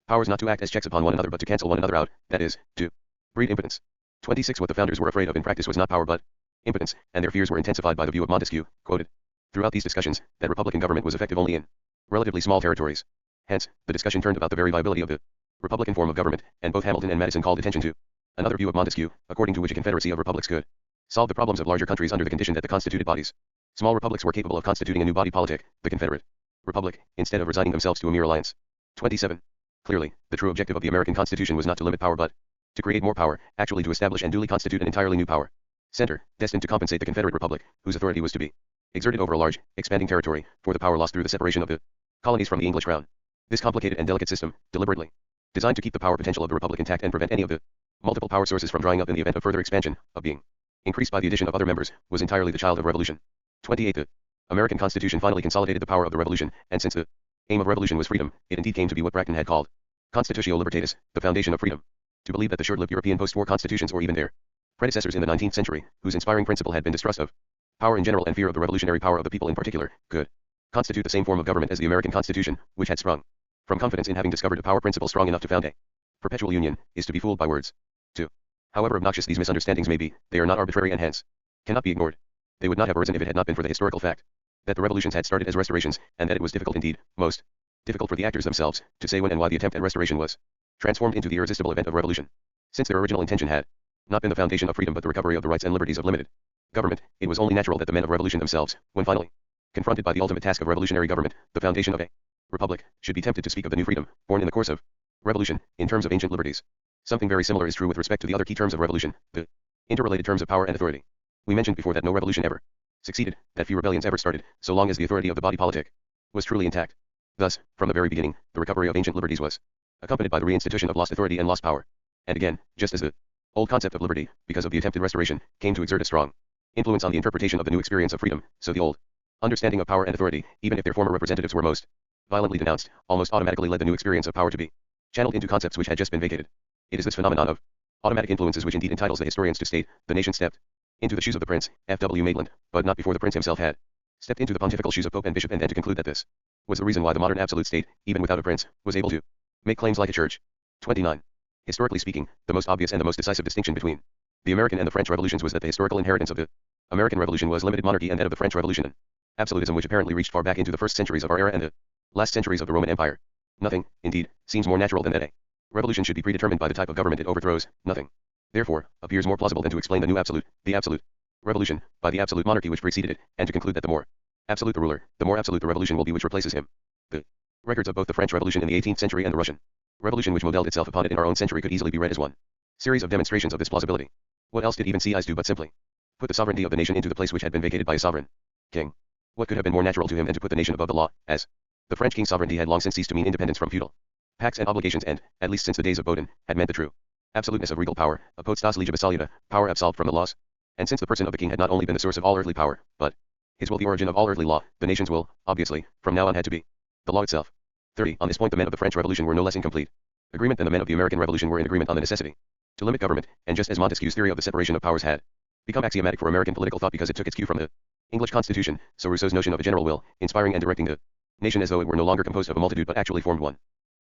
powers not to act as checks upon one another but to cancel one another out, that is, to breed impotence. 26. What the founders were afraid of in practice was not power but impotence, and their fears were intensified by the view of Montesquieu, quoted throughout these discussions, that republican government was effective only in relatively small territories. Hence, the discussion turned about the very viability of the republican form of government, and both Hamilton and Madison called attention to another view of Montesquieu, according to which a confederacy of republics could solve the problems of larger countries under the condition that the constituted bodies, small republics, were capable of constituting a new body politic, the Confederate Republic, instead of resigning themselves to a mere alliance. 27. Clearly, the true objective of the American Constitution was not to limit power but to create more power, actually to establish and duly constitute an entirely new power center, destined to compensate the Confederate Republic, whose authority was to be exerted over a large, expanding territory, for the power lost through the separation of the colonies from the English crown. This complicated and delicate system, deliberately designed to keep the power potential of the Republic intact and prevent any of the multiple power sources from drying up in the event of further expansion, of being increased by the addition of other members, was entirely the child of revolution. 28. The American Constitution finally consolidated the power of the revolution, and since the aim of revolution was freedom, it indeed came to be what Bracton had called Constitutio Libertatis, the foundation of freedom. To believe that the short-lived European post-war constitutions, or even their predecessors in the 19th century, whose inspiring principle had been distrust of power in general and fear of the revolutionary power of the people in particular, could constitute the same form of government as the American Constitution, which had sprung from confidence in having discovered a power principle strong enough to found a perpetual union, is to be fooled by words. 2. However obnoxious these misunderstandings may be, they are not arbitrary and hence cannot be ignored. They would not have arisen if it had not been for the historical fact that the revolutions had started as restorations, and that it was difficult indeed, most difficult for the actors themselves, to say when and why the attempt at restoration was transformed into the irresistible event of revolution. Since their original intention had not been the foundation of freedom but the recovery of the rights and liberties of limited government, it was only natural that the men of revolution themselves, when finally confronted by the ultimate task of revolutionary government, the foundation of a republic, should be tempted to speak of the new freedom, born in the course of revolution, in terms of ancient liberties. Something very similar is true with respect to the other key terms of revolution, the interrelated terms of power and authority. We mentioned before that no revolution ever succeeded, that few rebellions ever started, so long as the authority of the body politic was truly intact. Thus, from the very beginning, the recovery of ancient liberties was accompanied by the reinstitution of lost authority and lost power. And again, just as the old concept of liberty, because of the attempted restoration, came to exert a strong influence on the interpretation of the new experience of freedom, so the old understanding of power and authority, even if their former representatives were most violently denounced, almost automatically led the new experience of power to be channeled into concepts which had just been vacated. It is this phenomenon of automatic influences which indeed entitles the historians to state, the nation stepped into the shoes of the prince, F.W. Maitland, but not before the prince himself had stepped into the pontifical shoes of pope and bishop, and then to conclude that this was the reason why the modern absolute state, even without a prince, was able to make claims like a church. 29. Historically speaking, the most obvious and the most decisive distinction between the American and the French revolutions was that the historical inheritance of the American Revolution was limited monarchy, and that of the French Revolution an absolutism which apparently reached far back into the first centuries of our era and the last centuries of the Roman Empire. Nothing, indeed, seems more natural than that a revolution should be predetermined by the type of government it overthrows. Nothing, therefore, appears more plausible than to explain the new absolute, the absolute revolution, by the absolute monarchy which preceded it, and to conclude that the more absolute the ruler, the more absolute the revolution will be which replaces him. The records of both the French Revolution in the 18th century and the Russian Revolution which modeled itself upon it in our own century could easily be read as one series of demonstrations of this plausibility. What else did even CIs do but simply put the sovereignty of the nation into the place which had been vacated by a sovereign king? What could have been more natural to him than to put the nation above the law, as the French king's sovereignty had long since ceased to mean independence from feudal pacts and obligations, and, at least since the days of Bodin, had meant the true absoluteness of regal power, a potestas legibus salita, power absolved from the laws. And since the person of the king had not only been the source of all earthly power, but his will the origin of all earthly law, the nation's will, obviously, from now on had to be the law itself. 30. On this point the men of the French Revolution were no less in complete agreement than the men of the American Revolution were in agreement on the necessity to limit government, and just as Montesquieu's theory of the separation of powers had become axiomatic for American political thought because it took its cue from the English Constitution, so Rousseau's notion of a general will, inspiring and directing the nation as though it were no longer composed of a multitude but actually formed one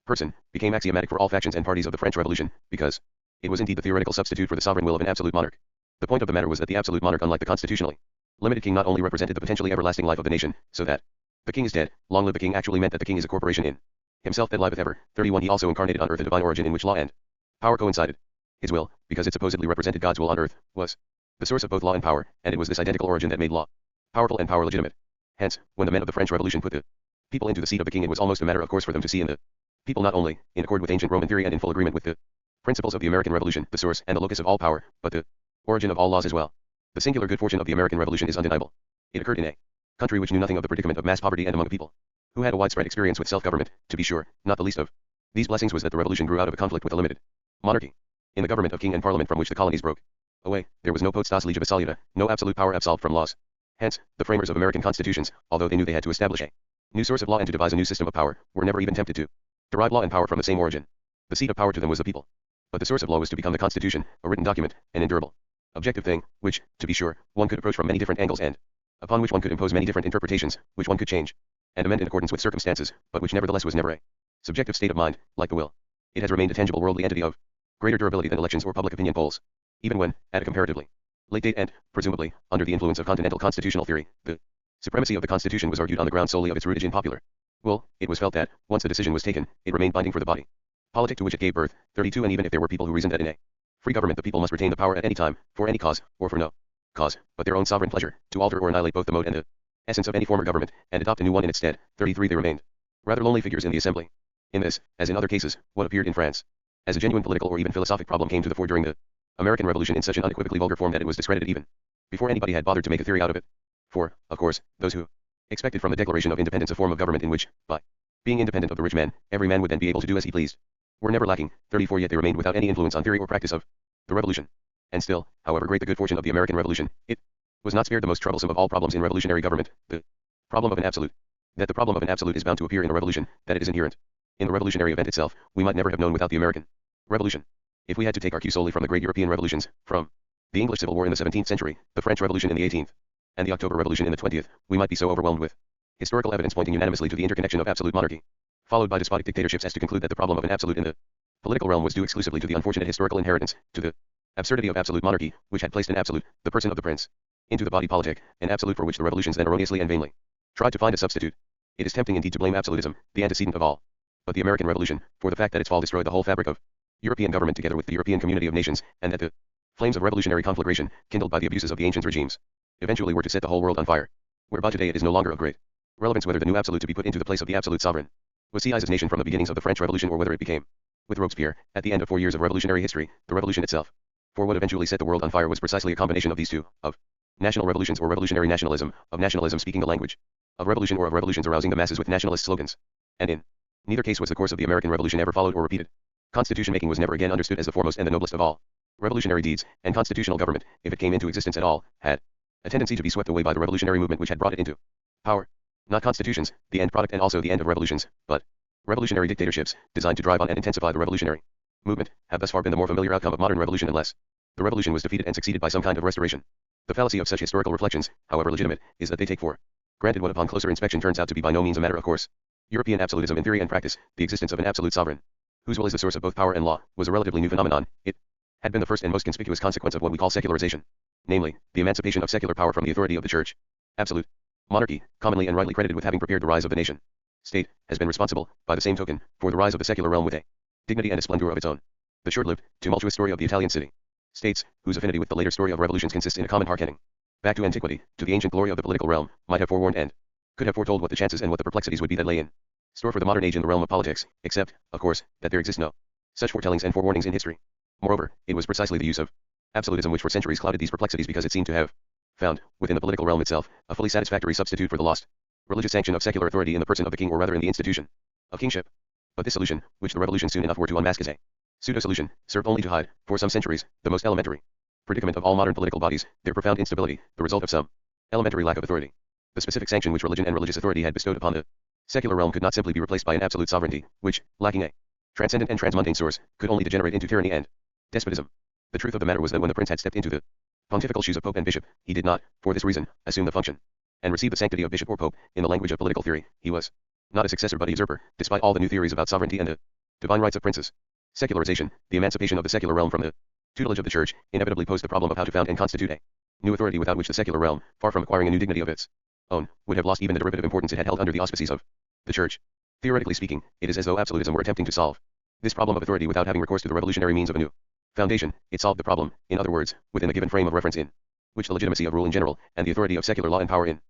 person, became axiomatic for all factions and parties of the French Revolution, because it was indeed the theoretical substitute for the sovereign will of an absolute monarch. The point of the matter was that the absolute monarch, unlike the constitutionally limited king, not only represented the potentially everlasting life of the nation, so that the king is dead, long live the king actually meant that the king is a corporation in himself that liveth ever. 31. He also incarnated on earth a divine origin in which law and power coincided. His will, because it supposedly represented God's will on earth, was the source of both law and power, and it was this identical origin that made law powerful and power legitimate. Hence, when the men of the French Revolution put the people into the seat of the king, it was almost a matter of course for them to see in the people not only, in accord with ancient Roman theory and in full agreement with the principles of the American Revolution, the source and the locus of all power, but the origin of all laws as well. The singular good fortune of the American Revolution is undeniable. It occurred in a country which knew nothing of the predicament of mass poverty and among a people who had a widespread experience with self-government. To be sure, not the least of these blessings was that the revolution grew out of a conflict with a limited monarchy in the government of king and parliament from which the colonies broke. Away, there was no potestas legibus salita, no absolute power absolved from laws. Hence, the framers of American constitutions, although they knew they had to establish a new source of law and to devise a new system of power, were never even tempted to derive law and power from the same origin. The seat of power to them was the people. But the source of law was to become the Constitution, a written document, an endurable, objective thing, which, to be sure, one could approach from many different angles and upon which one could impose many different interpretations, which one could change and amend in accordance with circumstances, but which nevertheless was never a subjective state of mind, like the will. It has remained a tangible worldly entity of greater durability than elections or public opinion polls. Even when, at a comparatively late date and, presumably, under the influence of continental constitutional theory, the supremacy of the Constitution was argued on the ground solely of its rootage in popular will, it was felt that, once the decision was taken, it remained binding for the body politic to which it gave birth. 32 And even if there were people who reasoned that in a free government the people must retain the power at any time, for any cause, or for no cause, but their own sovereign pleasure, to alter or annihilate both the mode and the essence of any former government, and adopt a new one in its stead, 33 They remained rather lonely figures in the assembly. In this, as in other cases, what appeared in France as a genuine political or even philosophic problem came to the fore during the American Revolution in such an unequivocally vulgar form that it was discredited even before anybody had bothered to make a theory out of it. For, of course, those who expected from the Declaration of Independence a form of government in which, by being independent of the rich man, every man would then be able to do as he pleased, were never lacking. 34 Yet they remained without any influence on theory or practice of the revolution. And still, however great the good fortune of the American Revolution, it was not spared the most troublesome of all problems in revolutionary government, the problem of an absolute. That the problem of an absolute is bound to appear in a revolution, that it is inherent in the revolutionary event itself, we might never have known without the American Revolution. If we had to take our cue solely from the great European revolutions, from the English Civil War in the 17th century, the French Revolution in the 18th, and the October Revolution in the 20th, we might be so overwhelmed with historical evidence pointing unanimously to the interconnection of absolute monarchy, followed by despotic dictatorships as to conclude that the problem of an absolute in the political realm was due exclusively to the unfortunate historical inheritance, to the absurdity of absolute monarchy, which had placed an absolute, the person of the prince, into the body politic, an absolute for which the revolutions then erroneously and vainly tried to find a substitute. It is tempting indeed to blame absolutism, the antecedent of all, but the American Revolution, for the fact that its fall destroyed the whole fabric of European government together with the European community of nations, and that the flames of revolutionary conflagration, kindled by the abuses of the ancient regimes, eventually were to set the whole world on fire. Whereby today it is no longer of great relevance whether the new absolute to be put into the place of the absolute sovereign was Sieyes' nation from the beginnings of the French Revolution or whether it became, with Robespierre, at the end of 4 years of revolutionary history, the revolution itself. For what eventually set the world on fire was precisely a combination of these two, of national revolutions or revolutionary nationalism, of nationalism speaking the language of revolution or of revolutions arousing the masses with nationalist slogans. And in neither case was the course of the American Revolution ever followed or repeated. Constitution making was never again understood as the foremost and the noblest of all revolutionary deeds, and constitutional government, if it came into existence at all, had a tendency to be swept away by the revolutionary movement which had brought it into power. Not constitutions, the end product and also the end of revolutions, but revolutionary dictatorships, designed to drive on and intensify the revolutionary movement, have thus far been the more familiar outcome of modern revolution unless the revolution was defeated and succeeded by some kind of restoration. The fallacy of such historical reflections, however legitimate, is that they take for granted what upon closer inspection turns out to be by no means a matter of course. European absolutism in theory and practice, the existence of an absolute sovereign, whose will is the source of both power and law, was a relatively new phenomenon. It had been the first and most conspicuous consequence of what we call secularization, namely, the emancipation of secular power from the authority of the church. Absolute monarchy, commonly and rightly credited with having prepared the rise of the nation state, has been responsible, by the same token, for the rise of the secular realm with a dignity and a splendor of its own. The short-lived, tumultuous story of the Italian city states, whose affinity with the later story of revolutions consists in a common hearkening back to antiquity, to the ancient glory of the political realm, might have forewarned and could have foretold what the chances and what the perplexities would be that lay in store for the modern age in the realm of politics, except, of course, that there exist no such foretellings and forewarnings in history. Moreover, it was precisely the use of absolutism which for centuries clouded these perplexities because it seemed to have found, within the political realm itself, a fully satisfactory substitute for the lost religious sanction of secular authority in the person of the king or rather in the institution of kingship. But this solution, which the revolution soon enough were to unmask as a pseudo-solution, served only to hide, for some centuries, the most elementary predicament of all modern political bodies, their profound instability, the result of some elementary lack of authority. The specific sanction which religion and religious authority had bestowed upon the secular realm could not simply be replaced by an absolute sovereignty, which, lacking a transcendent and transmundane source, could only degenerate into tyranny and despotism. The truth of the matter was that when the prince had stepped into the pontifical shoes of pope and bishop, he did not, for this reason, assume the function and receive the sanctity of bishop or pope. In the language of political theory, he was not a successor but a usurper, despite all the new theories about sovereignty and the divine rights of princes. Secularization, the emancipation of the secular realm from the tutelage of the church, inevitably posed the problem of how to found and constitute a new authority without which the secular realm, far from acquiring a new dignity of its own, would have lost even the derivative importance it had held under the auspices of the church. Theoretically speaking, it is as though absolutism were attempting to solve this problem of authority without having recourse to the revolutionary means of a new foundation. It solved the problem, in other words, within the given frame of reference in which the legitimacy of rule in general, and the authority of secular law and power in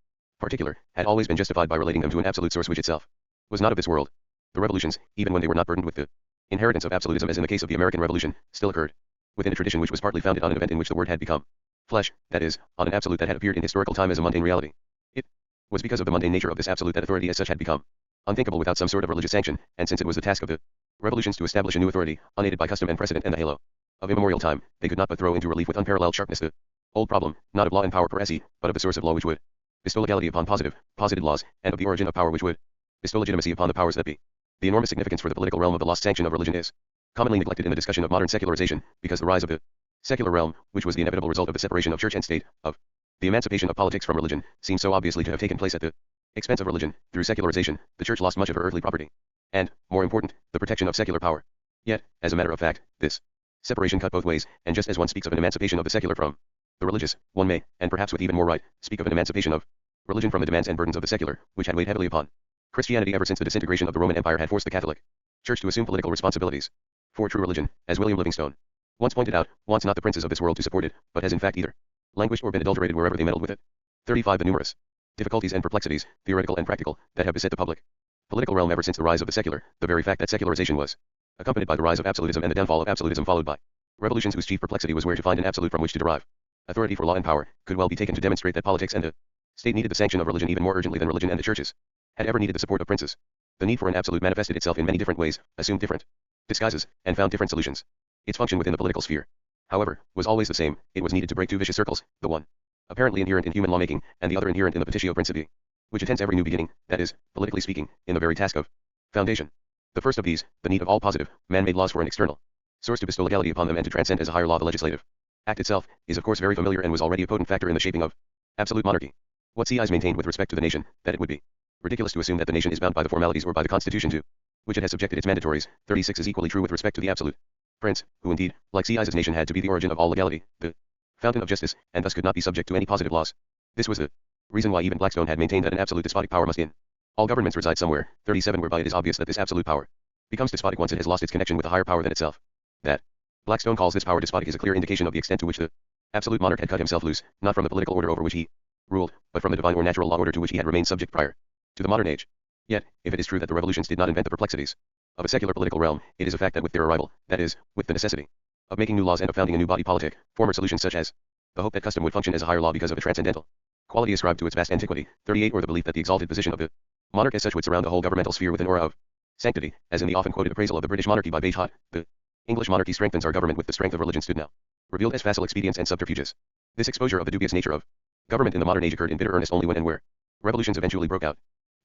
particular, had always been justified by relating them to an absolute source which itself was not of this world. The revolutions, even when they were not burdened with the inheritance of absolutism as in the case of the American Revolution, still occurred within a tradition which was partly founded on an event in which the word had become flesh, that is, on an absolute that had appeared in historical time as a mundane reality. It was because of the mundane nature of this absolute that authority as such had become unthinkable without some sort of religious sanction, and since it was the task of the revolutions to establish a new authority, unaided by custom and precedent and the halo Of immemorial time, they could not but throw into relief with unparalleled sharpness the old problem, not of law and power per se, but of the source of law which would bestow legality upon posited laws, and of the origin of power which would bestow legitimacy upon the powers that be. The enormous significance for the political realm of the lost sanction of religion is commonly neglected in the discussion of modern secularization, because the rise of the secular realm, which was the inevitable result of the separation of church and state, of the emancipation of politics from religion, seems so obviously to have taken place at the expense of religion. Through secularization, the church lost much of her earthly property, and, more important, the protection of secular power. Yet, as a matter of fact, this separation cut both ways, and just as one speaks of an emancipation of the secular from the religious, one may, and perhaps with even more right, speak of an emancipation of religion from the demands and burdens of the secular, which had weighed heavily upon Christianity ever since the disintegration of the Roman Empire had forced the Catholic Church to assume political responsibilities for true religion, as William Livingstone once pointed out, wants not the princes of this world to support it, but has in fact either languished or been adulterated wherever they meddled with it. 35. The numerous difficulties and perplexities, theoretical and practical, that have beset the public political realm ever since the rise of the secular, the very fact that secularization was accompanied by the rise of absolutism and the downfall of absolutism followed by revolutions whose chief perplexity was where to find an absolute from which to derive authority for law and power, could well be taken to demonstrate that politics and the state needed the sanction of religion even more urgently than religion and the churches had ever needed the support of princes. The need for an absolute manifested itself in many different ways, assumed different disguises, and found different solutions. Its function within the political sphere, however, was always the same. It was needed to break two vicious circles, the one apparently inherent in human lawmaking, and the other inherent in the petitio principii, which attends every new beginning, that is, politically speaking, in the very task of foundation. The first of these, the need of all positive, man-made laws for an external source to bestow legality upon them and to transcend as a higher law the legislative act itself, is of course very familiar and was already a potent factor in the shaping of absolute monarchy. What C.I.'s maintained with respect to the nation, that it would be ridiculous to assume that the nation is bound by the formalities or by the constitution to which it has subjected its mandatories. 36 is equally true with respect to the absolute prince, who indeed, like C.I.'s nation had to be the origin of all legality, the fountain of justice, and thus could not be subject to any positive laws. This was the reason why even Blackstone had maintained that an absolute despotic power must in all governments reside somewhere. 37 Whereby it is obvious that this absolute power becomes despotic once it has lost its connection with a higher power than itself. That Blackstone calls this power despotic is a clear indication of the extent to which the absolute monarch had cut himself loose, not from the political order over which he ruled, but from the divine or natural law order to which he had remained subject prior to the modern age. Yet, if it is true that the revolutions did not invent the perplexities of a secular political realm, it is a fact that with their arrival, that is, with the necessity of making new laws and of founding a new body politic, former solutions such as the hope that custom would function as a higher law because of a transcendental quality ascribed to its vast antiquity. 38 Or the belief that the exalted position of the monarch as such would surround the whole governmental sphere with an aura of sanctity, as in the often quoted appraisal of the British monarchy by Bagehot, the English monarchy strengthens our government with the strength of religion stood now revealed as facile expedients and subterfuges. This exposure of the dubious nature of government in the modern age occurred in bitter earnest only when and where revolutions eventually broke out.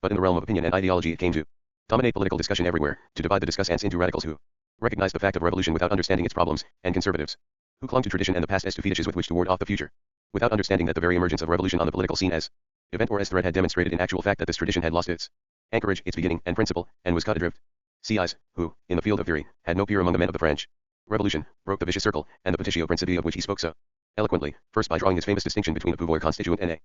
But in the realm of opinion and ideology it came to dominate political discussion everywhere, to divide the discussants into radicals who recognized the fact of revolution without understanding its problems, and conservatives who clung to tradition and the past as to fetishes with which to ward off the future, without understanding that the very emergence of revolution on the political scene as event or as threat had demonstrated in actual fact that this tradition had lost its anchorage, its beginning and principle, and was cut adrift. C.I.'s, who, in the field of theory, had no peer among the men of the French Revolution, broke the vicious circle, and the petitio principii of which he spoke so eloquently, first by drawing his famous distinction between a pouvoir constituent and a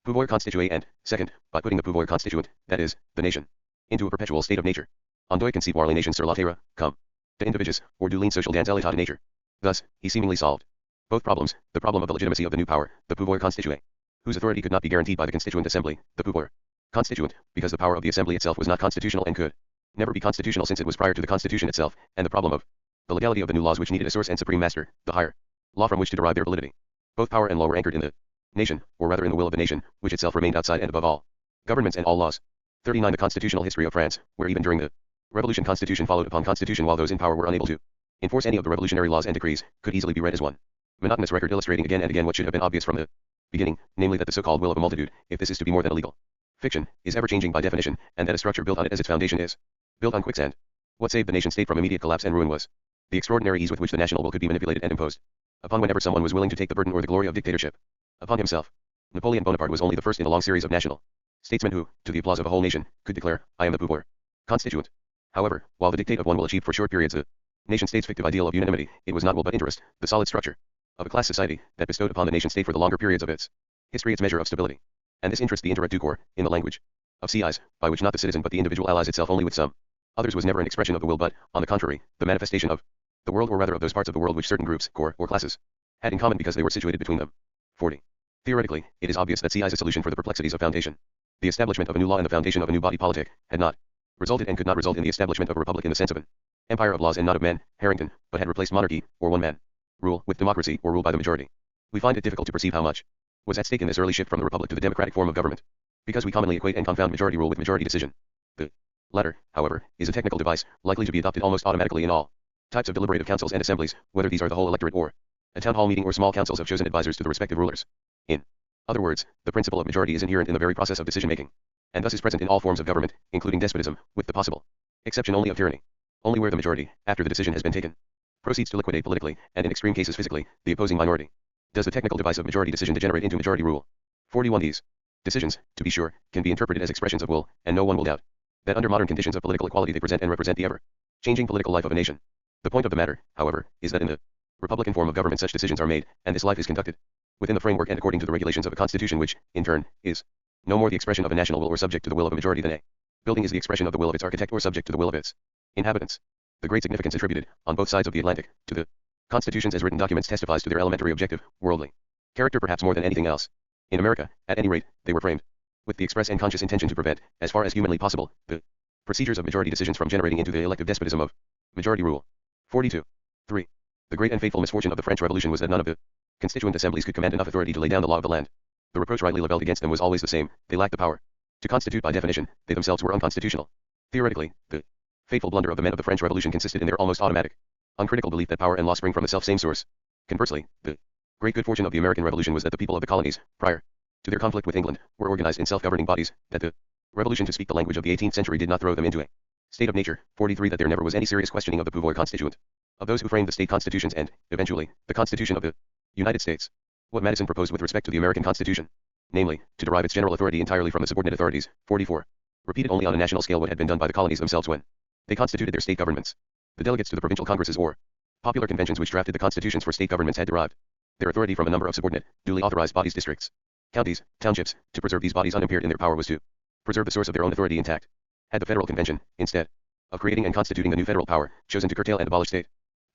pouvoir constitué, and, second, by putting the pouvoir constituent, that is, the nation, into a perpetual state of nature. On doit concevoir les nations sur la terre, comme de individues, or du ligne social dans l'état de nature. Thus, he seemingly solved both problems, the problem of the legitimacy of the new power, the pouvoir constitué, whose authority could not be guaranteed by the constituent assembly, the pouvoir constituent, because the power of the assembly itself was not constitutional and could never be constitutional since it was prior to the constitution itself, and the problem of the legality of the new laws which needed a source and supreme master, the higher law from which to derive their validity. Both power and law were anchored in the nation, or rather in the will of the nation, which itself remained outside and above all governments and all laws. 39 The constitutional history of France, where even during the revolution constitution followed upon constitution while those in power were unable to enforce any of the revolutionary laws and decrees, could easily be read as one monotonous record illustrating again and again what should have been obvious from the beginning, namely that the so-called will of a multitude, if this is to be more than a legal fiction, is ever changing by definition, and that a structure built on it as its foundation is built on quicksand. What saved the nation-state from immediate collapse and ruin was the extraordinary ease with which the national will could be manipulated and imposed upon whenever someone was willing to take the burden or the glory of dictatorship upon himself. Napoleon Bonaparte was only the first in a long series of national statesmen who, to the applause of a whole nation, could declare, I am the pouvoir constituent. However, while the dictate of one will achieve for short periods the nation-state's fictive ideal of unanimity, it was not will but interest, the solid structure of a class society, that bestowed upon the nation-state for the longer periods of its history its measure of stability. And this interest the intérêt du corps, in the language of C.I.'s, by which not the citizen but the individual allies itself only with some others was never an expression of the will but, on the contrary, the manifestation of the world or rather of those parts of the world which certain groups, corps, or classes had in common because they were situated between them. 40. Theoretically, it is obvious that C.I.'s solution for the perplexities of foundation, the establishment of a new law and the foundation of a new body politic, had not resulted and could not result in the establishment of a republic in the sense of an empire of laws and not of men, Harrington, but had replaced monarchy, or one-man rule, with democracy, or rule by the majority. We find it difficult to perceive how much was at stake in this early shift from the republic to the democratic form of government, because we commonly equate and confound majority rule with majority decision. The latter, however, is a technical device, likely to be adopted almost automatically in all Types of deliberative councils and assemblies, whether these are the whole electorate or a town hall meeting or small councils of chosen advisors to the respective rulers. In other words, the principle of majority is inherent in the very process of decision-making, and thus is present in all forms of government, including despotism, with the possible exception only of tyranny. Only where the majority, after the decision has been taken, proceeds to liquidate politically, and in extreme cases physically, the opposing minority, does the technical device of majority decision degenerate into majority rule. 41. These decisions, to be sure, can be interpreted as expressions of will, and no one will doubt that under modern conditions of political equality they present and represent the ever-changing political life of a nation. The point of the matter, however, is that in the republican form of government such decisions are made, and this life is conducted within the framework and according to the regulations of a constitution which, in turn, is no more the expression of a national will or subject to the will of a majority than a building is the expression of the will of its architect or subject to the will of its inhabitants. The great significance attributed, on both sides of the Atlantic, to the constitutions as written documents testifies to their elementary objective, worldly character perhaps more than anything else. In America, at any rate, they were framed with the express and conscious intention to prevent, as far as humanly possible, the procedures of majority decisions from generating into the elective despotism of majority rule. 42. 3. The great and fateful misfortune of the French Revolution was that none of the constituent assemblies could command enough authority to lay down the law of the land. The reproach rightly leveled against them was always the same: they lacked the power to constitute. By definition, they themselves were unconstitutional. Theoretically, the fateful blunder of the men of the French Revolution consisted in their almost automatic, uncritical belief that power and law spring from the self-same source. Conversely, the great good fortune of the American Revolution was that the people of the colonies, prior to their conflict with England, were organized in self-governing bodies, that the revolution, to speak the language of the 18th century, did not throw them into a state of nature. 43. That there never was any serious questioning of the pouvoir constituent of those who framed the state constitutions and, eventually, the Constitution of the United States. What Madison proposed with respect to the American Constitution, namely, to derive its general authority entirely from the subordinate authorities. 44. Repeated only on a national scale what had been done by the colonies themselves when they constituted their state governments. The delegates to the provincial congresses or popular conventions which drafted the constitutions for state governments had derived their authority from a number of subordinate, duly authorized bodies, districts, counties, townships. To preserve these bodies unimpaired in their power was to preserve the source of their own authority intact. Had the federal convention, instead of creating and constituting a new federal power, chosen to curtail and abolish state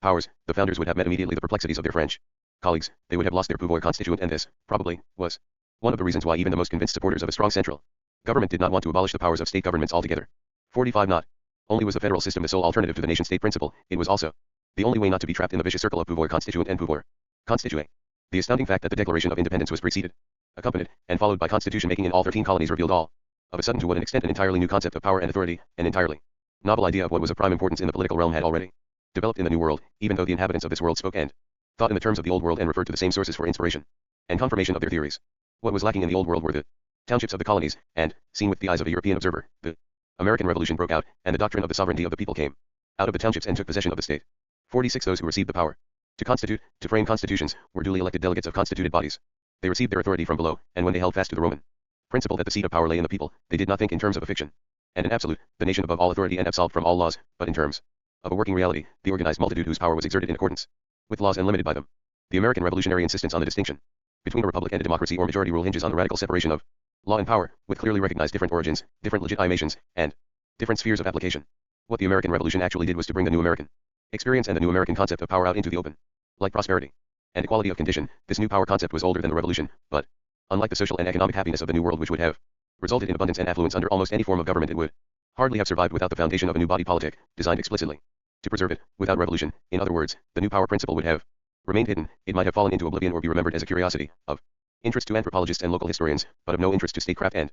powers, the founders would have met immediately the perplexities of their French colleagues. They would have lost their pouvoir constituent, and this, probably, was one of the reasons why even the most convinced supporters of a strong central government did not want to abolish the powers of state governments altogether. 45. Not only was the federal system the sole alternative to the nation-state principle, it was also the only way not to be trapped in the vicious circle of pouvoir constituent and pouvoir constitué. The astounding fact that the Declaration of Independence was preceded, accompanied, and followed by constitution making in all 13 colonies revealed all of a sudden to what an extent an entirely new concept of power and authority, an entirely novel idea of what was of prime importance in the political realm, had already developed in the New World, even though the inhabitants of this world spoke and thought in the terms of the Old World and referred to the same sources for inspiration and confirmation of their theories. What was lacking in the Old World were the townships of the colonies, and, seen with the eyes of a European observer, the American Revolution broke out, and the doctrine of the sovereignty of the people came out of the townships and took possession of the state. 46. Those who received the power to constitute, to frame constitutions, were duly elected delegates of constituted bodies. They received their authority from below, and when they held fast to the Roman principle that the seat of power lay in the people, they did not think in terms of a fiction and an absolute, the nation above all authority and absolved from all laws, but in terms of a working reality, the organized multitude whose power was exerted in accordance with laws and limited by them. The American revolutionary insistence on the distinction between a republic and a democracy or majority rule hinges on the radical separation of law and power, with clearly recognized different origins, different legitimations, and different spheres of application. What the American Revolution actually did was to bring the new American experience and the new American concept of power out into the open. Like prosperity and equality of condition, this new power concept was older than the revolution, but, unlike the social and economic happiness of the New World, which would have resulted in abundance and affluence under almost any form of government, it would hardly have survived without the foundation of a new body politic, designed explicitly to preserve it. Without revolution, in other words, the new power principle would have remained hidden. It might have fallen into oblivion or be remembered as a curiosity, of interest to anthropologists and local historians, but of no interest to statecraft and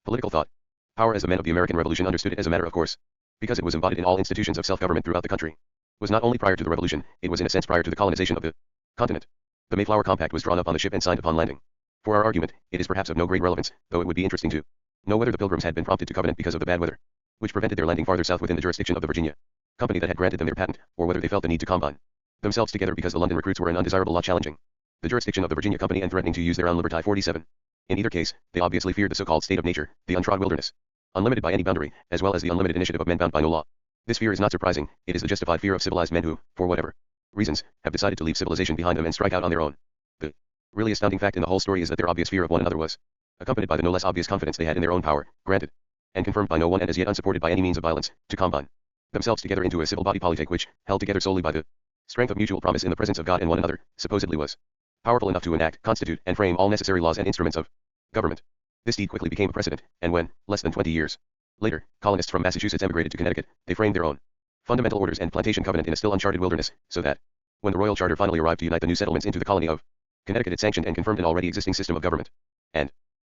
political thought. Power, as the men of the American Revolution understood it as a matter of course, because it was embodied in all institutions of self-government throughout the country, was not only prior to the revolution, it was in a sense prior to the colonization of the continent. The Mayflower Compact was drawn up on the ship and signed upon landing. For our argument, it is perhaps of no great relevance, though it would be interesting to know whether the Pilgrims had been prompted to covenant because of the bad weather, which prevented their landing farther south within the jurisdiction of the Virginia Company that had granted them their patent, or whether they felt the need to combine themselves together because the London recruits were an undesirable lot challenging the jurisdiction of the Virginia Company and threatening to use their own liberty. 47. In either case, they obviously feared the so-called state of nature, the untrod wilderness, unlimited by any boundary, as well as the unlimited initiative of men bound by no law. This fear is not surprising. It is the justified fear of civilized men who, for whatever reasons, have decided to leave civilization behind them and strike out on their own. The really astounding fact in the whole story is that their obvious fear of one another was accompanied by the no less obvious confidence they had in their own power, granted and confirmed by no one and as yet unsupported by any means of violence, to combine themselves together into a civil body politic which, held together solely by the strength of mutual promise in the presence of God and one another, supposedly was powerful enough to enact, constitute, and frame all necessary laws and instruments of government. This deed quickly became a precedent, and when, less than 20 years later, colonists from Massachusetts emigrated to Connecticut, they framed their own fundamental orders and plantation covenant in a still uncharted wilderness, so that, when the royal charter finally arrived to unite the new settlements into the colony of Connecticut, it sanctioned and confirmed an already existing system of government, and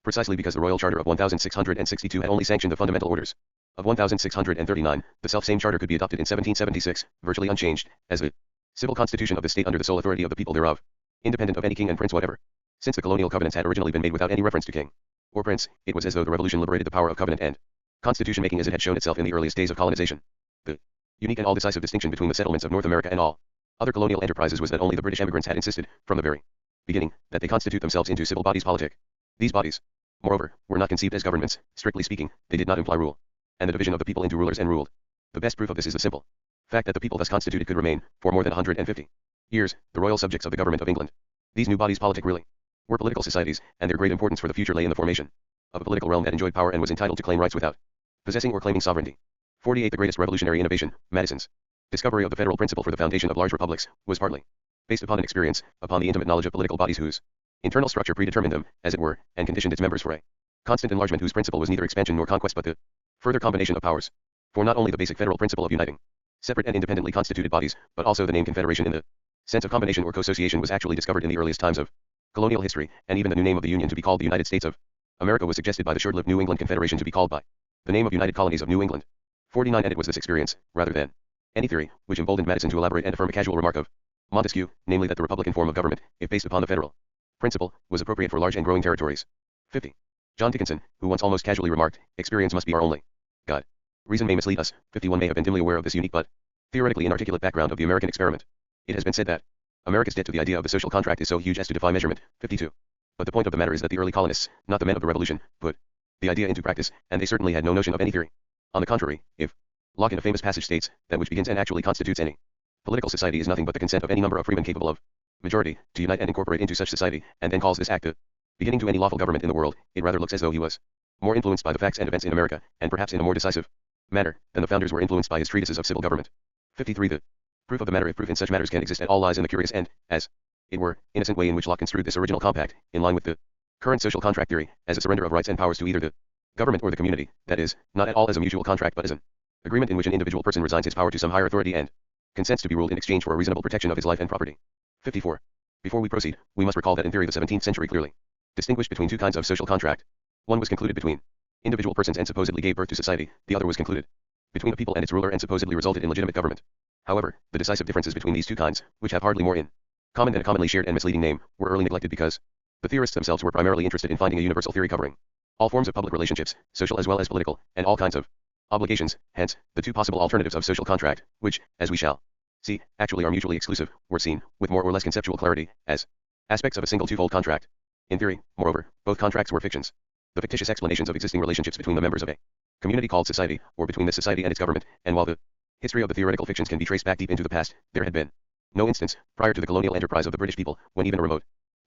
precisely because the Royal Charter of 1662 had only sanctioned the fundamental orders of 1639, the self-same charter could be adopted in 1776, virtually unchanged, as the civil constitution of the state under the sole authority of the people thereof, independent of any king and prince whatever. Since the colonial covenants had originally been made without any reference to king or prince, it was as though the revolution liberated the power of covenant and constitution making as it had shown itself in the earliest days of colonization. The unique and all-decisive distinction between the settlements of North America and all other colonial enterprises was that only the British emigrants had insisted, from the very beginning, that they constitute themselves into civil bodies politic. These bodies, moreover, were not conceived as governments, strictly speaking, they did not imply rule, and the division of the people into rulers and ruled. The best proof of this is the simple fact that the people thus constituted could remain, for more than 150 years, the royal subjects of the government of England. These new bodies politic really were political societies, and their great importance for the future lay in the formation of a political realm that enjoyed power and was entitled to claim rights without possessing or claiming sovereignty. 48. The greatest revolutionary innovation, Madison's discovery of the federal principle for the foundation of large republics, was partly based upon an experience, upon the intimate knowledge of political bodies whose internal structure predetermined them, as it were, and conditioned its members for a constant enlargement whose principle was neither expansion nor conquest but the further combination of powers. For not only the basic federal principle of uniting separate and independently constituted bodies, but also the name confederation in the sense of combination or co-association was actually discovered in the earliest times of colonial history, and even the new name of the Union to be called the United States of America was suggested by the short-lived New England Confederation to be called by the name of United Colonies of New England. 49. And it was this experience, rather than any theory, which emboldened Madison to elaborate and affirm a casual remark of Montesquieu, namely that the republican form of government, if based upon the federal principle, was appropriate for large and growing territories. 50. John Dickinson, who once almost casually remarked, experience must be our only God. Reason may mislead us. 51. May have been dimly aware of this unique but theoretically inarticulate background of the American experiment. It has been said that America's debt to the idea of the social contract is so huge as to defy measurement. 52. But the point of the matter is that the early colonists, not the men of the Revolution, put the idea into practice, and they certainly had no notion of any theory. On the contrary, if Locke in a famous passage states that which begins and actually constitutes any political society is nothing but the consent of any number of freemen capable of majority to unite and incorporate into such society, and then calls this act the beginning to any lawful government in the world, it rather looks as though he was more influenced by the facts and events in America, and perhaps in a more decisive manner than the founders were influenced by his treatises of civil government. 53. The proof of the matter, if proof in such matters can exist at all, lies in the curious and, as it were, innocent way in which Locke construed this original compact, in line with the current social contract theory, as a surrender of rights and powers to either the government or the community, that is, not at all as a mutual contract but as an agreement in which an individual person resigns his power to some higher authority and consents to be ruled in exchange for a reasonable protection of his life and property. 54. Before we proceed, we must recall that in theory the 17th century clearly distinguished between two kinds of social contract. One was concluded between individual persons and supposedly gave birth to society, the other was concluded between a people and its ruler and supposedly resulted in legitimate government. However, the decisive differences between these two kinds, which have hardly more in common than a commonly shared and misleading name, were early neglected because the theorists themselves were primarily interested in finding a universal theory covering all forms of public relationships, social as well as political, and all kinds of obligations. Hence, the two possible alternatives of social contract, which, as we shall see, actually are mutually exclusive, were seen, with more or less conceptual clarity, as aspects of a single twofold contract. In theory, moreover, both contracts were fictions, the fictitious explanations of existing relationships between the members of a community called society, or between this society and its government, and while the history of the theoretical fictions can be traced back deep into the past, there had been no instance, prior to the colonial enterprise of the British people, when even a remote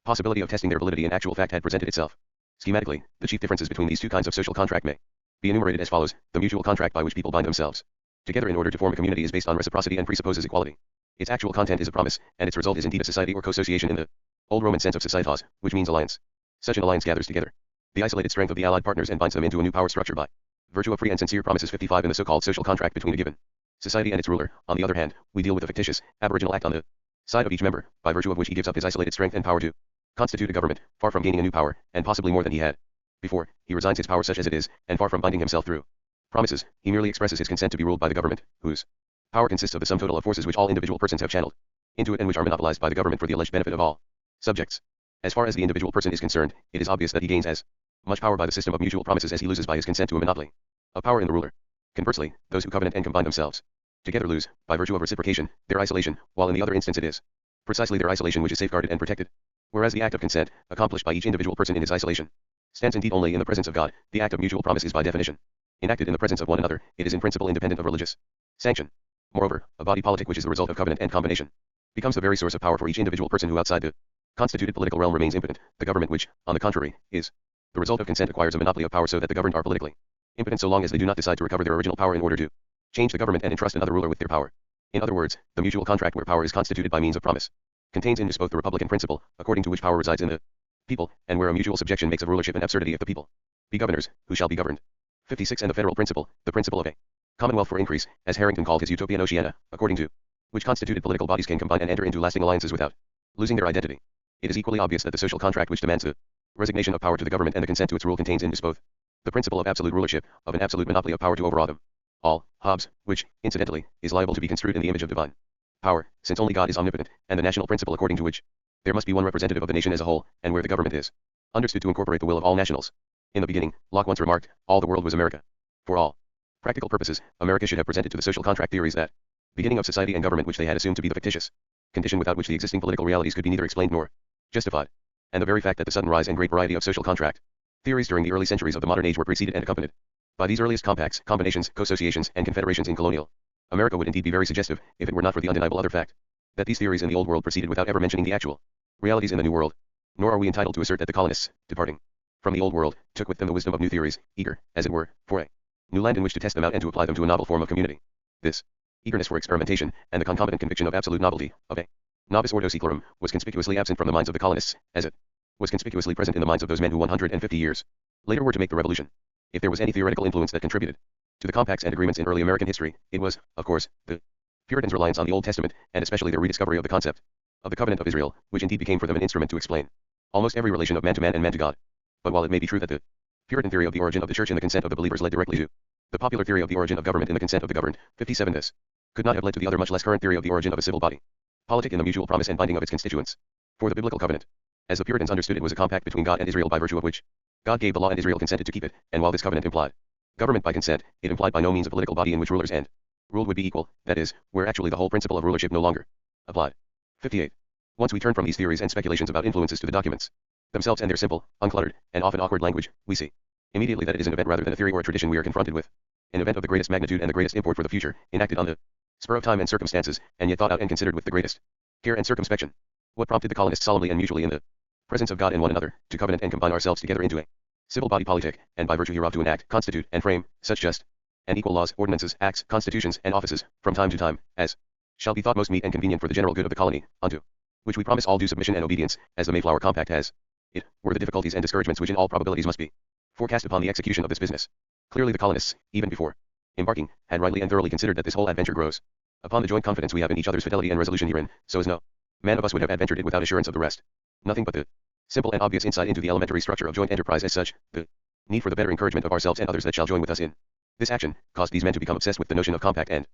possibility of testing their validity in actual fact had presented itself. Schematically, the chief differences between these two kinds of social contract may be enumerated as follows. The mutual contract by which people bind themselves together in order to form a community is based on reciprocity and presupposes equality. Its actual content is a promise, and its result is indeed a society or co-association in the old Roman sense of societas, which means alliance. Such an alliance gathers together the isolated strength of the allied partners and binds them into a new power structure by virtue of free and sincere promises. 55. In the so-called social contract between a given society and its ruler, on the other hand, we deal with a fictitious, aboriginal act on the side of each member, by virtue of which he gives up his isolated strength and power to constitute a government. Far from gaining a new power, and possibly more than he had before, he resigns his power such as it is, and far from binding himself through promises, he merely expresses his consent to be ruled by the government, whose power consists of the sum total of forces which all individual persons have channeled into it and which are monopolized by the government for the alleged benefit of all subjects. As far as the individual person is concerned, it is obvious that he gains as much power by the system of mutual promises as he loses by his consent to a monopoly of power in the ruler. Conversely, those who covenant and combine themselves together lose, by virtue of reciprocation, their isolation, while in the other instance it is precisely their isolation which is safeguarded and protected. Whereas the act of consent, accomplished by each individual person in his isolation, stands indeed only in the presence of God, the act of mutual promise is by definition enacted in the presence of one another. It is in principle independent of religious sanction. Moreover, a body politic which is the result of covenant and combination becomes the very source of power for each individual person who outside the constituted political realm remains impotent. The government which, on the contrary, is the result of consent acquires a monopoly of power so that the governed are politically impotent so long as they do not decide to recover their original power in order to change the government and entrust another ruler with their power. In other words, the mutual contract where power is constituted by means of promise contains in both the republican principle, according to which power resides in the people, and where a mutual subjection makes of rulership an absurdity if the people be governors, who shall be governed. 56. And the federal principle, the principle of a commonwealth for increase, as Harrington called his Utopian Oceana, according to which constituted political bodies can combine and enter into lasting alliances without losing their identity. It is equally obvious that the social contract which demands the Resignation of power to the government and the consent to its rule contains in this both the principle of absolute rulership, of an absolute monopoly of power to overawe them all, Hobbes, which, incidentally, is liable to be construed in the image of divine power, since only God is omnipotent, and the national principle according to which there must be one representative of the nation as a whole, and where the government is understood to incorporate the will of all nationals. In the beginning, Locke once remarked, all the world was America. For all practical purposes, America should have presented to the social contract theories that beginning of society and government which they had assumed to be the fictitious condition without which the existing political realities could be neither explained nor justified. And the very fact that the sudden rise and great variety of social contract theories during the early centuries of the modern age were preceded and accompanied by these earliest compacts, combinations, co-associations, and confederations in colonial America would indeed be very suggestive, if it were not for the undeniable other fact that these theories in the Old World proceeded without ever mentioning the actual realities in the New World. Nor are we entitled to assert that the colonists, departing from the Old World, took with them the wisdom of new theories, eager, as it were, for a new land in which to test them out and to apply them to a novel form of community. This eagerness for experimentation, and the concomitant conviction of absolute novelty, of a novus ordo seclorum, was conspicuously absent from the minds of the colonists, as it was conspicuously present in the minds of those men who 150 years later were to make the revolution. If there was any theoretical influence that contributed to the compacts and agreements in early American history, it was, of course, the Puritans' reliance on the Old Testament, and especially their rediscovery of the concept of the covenant of Israel, which indeed became for them an instrument to explain almost every relation of man to man and man to God. But while it may be true that the Puritan theory of the origin of the church in the consent of the believers led directly to the popular theory of the origin of government in the consent of the governed, 57 this could not have led to the other much less current theory of the origin of a civil body politic in the mutual promise and binding of its constituents. For the biblical covenant, as the Puritans understood it, was a compact between God and Israel by virtue of which God gave the law and Israel consented to keep it, and while this covenant implied government by consent, it implied by no means a political body in which rulers and ruled would be equal, that is, where actually the whole principle of rulership no longer applied. 58. Once we turn from these theories and speculations about influences to the documents themselves and their simple, uncluttered, and often awkward language, we see immediately that it is an event rather than a theory or a tradition we are confronted with. An event of the greatest magnitude and the greatest import for the future, enacted on the spur of time and circumstances, and yet thought out and considered with the greatest care and circumspection. What prompted the colonists solemnly and mutually in the presence of God and one another, to covenant and combine ourselves together into a civil body politic, and by virtue hereof to enact, constitute, and frame such just and equal laws, ordinances, acts, constitutions, and offices, from time to time, as shall be thought most meet and convenient for the general good of the colony, unto which we promise all due submission and obedience, as the Mayflower Compact has. It were the difficulties and discouragements which in all probabilities must be forecast upon the execution of this business. Clearly the colonists, even before embarking, had rightly and thoroughly considered that this whole adventure grows upon the joint confidence we have in each other's fidelity and resolution herein, so as no man of us would have adventured it without assurance of the rest. Nothing but the simple and obvious insight into the elementary structure of joint enterprise as such, the need for the better encouragement of ourselves and others that shall join with us in this action, caused these men to become obsessed with the notion of compact and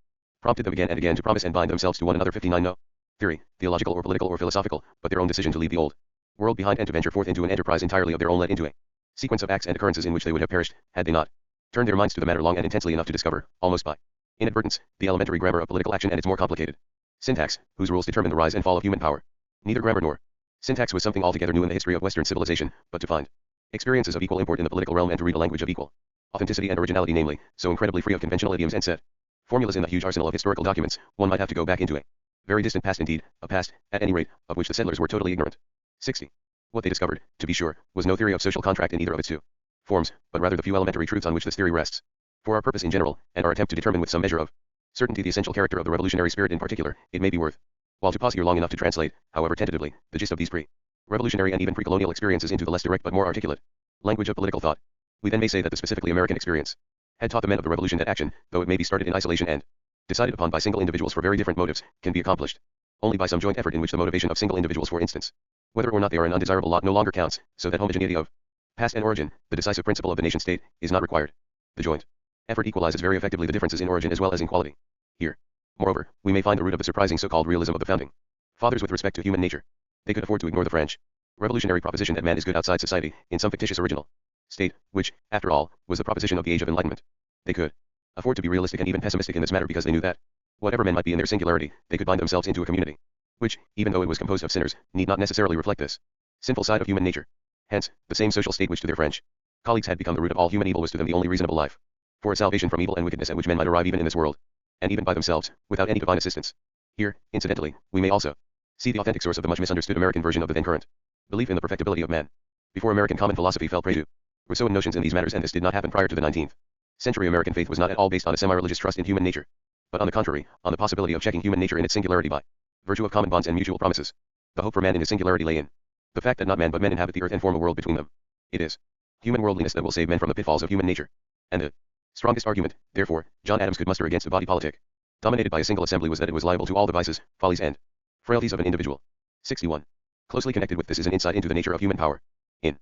prompted them again and again to promise and bind themselves to one another. 59. No theory, theological or political or philosophical, but their own decision to leave the old world behind and to venture forth into an enterprise entirely of their own led into a sequence of acts and occurrences in which they would have perished, had they not turned their minds to the matter long and intensely enough to discover, almost by inadvertence, the elementary grammar of political action and its more complicated syntax, whose rules determine the rise and fall of human power. Neither grammar nor syntax was something altogether new in the history of Western civilization, but to find experiences of equal import in the political realm and to read a language of equal authenticity and originality, namely, so incredibly free of conventional idioms and set formulas in the huge arsenal of historical documents, one might have to go back into a very distant past indeed, a past, at any rate, of which the settlers were totally ignorant. 60. What they discovered, to be sure, was no theory of social contract in either of its two forms, but rather the few elementary truths on which this theory rests. For our purpose in general, and our attempt to determine with some measure of certainty the essential character of the revolutionary spirit in particular, it may be worth while to pause here long enough to translate, however tentatively, the gist of these pre-revolutionary and even pre-colonial experiences into the less direct but more articulate language of political thought. We then may say that the specifically American experience had taught the men of the revolution that action, though it may be started in isolation and decided upon by single individuals for very different motives, can be accomplished only by some joint effort in which the motivation of single individuals, for instance, whether or not they are an undesirable lot, no longer counts, so that homogeneity of past and origin, the decisive principle of the nation state, is not required. The joint effort equalizes very effectively the differences in origin as well as in quality. Here, moreover, we may find the root of the surprising so-called realism of the founding fathers with respect to human nature. They could afford to ignore the French revolutionary proposition that man is good outside society, in some fictitious original state, which, after all, was the proposition of the Age of Enlightenment. They could afford to be realistic and even pessimistic in this matter because they knew that, whatever men might be in their singularity, they could bind themselves into a community, which, even though it was composed of sinners, need not necessarily reflect this sinful side of human nature. Hence, the same social state which to their French colleagues had become the root of all human evil was to them the only reasonable life for a salvation from evil and wickedness at which men might arrive even in this world, and even by themselves, without any divine assistance. Here, incidentally, we may also see the authentic source of the much misunderstood American version of the then current belief in the perfectibility of man. Before American common philosophy fell prey to Rousseauan notions in these matters, and this did not happen prior to the 19th century, American faith was not at all based on a semi-religious trust in human nature, but on the contrary, on the possibility of checking human nature in its singularity by virtue of common bonds and mutual promises. The hope for man in his singularity lay in the fact that not man but men inhabit the earth and form a world between them. It is human worldliness that will save men from the pitfalls of human nature. And the strongest argument, therefore, John Adams could muster against a body politic dominated by a single assembly was that it was liable to all the vices, follies and frailties of an individual. 61. Closely connected with this is an insight into the nature of human power. In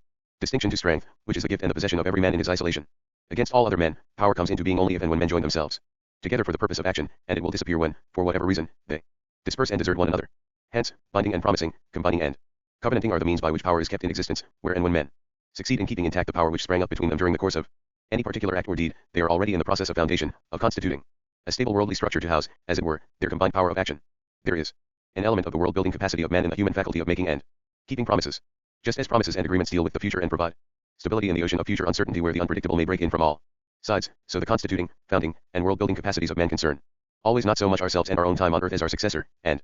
Distinction to strength, which is the gift and the possession of every man in his isolation. Against all other men, power comes into being only if and when men join themselves together for the purpose of action, and it will disappear when, for whatever reason, they disperse and desert one another. Hence, binding and promising, combining and covenanting are the means by which power is kept in existence, where and when men succeed in keeping intact the power which sprang up between them during the course of any particular act or deed, they are already in the process of foundation, of constituting a stable worldly structure to house, as it were, their combined power of action. There is an element of the world-building capacity of man in the human faculty of making and keeping promises. Just as promises and agreements deal with the future and provide stability in the ocean of future uncertainty where the unpredictable may break in from all sides, so the constituting, founding, and world-building capacities of man concern always not so much ourselves and our own time on earth as our successor, and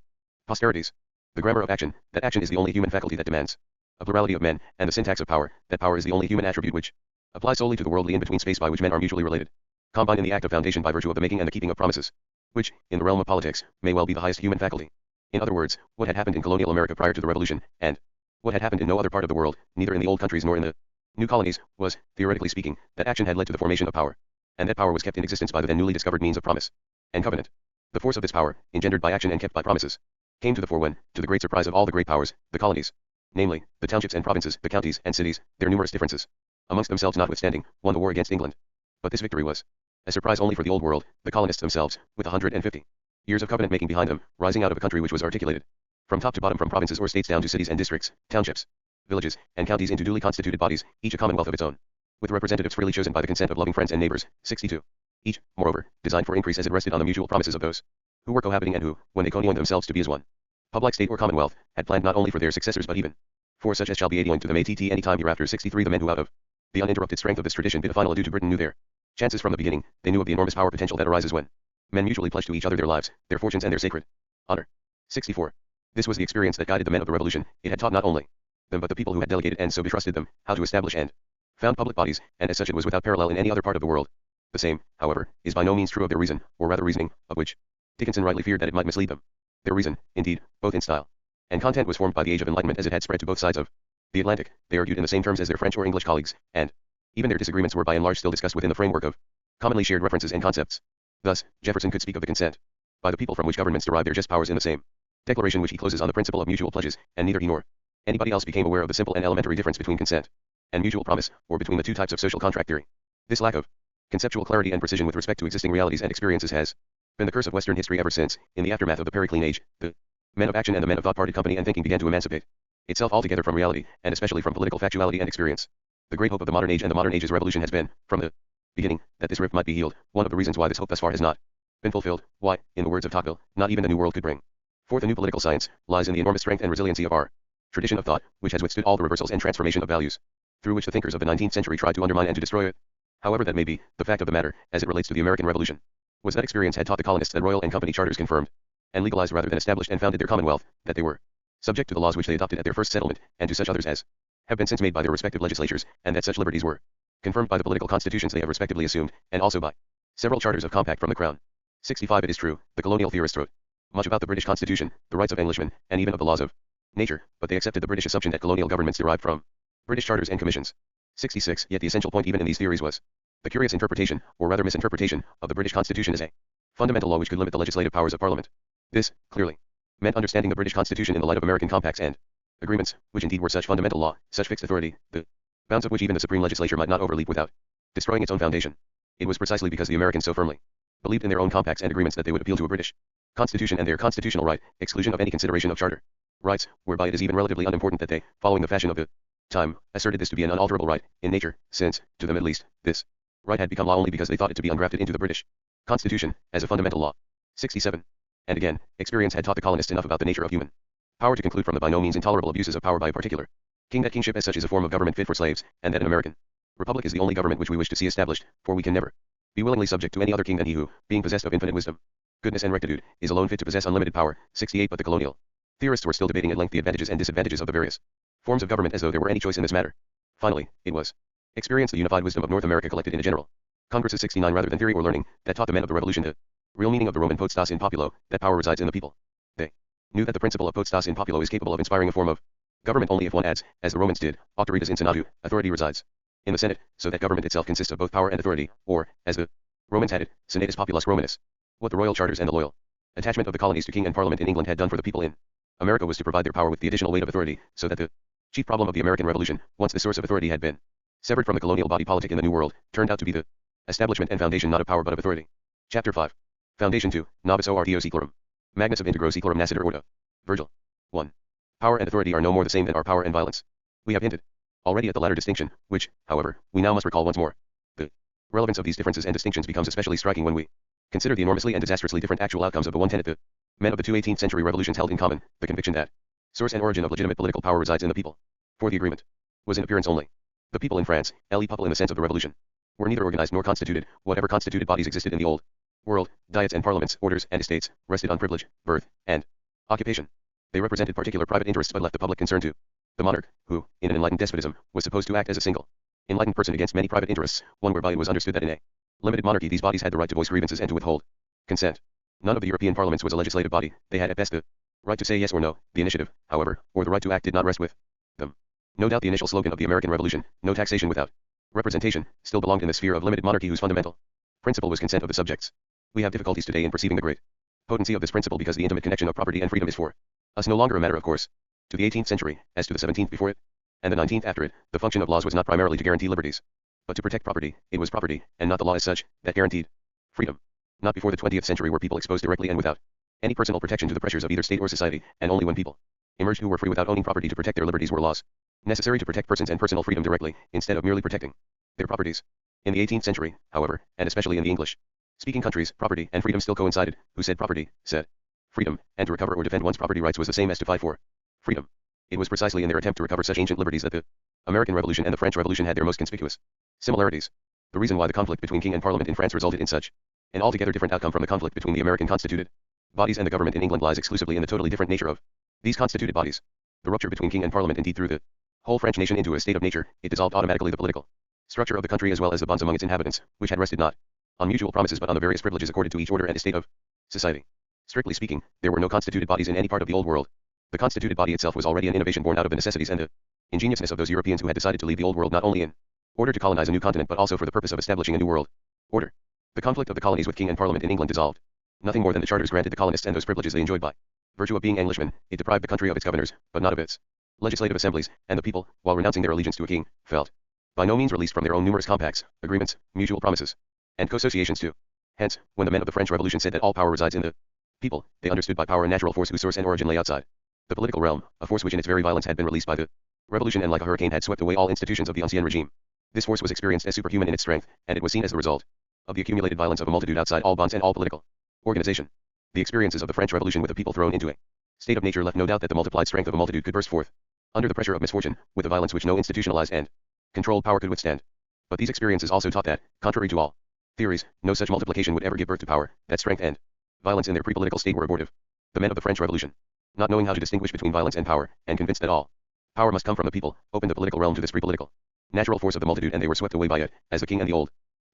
posterities. The grammar of action, that action is the only human faculty that demands a plurality of men, and the syntax of power, that power is the only human attribute which applies solely to the worldly in-between space by which men are mutually related, combine in the act of foundation by virtue of the making and the keeping of promises, which, in the realm of politics, may well be the highest human faculty. In other words, what had happened in colonial America prior to the Revolution, and what had happened in no other part of the world, neither in the old countries nor in the new colonies, was, theoretically speaking, that action had led to the formation of power, and that power was kept in existence by the then newly discovered means of promise and covenant. The force of this power, engendered by action and kept by promises, came to the fore when, to the great surprise of all the great powers, the colonies, namely, the townships and provinces, the counties and cities, their numerous differences amongst themselves notwithstanding, won the war against England. But this victory was a surprise only for the old world, the colonists themselves, with 150 years of covenant making behind them, rising out of a country which was articulated from top to bottom, from provinces or states down to cities and districts, townships, villages, and counties into duly constituted bodies, each a commonwealth of its own, with representatives freely chosen by the consent of loving friends and neighbors, 62. Each, moreover, designed for increase as it rested on the mutual promises of those who were cohabiting and who, when they conjoined themselves to be as one public state or commonwealth, had planned not only for their successors but even for such as shall be adjoined to them att any time hereafter. 63. The men who out of the uninterrupted strength of this tradition bid a final adieu to Britain knew their chances from the beginning. They knew of the enormous power potential that arises when men mutually pledge to each other their lives, their fortunes and their sacred honor. 64. This was the experience that guided the men of the Revolution. It had taught not only them but the people who had delegated and so betrusted them, how to establish and found public bodies, and as such it was without parallel in any other part of the world. The same, however, is by no means true of their reason, or rather reasoning, of which Dickinson rightly feared that it might mislead them. Their reason, indeed, both in style and content, was formed by the age of enlightenment as it had spread to both sides of the Atlantic. They argued in the same terms as their French or English colleagues, and even their disagreements were by and large still discussed within the framework of commonly shared references and concepts. Thus, Jefferson could speak of the consent by the people from which governments derive their just powers in the same declaration which he closes on the principle of mutual pledges, and neither he nor anybody else became aware of the simple and elementary difference between consent and mutual promise, or between the two types of social contract theory. This lack of conceptual clarity and precision with respect to existing realities and experiences has been the curse of Western history ever since, in the aftermath of the Periclean age, the men of action and the men of thought parted company and thinking began to emancipate itself altogether from reality, and especially from political factuality and experience. The great hope of the modern age and the modern age's revolution has been, from the beginning, that this rift might be healed. One of the reasons why this hope thus far has not been fulfilled, why, in the words of Tocqueville, not even the New World could bring forth a new political science, lies in the enormous strength and resiliency of our tradition of thought, which has withstood all the reversals and transformation of values through which the thinkers of the 19th century tried to undermine and to destroy it. However that may be, the fact of the matter, as it relates to the American Revolution, was that experience had taught the colonists that royal and company charters confirmed and legalized rather than established and founded their commonwealth, that they were subject to the laws which they adopted at their first settlement, and to such others as have been since made by their respective legislatures, and that such liberties were confirmed by the political constitutions they have respectively assumed, and also by several charters of compact from the Crown. 65. It is true, the colonial theorists wrote much about the British Constitution, the rights of Englishmen, and even of the laws of nature, but they accepted the British assumption that colonial governments derived from British charters and commissions. 66. Yet the essential point even in these theories was the curious interpretation, or rather misinterpretation, of the British Constitution as a fundamental law which could limit the legislative powers of Parliament. This, clearly, meant understanding the British Constitution in the light of American compacts and agreements, which indeed were such fundamental law, such fixed authority, the bounds of which even the Supreme Legislature might not overleap without destroying its own foundation. It was precisely because the Americans so firmly believed in their own compacts and agreements that they would appeal to a British Constitution and their constitutional right, exclusion of any consideration of charter rights, whereby it is even relatively unimportant that they, following the fashion of the time, asserted this to be an unalterable right, in nature, since, to them at least, this right had become law only because they thought it to be engrafted into the British Constitution, as a fundamental law. 67. And again, experience had taught the colonists enough about the nature of human power to conclude from the by no means intolerable abuses of power by a particular king that kingship as such is a form of government fit for slaves, and that an American republic is the only government which we wish to see established, for we can never be willingly subject to any other king than he who, being possessed of infinite wisdom, goodness and rectitude, is alone fit to possess unlimited power. 68. But the colonial theorists were still debating at length the advantages and disadvantages of the various forms of government as though there were any choice in this matter. Finally, it was experience, the unified wisdom of North America collected in a general Congress of 69 rather than theory or learning, that taught the men of the Revolution the real meaning of the Roman potestas in populo, that power resides in the people. They knew that the principle of potestas in populo is capable of inspiring a form of government only if one adds, as the Romans did, auctoritas in senatu, authority resides in the Senate, so that government itself consists of both power and authority, or, as the Romans had it, senatus populus Romanus. What the royal charters and the loyal attachment of the colonies to king and parliament in England had done for the people in America was to provide their power with the additional weight of authority, so that the Chief problem of the American Revolution, once the source of authority had been severed from the colonial body politic in the New World, turned out to be the establishment and foundation not of power but of authority. Chapter 5. Foundation 2, Nobis ordo seclorum. Magnus of integro seclorum nascitur ordo. Virgil. 1. Power and authority are no more the same than are power and violence. We have hinted already at the latter distinction, which, however, we now must recall once more. The relevance of these differences and distinctions becomes especially striking when we consider the enormously and disastrously different actual outcomes of the one tenet the men of the two 18th century revolutions held in common, the conviction that source and origin of legitimate political power resides in the people. For the agreement was in appearance only. The people in France, le peuple in the sense of the revolution, were neither organized nor constituted. Whatever constituted bodies existed in the old world, diets and parliaments, orders and estates, rested on privilege, birth, and occupation. They represented particular private interests but left the public concern to the monarch, who, in an enlightened despotism, was supposed to act as a single enlightened person against many private interests, one whereby it was understood that in a limited monarchy these bodies had the right to voice grievances and to withhold consent. None of the European parliaments was a legislative body. They had at best the right to say yes or no. The initiative, however, or the right to act did not rest with them. No doubt the initial slogan of the American Revolution, no taxation without representation, still belonged in the sphere of limited monarchy whose fundamental principle was consent of the subjects. We have difficulties today in perceiving the great potency of this principle because the intimate connection of property and freedom is for us no longer a matter of course. To the 18th century, as to the 17th before it, and the 19th after it, the function of laws was not primarily to guarantee liberties, but to protect property. It was property, and not the law as such, that guaranteed freedom. Not before the 20th century were people exposed directly and without any personal protection to the pressures of either state or society, and only when people emerged who were free without owning property to protect their liberties were laws necessary to protect persons and personal freedom directly, instead of merely protecting their properties. In the 18th century, however, and especially in the English-speaking countries, property and freedom still coincided. Who said property, said freedom, and to recover or defend one's property rights was the same as to fight for freedom. It was precisely in their attempt to recover such ancient liberties that the American Revolution and the French Revolution had their most conspicuous similarities. The reason why the conflict between king and parliament in France resulted in such an altogether different outcome from the conflict between the American constituted bodies and the government in England lies exclusively in the totally different nature of these constituted bodies. The rupture between king and parliament indeed threw the whole French nation into a state of nature. It dissolved automatically the political structure of the country as well as the bonds among its inhabitants, which had rested not on mutual promises but on the various privileges accorded to each order and estate of society. Strictly speaking, there were no constituted bodies in any part of the old world. The constituted body itself was already an innovation born out of the necessities and the ingeniousness of those Europeans who had decided to leave the old world not only in order to colonize a new continent but also for the purpose of establishing a new world order. The conflict of the colonies with king and parliament in England dissolved nothing more than the charters granted the colonists and those privileges they enjoyed by virtue of being Englishmen. It deprived the country of its governors, but not of its legislative assemblies, and the people, while renouncing their allegiance to a king, felt by no means released from their own numerous compacts, agreements, mutual promises, and co-associations too. Hence, when the men of the French Revolution said that all power resides in the people, they understood by power a natural force whose source and origin lay outside the political realm, a force which in its very violence had been released by the revolution and like a hurricane had swept away all institutions of the ancien regime. This force was experienced as superhuman in its strength, and it was seen as the result of the accumulated violence of a multitude outside all bonds and all political organization. The experiences of the French Revolution with the people thrown into a state of nature left no doubt that the multiplied strength of a multitude could burst forth under the pressure of misfortune, with a violence which no institutionalized and controlled power could withstand. But these experiences also taught that, contrary to all theories, no such multiplication would ever give birth to power, that strength and violence in their pre-political state were abortive. The men of the French Revolution, not knowing how to distinguish between violence and power, and convinced that all power must come from the people, opened the political realm to this pre-political natural force of the multitude, and they were swept away by it, as the king and the old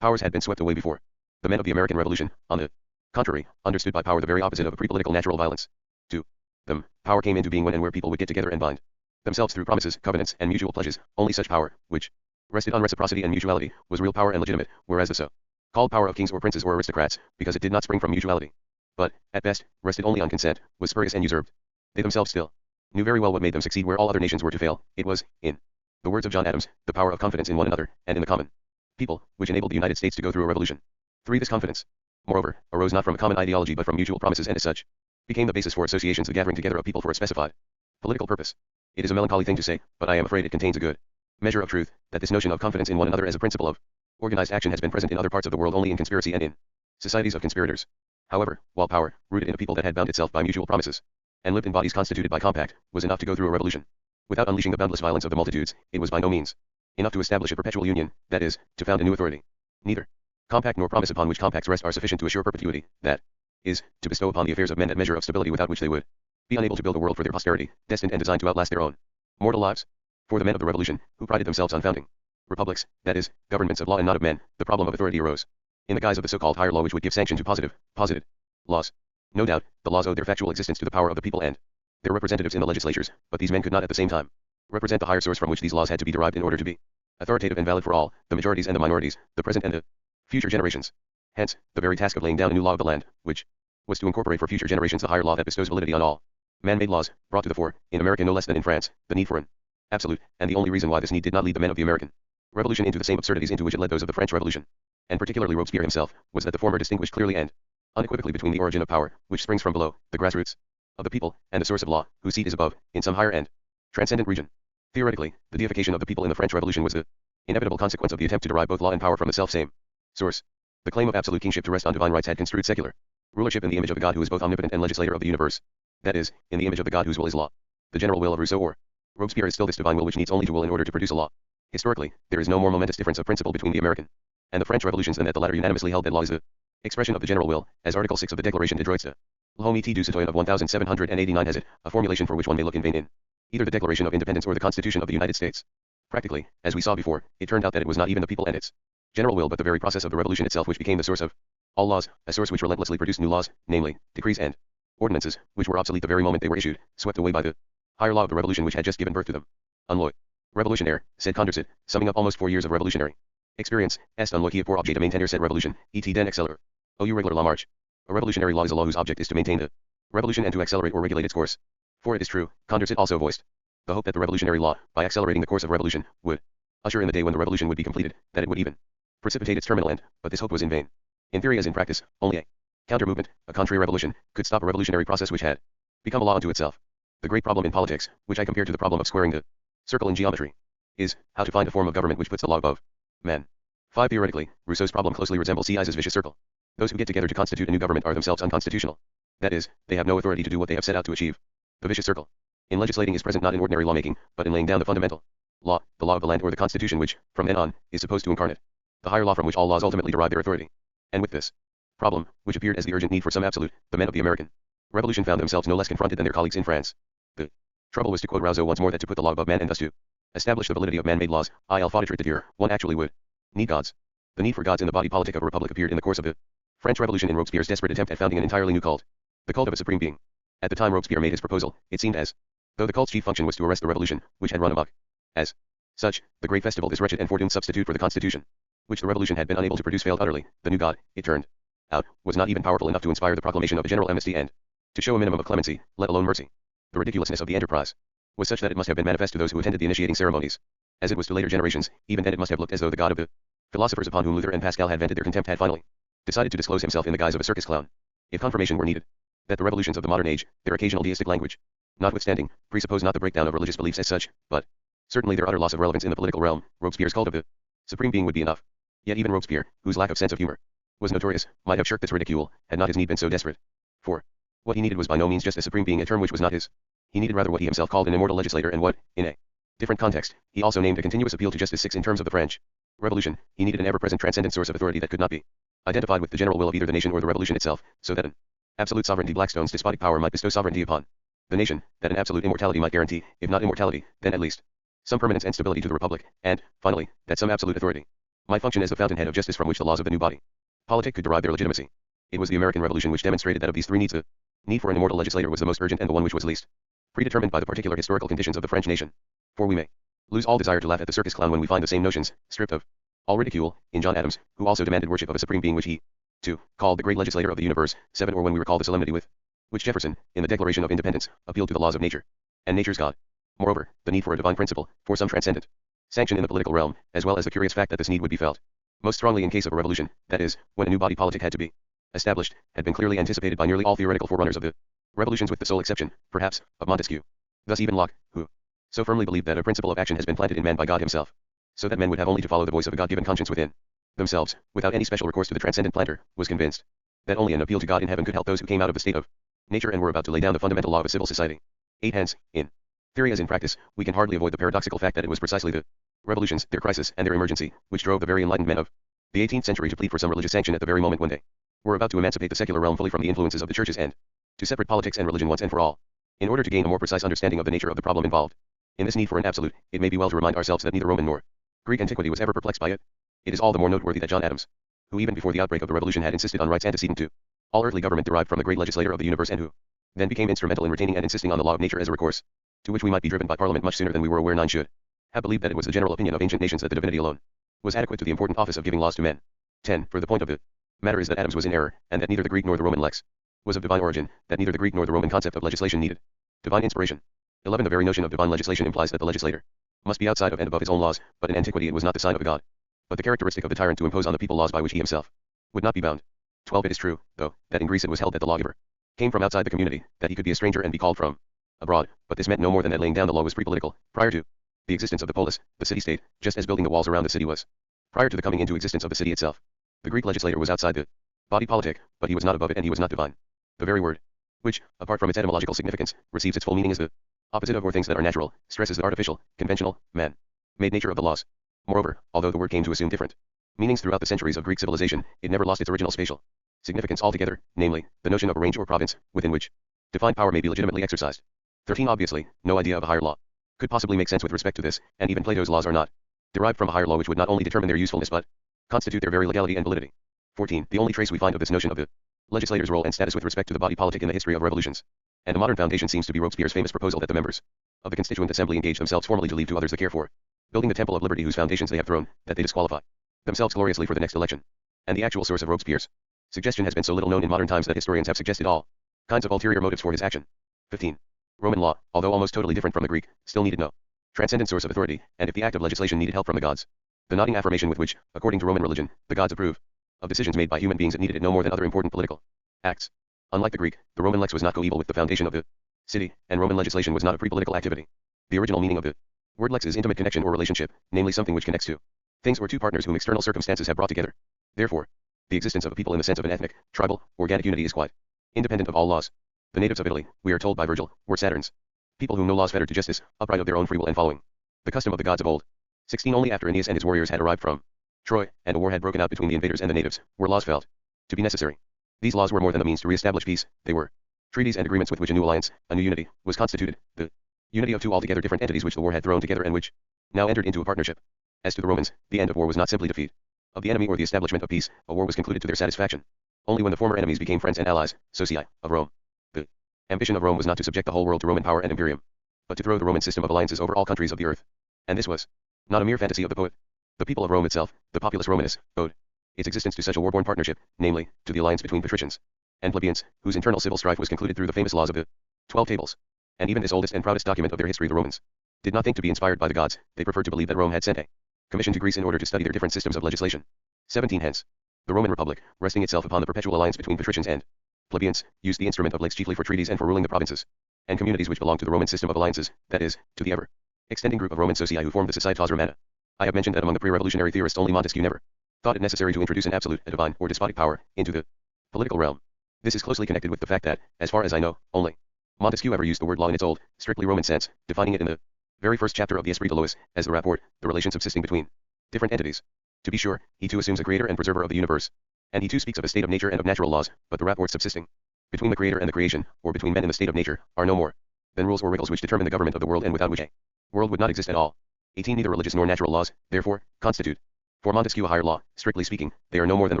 powers had been swept away before. The men of the American Revolution, on the contrary, understood by power the very opposite of a pre-political natural violence. To them, power came into being when and where people would get together and bind themselves through promises, covenants, and mutual pledges. Only such power, which rested on reciprocity and mutuality, was real power and legitimate, whereas the so-called power of kings or princes or aristocrats, because it did not spring from mutuality, but, at best, rested only on consent, was spurious and usurped. They themselves still knew very well what made them succeed where all other nations were to fail. It was, in the words of John Adams, the power of confidence in one another, and in the common people, which enabled the United States to go through a revolution. 3. This confidence, moreover, arose not from a common ideology but from mutual promises, and as such, became the basis for associations, the gathering together of people for a specified political purpose. It is a melancholy thing to say, but I am afraid it contains a good measure of truth, that this notion of confidence in one another as a principle of organized action has been present in other parts of the world only in conspiracy and in societies of conspirators. However, while power, rooted in a people that had bound itself by mutual promises, and lived in bodies constituted by compact, was enough to go through a revolution, without unleashing the boundless violence of the multitudes, it was by no means enough to establish a perpetual union, that is, to found a new authority. Neither compact nor promise upon which compacts rest are sufficient to assure perpetuity, that is, to bestow upon the affairs of men that measure of stability without which they would be unable to build a world for their posterity, destined and designed to outlast their own mortal lives. For the men of the Revolution, who prided themselves on founding republics, that is, governments of law and not of men, the problem of authority arose in the guise of the so-called higher law which would give sanction to posited laws. No doubt, the laws owed their factual existence to the power of the people and their representatives in the legislatures, but these men could not at the same time represent the higher source from which these laws had to be derived in order to be authoritative and valid for all, the majorities and the minorities, the present and the future generations. Hence, the very task of laying down a new law of the land, which was to incorporate for future generations the higher law that bestows validity on all man-made laws, brought to the fore, in America no less than in France, the need for an absolute, and the only reason why this need did not lead the men of the American Revolution into the same absurdities into which it led those of the French Revolution, and particularly Robespierre himself, was that the former distinguished clearly and unequivocally between the origin of power, which springs from below, the grassroots of the people, and the source of law, whose seat is above, in some higher and transcendent region. Theoretically, the deification of the people in the French Revolution was the inevitable consequence of the attempt to derive both law and power from the self-same source. The claim of absolute kingship to rest on divine rights had construed secular rulership in the image of the God who is both omnipotent and legislator of the universe. That is, in the image of the God whose will is law. The general will of Rousseau or Robespierre is still this divine will which needs only to will in order to produce a law. Historically, there is no more momentous difference of principle between the American and the French revolutions than that the latter unanimously held that law is the expression of the general will, as Article 6 of the Declaration des Droits de l'Homme et du Citoyen of 1789 has it, a formulation for which one may look in vain in either the Declaration of Independence or the Constitution of the United States. Practically, as we saw before, it turned out that it was not even the people and its general will but the very process of the revolution itself which became the source of all laws, a source which relentlessly produced new laws, namely, decrees and ordinances, which were obsolete the very moment they were issued, swept away by the higher law of the revolution which had just given birth to them. Unloy. Revolutionnaire, said Condorcet, summing up almost 4 years of revolutionary experience, est un loi qui a pour objet de maintenir cette revolution, et den accélère. Ou réguler la marche. A revolutionary law is a law whose object is to maintain the revolution and to accelerate or regulate its course. For it is true, Condorcet also voiced the hope that the revolutionary law, by accelerating the course of revolution, would usher in the day when the revolution would be completed, that it would even precipitate its terminal end, but this hope was in vain. In theory as in practice, only a counter-movement, a contra-revolution, could stop a revolutionary process which had become a law unto itself. The great problem in politics, which I compare to the problem of squaring the circle in geometry, is how to find a form of government which puts the law above men. 5. Theoretically, Rousseau's problem closely resembles Sieyes's vicious circle. Those who get together to constitute a new government are themselves unconstitutional. That is, they have no authority to do what they have set out to achieve. The vicious circle in legislating is present not in ordinary lawmaking, but in laying down the fundamental law, the law of the land or the constitution which, from then on, is supposed to incarnate the higher law from which all laws ultimately derive their authority. And with this problem, which appeared as the urgent need for some absolute, the men of the American Revolution found themselves no less confronted than their colleagues in France. The trouble was, to quote Rousseau once more, that to put the law above man and thus to establish the validity of man-made laws, il faut dire, one actually would need gods. The need for gods in the body politic of a republic appeared in the course of the French Revolution in Robespierre's desperate attempt at founding an entirely new cult, the cult of a supreme being. At the time Robespierre made his proposal, it seemed as though the cult's chief function was to arrest the revolution, which had run amok. As such, the great festival, this wretched and fortunate substitute for the constitution, which the revolution had been unable to produce, failed utterly. The new god, it turned out, was not even powerful enough to inspire the proclamation of a general amnesty and to show a minimum of clemency, let alone mercy. The ridiculousness of the enterprise was such that it must have been manifest to those who attended the initiating ceremonies, as it was to later generations. Even then it must have looked as though the god of the philosophers upon whom Luther and Pascal had vented their contempt had finally decided to disclose himself in the guise of a circus clown. If confirmation were needed that the revolutions of the modern age, their occasional deistic language, notwithstanding, presuppose not the breakdown of religious beliefs as such, but certainly their utter loss of relevance in the political realm, Robespierre's cult of the supreme being would be enough. Yet even Robespierre, whose lack of sense of humor was notorious, might have shirked this ridicule, had not his need been so desperate. For what he needed was by no means just a supreme being, a term which was not his. He needed rather what he himself called an immortal legislator, and what, in a different context, he also named a continuous appeal to justice. 6. In terms of the French Revolution, he needed an ever-present transcendent source of authority that could not be identified with the general will of either the nation or the revolution itself, so that an absolute sovereignty, Blackstone's despotic power, might bestow sovereignty upon the nation, that an absolute immortality might guarantee, if not immortality, then at least some permanence and stability to the republic, and, finally, that some absolute authority might function as the fountainhead of justice from which the laws of the new body politic could derive their legitimacy. It was the American Revolution which demonstrated that of these three needs, the need for an immortal legislator was the most urgent and the one which was least predetermined by the particular historical conditions of the French nation. For we may lose all desire to laugh at the circus clown when we find the same notions, stripped of all ridicule, in John Adams, who also demanded worship of a supreme being which he, too, called the great legislator of the universe. 7. Or when we recall the solemnity with which Jefferson, in the Declaration of Independence, appealed to the laws of nature and nature's God. Moreover, the need for a divine principle, for some transcendent sanction in the political realm, as well as the curious fact that this need would be felt most strongly in case of a revolution, that is, when a new body politic had to be established, had been clearly anticipated by nearly all theoretical forerunners of the revolutions, with the sole exception, perhaps, of Montesquieu. Thus even Locke, who so firmly believed that a principle of action has been planted in man by God himself, so that men would have only to follow the voice of a God-given conscience within themselves, without any special recourse to the transcendent planter, was convinced that only an appeal to God in heaven could help those who came out of the state of nature and were about to lay down the fundamental law of a civil society. 8. Hence, in theory as in practice, we can hardly avoid the paradoxical fact that it was precisely the revolutions, their crisis, and their emergency, which drove the very enlightened men of the 18th century to plead for some religious sanction at the very moment when they were about to emancipate the secular realm fully from the influences of the churches and to separate politics and religion once and for all, in order to gain a more precise understanding of the nature of the problem involved. In this need for an absolute, it may be well to remind ourselves that neither Roman nor Greek antiquity was ever perplexed by it. It is all the more noteworthy that John Adams, who even before the outbreak of the revolution had insisted on rights antecedent to all earthly government derived from the great legislator of the universe, and who then became instrumental in retaining and insisting on the law of nature as a recourse, to which we might be driven by Parliament much sooner than we were aware, 9 should have believed that it was the general opinion of ancient nations that the divinity alone was adequate to the important office of giving laws to men. 10. For the point of the matter is that Adams was in error, and that neither the Greek nor the Roman lex was of divine origin, that neither the Greek nor the Roman concept of legislation needed divine inspiration. 11. The very notion of divine legislation implies that the legislator must be outside of and above his own laws, but in antiquity it was not the sign of a god, but the characteristic of the tyrant to impose on the people laws by which he himself would not be bound. 12. It is true, though, that in Greece it was held that the lawgiver came from outside the community, that he could be a stranger and be called from abroad, but this meant no more than that laying down the law was pre-political, prior to the existence of the polis, the city-state, just as building the walls around the city was prior to the coming into existence of the city itself. The Greek legislator was outside the body politic, but he was not above it and he was not divine. The very word, which, apart from its etymological significance, receives its full meaning as the opposite of or things that are natural, stresses the artificial, conventional, man-made nature of the laws. Moreover, although the word came to assume different meanings throughout the centuries of Greek civilization, it never lost its original spatial significance altogether, namely, the notion of a range or province, within which divine power may be legitimately exercised. 13. Obviously, no idea of a higher law could possibly make sense with respect to this, and even Plato's laws are not derived from a higher law which would not only determine their usefulness but constitute their very legality and validity. 14. The only trace we find of this notion of the legislator's role and status with respect to the body politic in the history of revolutions and the modern foundation seems to be Robespierre's famous proposal that the members of the Constituent Assembly engage themselves formally to leave to others the care for building the Temple of Liberty whose foundations they have thrown, that they disqualify themselves gloriously for the next election. And the actual source of Robespierre's suggestion has been so little known in modern times that historians have suggested all kinds of ulterior motives for his action. 15. Roman law, although almost totally different from the Greek, still needed no transcendent source of authority, and if the act of legislation needed help from the gods, the nodding affirmation with which, according to Roman religion, the gods approve of decisions made by human beings, it needed it no more than other important political acts. Unlike the Greek, the Roman lex was not coeval with the foundation of the city, and Roman legislation was not a pre-political activity. The original meaning of the word lex is intimate connection or relationship, namely something which connects two things or two partners whom external circumstances have brought together. Therefore, the existence of a people in the sense of an ethnic, tribal, organic unity is quite independent of all laws. The natives of Italy, we are told by Virgil, were Saturns, people whom no laws fettered to justice, upright of their own free will and following the custom of the gods of old. 16. Only after Aeneas and his warriors had arrived from Troy, and a war had broken out between the invaders and the natives, were laws felt to be necessary. These laws were more than the means to re-establish peace, they were treaties and agreements with which a new alliance, a new unity, was constituted, the unity of two altogether different entities which the war had thrown together and which now entered into a partnership. As to the Romans, the end of war was not simply defeat of the enemy or the establishment of peace, a war was concluded to their satisfaction. Only when the former enemies became friends and allies, socii, of Rome. The ambition of Rome was not to subject the whole world to Roman power and imperium, but to throw the Roman system of alliances over all countries of the earth. And this was not a mere fantasy of the poet. The people of Rome itself, the populus Romanus, owed its existence to such a war-born partnership, namely, to the alliance between patricians and plebeians, whose internal civil strife was concluded through the famous laws of the 12 Tables. And even this oldest and proudest document of their history, the Romans did not think to be inspired by the gods, they preferred to believe that Rome had sent a commission to Greece in order to study their different systems of legislation. 17. Hence, the Roman Republic, resting itself upon the perpetual alliance between patricians and plebeians, used the instrument of lex chiefly for treaties and for ruling the provinces and communities which belonged to the Roman system of alliances, that is, to the ever-extending group of Roman socii who formed the Societas Romana. I have mentioned that among the pre-revolutionary theorists only Montesquieu never thought it necessary to introduce an absolute, a divine, or despotic power into the political realm. This is closely connected with the fact that, as far as I know, only Montesquieu ever used the word law in its old, strictly Roman sense, defining it in the very first chapter of the Esprit de Lois, as the rapport, the relation subsisting between different entities. To be sure, he too assumes a creator and preserver of the universe, and he too speaks of a state of nature and of natural laws, but the rapports subsisting between the creator and the creation, or between men in the state of nature, are no more than rules or wriggles which determine the government of the world and without which a world would not exist at all. 18. Neither religious nor natural laws, therefore, constitute for Montesquieu a higher law. Strictly speaking, they are no more than the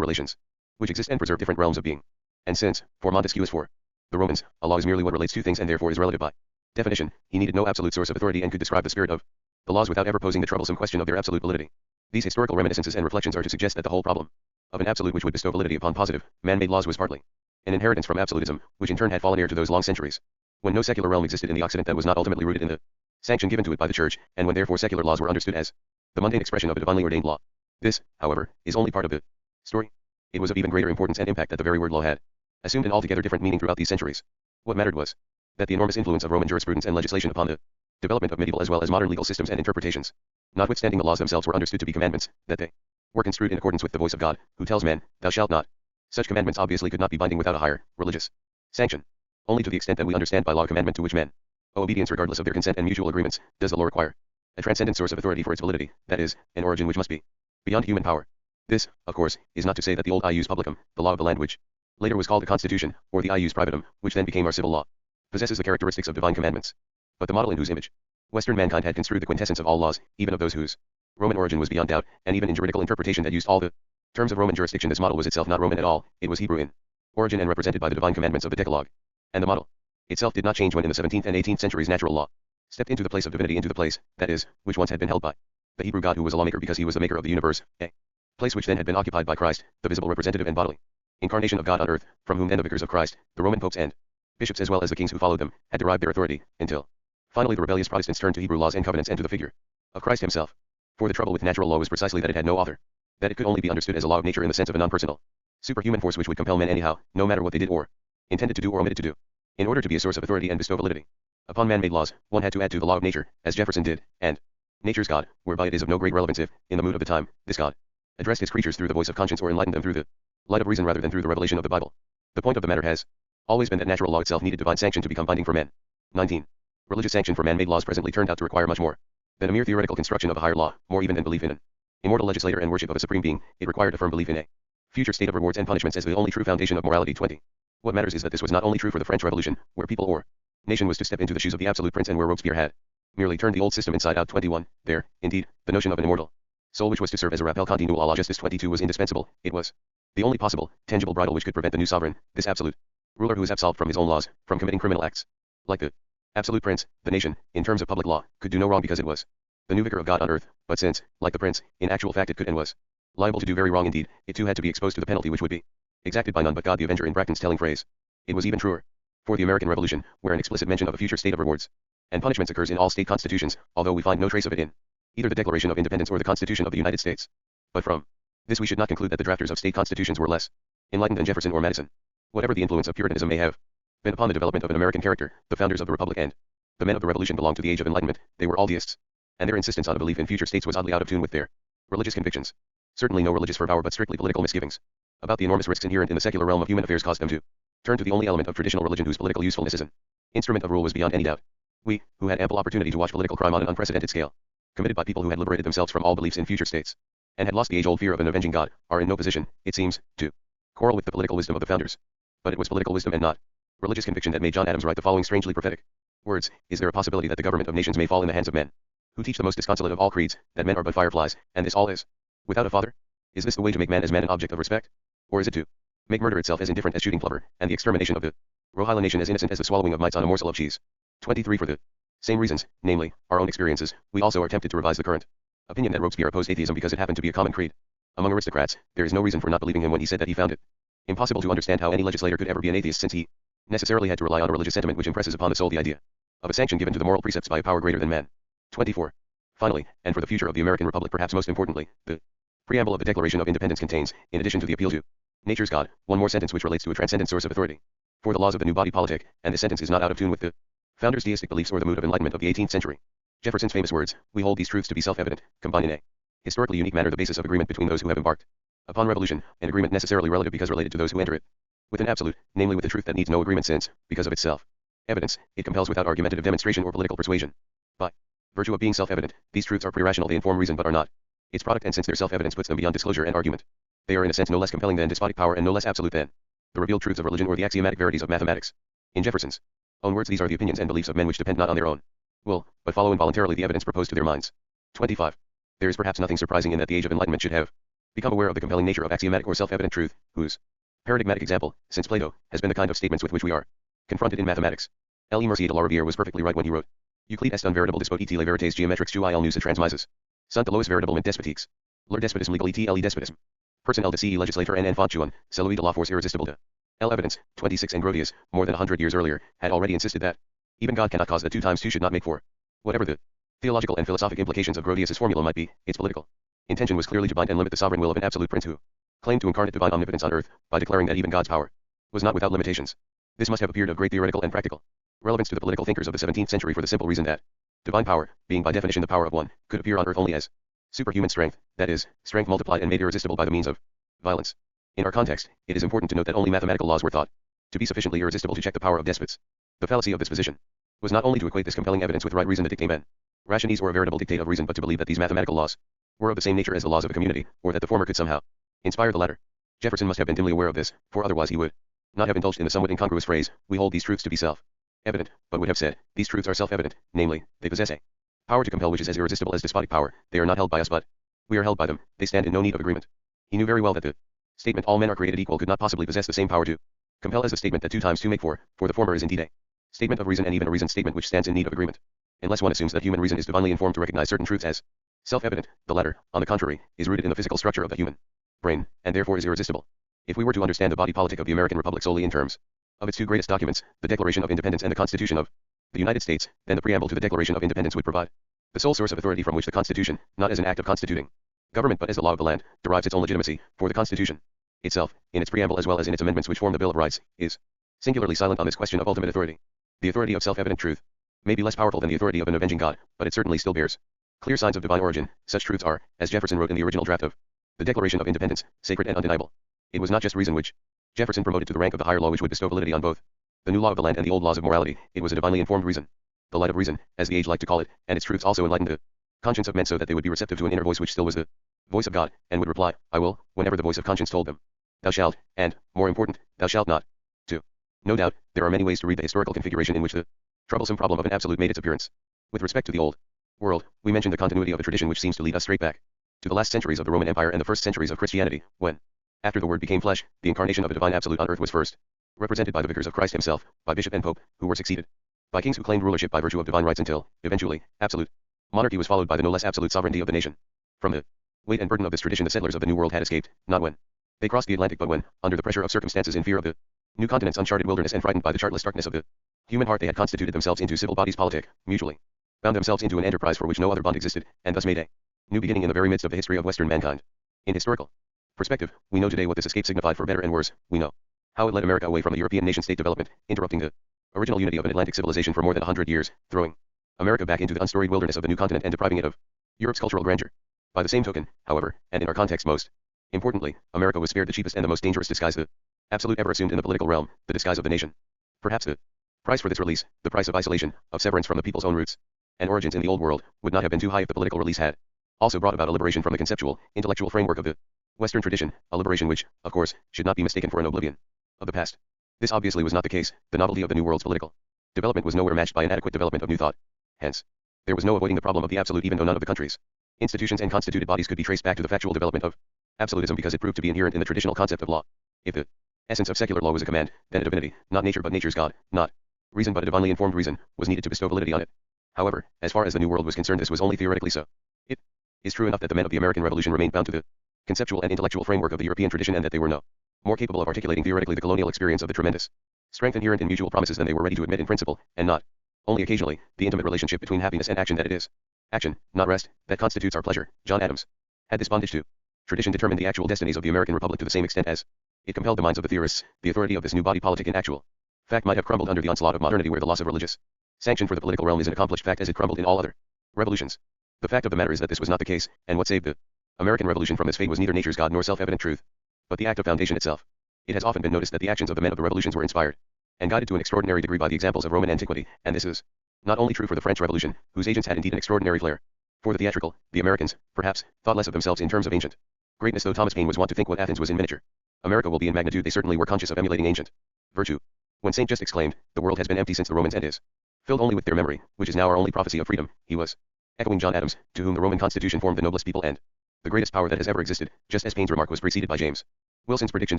relations which exist and preserve different realms of being. And since, for Montesquieu as for the Romans, a law is merely what relates to things and therefore is relative by definition, he needed no absolute source of authority and could describe the spirit of the laws without ever posing the troublesome question of their absolute validity. These historical reminiscences and reflections are to suggest that the whole problem of an absolute which would bestow validity upon positive, man-made laws was partly an inheritance from absolutism, which in turn had fallen heir to those long centuries when no secular realm existed in the Occident that was not ultimately rooted in the sanction given to it by the Church, and when therefore secular laws were understood as the mundane expression of a divinely ordained law. This, however, is only part of the story. It was of even greater importance and impact that the very word law had assumed an altogether different meaning throughout these centuries. What mattered was that the enormous influence of Roman jurisprudence and legislation upon the development of medieval as well as modern legal systems and interpretations, notwithstanding the laws themselves were understood to be commandments, that they were construed in accordance with the voice of God, who tells man, "Thou shalt not." Such commandments obviously could not be binding without a higher, religious sanction. Only to the extent that we understand by law a commandment to which men owe obedience regardless of their consent and mutual agreements, does the law require a transcendent source of authority for its validity, that is, an origin which must be beyond human power. This, of course, is not to say that the old ius publicum, the law of the land which later was called the Constitution, or the ius privatum, which then became our civil law, possesses the characteristics of divine commandments. But the model in whose image Western mankind had construed the quintessence of all laws, even of those whose Roman origin was beyond doubt, and even in juridical interpretation that used all the terms of Roman jurisdiction, this model was itself not Roman at all, it was Hebrew in origin and represented by the divine commandments of the Decalogue. And the model itself did not change when in the 17th and 18th centuries natural law stepped into the place of divinity, into the place, that is, which once had been held by the Hebrew God who was a lawmaker because he was the maker of the universe, a place which then had been occupied by Christ, the visible representative and bodily incarnation of God on earth, from whom then the vicars of Christ, the Roman popes and bishops as well as the kings who followed them, had derived their authority, until finally the rebellious Protestants turned to Hebrew laws and covenants and to the figure of Christ himself. For the trouble with natural law was precisely that it had no author, that it could only be understood as a law of nature in the sense of a non-personal, superhuman force which would compel men anyhow, no matter what they did or intended to do or omitted to do. In order to be a source of authority and bestow validity upon man-made laws, one had to add to the law of nature, as Jefferson did, and nature's God, whereby it is of no great relevance if, in the mood of the time, this God addressed his creatures through the voice of conscience or enlightened them through the light of reason rather than through the revelation of the Bible. The point of the matter has always been that natural law itself needed divine sanction to become binding for men. 19. Religious sanction for man-made laws presently turned out to require much more than a mere theoretical construction of a higher law, more even than belief in an immortal legislator and worship of a supreme being. It required a firm belief in a future state of rewards and punishments as the only true foundation of morality. 20. What matters is that this was not only true for the French Revolution, where people or nation was to step into the shoes of the absolute prince and where Robespierre had merely turned the old system inside out. 21. There, indeed, the notion of an immortal soul which was to serve as a rappel continu à la justice. 22 was indispensable. It was the only possible, tangible bridle which could prevent the new sovereign, this absolute ruler who is absolved from his own laws, from committing criminal acts. Like the absolute prince, the nation, in terms of public law, could do no wrong because it was the new vicar of God on earth, but since, like the prince, in actual fact it could and was liable to do very wrong indeed, it too had to be exposed to the penalty which would be exacted by none but God the avenger in Bracton's telling phrase. It was even truer for the American Revolution, where an explicit mention of a future state of rewards and punishments occurs in all state constitutions, although we find no trace of it in either the Declaration of Independence or the Constitution of the United States. But from this we should not conclude that the drafters of state constitutions were less enlightened than Jefferson or Madison. Whatever the influence of Puritanism may have been upon the development of an American character, the founders of the Republic and the men of the Revolution belonged to the age of enlightenment. They were all deists, and their insistence on a belief in future states was oddly out of tune with their religious convictions. Certainly no religious fervor but strictly political misgivings about the enormous risks inherent in the secular realm of human affairs caused them to turn to the only element of traditional religion whose political usefulness as an instrument of rule was beyond any doubt. We, who had ample opportunity to watch political crime on an unprecedented scale, committed by people who had liberated themselves from all beliefs in future states, and had lost the age-old fear of an avenging God, are in no position, it seems, to quarrel with the political wisdom of the founders. But it was political wisdom and not religious conviction that made John Adams write the following strangely prophetic words: Is there a possibility that the government of nations may fall in the hands of men who teach the most disconsolate of all creeds, that men are but fireflies, and this all is without a father? Is this the way to make man as man an object of respect? Or is it to make murder itself as indifferent as shooting plover, and the extermination of the Rohila nation as innocent as the swallowing of mites on a morsel of cheese? 23. For the same reasons, namely, our own experiences, we also are tempted to revise the current opinion that Robespierre opposed atheism because it happened to be a common creed among aristocrats. There is no reason for not believing him when he said that he found it impossible to understand how any legislator could ever be an atheist, since he necessarily had to rely on a religious sentiment which impresses upon the soul the idea of a sanction given to the moral precepts by a power greater than man. 24. Finally, and for the future of the American Republic perhaps most importantly, the preamble of the Declaration of Independence contains, in addition to the appeal to nature's God, one more sentence which relates to a transcendent source of authority for the laws of the new body politic, and this sentence is not out of tune with the founders' deistic beliefs or the mood of enlightenment of the 18th century. Jefferson's famous words, "We hold these truths to be self-evident," combine in a historically unique manner the basis of agreement between those who have embarked upon revolution, an agreement necessarily relative because related to those who enter it with an absolute, namely with the truth that needs no agreement since, because of its self-evidence, it compels without argumentative demonstration or political persuasion. By virtue of being self-evident, these truths are pre-rational, they inform reason but are not its product, and since their self-evidence puts them beyond disclosure and argument, they are in a sense no less compelling than despotic power and no less absolute than the revealed truths of religion or the axiomatic verities of mathematics. In Jefferson's own words, these are the opinions and beliefs of men which depend not on their own will, but follow involuntarily the evidence proposed to their minds. 25. There is perhaps nothing surprising in that the age of enlightenment should have become aware of the compelling nature of axiomatic or self-evident truth, whose paradigmatic example, since Plato, has been the kind of statements with which we are confronted in mathematics. L. E. Mercier de la Riviere was perfectly right when he wrote, Euclid est un veritable despot et les vérités géométriques il nous transmises sont lois véritablement despotiques. Leur despotisme legal et le despotisme personnel de ce legislator en enfant juin, celui de la force irrésistible de Evidence, 26, and Grotius, more than 100 years earlier, had already insisted that even God cannot cause that 2 times 2 should not make 4. Whatever the theological and philosophic implications of Grotius's formula might be, its political intention was clearly to bind and limit the sovereign will of an absolute prince who claimed to incarnate divine omnipotence on earth, by declaring that even God's power was not without limitations. This must have appeared of great theoretical and practical relevance to the political thinkers of the 17th century for the simple reason that divine power, being by definition the power of one, could appear on earth only as superhuman strength, that is, strength multiplied and made irresistible by the means of violence. In our context, it is important to note that only mathematical laws were thought to be sufficiently irresistible to check the power of despots. The fallacy of this position was not only to equate this compelling evidence with right reason to dictate men rationes or a veritable dictate of reason, but to believe that these mathematical laws were of the same nature as the laws of a community, or that the former could somehow inspire the latter. Jefferson must have been dimly aware of this, for otherwise he would not have indulged in the somewhat incongruous phrase, "We hold these truths to be self-evident," but would have said, "These truths are self-evident, namely, they possess a power to compel which is as irresistible as despotic power. They are not held by us but we are held by them. They stand in no need of agreement." He knew very well that the statement "all men are created equal" could not possibly possess the same power to compel as the statement that 2 times 2 make 4, for the former is indeed a statement of reason and even a reasoned statement which stands in need of agreement, unless one assumes that human reason is divinely informed to recognize certain truths as self-evident. The latter, on the contrary, is rooted in the physical structure of the human brain, and therefore is irresistible. If we were to understand the body politic of the American Republic solely in terms of its 2 greatest documents, the Declaration of Independence and the Constitution of the United States, then the preamble to the Declaration of Independence would provide The sole source of authority from which the Constitution, not as an act of constituting government but as the law of the land, derives its own legitimacy, for the Constitution itself, in its preamble as well as in its amendments which form the Bill of Rights, is singularly silent on this question of ultimate authority. The authority of self-evident truth may be less powerful than the authority of an avenging God, but it certainly still bears clear signs of divine origin. Such truths are, as Jefferson wrote in the original draft of the Declaration of Independence, sacred and undeniable. It was not just reason which Jefferson promoted to the rank of the higher law which would bestow validity on both the new law of the land and the old laws of morality. It was a divinely informed reason, the light of reason, as the age liked to call it, and its truths also enlightened the conscience of men so that they would be receptive to an inner voice which still was the voice of God, and would reply, I will, whenever the voice of conscience told them, thou shalt, and, more important, thou shalt not. 2. No doubt, there are many ways to read the historical configuration in which the troublesome problem of an absolute made its appearance. With respect to the Old World, we mentioned the continuity of a tradition which seems to lead us straight back to the last centuries of the Roman Empire and the first centuries of Christianity, when, after the Word became flesh, the incarnation of a divine absolute on earth was first represented by the vicars of Christ himself, by bishop and pope, who were succeeded by kings who claimed rulership by virtue of divine rights until, eventually, absolute monarchy was followed by the no less absolute sovereignty of the nation. From the weight and burden of this tradition the settlers of the New World had escaped, not when they crossed the Atlantic but when, under the pressure of circumstances in fear of the new continent's uncharted wilderness and frightened by the chartless darkness of the human heart, they had constituted themselves into civil bodies politic, mutually bound themselves into an enterprise for which no other bond existed, and thus made a new beginning in the very midst of the history of Western mankind. In historical perspective, we know today what this escape signified for better and worse. We know how it led America away from the European nation-state development, interrupting the original unity of an Atlantic civilization for more than 100 years, throwing America back into the unstoried wilderness of the new continent and depriving it of Europe's cultural grandeur. By the same token, however, and in our context most importantly, America was spared the cheapest and the most dangerous disguise the absolute ever assumed in the political realm, the disguise of the nation. Perhaps the price for this release, the price of isolation, of severance from the people's own roots and origins in the Old World, would not have been too high if the political release had also brought about a liberation from the conceptual, intellectual framework of the Western tradition, a liberation which, of course, should not be mistaken for an oblivion of the past. This obviously was not the case. The novelty of the New World's political development was nowhere matched by an adequate development of new thought. Hence, there was no avoiding the problem of the absolute, even though none of the country's institutions and constituted bodies could be traced back to the factual development of absolutism because it proved to be inherent in the traditional concept of law. If the essence of secular law was a command, then a divinity, not nature but nature's God, not reason but a divinely informed reason, was needed to bestow validity on it. However, as far as the New World was concerned, this was only theoretically so. It is true enough that the men of the American Revolution remained bound to the conceptual and intellectual framework of the European tradition, and that they were no more capable of articulating theoretically the colonial experience of the tremendous strength inherent in mutual promises than they were ready to admit in principle, and not only occasionally, the intimate relationship between happiness and action that it is action, not rest, that constitutes our pleasure. John Adams had this bondage to tradition determined the actual destinies of the American Republic to the same extent as it compelled the minds of the theorists. The authority of this new body politic in actual fact might have crumbled under the onslaught of modernity, where the loss of religious sanction for the political realm is an accomplished fact, as it crumbled in all other revolutions. The fact of the matter is that this was not the case, and what saved the American Revolution from this fate was neither nature's God nor self-evident truth, but the act of foundation itself. It has often been noticed that the actions of the men of the revolutions were inspired and guided to an extraordinary degree by the examples of Roman antiquity, and this is not only true for the French Revolution, whose agents had indeed an extraordinary flair for the theatrical. The Americans, perhaps, thought less of themselves in terms of ancient greatness, though Thomas Paine was wont to think what Athens was in miniature America will be in magnitude. They certainly were conscious of emulating ancient virtue. When Saint Just exclaimed, the world has been empty since the Romans and is filled only with their memory, which is now our only prophecy of freedom, he was echoing John Adams, to whom the Roman constitution formed the noblest people and the greatest power that has ever existed, just as Paine's remark was preceded by James Wilson's prediction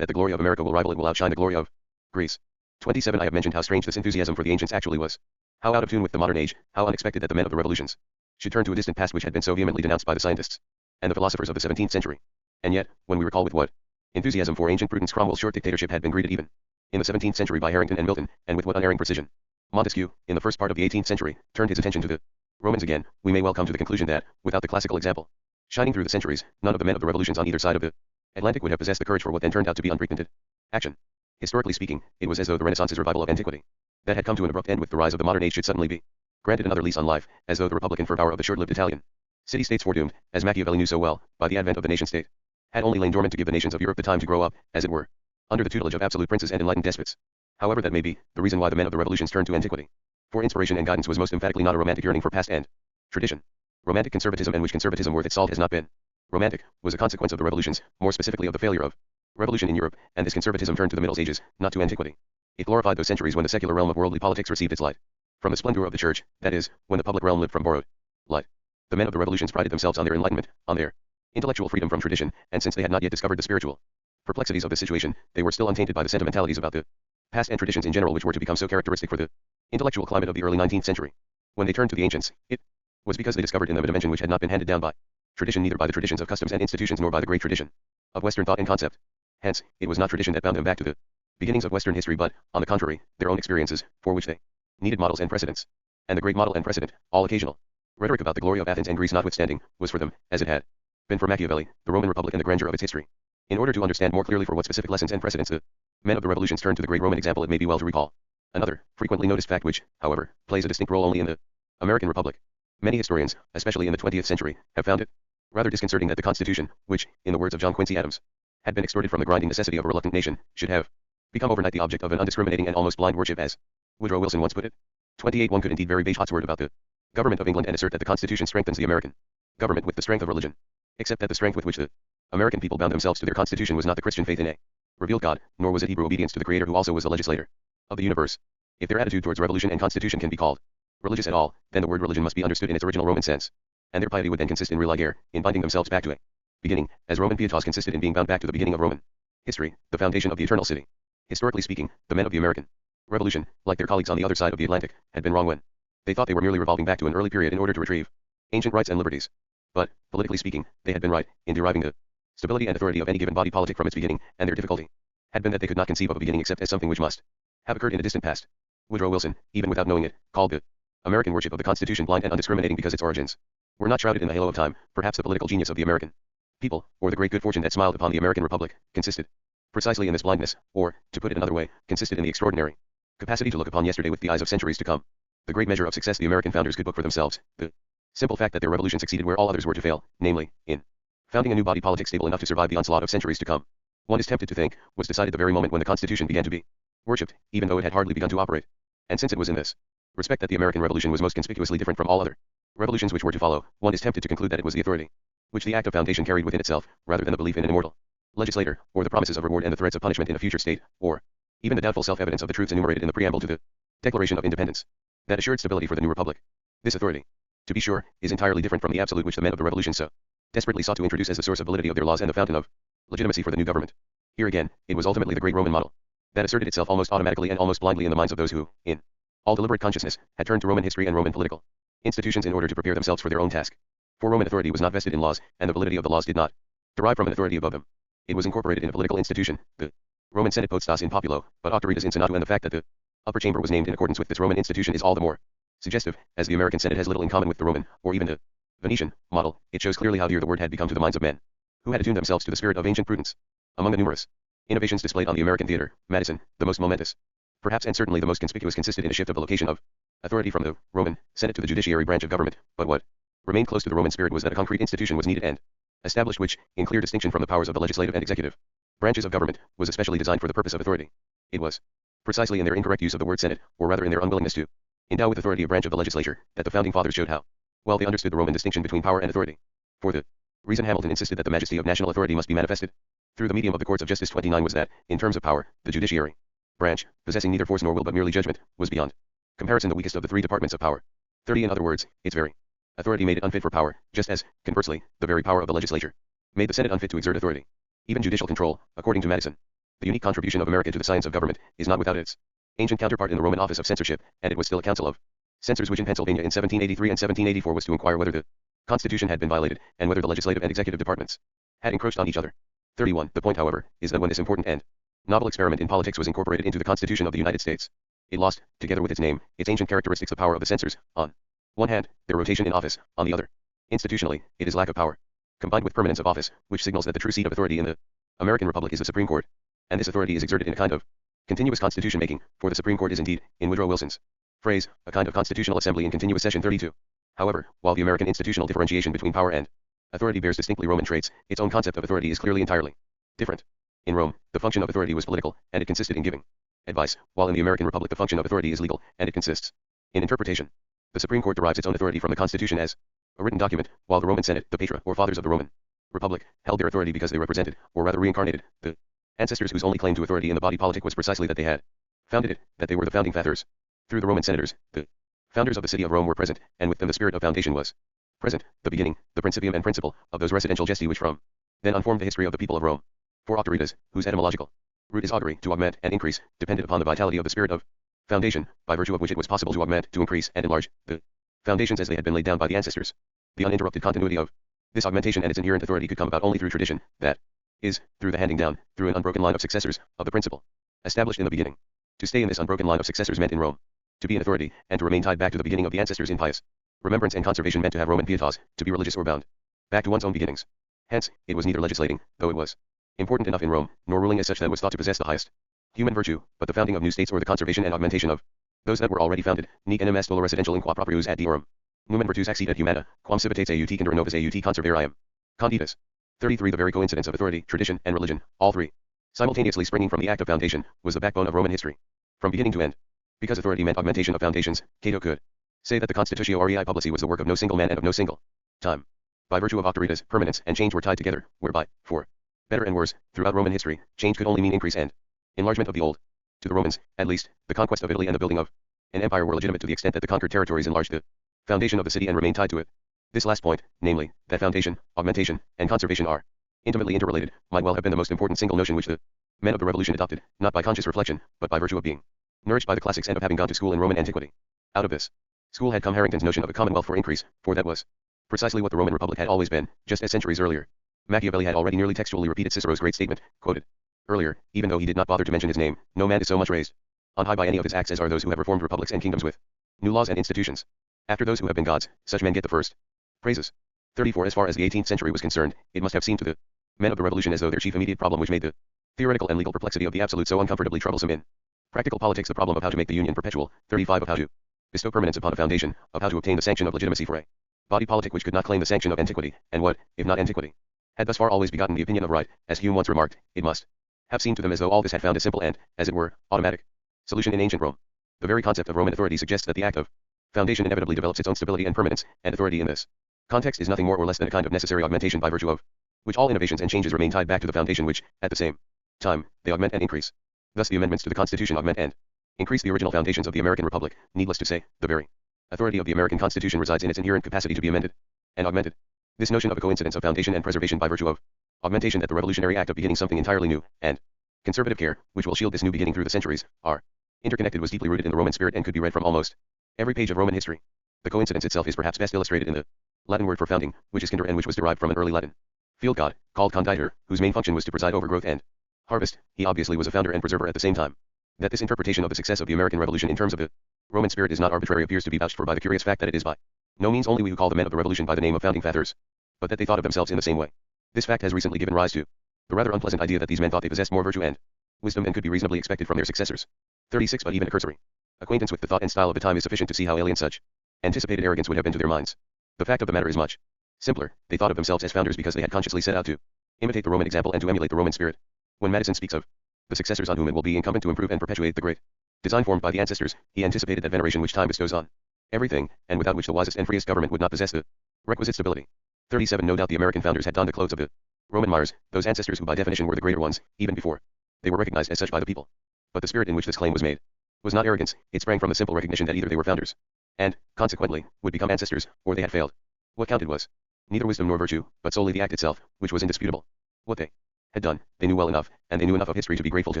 that the glory of America will rival, it will outshine the glory of Greece. 27. I have mentioned how strange this enthusiasm for the ancients actually was, how out of tune with the modern age, how unexpected that the men of the revolutions should turn to a distant past which had been so vehemently denounced by the scientists and the philosophers of the 17th century. And yet, when we recall with what enthusiasm for ancient prudence Cromwell's short dictatorship had been greeted even in the 17th century by Harrington and Milton, and with what unerring precision Montesquieu, in the first part of the 18th century, turned his attention to the Romans again, we may well come to the conclusion that, without the classical example shining through the centuries, none of the men of the revolutions on either side of the Atlantic would have possessed the courage for what then turned out to be unprecedented action. Historically speaking, it was as though the Renaissance's revival of antiquity that had come to an abrupt end with the rise of the modern age should suddenly be granted another lease on life, as though the Republican fervor of the short-lived Italian city-states, foredoomed, as Machiavelli knew so well, by the advent of the nation-state, had only lain dormant to give the nations of Europe the time to grow up, as it were, under the tutelage of absolute princes and enlightened despots. However that may be, the reason why the men of the revolutions turned to antiquity for inspiration and guidance was most emphatically not a romantic yearning for past and tradition. Romantic conservatism, and which conservatism worth its salt has not been romantic, was a consequence of the revolutions, more specifically of the failure of revolution in Europe, and this conservatism turned to the Middle Ages, not to antiquity. It glorified those centuries when the secular realm of worldly politics received its light from the splendor of the church, that is, when the public realm lived from borrowed light. The men of the revolutions prided themselves on their enlightenment, on their intellectual freedom from tradition, and since they had not yet discovered the spiritual perplexities of this situation, they were still untainted by the sentimentalities about the past and traditions in general which were to become so characteristic for the intellectual climate of the early 19th century. When they turned to the ancients, it was because they discovered in them a dimension which had not been handed down by tradition, neither by the traditions of customs and institutions nor by the great tradition of Western thought and concept. Hence, it was not tradition that bound them back to the beginnings of Western history but, on the contrary, their own experiences, for which they needed models and precedents. And the great model and precedent, all occasional, Rhetoric about the glory of Athens and Greece notwithstanding, was for them, as it had been for Machiavelli, the Roman Republic and the grandeur of its history. In order to understand more clearly for what specific lessons and precedents the men of the revolutions turned to the great Roman example, it may be well to recall another, frequently noticed fact which, however, plays a distinct role only in the American Republic. Many historians, especially in the 20th century, have found it rather disconcerting that the Constitution, which, in the words of John Quincy Adams, had been extorted from the grinding necessity of a reluctant nation, should have become overnight the object of an undiscriminating and almost blind worship, as Woodrow Wilson once put it. 28 One could indeed very beige word about the government of England and assert that the Constitution strengthens the American government with the strength of religion, except that the strength with which the American people bound themselves to their Constitution was not the Christian faith in a revealed God, nor was it Hebrew obedience to the Creator who also was the legislator of the universe. If their attitude towards revolution and Constitution can be called religious at all, then the word religion must be understood in its original Roman sense, and their piety would then consist in religare, in binding themselves back to a beginning, as Roman pietas consisted in being bound back to the beginning of Roman history, the foundation of the eternal city. Historically speaking, the men of the American Revolution, like their colleagues on the other side of the Atlantic, had been wrong when they thought they were merely revolving back to an early period in order to retrieve ancient rights and liberties. But, politically speaking, they had been right in deriving the stability and authority of any given body politic from its beginning, and their difficulty had been that they could not conceive of a beginning except as something which must have occurred in a distant past. Woodrow Wilson, even without knowing it, called the American worship of the Constitution blind and undiscriminating because its origins were not shrouded in the halo of time. Perhaps the political genius of the American people, or the great good fortune that smiled upon the American Republic, consisted precisely in this blindness, or, to put it another way, consisted in the extraordinary capacity to look upon yesterday with the eyes of centuries to come. The great measure of success the American founders could book for themselves, the simple fact that their revolution succeeded where all others were to fail, namely, in founding a new body politic stable enough to survive the onslaught of centuries to come, one is tempted to think, was decided the very moment when the Constitution began to be worshipped, even though it had hardly begun to operate. And since it was in this respect that the American Revolution was most conspicuously different from all other revolutions which were to follow, one is tempted to conclude that it was the authority which the act of foundation carried within itself, rather than the belief in an immortal legislator, or the promises of reward and the threats of punishment in a future state, or even the doubtful self-evidence of the truths enumerated in the preamble to the Declaration of Independence, that assured stability for the new republic. This authority, to be sure, is entirely different from the absolute which the men of the Revolution so desperately sought to introduce as the source of validity of their laws and the fountain of legitimacy for the new government. Here again, it was ultimately the great Roman model that asserted itself almost automatically and almost blindly in the minds of those who, in all deliberate consciousness, had turned to Roman history and Roman political institutions in order to prepare themselves for their own task. For Roman authority was not vested in laws, and the validity of the laws did not derive from an authority above them. It was incorporated in a political institution, the Roman Senate potestas in populo, but auctoritas in senato, and the fact that the upper chamber was named in accordance with this Roman institution is all the more suggestive, as the American Senate has little in common with the Roman, or even the Venetian, model. It shows clearly how dear the word had become to the minds of men who had attuned themselves to the spirit of ancient prudence. Among the numerous innovations displayed on the American theater, Madison, the most momentous, perhaps and certainly the most conspicuous, consisted in a shift of the location of authority from the Roman Senate to the judiciary branch of government. But what remained close to the Roman spirit was that a concrete institution was needed and established which, in clear distinction from the powers of the legislative and executive branches of government, was especially designed for the purpose of authority. It was precisely in their incorrect use of the word Senate, or rather in their unwillingness to endow with authority a branch of the legislature, that the founding fathers showed how well they understood the Roman distinction between power and authority. For the reason Hamilton insisted that the majesty of national authority must be manifested through the medium of the courts of justice 29 was that, in terms of power, the judiciary branch, possessing neither force nor will but merely judgment, was beyond comparison the weakest of the three departments of power. 30 In other words, its very authority made it unfit for power, just as, conversely, the very power of the legislature made the Senate unfit to exert authority. Even judicial control, according to Madison, the unique contribution of America to the science of government, is not without its ancient counterpart in the Roman office of censorship, and it was still a council of censors which in Pennsylvania in 1783 and 1784 was to inquire whether the Constitution had been violated, and whether the legislative and executive departments had encroached on each other. 31 The point, however, is that when this important and novel experiment in politics was incorporated into the Constitution of the United States, it lost, together with its name, its ancient characteristics. The power of the censors, on one hand, their rotation in office, on the other. Institutionally, it is lack of power, combined with permanence of office, which signals that the true seat of authority in the American Republic is the Supreme Court, and this authority is exerted in a kind of continuous constitution making, for the Supreme Court is indeed, in Woodrow Wilson's phrase, a kind of constitutional assembly in continuous session. 32 However, while the American institutional differentiation between power and authority bears distinctly Roman traits, its own concept of authority is clearly entirely different. In Rome, the function of authority was political, and it consisted in giving advice, while in the American Republic the function of authority is legal, and it consists in interpretation. The Supreme Court derives its own authority from the Constitution as a written document, while the Roman Senate, the Patra, or fathers of the Roman Republic, held their authority because they represented, or rather reincarnated, the ancestors whose only claim to authority in the body politic was precisely that they had founded it, that they were the founding fathers. Through the Roman senators, the founders of the city of Rome were present, and with them the spirit of foundation was present, the beginning, the principium and principle, of those residential gesti which from then on formed the history of the people of Rome. For auctoritas, whose etymological root is augury, to augment and increase, depended upon the vitality of the spirit of foundation, by virtue of which it was possible to augment, to increase, and enlarge the foundations as they had been laid down by the ancestors. The uninterrupted continuity of this augmentation and its inherent authority could come about only through tradition, that is, through the handing down, through an unbroken line of successors, of the principle established in the beginning. To stay in this unbroken line of successors meant in Rome to be in authority, and to remain tied back to the beginning of the ancestors in pious Remembrance and conservation meant to have Roman pietas, to be religious or bound back to one's own beginnings. Hence, it was neither legislating, though it was important enough in Rome, nor ruling as such that it was thought to possess the highest human virtue, but the founding of new states or the conservation and augmentation of those that were already founded, nec enim est ola residential in qua proprius ad deorum. Numen virtus accedat humana, quam civitates aut candor novus aut conservarium. Conditus. 33 The very coincidence of authority, tradition, and religion, all three, simultaneously springing from the act of foundation, was the backbone of Roman history. From beginning to end. Because authority meant augmentation of foundations, Cato could say that the Constitutio Aurei Publici was the work of no single man and of no single time. By virtue of auctoritas, permanence, and change were tied together, whereby, for better and worse, throughout Roman history, change could only mean increase and enlargement of the old. To the Romans, at least, the conquest of Italy and the building of an empire were legitimate to the extent that the conquered territories enlarged the foundation of the city and remained tied to it. This last point, namely, that foundation, augmentation, and conservation are intimately interrelated, might well have been the most important single notion which the men of the Revolution adopted, not by conscious reflection, but by virtue of being nourished by the classics and of having gone to school in Roman antiquity. Out of this school had come Harrington's notion of a commonwealth for increase, for that was precisely what the Roman Republic had always been, just as centuries earlier Machiavelli had already nearly textually repeated Cicero's great statement, quoted earlier, even though he did not bother to mention his name. No man is so much raised on high by any of his acts as are those who have reformed republics and kingdoms with new laws and institutions. After those who have been gods, such men get the first praises. 34 As far as the 18th century was concerned, it must have seemed to the men of the Revolution as though their chief immediate problem which made the theoretical and legal perplexity of the absolute so uncomfortably troublesome in practical politics the problem of how to make the union perpetual, 35 of how to bestow permanence upon a foundation, of how to obtain the sanction of legitimacy for a body politic which could not claim the sanction of antiquity, and what, if not antiquity, had thus far always begotten the opinion of right. As Hume once remarked, it must have seemed to them as though all this had found a simple and, as it were, automatic solution in ancient Rome. The very concept of Roman authority suggests that the act of foundation inevitably develops its own stability and permanence, and authority in this context is nothing more or less than a kind of necessary augmentation by virtue of which all innovations and changes remain tied back to the foundation which, at the same time, they augment and increase. Thus the amendments to the Constitution augment and increase the original foundations of the American Republic. Needless to say, the very authority of the American Constitution resides in its inherent capacity to be amended and augmented. This notion of a coincidence of foundation and preservation by virtue of augmentation, that the revolutionary act of beginning something entirely new, and conservative care, which will shield this new beginning through the centuries, are interconnected, was deeply rooted in the Roman spirit and could be read from almost every page of Roman history. The coincidence itself is perhaps best illustrated in the Latin word for founding, which is kinder and which was derived from an early Latin field god, called conditor, whose main function was to preside over growth and harvest. He obviously was a founder and preserver at the same time. That this interpretation of the success of the American Revolution in terms of the Roman spirit is not arbitrary appears to be vouched for by the curious fact that it is by no means only we who call the men of the Revolution by the name of founding fathers, but that they thought of themselves in the same way. This fact has recently given rise to the rather unpleasant idea that these men thought they possessed more virtue and wisdom than could be reasonably expected from their successors. 36 But even a cursory acquaintance with the thought and style of the time is sufficient to see how alien such anticipated arrogance would have been to their minds. The fact of the matter is much simpler. They thought of themselves as founders because they had consciously set out to imitate the Roman example and to emulate the Roman spirit. When Madison speaks of the successors on whom it will be incumbent to improve and perpetuate the great design formed by the ancestors, he anticipated that veneration which time bestows on everything, and without which the wisest and freest government would not possess the requisite stability. 37 No doubt the American founders had donned the clothes of the Roman Mars, those ancestors who by definition were the greater ones, even before they were recognized as such by the people. But the spirit in which this claim was made was not arrogance. It sprang from the simple recognition that either they were founders, and, consequently, would become ancestors, or they had failed. What counted was neither wisdom nor virtue, but solely the act itself, which was indisputable. What they had done, they knew well enough, and they knew enough of history to be grateful to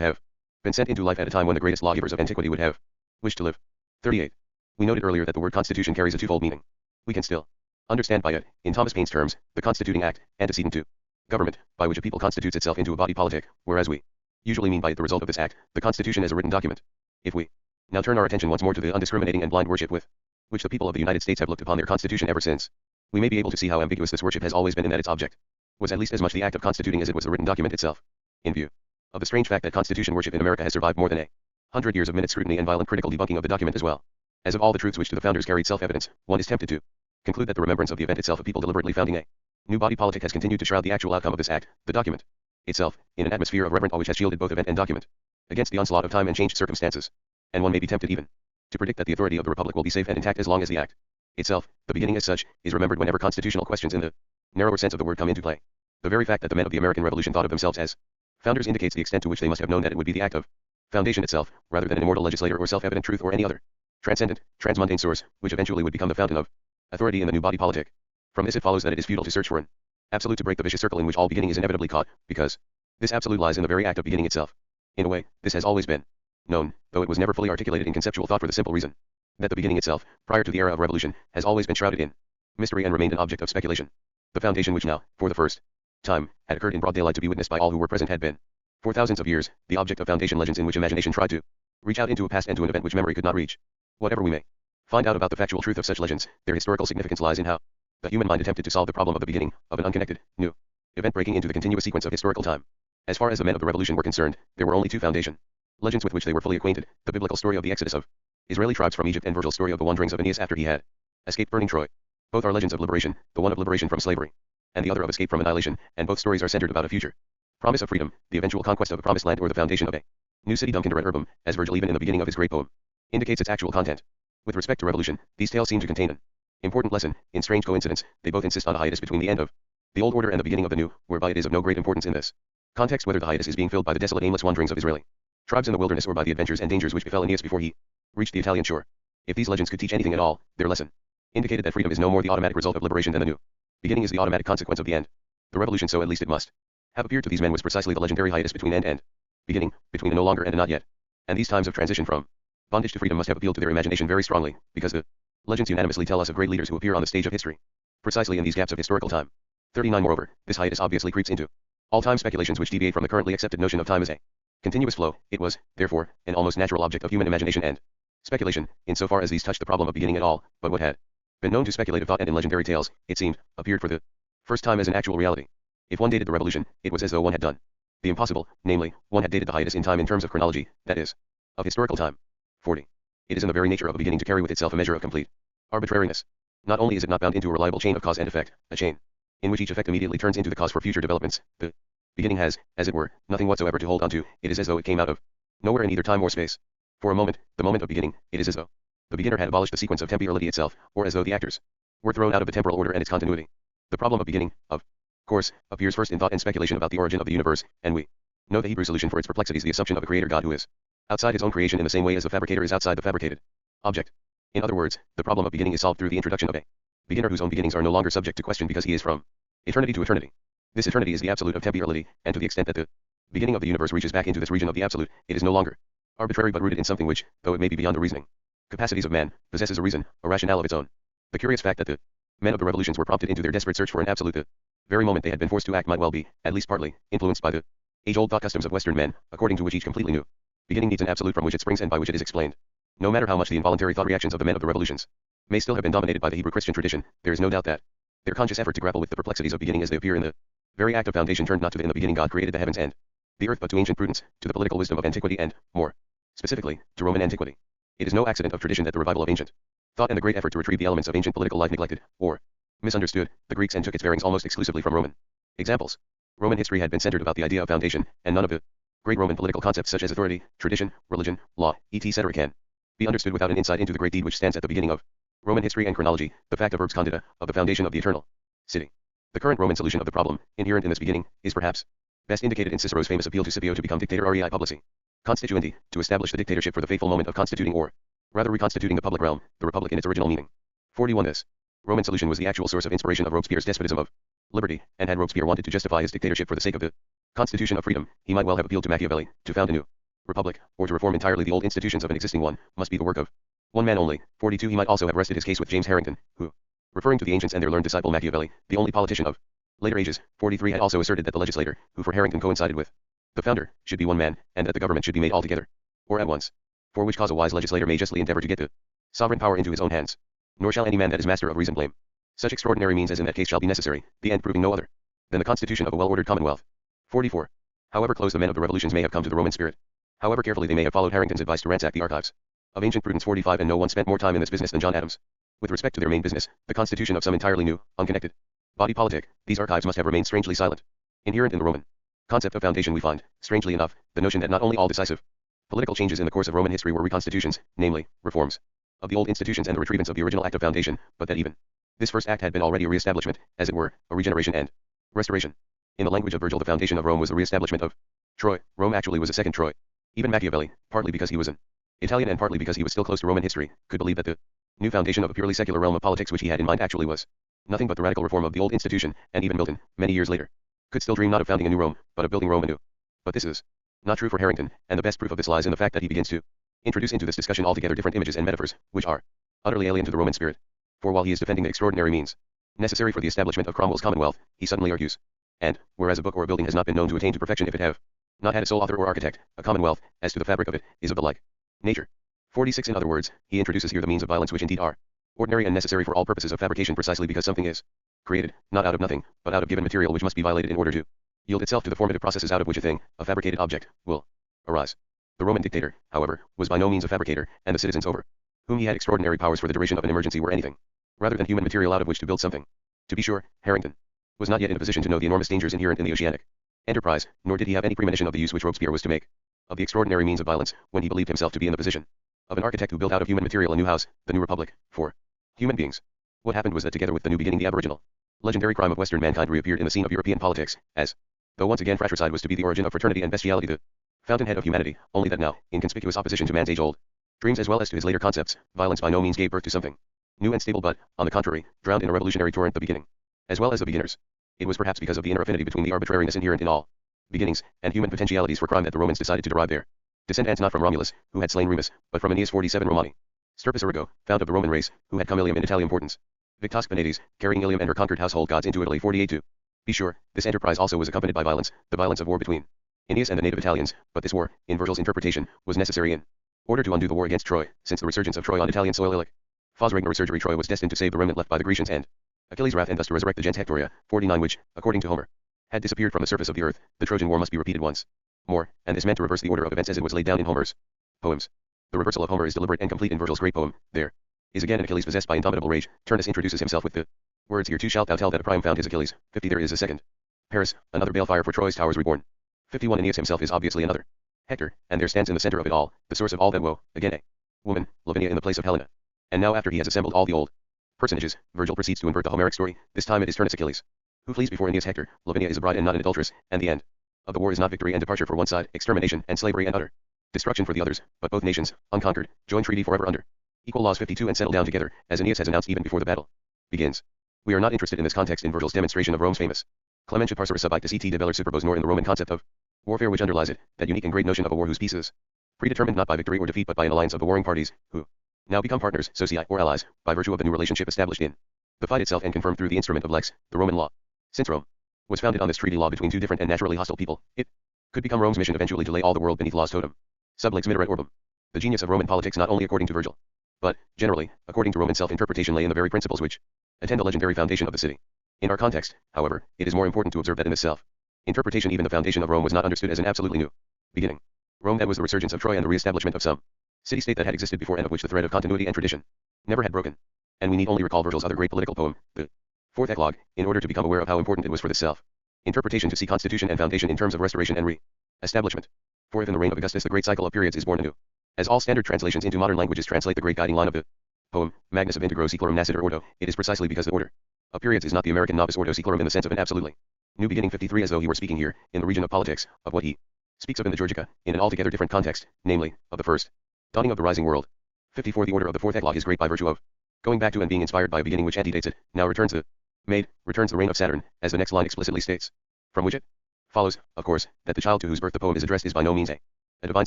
have been sent into life at a time when the greatest lawgivers of antiquity would have wished to live. 38. We noted earlier that the word constitution carries a twofold meaning. We can still understand by it, in Thomas Paine's terms, the constituting act, antecedent to government, by which a people constitutes itself into a body politic, whereas we usually mean by it the result of this act, the Constitution as a written document. If we now turn our attention once more to the undiscriminating and blind worship with which the people of the United States have looked upon their Constitution ever since, we may be able to see how ambiguous this worship has always been, in that its object was at least as much the act of constituting as it was the written document itself. In view of the strange fact that Constitution worship in America has survived more than 100 years of minute scrutiny and violent critical debunking of the document as well as of all the truths which to the founders carried self-evidence, one is tempted to conclude that the remembrance of the event itself of people deliberately founding a new body politic has continued to shroud the actual outcome of this act, the document itself, in an atmosphere of reverent awe which has shielded both event and document against the onslaught of time and changed circumstances. And one may be tempted even to predict that the authority of the Republic will be safe and intact as long as the act itself, the beginning as such, is remembered whenever constitutional questions in the narrower sense of the word come into play. The very fact that the men of the American Revolution thought of themselves as founders indicates the extent to which they must have known that it would be the act of foundation itself, rather than an immortal legislator or self-evident truth or any other transcendent, transmundane source, which eventually would become the fountain of authority in the new body politic. From this it follows that it is futile to search for an absolute to break the vicious circle in which all beginning is inevitably caught, because this absolute lies in the very act of beginning itself. In a way, this has always been known, though it was never fully articulated in conceptual thought for the simple reason that the beginning itself, prior to the era of revolution, has always been shrouded in mystery and remained an object of speculation. The foundation which now, for the first time, had occurred in broad daylight to be witnessed by all who were present had been, for thousands of years, the object of foundation legends in which imagination tried to reach out into a past and to an event which memory could not reach. Whatever we may Find out about the factual truth of such legends. Their historical significance lies in how the human mind attempted to solve the problem of the beginning of an unconnected, new event breaking into the continuous sequence of historical time. As far as the men of the revolution were concerned, there were only two foundation legends with which they were fully acquainted: the biblical story of the exodus of Israeli tribes from Egypt and Virgil's story of the wanderings of Aeneas after he had escaped burning Troy. Both are legends of liberation, the one of liberation from slavery, and the other of escape from annihilation, and both stories are centered about a future promise of freedom, the eventual conquest of a promised land or the foundation of a new city. Duncan et Urbem, as Virgil even in the beginning of his great poem indicates its actual content. With respect to revolution, these tales seem to contain an important lesson. In strange coincidence, they both insist on a hiatus between the end of the old order and the beginning of the new, whereby it is of no great importance in this context whether the hiatus is being filled by the desolate aimless wanderings of Israeli tribes in the wilderness or by the adventures and dangers which befell Aeneas before he reached the Italian shore. If these legends could teach anything at all, their lesson indicated that freedom is no more the automatic result of liberation than the new beginning is the automatic consequence of the end. The revolution, so at least it must have appeared to these men, was precisely the legendary hiatus between end and beginning, between a no longer and a not yet. And these times of transition from bondage to freedom must have appealed to their imagination very strongly, because the legends unanimously tell us of great leaders who appear on the stage of history precisely in these gaps of historical time. 39. Moreover, this hiatus obviously creeps into all time speculations which deviate from the currently accepted notion of time as a continuous flow. It was, therefore, an almost natural object of human imagination and speculation, insofar as these touched the problem of beginning at all. But what had been known to speculative thought and in legendary tales, it seemed, appeared for the first time as an actual reality. If one dated the revolution, it was as though one had done the impossible, namely, one had dated the hiatus in time in terms of chronology, that is, of historical time. 40. It is in the very nature of a beginning to carry with itself a measure of complete arbitrariness. Not only is it not bound into a reliable chain of cause and effect, a chain in which each effect immediately turns into the cause for future developments, the beginning has, as it were, nothing whatsoever to hold on to. It is as though it came out of nowhere in either time or space. For a moment, the moment of beginning, it is as though the beginner had abolished the sequence of temporality itself, or as though the actors were thrown out of the temporal order and its continuity. The problem of beginning, of course, appears first in thought and speculation about the origin of the universe, and we know the Hebrew solution for its perplexities, the assumption of a creator God who is outside his own creation in the same way as the fabricator is outside the fabricated object. In other words, the problem of beginning is solved through the introduction of a beginner whose own beginnings are no longer subject to question because he is from eternity to eternity. This eternity is the absolute of temporality, and to the extent that the beginning of the universe reaches back into this region of the absolute, it is no longer arbitrary but rooted in something which, though it may be beyond the reasoning capacities of man, possesses a reason, a rationale of its own. The curious fact that the men of the revolutions were prompted into their desperate search for an absolute the very moment they had been forced to act might well be, at least partly, influenced by the age-old thought customs of Western men, according to which each completely new beginning needs an absolute from which it springs and by which it is explained. No matter how much the involuntary thought reactions of the men of the revolutions may still have been dominated by the Hebrew Christian tradition, there is no doubt that their conscious effort to grapple with the perplexities of beginning as they appear in the very act of foundation turned not to the in the beginning God created the heavens and the earth but to ancient prudence, to the political wisdom of antiquity and, more specifically, to Roman antiquity. It is no accident of tradition that the revival of ancient thought and the great effort to retrieve the elements of ancient political life neglected, or misunderstood, the Greeks and took its bearings almost exclusively from Roman examples. Roman history had been centered about the idea of foundation, and none of the great Roman political concepts such as authority, tradition, religion, law, etc. can be understood without an insight into the great deed which stands at the beginning of Roman history and chronology, the fact of urbs condita, of the foundation of the eternal city. The current Roman solution of the problem, inherent in this beginning, is perhaps best indicated in Cicero's famous appeal to Scipio to become dictator rei publici constituendi, to establish the dictatorship for the fateful moment of constituting or rather reconstituting the public realm, the republic in its original meaning. 41. This Roman solution was the actual source of inspiration of Robespierre's despotism of liberty, and had Robespierre wanted to justify his dictatorship for the sake of the constitution of freedom, he might well have appealed to Machiavelli, to found a new republic, or to reform entirely the old institutions of an existing one, must be the work of one man only. 42. He might also have rested his case with James Harrington, who, referring to the ancients and their learned disciple Machiavelli, the only politician of later ages, 43, had also asserted that the legislator, who for Harrington coincided with the founder, should be one man, and that the government should be made altogether, or at once, for which cause a wise legislator may justly endeavor to get the sovereign power into his own hands. Nor shall any man that is master of reason blame such extraordinary means as in that case shall be necessary, the end proving no other than the constitution of a well-ordered commonwealth. 44. However close the men of the revolutions may have come to the Roman spirit, however carefully they may have followed Harrington's advice to ransack the archives of ancient prudence, 45, and no one spent more time in this business than John Adams. With respect to their main business, the constitution of some entirely new, unconnected body politic, these archives must have remained strangely silent. Inherent in the Roman concept of foundation we find, strangely enough, the notion that not only all decisive political changes in the course of Roman history were reconstitutions, namely, reforms of the old institutions and the retrievance of the original act of foundation, but that even this first act had been already a re-establishment, as it were, a regeneration and restoration. In the language of Virgil, the foundation of Rome was the re-establishment of Troy. Rome actually was a second Troy. Even Machiavelli, partly because he was an Italian and partly because he was still close to Roman history, could believe that the new foundation of a purely secular realm of politics which he had in mind actually was nothing but the radical reform of the old institution, and even Milton, many years later, could still dream not of founding a new Rome, but of building Rome anew. But this is not true for Harrington, and the best proof of this lies in the fact that he begins to introduce into this discussion altogether different images and metaphors, which are utterly alien to the Roman spirit. For while he is defending the extraordinary means necessary for the establishment of Cromwell's commonwealth, he suddenly argues, and, whereas a book or a building has not been known to attain to perfection if it have not had a sole author or architect, a commonwealth, as to the fabric of it, is of the like nature. 46 In other words, he introduces here the means of violence which indeed are ordinary and necessary for all purposes of fabrication precisely because something is created, not out of nothing, but out of given material which must be violated in order to yield itself to the formative processes out of which a thing, a fabricated object, will arise. The Roman dictator, however, was by no means a fabricator, and the citizens over whom he had extraordinary powers for the duration of an emergency were anything rather than human material out of which to build something. To be sure, Harrington was not yet in a position to know the enormous dangers inherent in the oceanic enterprise, nor did he have any premonition of the use which Robespierre was to make of the extraordinary means of violence, when he believed himself to be in the position of an architect who built out of human material a new house, the new republic, for human beings. What happened was that together with the new beginning the aboriginal, legendary crime of Western mankind reappeared in the scene of European politics, as though once again fratricide was to be the origin of fraternity and bestiality the fountainhead of humanity, only that now, in conspicuous opposition to man's age-old dreams as well as to his later concepts, violence by no means gave birth to something new and stable but, on the contrary, drowned in a revolutionary torrent the beginning, as well as the beginners. It was perhaps because of the inner affinity between the arbitrariness inherent in all beginnings, and human potentialities for crime that the Romans decided to derive their descendants not from Romulus, who had slain Remus, but from Aeneas 47 Romani. Stirpus Arrigo, found of the Roman race, who had come Ilium in Italiam portans. Victus Penedes, carrying Ilium and her conquered household gods into Italy 48 2. Be sure, this enterprise also was accompanied by violence, the violence of war between Aeneas and the native Italians, but this war, in Virgil's interpretation, was necessary in order to undo the war against Troy, since the resurgence of Troy on Italian soil Ilic. Fos regna resurgere Troy was destined to save the remnant left by the Grecians and Achilles' wrath and thus to resurrect the gens Hectoria, 49 which, according to Homer, had disappeared from the surface of the earth. The Trojan War must be repeated once more, and this meant to reverse the order of events as it was laid down in Homer's poems. The reversal of Homer is deliberate and complete in Virgil's great poem. There is again an Achilles possessed by indomitable rage. Turnus introduces himself with the words, "Here too shalt thou tell that a Priam found his Achilles." 50 There is a second Paris, another balefire for Troy's towers reborn. 51 Aeneas himself is obviously another Hector, and there stands in the center of it all, the source of all that woe, again a woman, Lavinia in the place of Helena. And now after he has assembled all the old personages, Virgil proceeds to invert the Homeric story. This time it is Turnus Achilles who flees before Aeneas Hector. Lavinia is a bride and not an adulteress, and the end of the war is not victory and departure for one side, extermination and slavery and utter destruction for the others, but both nations, unconquered, join treaty forever under equal laws 52 and settle down together, as Aeneas has announced even before the battle begins. We are not interested in this context in Virgil's demonstration of Rome's famous Clementia Parcera sub ictus et debeller superbos, nor in the Roman concept of warfare which underlies it, that unique and great notion of a war whose peace is predetermined not by victory or defeat but by an alliance of the warring parties, who now become partners, socii, or allies, by virtue of the new relationship established in the fight itself and confirmed through the instrument of lex, the Roman law. Since Rome was founded on this treaty law between two different and naturally hostile people, it could become Rome's mission eventually to lay all the world beneath law's totem. Sub lex mitteret orbum. The genius of Roman politics, not only according to Virgil, but, generally, according to Roman self-interpretation, lay in the very principles which attend the legendary foundation of the city. In our context, however, it is more important to observe that in this self-interpretation even the foundation of Rome was not understood as an absolutely new beginning. Rome, that was the resurgence of Troy and the re-establishment of some city-state that had existed before and of which the thread of continuity and tradition never had broken. And we need only recall Virgil's other great political poem, the Fourth Eclogue, in order to become aware of how important it was for this self-interpretation to see constitution and foundation in terms of restoration and re-establishment. For if in the reign of Augustus the great cycle of periods is born anew, as all standard translations into modern languages translate the great guiding line of the poem, Magnus of Integro Seclorum Nascitur Ordo, it is precisely because the order of periods is not the American Novus Ordo Seclorum in the sense of an absolutely new beginning. 53 As though he were speaking here, in the region of politics, of what he speaks of in the Georgica, in an altogether different context, namely, of the first dawning of the rising world. 54 The order of the Fourth Eclogue is great by virtue of going back to and being inspired by a beginning which antedates it, now returns the reign of Saturn, as the next line explicitly states. From which it follows, of course, that the child to whose birth the poem is addressed is by no means a divine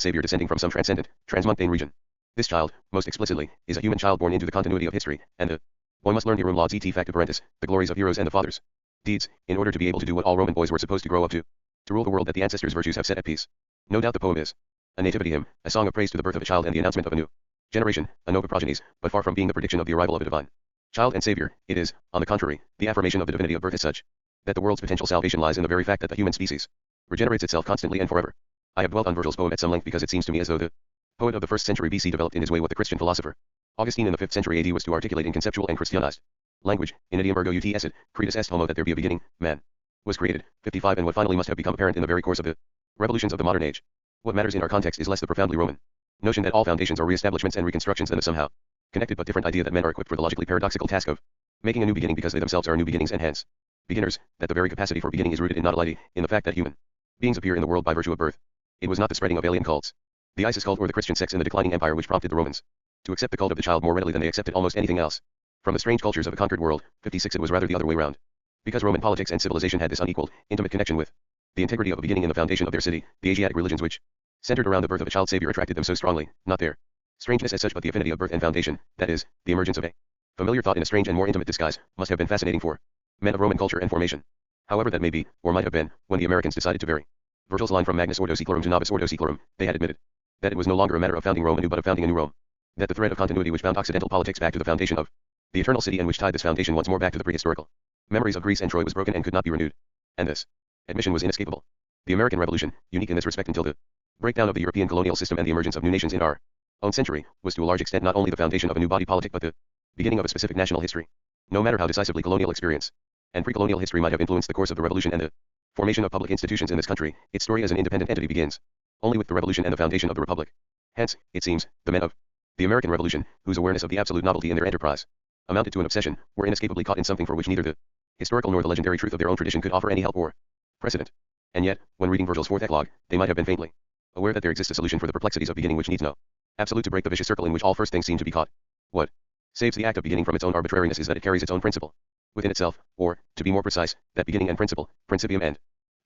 savior descending from some transcendent, transmundane region. This child, most explicitly, is a human child born into the continuity of history, and the boy must learn Herum lauds et facta parentis, the glories of heroes and the fathers' deeds, in order to be able to do what all Roman boys were supposed to grow up to rule the world that the ancestors' virtues have set at peace. No doubt the poem is a nativity hymn, a song of praise to the birth of a child and the announcement of a new generation, a nova progenies, but far from being the prediction of the arrival of a divine child and savior, it is, on the contrary, the affirmation of the divinity of birth as such, that the world's potential salvation lies in the very fact that the human species regenerates itself constantly and forever. I have dwelt on Virgil's poem at some length because it seems to me as though the poet of the 1st century BC developed in his way what the Christian philosopher Augustine in the 5th century AD was to articulate in conceptual and Christianized language, in idiom ergo ut esit, cretus est homo, that there be a beginning, man was created. 55 And what finally must have become apparent in the very course of the revolutions of the modern age. What matters in our context is less the profoundly Roman notion that all foundations are reestablishments and reconstructions than the somehow connected but different idea that men are equipped for the logically paradoxical task of making a new beginning because they themselves are new beginnings and hence beginners, that the very capacity for beginning is rooted in not ality, in the fact that human beings appear in the world by virtue of birth. It was not the spreading of alien cults, the Isis cult or the Christian sects in the declining empire which prompted the Romans to accept the cult of the child more readily than they accepted almost anything else from the strange cultures of a conquered world. 56 It was rather the other way round. Because Roman politics and civilization had this unequaled, intimate connection with the integrity of a beginning in the foundation of their city, the Asiatic religions which centered around the birth of a child savior attracted them so strongly, not their strangeness as such but the affinity of birth and foundation, that is, the emergence of a familiar thought in a strange and more intimate disguise, must have been fascinating for men of Roman culture and formation. However that may be, or might have been, when the Americans decided to vary Virgil's line from Magnus Ordo Seclorum to Novus Ordo Seclorum, they had admitted that it was no longer a matter of founding Rome anew but of founding a new Rome. That the thread of continuity which bound Occidental politics back to the foundation of the eternal city and which tied this foundation once more back to the prehistorical memories of Greece and Troy was broken and could not be renewed. And this admission was inescapable. The American Revolution, unique in this respect until the breakdown of the European colonial system and the emergence of new nations in our own century, was to a large extent not only the foundation of a new body politic but the beginning of a specific national history. No matter how decisively colonial experience and pre-colonial history might have influenced the course of the revolution and the formation of public institutions in this country, its story as an independent entity begins only with the revolution and the foundation of the republic. Hence, it seems, the men of the American Revolution, whose awareness of the absolute novelty in their enterprise amounted to an obsession, were inescapably caught in something for which neither the historical nor the legendary truth of their own tradition could offer any help or precedent. And yet, when reading Virgil's fourth eclogue, they might have been faintly aware that there exists a solution for the perplexities of beginning which needs no absolute to break the vicious circle in which all first things seem to be caught. What saves the act of beginning from its own arbitrariness is that it carries its own principle within itself, or, to be more precise, that beginning and principle, principium and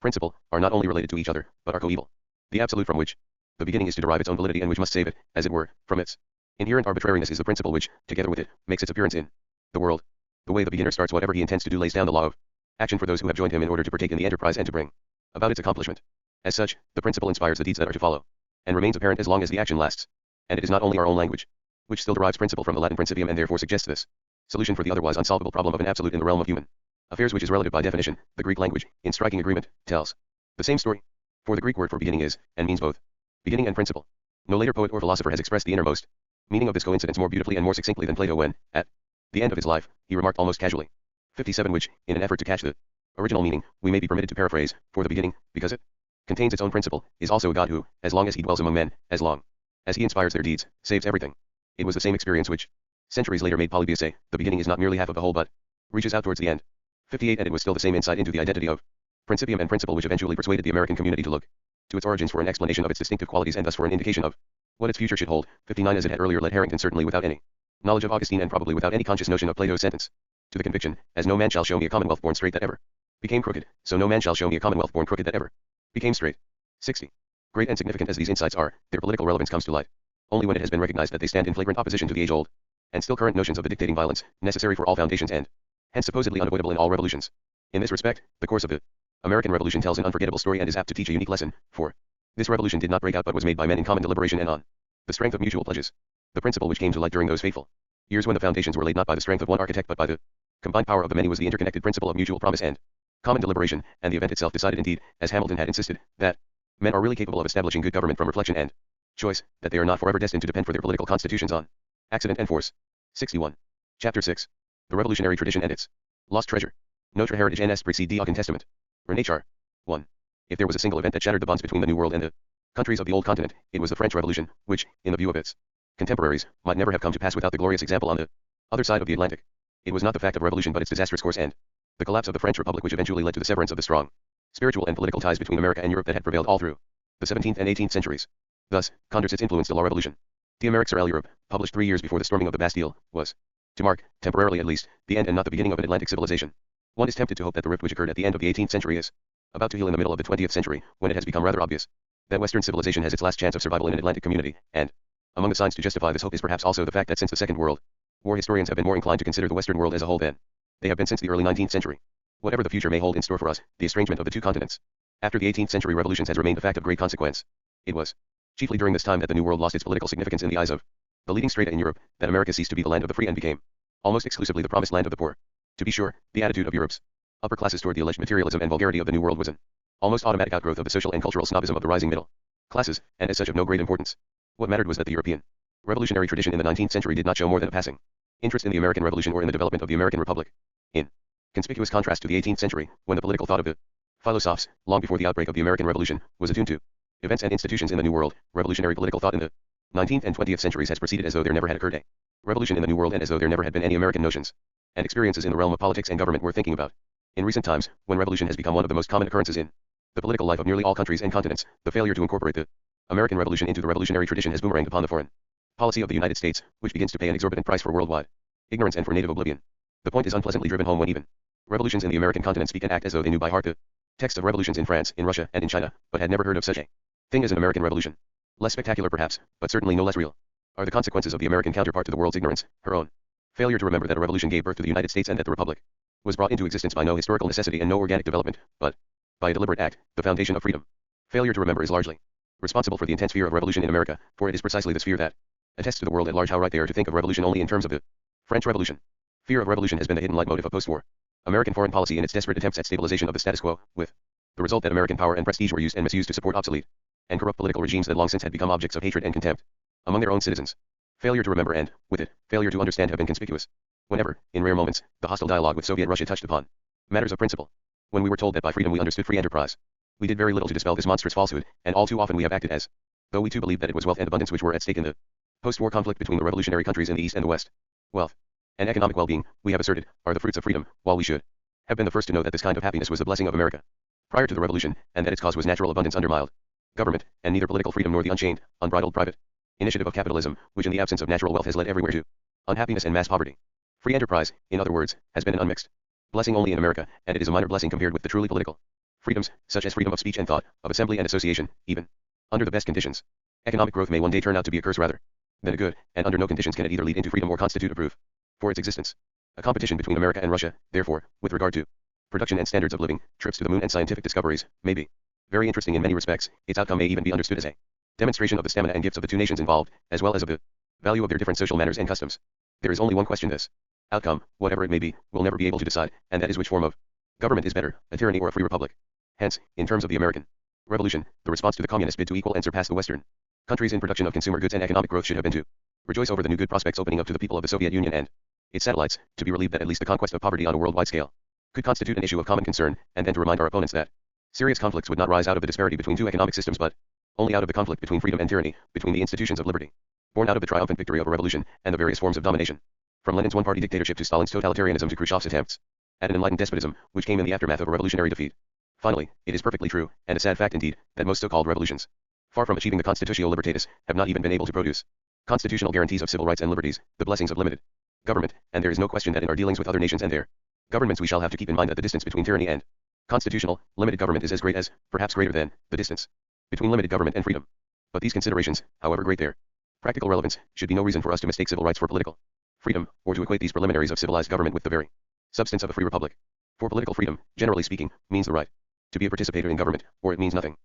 principle, are not only related to each other, but are coeval. The absolute from which the beginning is to derive its own validity and which must save it, as it were, from its inherent arbitrariness is the principle which, together with it, makes its appearance in the world. The way the beginner starts whatever he intends to do lays down the law of action for those who have joined him in order to partake in the enterprise and to bring about its accomplishment. As such, the principle inspires the deeds that are to follow, and remains apparent as long as the action lasts. And it is not only our own language, which still derives principle from the Latin principium and therefore suggests this solution for the otherwise unsolvable problem of an absolute in the realm of human affairs which is relative by definition. The Greek language, in striking agreement, tells the same story. For the Greek word for beginning is, and means both beginning and principle. No later poet or philosopher has expressed the innermost meaning of this coincidence more beautifully and more succinctly than Plato when, at the end of his life, he remarked almost casually, 57, which, in an effort to catch the original meaning, we may be permitted to paraphrase, for the beginning, because it contains its own principle, is also a God who, as long as he dwells among men, as long as he inspires their deeds, saves everything. It was the same experience which, centuries later, made Polybius say, the beginning is not merely half of the whole but reaches out towards the end. 58, and it was still the same insight into the identity of principium and principle which eventually persuaded the American community to look to its origins for an explanation of its distinctive qualities and thus for an indication of what its future should hold. 59, as it had earlier led Harrington, certainly without any knowledge of Augustine and probably without any conscious notion of Plato's sentence, to the conviction, as no man shall show me a commonwealth born straight that ever became crooked, so no man shall show me a commonwealth born crooked that ever became straight. 60. Great and significant as these insights are, their political relevance comes to light only when it has been recognized that they stand in flagrant opposition to the age-old and still current notions of the dictating violence, necessary for all foundations and hence supposedly unavoidable in all revolutions. In this respect, the course of the American Revolution tells an unforgettable story and is apt to teach a unique lesson, for this revolution did not break out but was made by men in common deliberation and on the strength of mutual pledges. The principle which came to light during those fateful years when the foundations were laid not by the strength of one architect but by the combined power of the many was the interconnected principle of mutual promise and common deliberation, and the event itself decided indeed, as Hamilton had insisted, that men are really capable of establishing good government from reflection and choice, that they are not forever destined to depend for their political constitutions on accident and force. 61. Chapter 6. The Revolutionary Tradition and its Lost Treasure. Notre heritage n'est précédé d'aucun testament. René Char. 1. If there was a single event that shattered the bonds between the New World and the countries of the Old Continent, it was the French Revolution, which, in the view of its contemporaries, might never have come to pass without the glorious example on the other side of the Atlantic. It was not the fact of revolution but its disastrous course and the collapse of the French Republic which eventually led to the severance of the strong spiritual and political ties between America and Europe that had prevailed all through the 17th and 18th centuries. Thus, Condorcet's influence de la Revolution d'Amérique sur l'Europe, published 3 years before the storming of the Bastille, was to mark, temporarily at least, the end and not the beginning of an Atlantic civilization. One is tempted to hope that the rift which occurred at the end of the 18th century is about to heal in the middle of the 20th century, when it has become rather obvious that Western civilization has its last chance of survival in an Atlantic community, and among the signs to justify this hope is perhaps also the fact that since the Second World War historians have been more inclined to consider the Western world as a whole than they have been since the early 19th century. Whatever the future may hold in store for us, the estrangement of the two continents after the 18th century revolutions has remained a fact of great consequence. It was chiefly during this time that the New World lost its political significance in the eyes of the leading strata in Europe, that America ceased to be the land of the free and became almost exclusively the promised land of the poor. To be sure, the attitude of Europe's upper classes toward the alleged materialism and vulgarity of the New World was an almost automatic outgrowth of the social and cultural snobism of the rising middle classes, and as such of no great importance. What mattered was that the European revolutionary tradition in the 19th century did not show more than a passing interest in the American Revolution or in the development of the American Republic. In conspicuous contrast to the 18th century, when the political thought of the philosophers, long before the outbreak of the American Revolution, was attuned to events and institutions in the New World, revolutionary political thought in the 19th and 20th centuries has proceeded as though there never had occurred a revolution in the New World and as though there never had been any American notions and experiences in the realm of politics and government worth thinking about. In recent times, when revolution has become one of the most common occurrences in the political life of nearly all countries and continents, the failure to incorporate the American Revolution into the revolutionary tradition has boomeranged upon the foreign policy of the United States, which begins to pay an exorbitant price for worldwide ignorance and for native oblivion. The point is unpleasantly driven home when even revolutions in the American continent speak and act as though they knew by heart the texts of revolutions in France, in Russia, and in China, but had never heard of such a thing as an American Revolution. Less spectacular perhaps, but certainly no less real, are the consequences of the American counterpart to the world's ignorance, her own failure to remember that a revolution gave birth to the United States and that the Republic was brought into existence by no historical necessity and no organic development, but by a deliberate act, the foundation of freedom. Failure to remember is largely responsible for the intense fear of revolution in America, for it is precisely this fear that attests to the world at large how right they are to think of revolution only in terms of the French Revolution. Fear of revolution has been the hidden leitmotif of post-war American foreign policy in its desperate attempts at stabilization of the status quo, with the result that American power and prestige were used and misused to support obsolete and corrupt political regimes that long since had become objects of hatred and contempt among their own citizens. Failure to remember and, with it, failure to understand have been conspicuous. Whenever, in rare moments, the hostile dialogue with Soviet Russia touched upon matters of principle. When we were told that by freedom we understood free enterprise, we did very little to dispel this monstrous falsehood, and all too often we have acted as though we too believed that it was wealth and abundance which were at stake in the post-war conflict between the revolutionary countries in the East and the West. Wealth and economic well-being, we have asserted, are the fruits of freedom, while we should have been the first to know that this kind of happiness was the blessing of America prior to the revolution, and that its cause was natural abundance under mild government, and neither political freedom nor the unchained, unbridled private initiative of capitalism, which in the absence of natural wealth has led everywhere to unhappiness and mass poverty. Free enterprise, in other words, has been an unmixed blessing only in America, and it is a minor blessing compared with the truly political freedoms, such as freedom of speech and thought, of assembly and association, even under the best conditions. Economic growth may one day turn out to be a curse rather than a good, and under no conditions can it either lead into freedom or constitute a proof for its existence. A competition between America and Russia, therefore, with regard to production and standards of living, trips to the moon and scientific discoveries, may be very interesting in many respects. Its outcome may even be understood as a demonstration of the stamina and gifts of the two nations involved, as well as of the value of their different social manners and customs. There is only one question: this outcome, whatever it may be, will never be able to decide, and that is which form of government is better, a tyranny or a free republic. Hence, in terms of the American Revolution, the response to the communist bid to equal and surpass the Western countries in production of consumer goods and economic growth should have been to rejoice over the new good prospects opening up to the people of the Soviet Union and its satellites, to be relieved that at least the conquest of poverty on a worldwide scale could constitute an issue of common concern, and then to remind our opponents that serious conflicts would not rise out of the disparity between two economic systems but only out of the conflict between freedom and tyranny, between the institutions of liberty, born out of the triumphant victory of a revolution, and the various forms of domination. From Lenin's one-party dictatorship to Stalin's totalitarianism to Khrushchev's attempts at an enlightened despotism, which came in the aftermath of a revolutionary defeat. Finally, it is perfectly true, and a sad fact indeed, that most so-called revolutions, far from achieving the constitutio libertatis, have not even been able to produce constitutional guarantees of civil rights and liberties, the blessings of limited government, and there is no question that in our dealings with other nations and their governments we shall have to keep in mind that the distance between tyranny and constitutional, limited government is as great as, perhaps greater than, the distance between limited government and freedom. But these considerations, however great their practical relevance, should be no reason for us to mistake civil rights for political freedom, or to equate these preliminaries of civilized government with the very substance of a free republic. For political freedom, generally speaking, means the right to be a participator in government, or it means nothing.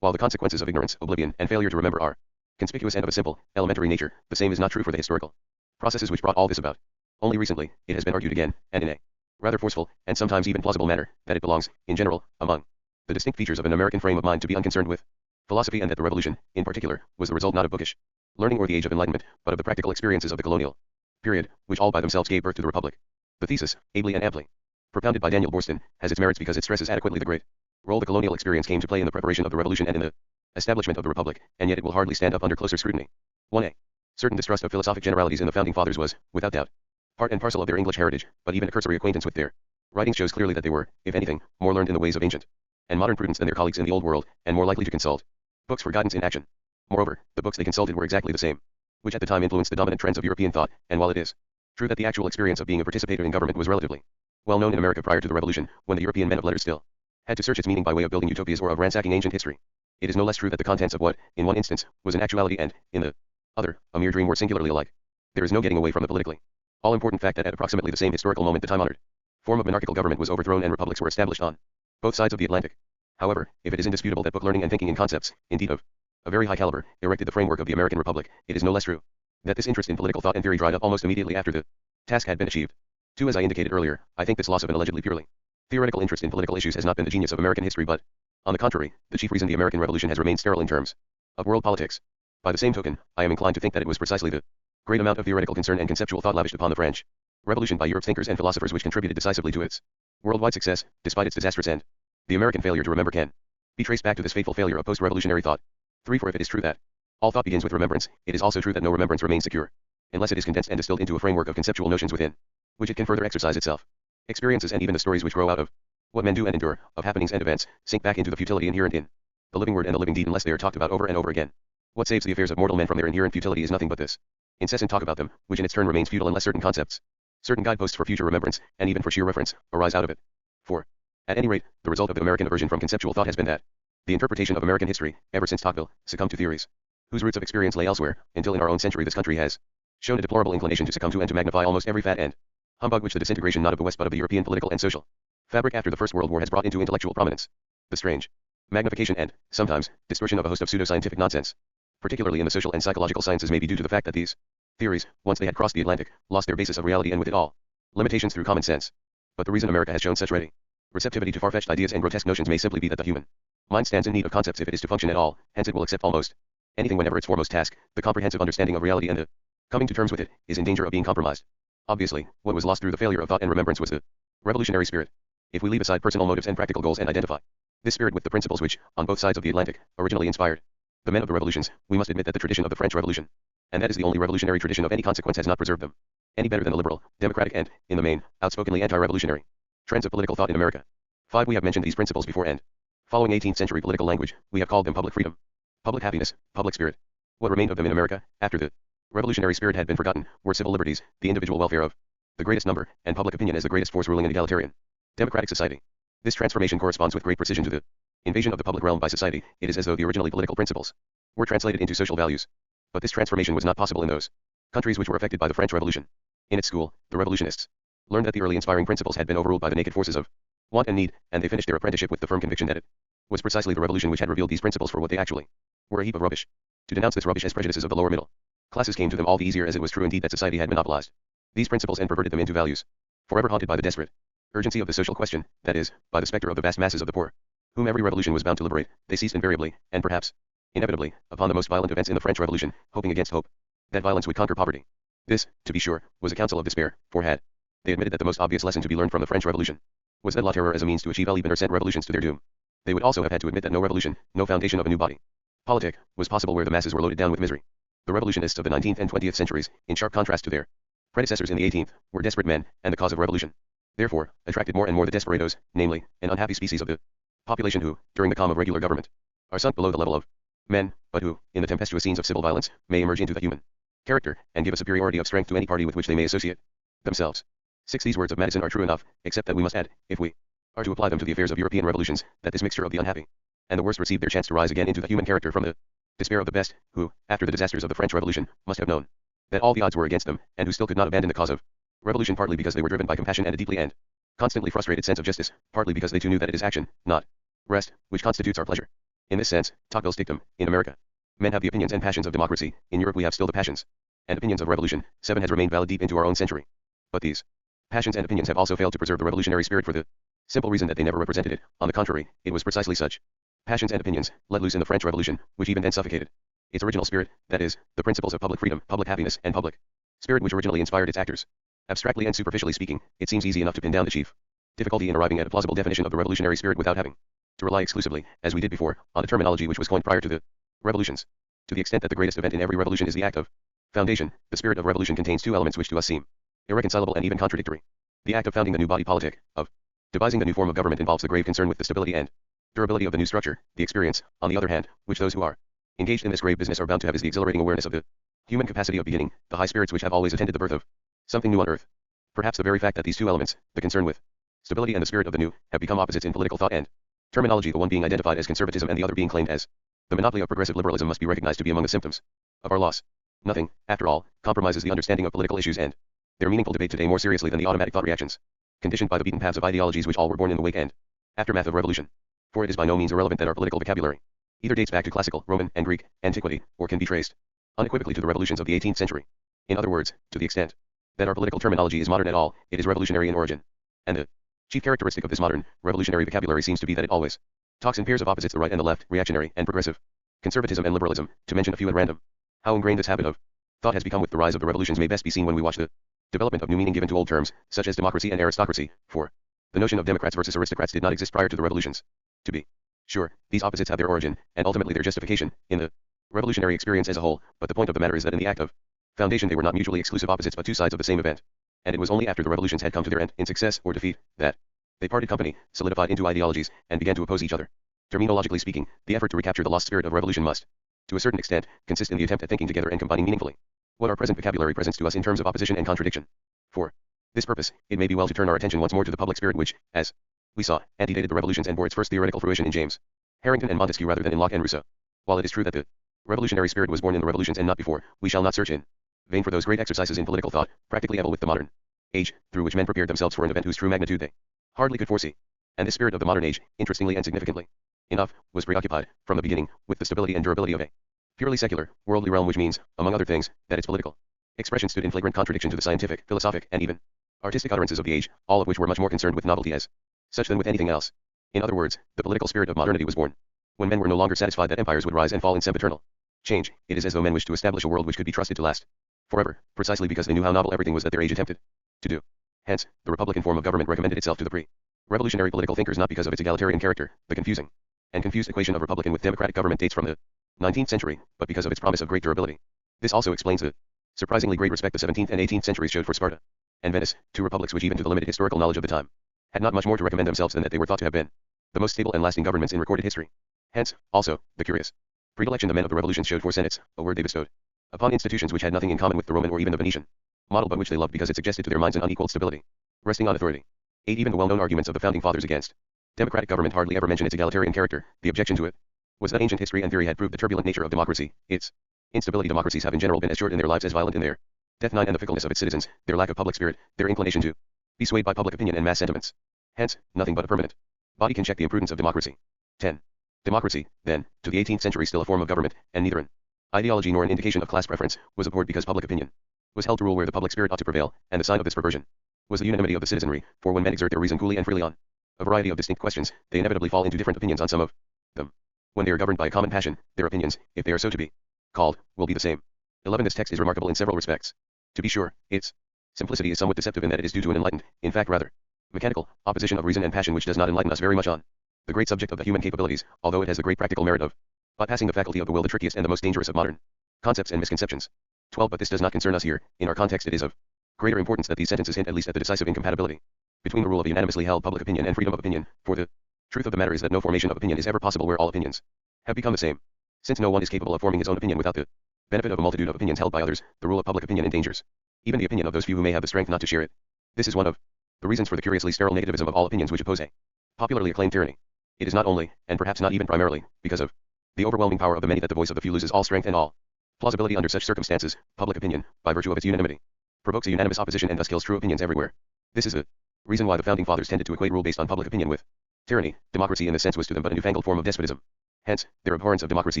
While the consequences of ignorance, oblivion, and failure to remember are conspicuous and of a simple, elementary nature, the same is not true for the historical processes which brought all this about. Only recently, it has been argued again, and in a rather forceful, and sometimes even plausible manner, that it belongs, in general, among the distinct features of an American frame of mind to be unconcerned with philosophy, and that the revolution, in particular, was the result not of bookish learning or the age of enlightenment, but of the practical experiences of the colonial period, which all by themselves gave birth to the republic. The thesis, ably and amply propounded by Daniel Boorstin, has its merits because it stresses adequately the great role the colonial experience came to play in the preparation of the revolution and in the establishment of the republic, and yet it will hardly stand up under closer scrutiny. 1a. Certain distrust of philosophic generalities in the founding fathers was, without doubt, part and parcel of their English heritage, but even a cursory acquaintance with their writings shows clearly that they were, if anything, more learned in the ways of ancient and modern prudence than their colleagues in the Old World, and more likely to consult books for guidance in action. Moreover, the books they consulted were exactly the same, which at the time influenced the dominant trends of European thought, and while it is true that the actual experience of being a participator in government was relatively well known in America prior to the Revolution, when the European men of letters still had to search its meaning by way of building utopias or of ransacking ancient history, it is no less true that the contents of what, in one instance, was an actuality and, in the other, a mere dream were singularly alike. There is no getting away from the politically all-important fact that at approximately the same historical moment the time-honored form of monarchical government was overthrown and republics were established on both sides of the Atlantic. However, if it is indisputable that book learning and thinking in concepts, indeed of a very high caliber, erected the framework of the American Republic, it is no less true that this interest in political thought and theory dried up almost immediately after the task had been achieved. 2. As I indicated earlier, I think this loss of an allegedly purely theoretical interest in political issues has not been the genius of American history, but, on the contrary, the chief reason the American Revolution has remained sterile in terms of world politics. By the same token, I am inclined to think that it was precisely the great amount of theoretical concern and conceptual thought lavished upon the French Revolution by Europe's thinkers and philosophers which contributed decisively to its worldwide success, despite its disastrous end. The American failure to remember can be traced back to this fateful failure of post-revolutionary thought. 3. For if it is true that all thought begins with remembrance, it is also true that no remembrance remains secure, unless it is condensed and distilled into a framework of conceptual notions within which it can further exercise itself. Experiences and even the stories which grow out of what men do and endure, of happenings and events, sink back into the futility inherent in the living word and the living deed unless they are talked about over and over again. What saves the affairs of mortal men from their inherent futility is nothing but this incessant talk about them, which in its turn remains futile unless certain concepts, certain guideposts for future remembrance, and even for sheer reference, arise out of it. 4. At any rate, the result of the American aversion from conceptual thought has been that the interpretation of American history, ever since Tocqueville, succumbed to theories whose roots of experience lay elsewhere, until in our own century this country has shown a deplorable inclination to succumb to and to magnify almost every fad and humbug which the disintegration not of the West but of the European political and social fabric after the First World War has brought into intellectual prominence. The strange magnification and, sometimes, distortion of a host of pseudo-scientific nonsense particularly in the social and psychological sciences, may be due to the fact that these theories, once they had crossed the Atlantic, lost their basis of reality and with it all limitations through common sense. But the reason America has shown such ready receptivity to far-fetched ideas and grotesque notions may simply be that the human mind stands in need of concepts if it is to function at all, hence it will accept almost anything whenever its foremost task, the comprehensive understanding of reality and the coming to terms with it, is in danger of being compromised. Obviously, what was lost through the failure of thought and remembrance was the revolutionary spirit. If we leave aside personal motives and practical goals and identify this spirit with the principles which, on both sides of the Atlantic, originally inspired the men of the revolutions, we must admit that the tradition of the French Revolution, and that is the only revolutionary tradition of any consequence, has not preserved them any better than the liberal, democratic and, in the main, outspokenly anti-revolutionary trends of political thought in America. 5. We have mentioned these principles before, and, following 18th century political language, we have called them public freedom, public happiness, public spirit. What remained of them in America, after the revolutionary spirit had been forgotten, were civil liberties, the individual welfare of the greatest number, and public opinion as the greatest force ruling an egalitarian, democratic society. This transformation corresponds with great precision to the invasion of the public realm by society. It is as though the originally political principles were translated into social values. But this transformation was not possible in those countries which were affected by the French Revolution. In its school, the revolutionists learned that the early inspiring principles had been overruled by the naked forces of want and need, and they finished their apprenticeship with the firm conviction that it was precisely the revolution which had revealed these principles for what they actually were, a heap of rubbish. To denounce this rubbish as prejudices of the lower middle classes came to them all the easier, as it was true indeed that society had monopolized these principles and perverted them into values forever haunted by the desperate urgency of the social question, that is, by the specter of the vast masses of the poor, whom every revolution was bound to liberate. They seized invariably, and perhaps inevitably, upon the most violent events in the French Revolution, hoping against hope that violence would conquer poverty. This, to be sure, was a counsel of despair, for had they admitted that the most obvious lesson to be learned from the French Revolution was that la terror as a means to achieve even or sent revolutions to their doom, they would also have had to admit that no revolution, no foundation of a new body politic, was possible where the masses were loaded down with misery. The revolutionists of the 19th and 20th centuries, in sharp contrast to their predecessors in the 18th, were desperate men, and the cause of revolution therefore attracted more and more the desperados, namely, an unhappy species of the population who, during the calm of regular government, are sunk below the level of men, but who, in the tempestuous scenes of civil violence, may emerge into the human character, and give a superiority of strength to any party with which they may associate themselves. 6. These words of Madison are true enough, except that we must add, if we are to apply them to the affairs of European revolutions, that this mixture of the unhappy and the worst received their chance to rise again into the human character from the despair of the best, who, after the disasters of the French Revolution, must have known that all the odds were against them, and who still could not abandon the cause of revolution, partly because they were driven by compassion and a deeply and constantly frustrated sense of justice, partly because they too knew that it is action, not rest, which constitutes our pleasure. In this sense, Tocqueville's dictum, in America, men have the opinions and passions of democracy, in Europe we have still the passions and opinions of revolution. 7 has remained valid deep into our own century. But these passions and opinions have also failed to preserve the revolutionary spirit for the simple reason that they never represented it. On the contrary, it was precisely such passions and opinions, let loose in the French Revolution, which even then suffocated its original spirit, that is, the principles of public freedom, public happiness, and public spirit which originally inspired its actors. Abstractly and superficially speaking, it seems easy enough to pin down the chief difficulty in arriving at a plausible definition of the revolutionary spirit without having to rely exclusively, as we did before, on a terminology which was coined prior to the revolutions. To the extent that the greatest event in every revolution is the act of foundation, the spirit of revolution contains two elements which to us seem irreconcilable and even contradictory. The act of founding the new body politic, of devising the new form of government, involves the grave concern with the stability and durability of the new structure. The experience, on the other hand, which those who are engaged in this grave business are bound to have, is the exhilarating awareness of the human capacity of beginning, the high spirits which have always attended the birth of something new on earth. Perhaps the very fact that these two elements, the concern with stability and the spirit of the new, have become opposites in political thought and terminology, the one being identified as conservatism and the other being claimed as the monopoly of progressive liberalism, must be recognized to be among the symptoms of our loss. Nothing, after all, compromises the understanding of political issues and their meaningful debate today more seriously than the automatic thought reactions, conditioned by the beaten paths of ideologies which all were born in the wake and aftermath of revolution. For it is by no means irrelevant that our political vocabulary either dates back to classical, Roman, and Greek antiquity, or can be traced unequivocally to the revolutions of the 18th century. In other words, to the extent that our political terminology is modern at all, it is revolutionary in origin. And the chief characteristic of this modern, revolutionary vocabulary seems to be that it always talks in pairs of opposites, the right and the left, reactionary and progressive, conservatism and liberalism, to mention a few at random. How ingrained this habit of thought has become with the rise of the revolutions may best be seen when we watch the development of new meaning given to old terms, such as democracy and aristocracy, for the notion of democrats versus aristocrats did not exist prior to the revolutions. To be sure, these opposites have their origin, and ultimately their justification, in the revolutionary experience as a whole, but the point of the matter is that in the act of foundation they were not mutually exclusive opposites but two sides of the same event. And it was only after the revolutions had come to their end, in success or defeat, that they parted company, solidified into ideologies, and began to oppose each other. Terminologically speaking, the effort to recapture the lost spirit of revolution must, to a certain extent, consist in the attempt at thinking together and combining meaningfully what our present vocabulary presents to us in terms of opposition and contradiction. For this purpose, it may be well to turn our attention once more to the public spirit which, as we saw, antedated the revolutions and bore its first theoretical fruition in James Harrington and Montesquieu rather than in Locke and Rousseau. While it is true that the revolutionary spirit was born in the revolutions and not before, we shall not search in vain for those great exercises in political thought, practically equal with the modern age, through which men prepared themselves for an event whose true magnitude they hardly could foresee. And the spirit of the modern age, interestingly and significantly enough, was preoccupied, from the beginning, with the stability and durability of a purely secular, worldly realm, which means, among other things, that its political expression stood in flagrant contradiction to the scientific, philosophic, and even artistic utterances of the age, all of which were much more concerned with novelty as such than with anything else. In other words, the political spirit of modernity was born when men were no longer satisfied that empires would rise and fall in sempiternal change. It is as though men wished to establish a world which could be trusted to last forever, precisely because they knew how novel everything was that their age attempted to do. Hence, the republican form of government recommended itself to the pre-revolutionary political thinkers not because of its egalitarian character, the confusing and confused equation of republican with democratic government dates from the 19th century, but because of its promise of great durability. This also explains the surprisingly great respect the 17th and 18th centuries showed for Sparta and Venice, two republics which even to the limited historical knowledge of the time had not much more to recommend themselves than that they were thought to have been the most stable and lasting governments in recorded history. Hence, also, the curious predilection the men of the revolutions showed for senates, a word they bestowed upon institutions which had nothing in common with the Roman or even the Venetian model, but which they loved because it suggested to their minds an unequaled stability resting on authority. 8. Even the well-known arguments of the founding fathers against democratic government hardly ever mention its egalitarian character. The objection to it was that ancient history and theory had proved the turbulent nature of democracy, its instability. Democracies have in general been as short in their lives as violent in their death. 9. And the fickleness of its citizens, their lack of public spirit, their inclination to be swayed by public opinion and mass sentiments. Hence, nothing but a permanent body can check the imprudence of democracy. 10. Democracy, then, to the 18th century still a form of government, and neither an ideology nor an indication of class preference, was abhorred because public opinion was held to rule where the public spirit ought to prevail, and the sign of this perversion was the unanimity of the citizenry, for when men exert their reason coolly and freely on a variety of distinct questions, they inevitably fall into different opinions on some of them. When they are governed by a common passion, their opinions, if they are so to be called, will be the same. 11. This text is remarkable in several respects. To be sure, its simplicity is somewhat deceptive in that it is due to an enlightened, in fact rather mechanical, opposition of reason and passion which does not enlighten us very much on the great subject of the human capabilities, although it has the great practical merit of bypassing the faculty of the will, the trickiest and the most dangerous of modern concepts and misconceptions. 12. But this does not concern us here. In our context it is of greater importance that these sentences hint at least at the decisive incompatibility between the rule of a unanimously held public opinion and freedom of opinion, for the truth of the matter is that no formation of opinion is ever possible where all opinions have become the same. Since no one is capable of forming his own opinion without the benefit of a multitude of opinions held by others, the rule of public opinion endangers even the opinion of those few who may have the strength not to share it. This is one of the reasons for the curiously sterile negativism of all opinions which oppose a popularly acclaimed tyranny. It is not only, and perhaps not even primarily, because of the overwhelming power of the many that the voice of the few loses all strength and all plausibility under such circumstances. Public opinion, by virtue of its unanimity, provokes a unanimous opposition and thus kills true opinions everywhere. This is the reason why the founding fathers tended to equate rule based on public opinion with tyranny. Democracy in this sense was to them but a newfangled form of despotism. Hence, their abhorrence of democracy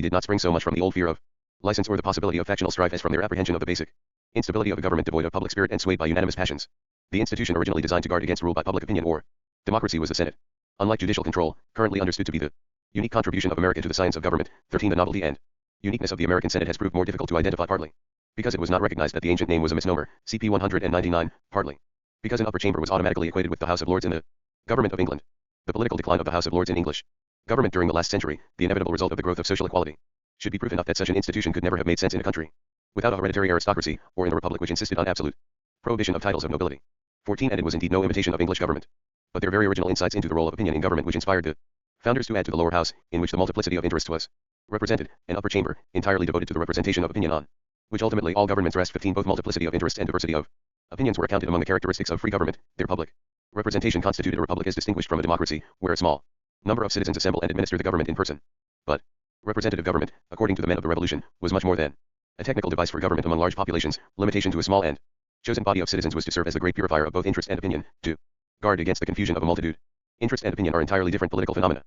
did not spring so much from the old fear of license or the possibility of factional strife as from their apprehension of the basic instability of a government devoid of public spirit and swayed by unanimous passions. The institution originally designed to guard against rule by public opinion or democracy was the Senate. Unlike judicial control, currently understood to be the unique contribution of America to the science of government. 13. The novelty and uniqueness of the American Senate has proved more difficult to identify, partly because it was not recognized that the ancient name was a misnomer, CP 199, partly because an upper chamber was automatically equated with the House of Lords in the government of England. The political decline of the House of Lords in English government during the last century, the inevitable result of the growth of social equality, should be proof enough that such an institution could never have made sense in a country without a hereditary aristocracy, or in a republic which insisted on absolute prohibition of titles of nobility. 14. And it was indeed no imitation of English government, but their very original insights into the role of opinion in government which inspired the founders to add to the lower house, in which the multiplicity of interests was represented, an upper chamber, entirely devoted to the representation of opinion on which ultimately all governments rest. 15. Both multiplicity of interests and diversity of opinions were accounted among the characteristics of free government. Their public representation constituted a republic as distinguished from a democracy, where a small number of citizens assemble and administer the government in person. But representative government, according to the men of the revolution, was much more than a technical device for government among large populations. Limitation to a small and chosen body of citizens was to serve as the great purifier of both interest and opinion, to guard against the confusion of a multitude. Interest and opinion are entirely different political phenomena.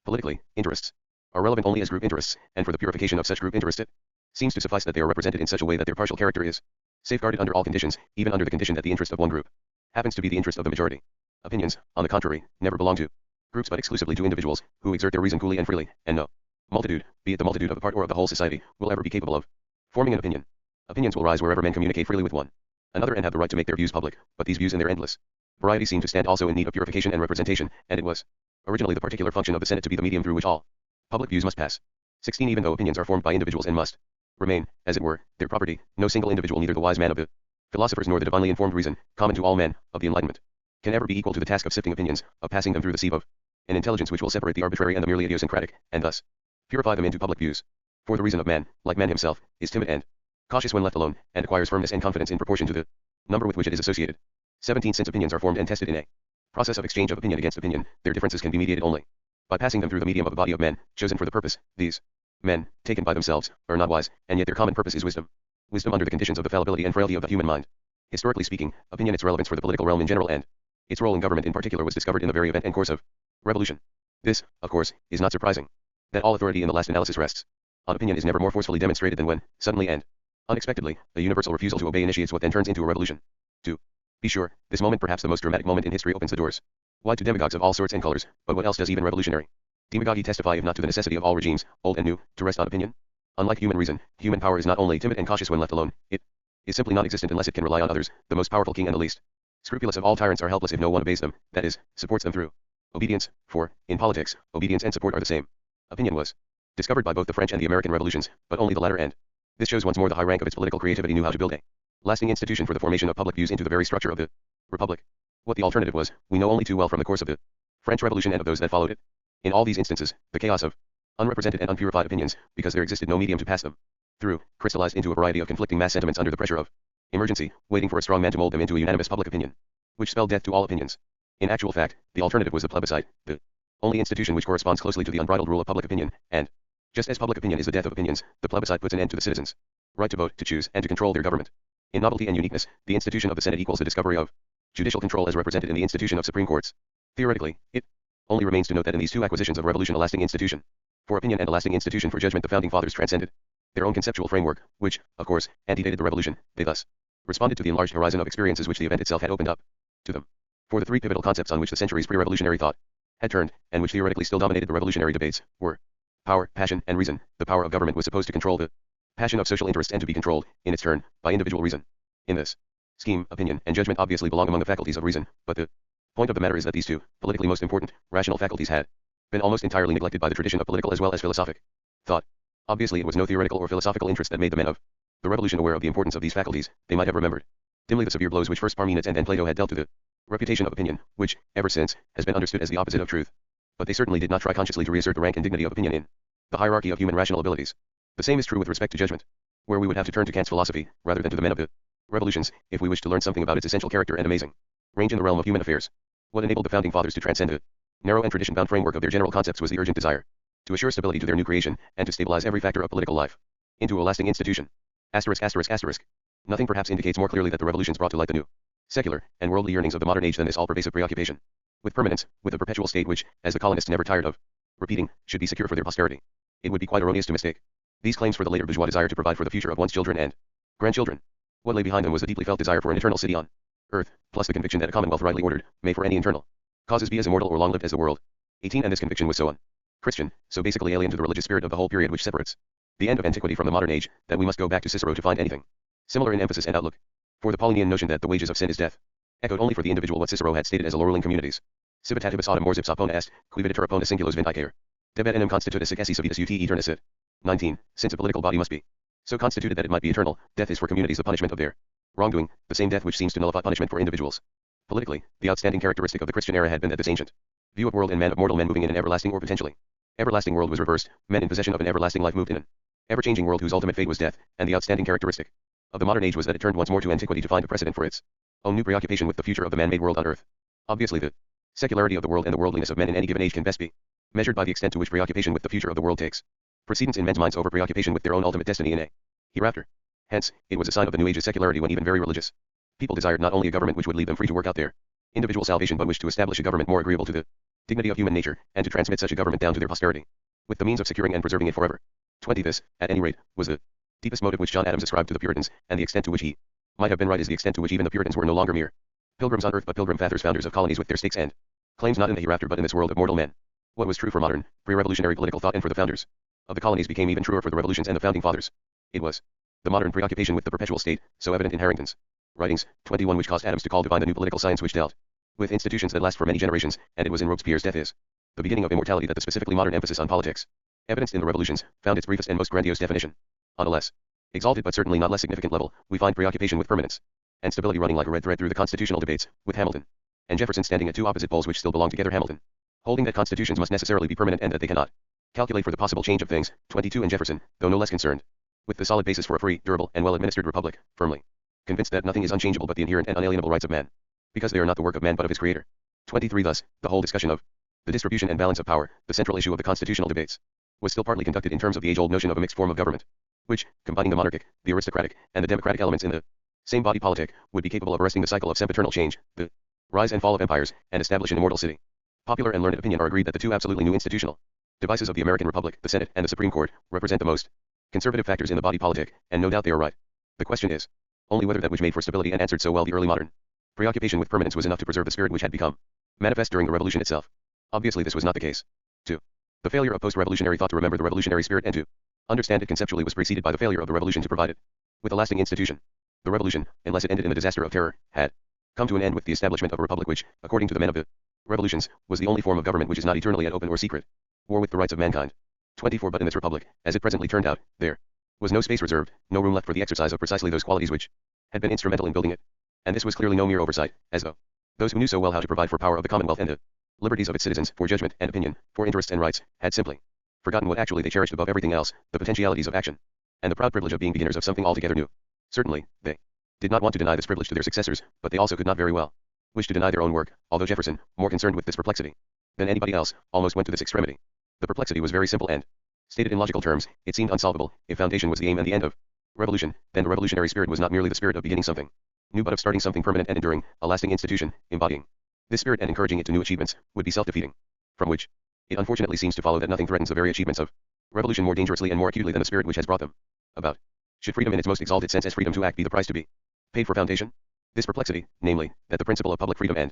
Politically, interests are relevant only as group interests, and for the purification of such group interests it seems to suffice that they are represented in such a way that their partial character is safeguarded under all conditions, even under the condition that the interest of one group happens to be the interest of the majority. Opinions, on the contrary, never belong to groups but exclusively to individuals, who exert their reason coolly and freely, and no multitude, be it the multitude of a part or of the whole society, will ever be capable of forming an opinion. Opinions will rise wherever men communicate freely with one another and have the right to make their views public, but these views in their endless variety seem to stand also in need of purification and representation, and it was originally the particular function of the Senate to be the medium through which all public views must pass. 16. Even though opinions are formed by individuals and must remain, as it were, their property, no single individual, neither the wise man of the philosophers nor the divinely informed reason, common to all men, of the Enlightenment, can ever be equal to the task of sifting opinions, of passing them through the sieve of an intelligence which will separate the arbitrary and the merely idiosyncratic, and thus purify them into public views. For the reason of man, like man himself, is timid and cautious when left alone, and acquires firmness and confidence in proportion to the number with which it is associated. 17. Since opinions are formed and tested in a process of exchange of opinion against opinion, their differences can be mediated only by passing them through the medium of a body of men, chosen for the purpose. These men, taken by themselves, are not wise, and yet their common purpose is wisdom. Wisdom under the conditions of the fallibility and frailty of the human mind. Historically speaking, opinion, its relevance for the political realm in general and its role in government in particular, was discovered in the very event and course of revolution. This, of course, is not surprising. That all authority in the last analysis rests on opinion is never more forcefully demonstrated than when, suddenly and unexpectedly, a universal refusal to obey initiates what then turns into a revolution. To be sure, this moment, perhaps the most dramatic moment in history, opens the doors wide to demagogues of all sorts and colors, but what else does even revolutionary demagogy testify if not to the necessity of all regimes, old and new, to rest on opinion? Unlike human reason, human power is not only timid and cautious when left alone, it is simply non-existent unless it can rely on others, the most powerful king and the least scrupulous of all tyrants are helpless if no one obeys them, that is, supports them through obedience, for, in politics, obedience and support are the same. Opinion was discovered by both the French and the American revolutions, but only the latter, and this shows once more the high rank of its political creativity knew how to build a lasting institution for the formation of public views into the very structure of the republic. What the alternative was, we know only too well from the course of the French Revolution and of those that followed it. In all these instances, the chaos of unrepresented and unpurified opinions, because there existed no medium to pass them through, crystallized into a variety of conflicting mass sentiments under the pressure of emergency, waiting for a strong man to mold them into a unanimous public opinion, which spelled death to all opinions. In actual fact, the alternative was the plebiscite, the only institution which corresponds closely to the unbridled rule of public opinion, and just as public opinion is the death of opinions, the plebiscite puts an end to the citizens' right to vote, to choose, and to control their government. In novelty and uniqueness, the institution of the Senate equals the discovery of judicial control as represented in the institution of Supreme Courts. Theoretically, it only remains to note that in these two acquisitions of revolution, a lasting institution for opinion and a lasting institution for judgment, the founding fathers transcended their own conceptual framework, which, of course, antedated the revolution. They thus responded to the enlarged horizon of experiences which the event itself had opened up to them. For the three pivotal concepts on which the century's pre-revolutionary thought had turned, and which theoretically still dominated the revolutionary debates, were power, passion, and reason. The power of government was supposed to control the passion of social interest and to be controlled, in its turn, by individual reason. In this scheme, opinion and judgment obviously belong among the faculties of reason, but the point of the matter is that these two, politically most important, rational faculties had been almost entirely neglected by the tradition of political as well as philosophic thought. Obviously it was no theoretical or philosophical interest that made the men of the revolution aware of the importance of these faculties. They might have remembered dimly the severe blows which first Parmenides and then Plato had dealt to the reputation of opinion, which, ever since, has been understood as the opposite of truth. But they certainly did not try consciously to reassert the rank and dignity of opinion in the hierarchy of human rational abilities. The same is true with respect to judgment, where we would have to turn to Kant's philosophy, rather than to the men of the revolutions, if we wish to learn something about its essential character and amazing range in the realm of human affairs. What enabled the founding fathers to transcend the narrow and tradition-bound framework of their general concepts was the urgent desire to assure stability to their new creation, and to stabilize every factor of political life into a lasting institution. Nothing perhaps indicates more clearly that the revolutions brought to light the new secular and worldly yearnings of the modern age than this all-pervasive preoccupation with permanence, with a perpetual state which, as the colonists never tired of repeating, should be secure for their posterity. It would be quite erroneous to mistake these claims for the later bourgeois desire to provide for the future of one's children and grandchildren. What lay behind them was a deeply felt desire for an eternal city on earth, plus the conviction that a commonwealth rightly ordered may for any internal causes be as immortal or long-lived as the world. 18. And this conviction was so un-Christian, so basically alien to the religious spirit of the whole period which separates the end of antiquity from the modern age, that we must go back to Cicero to find anything similar in emphasis and outlook. For the Paulinian notion that the wages of sin is death echoed only for the individual what Cicero had stated as a ruling communities. Civitatibus autem mors ipsa pona est, qui videtur pona singulos vindicare. Debet enim constitutus sic esse civitas ut aeternis sit. 19. Since a political body must be so constituted that it might be eternal, death is for communities the punishment of their wrongdoing, the same death which seems to nullify punishment for individuals. Politically, the outstanding characteristic of the Christian era had been that this ancient view of world and man, of mortal men moving in an everlasting or potentially everlasting world, was reversed. Men in possession of an everlasting life moved in an ever-changing world whose ultimate fate was death, and the outstanding characteristic of the modern age was that it turned once more to antiquity to find a precedent for its own new preoccupation with the future of the man-made world on earth. Obviously the secularity of the world and the worldliness of men in any given age can best be measured by the extent to which preoccupation with the future of the world takes precedence in men's minds over preoccupation with their own ultimate destiny in a hereafter. Hence, it was a sign of the new age's secularity when even very religious people desired not only a government which would leave them free to work out their individual salvation, but wished to establish a government more agreeable to the dignity of human nature, and to transmit such a government down to their posterity, with the means of securing and preserving it forever. 20. This, at any rate, was the deepest motive which John Adams ascribed to the Puritans, and the extent to which he might have been right is the extent to which even the Puritans were no longer mere pilgrims on earth, but pilgrim fathers, founders of colonies with their stakes and claims not in the hereafter but in this world of mortal men. What was true for modern, pre-revolutionary political thought and for the founders of the colonies became even truer for the revolutions and the founding fathers. It was the modern preoccupation with the perpetual state, so evident in Harrington's writings, 21, which caused Adams to call divine the new political science which dealt with institutions that last for many generations, and it was in Robespierre's Death is the beginning of immortality that the specifically modern emphasis on politics, evidenced in the revolutions, found its briefest and most grandiose definition. On a less exalted but certainly not less significant level, we find preoccupation with permanence and stability running like a red thread through the constitutional debates, with Hamilton and Jefferson standing at two opposite poles which still belong together. Hamilton holding that constitutions must necessarily be permanent and that they cannot calculate for the possible change of things. 22. And Jefferson, though no less concerned with the solid basis for a free, durable, and well-administered republic, firmly convinced that nothing is unchangeable but the inherent and unalienable rights of man, because they are not the work of man but of his creator. 23. Thus, the whole discussion of the distribution and balance of power, the central issue of the constitutional debates, was still partly conducted in terms of the age-old notion of a mixed form of government, which, combining the monarchic, the aristocratic, and the democratic elements in the same body politic, would be capable of arresting the cycle of sempiternal change, the rise and fall of empires, and establish an immortal city. Popular and learned opinion are agreed that the two absolutely new institutional Devices of the American Republic, the Senate, and the Supreme Court, represent the most conservative factors in the body politic, and no doubt they are right. The question is only whether that which made for stability and answered so well the early modern preoccupation with permanence was enough to preserve the spirit which had become manifest during the revolution itself. Obviously this was not the case. 2. The failure of post-revolutionary thought to remember the revolutionary spirit and to understand it conceptually was preceded by the failure of the revolution to provide it with a lasting institution. The revolution, unless it ended in the disaster of terror, had come to an end with the establishment of a republic which, according to the men of the revolutions, was the only form of government which is not eternally at open or secret war with the rights of mankind. 24. But in this republic, as it presently turned out, there was no space reserved, no room left for the exercise of precisely those qualities which had been instrumental in building it. And this was clearly no mere oversight, as though those who knew so well how to provide for power of the commonwealth and the liberties of its citizens, for judgment and opinion, for interests and rights, had simply forgotten what actually they cherished above everything else, the potentialities of action, and the proud privilege of being beginners of something altogether new. Certainly, they did not want to deny this privilege to their successors, but they also could not very well wish to deny their own work, although Jefferson, more concerned with this perplexity than anybody else, almost went to this extremity. The perplexity was very simple and, stated in logical terms, it seemed unsolvable. If foundation was the aim and the end of revolution, then the revolutionary spirit was not merely the spirit of beginning something new but of starting something permanent and enduring, a lasting institution, embodying this spirit and encouraging it to new achievements, would be self-defeating. From which, it unfortunately seems to follow that nothing threatens the very achievements of revolution more dangerously and more acutely than the spirit which has brought them about. Should freedom in its most exalted sense as freedom to act be the price to be paid for foundation? This perplexity, namely, that the principle of public freedom and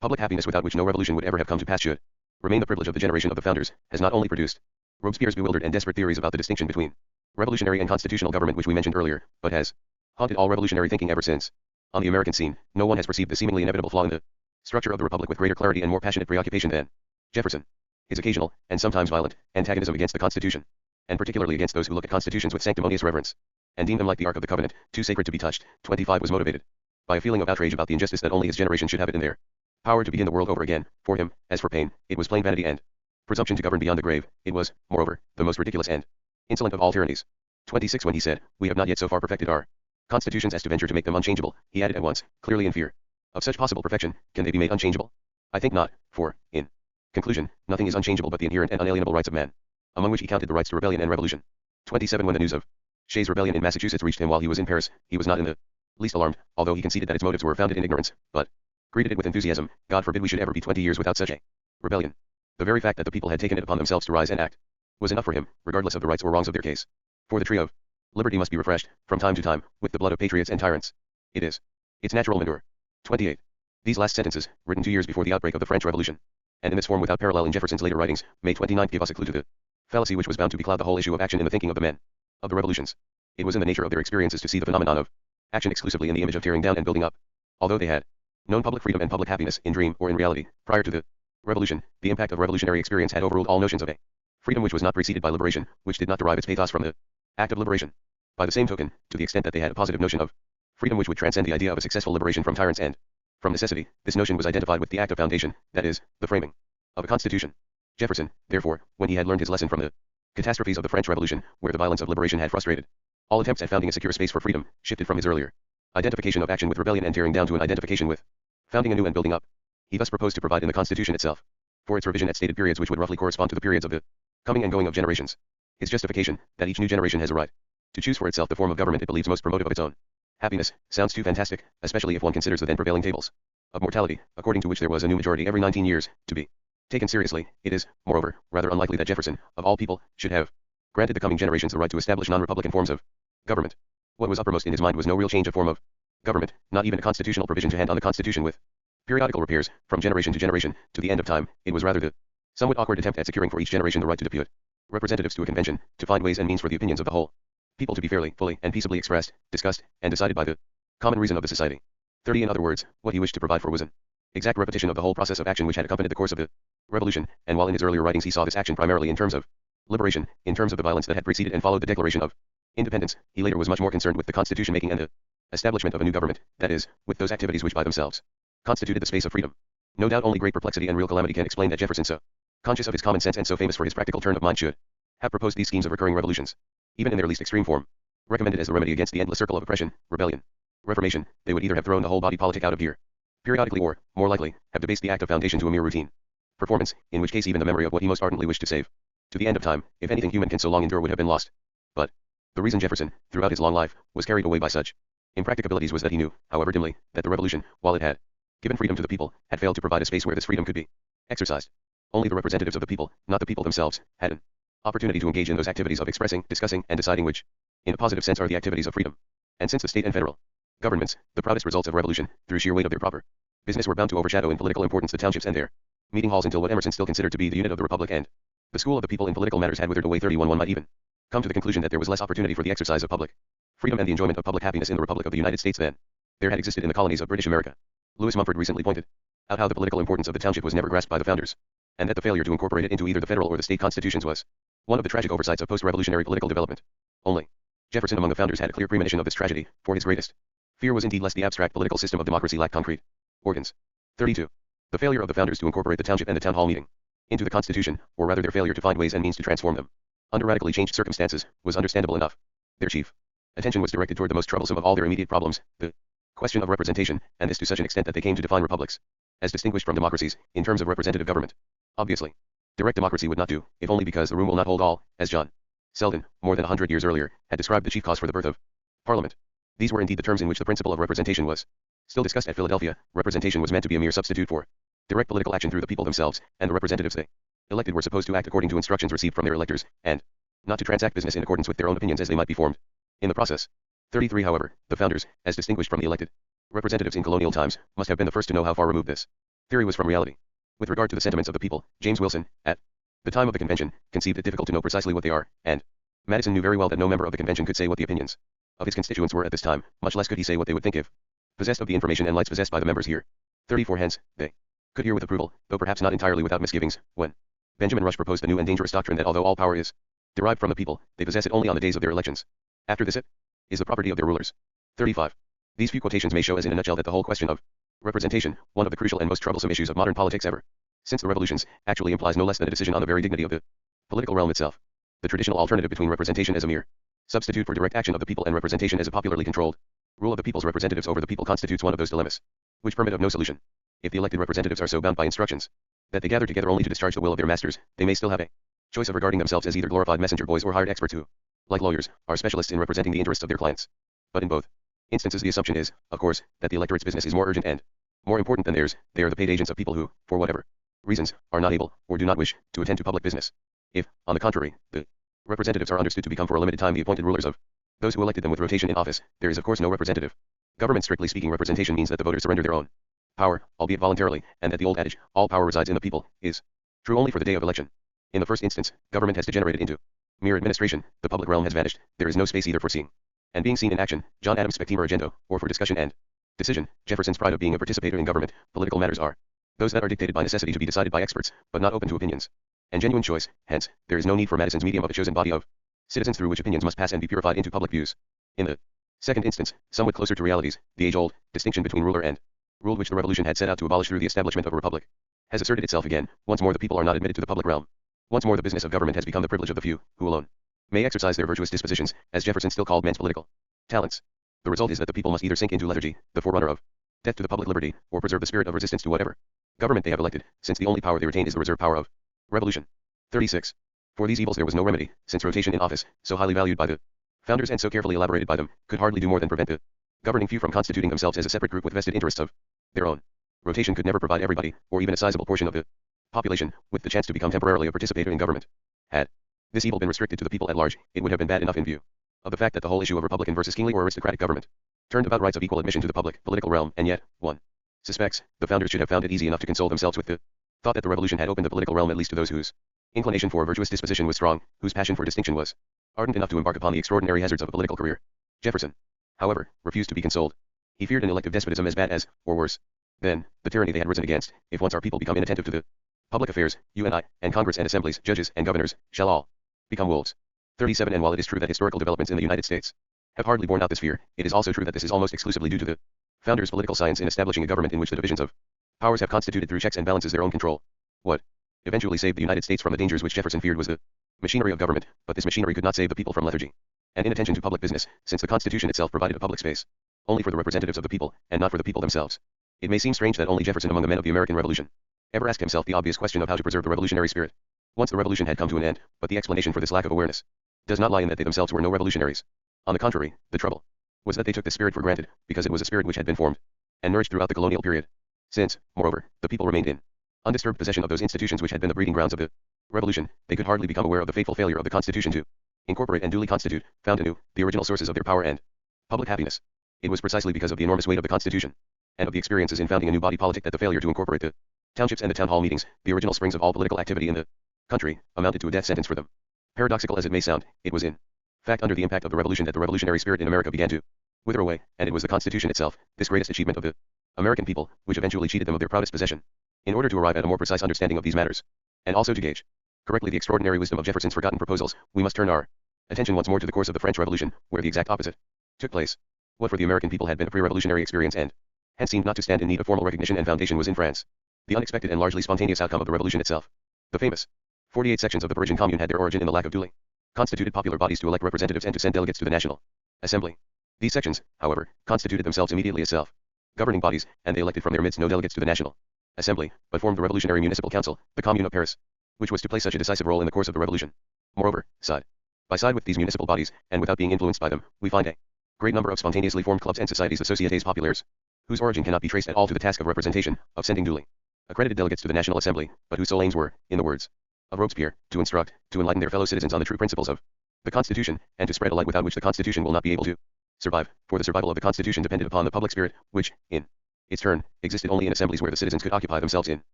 public happiness without which no revolution would ever have come to pass should remain the privilege of the generation of the founders, has not only produced Robespierre's bewildered and desperate theories about the distinction between revolutionary and constitutional government which we mentioned earlier, but has haunted all revolutionary thinking ever since. On the American scene, no one has perceived the seemingly inevitable flaw in the structure of the republic with greater clarity and more passionate preoccupation than Jefferson. His occasional, and sometimes violent, antagonism against the Constitution, and particularly against those who look at constitutions with sanctimonious reverence, and deem them like the Ark of the Covenant, too sacred to be touched. 25 was motivated by a feeling of outrage about the injustice that only his generation should have it in their power to begin the world over again. For him, as for Paine, it was plain vanity and presumption to govern beyond the grave. It was, moreover, the most ridiculous and insolent of all tyrannies. 26 When he said, "We have not yet so far perfected our constitutions as to venture to make them unchangeable," he added at once, clearly in fear of such possible perfection, "Can they be made unchangeable? I think not, for, in conclusion, nothing is unchangeable but the inherent and unalienable rights of man," among which he counted the rights to rebellion and revolution. 27 When the news of Shays' rebellion in Massachusetts reached him while he was in Paris, he was not in the least alarmed, although he conceded that its motives were founded in ignorance, but greeted it with enthusiasm. God forbid we should ever be 20 years without such a rebellion. The very fact that the people had taken it upon themselves to rise and act was enough for him, regardless of the rights or wrongs of their case. For the tree of liberty must be refreshed, from time to time, with the blood of patriots and tyrants. It is its natural manure. 28. These last sentences, written 2 years before the outbreak of the French Revolution, and in this form without parallel in Jefferson's later writings, May 29, give us a clue to the fallacy which was bound to becloud the whole issue of action in the thinking of the men of the revolutions. It was in the nature of their experiences to see the phenomenon of action exclusively in the image of tearing down and building up. Although they had known public freedom and public happiness in dream or in reality, prior to the revolution, the impact of revolutionary experience had overruled all notions of a freedom which was not preceded by liberation, which did not derive its pathos from the act of liberation. By the same token, to the extent that they had a positive notion of freedom which would transcend the idea of a successful liberation from tyrants and from necessity, this notion was identified with the act of foundation, that is, the framing of a constitution. Jefferson, therefore, when he had learned his lesson from the catastrophes of the French Revolution, where the violence of liberation had frustrated all attempts at founding a secure space for freedom, shifted from his earlier identification of action with rebellion and tearing down to an identification with founding anew and building up. He thus proposed to provide in the Constitution itself for its revision at stated periods which would roughly correspond to the periods of the coming and going of generations. His justification, that each new generation has a right to choose for itself the form of government it believes most promotive of its own happiness, sounds too fantastic, especially if one considers the then prevailing tables of mortality, according to which there was a new majority every 19 years, to be taken seriously. It is, moreover, rather unlikely that Jefferson, of all people, should have granted the coming generations the right to establish non-republican forms of government. What was uppermost in his mind was no real change of form of government, not even a constitutional provision to hand on the Constitution with periodical repairs, from generation to generation, to the end of time. It was rather the somewhat awkward attempt at securing for each generation the right to depute representatives to a convention, to find ways and means for the opinions of the whole people to be fairly, fully, and peaceably expressed, discussed, and decided by the common reason of the society. 30 In other words, what he wished to provide for was an exact repetition of the whole process of action which had accompanied the course of the revolution, and while in his earlier writings he saw this action primarily in terms of liberation, in terms of the violence that had preceded and followed the Declaration of Independence, he later was much more concerned with the constitution making and the establishment of a new government, that is, with those activities which by themselves constituted the space of freedom. No doubt only great perplexity and real calamity can explain that Jefferson, so conscious of his common sense and so famous for his practical turn of mind, should have proposed these schemes of recurring revolutions, even in their least extreme form. Recommended as the remedy against the endless circle of oppression, rebellion, reformation, they would either have thrown the whole body politic out of gear periodically or, more likely, have debased the act of foundation to a mere routine performance, in which case even the memory of what he most ardently wished to save to the end of time, if anything human can so long endure, would have been lost. But the reason Jefferson, throughout his long life, was carried away by such impracticabilities was that he knew, however dimly, that the revolution, while it had given freedom to the people, had failed to provide a space where this freedom could be exercised. Only the representatives of the people, not the people themselves, had an opportunity to engage in those activities of expressing, discussing, and deciding which, in a positive sense, are the activities of freedom. And since the state and federal governments, the proudest results of revolution, through sheer weight of their proper business, were bound to overshadow in political importance the townships and their meeting halls until what Emerson still considered to be the unit of the republic and the school of the people in political matters had withered away, 31 one might even come to the conclusion that there was less opportunity for the exercise of public freedom and the enjoyment of public happiness in the Republic of the United States than there had existed in the colonies of British America. Lewis Mumford recently pointed out how the political importance of the township was never grasped by the founders, and that the failure to incorporate it into either the federal or the state constitutions was one of the tragic oversights of post-revolutionary political development. Only Jefferson among the founders had a clear premonition of this tragedy, for his greatest fear was indeed lest the abstract political system of democracy lacked concrete organs. 32. The failure of the founders to incorporate the township and the town hall meeting into the Constitution, or rather their failure to find ways and means to transform them under radically changed circumstances, was understandable enough. Their chief attention was directed toward the most troublesome of all their immediate problems, the question of representation, and this to such an extent that they came to define republics as distinguished from democracies in terms of representative government. Obviously, direct democracy would not do, if only because the room will not hold all, as John Selden, more than 100 years earlier, had described the chief cause for the birth of Parliament. These were indeed the terms in which the principle of representation was still discussed at Philadelphia. Representation was meant to be a mere substitute for direct political action through the people themselves, and the representatives they elected were supposed to act according to instructions received from their electors, and not to transact business in accordance with their own opinions as they might be formed in the process. 33. However, the founders, as distinguished from the elected representatives in colonial times, must have been the first to know how far removed this theory was from reality. With regard to the sentiments of the people, James Wilson, at the time of the convention, conceived it difficult to know precisely what they are, and Madison knew very well that no member of the convention could say what the opinions of his constituents were at this time, much less could he say what they would think if possessed of the information and lights possessed by the members here. 34. Hence, they could hear with approval, though perhaps not entirely without misgivings, when Benjamin Rush proposed the new and dangerous doctrine that although all power is derived from the people, they possess it only on the days of their elections. After this it is the property of their rulers. 35. These few quotations may show as in a nutshell that the whole question of representation, one of the crucial and most troublesome issues of modern politics ever since the revolutions, actually implies no less than a decision on the very dignity of the political realm itself. The traditional alternative between representation as a mere substitute for direct action of the people and representation as a popularly controlled rule of the people's representatives over the people constitutes one of those dilemmas which permit of no solution. If the elected representatives are so bound by instructions that they gather together only to discharge the will of their masters, they may still have a choice of regarding themselves as either glorified messenger boys or hired experts who, like lawyers, are specialists in representing the interests of their clients. But in both instances the assumption is, of course, that the electorate's business is more urgent and more important than theirs. They are the paid agents of people who, for whatever reasons, are not able, or do not wish, to attend to public business. If, on the contrary, the representatives are understood to become for a limited time the appointed rulers of those who elected them with rotation in office, there is of course no representative government. Strictly speaking, representation means that the voters surrender their own power, albeit voluntarily, and that the old adage, all power resides in the people, is true only for the day of election. In the first instance, government has degenerated into mere administration, the public realm has vanished, there is no space either for seeing and being seen in action, John Adams' spectator agenda, or for discussion and decision, Jefferson's pride of being a participator in government. Political matters are those that are dictated by necessity to be decided by experts, but not open to opinions and genuine choice. Hence, there is no need for Madison's medium of a chosen body of citizens through which opinions must pass and be purified into public views. In the second instance, somewhat closer to realities, the age-old distinction between ruler and ruled which the revolution had set out to abolish through the establishment of a republic has asserted itself again. Once more the people are not admitted to the public realm. Once more the business of government has become the privilege of the few, who alone may exercise their virtuous dispositions, as Jefferson still called men's political talents. The result is that the people must either sink into lethargy, the forerunner of death to the public liberty, or preserve the spirit of resistance to whatever government they have elected, since the only power they retain is the reserve power of revolution. 36. For these evils there was no remedy, since rotation in office, so highly valued by the founders and so carefully elaborated by them, could hardly do more than prevent the governing few from constituting themselves as a separate group with vested interests of their own. Rotation could never provide everybody, or even a sizable portion of the population, with the chance to become temporarily a participator in government. Had this evil been restricted to the people at large, it would have been bad enough in view of the fact that the whole issue of republican versus kingly or aristocratic government turned about rights of equal admission to the public political realm, and yet, one suspects, the founders should have found it easy enough to console themselves with the thought that the revolution had opened the political realm at least to those whose inclination for a virtuous disposition was strong, whose passion for distinction was ardent enough to embark upon the extraordinary hazards of a political career. Jefferson, however, refused to be consoled. He feared an elective despotism as bad as, or worse than, the tyranny they had risen against. If once our people become inattentive to the public affairs, you and I, and Congress and assemblies, judges and governors, shall all become wolves. 37. And while it is true that historical developments in the United States have hardly borne out this fear, it is also true that this is almost exclusively due to the founders' political science in establishing a government in which the divisions of powers have constituted through checks and balances their own control. What eventually saved the United States from the dangers which Jefferson feared was the machinery of government, but this machinery could not save the people from lethargy and inattention to public business, since the Constitution itself provided a public space only for the representatives of the people, and not for the people themselves. It may seem strange that only Jefferson among the men of the American Revolution ever asked himself the obvious question of how to preserve the revolutionary spirit once the revolution had come to an end, but the explanation for this lack of awareness does not lie in that they themselves were no revolutionaries. On the contrary, the trouble was that they took this spirit for granted, because it was a spirit which had been formed and nourished throughout the colonial period. Since, moreover, the people remained in undisturbed possession of those institutions which had been the breeding grounds of the revolution, they could hardly become aware of the fateful failure of the Constitution to incorporate and duly constitute, found anew, the original sources of their power and public happiness. It was precisely because of the enormous weight of the Constitution, and of the experiences in founding a new body politic that the failure to incorporate the townships and the town hall meetings, the original springs of all political activity in the country, amounted to a death sentence for them. Paradoxical as it may sound, it was in fact under the impact of the revolution that the revolutionary spirit in America began to wither away, and it was the Constitution itself, this greatest achievement of the American people, which eventually cheated them of their proudest possession. In order to arrive at a more precise understanding of these matters, and also to gauge correctly the extraordinary wisdom of Jefferson's forgotten proposals, we must turn our attention once more to the course of the French Revolution, where the exact opposite took place. What for the American people had been a pre-revolutionary experience and hence seemed not to stand in need of formal recognition and foundation was in France the unexpected and largely spontaneous outcome of the revolution itself. The famous 48 sections of the Parisian Commune had their origin in the lack of duly constituted popular bodies to elect representatives and to send delegates to the National Assembly. These sections, however, constituted themselves immediately as self-governing bodies, and they elected from their midst no delegates to the National Assembly, but formed the Revolutionary Municipal Council, the Commune of Paris, which was to play such a decisive role in the course of the revolution. Moreover, side by side with these municipal bodies, and without being influenced by them, we find a great number of spontaneously formed clubs and societies, the Sociétés Populaires, whose origin cannot be traced at all to the task of representation, of sending duly accredited delegates to the National Assembly, but whose sole aims were, in the words of Robespierre, to instruct, to enlighten their fellow citizens on the true principles of the Constitution, and to spread a light without which the Constitution will not be able to survive, for the survival of the Constitution depended upon the public spirit, which, in its turn, existed only in assemblies where the citizens could occupy themselves in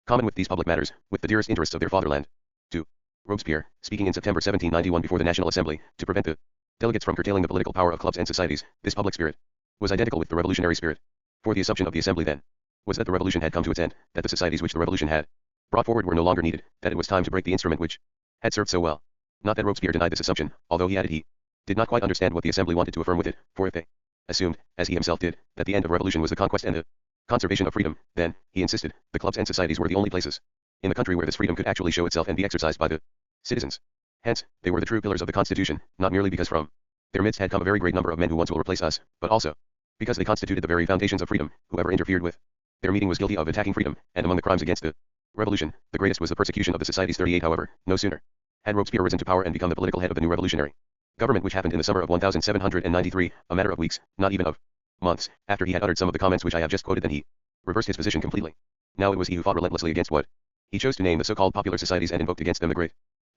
common with these public matters, with the dearest interests of their fatherland. To Robespierre, speaking in September 1791 before the National Assembly, to prevent the delegates from curtailing the political power of clubs and societies, this public spirit was identical with the revolutionary spirit. For the assumption of the Assembly then was that the revolution had come to its end, that the societies which the revolution had brought forward were no longer needed, that it was time to break the instrument which had served so well. Not that Robespierre denied this assumption, although he added he did not quite understand what the Assembly wanted to affirm with it, for if they assumed, as he himself did, that the end of revolution was the conquest and the conservation of freedom, then, he insisted, the clubs and societies were the only places in the country where this freedom could actually show itself and be exercised by the citizens. Hence, they were the true pillars of the Constitution, not merely because from their midst had come a very great number of men who once will replace us, but also because they constituted the very foundations of freedom. Whoever interfered with their meeting was guilty of attacking freedom, and among the crimes against the revolution, the greatest was the persecution of the societies. 38. However, no sooner had Robespierre risen to power and become the political head of the new revolutionary government, which happened in the summer of 1793, a matter of weeks, not even of months, after he had uttered some of the comments which I have just quoted, than he reversed his position completely. Now it was he who fought relentlessly against what he chose to name the so-called popular societies, and invoked against them the great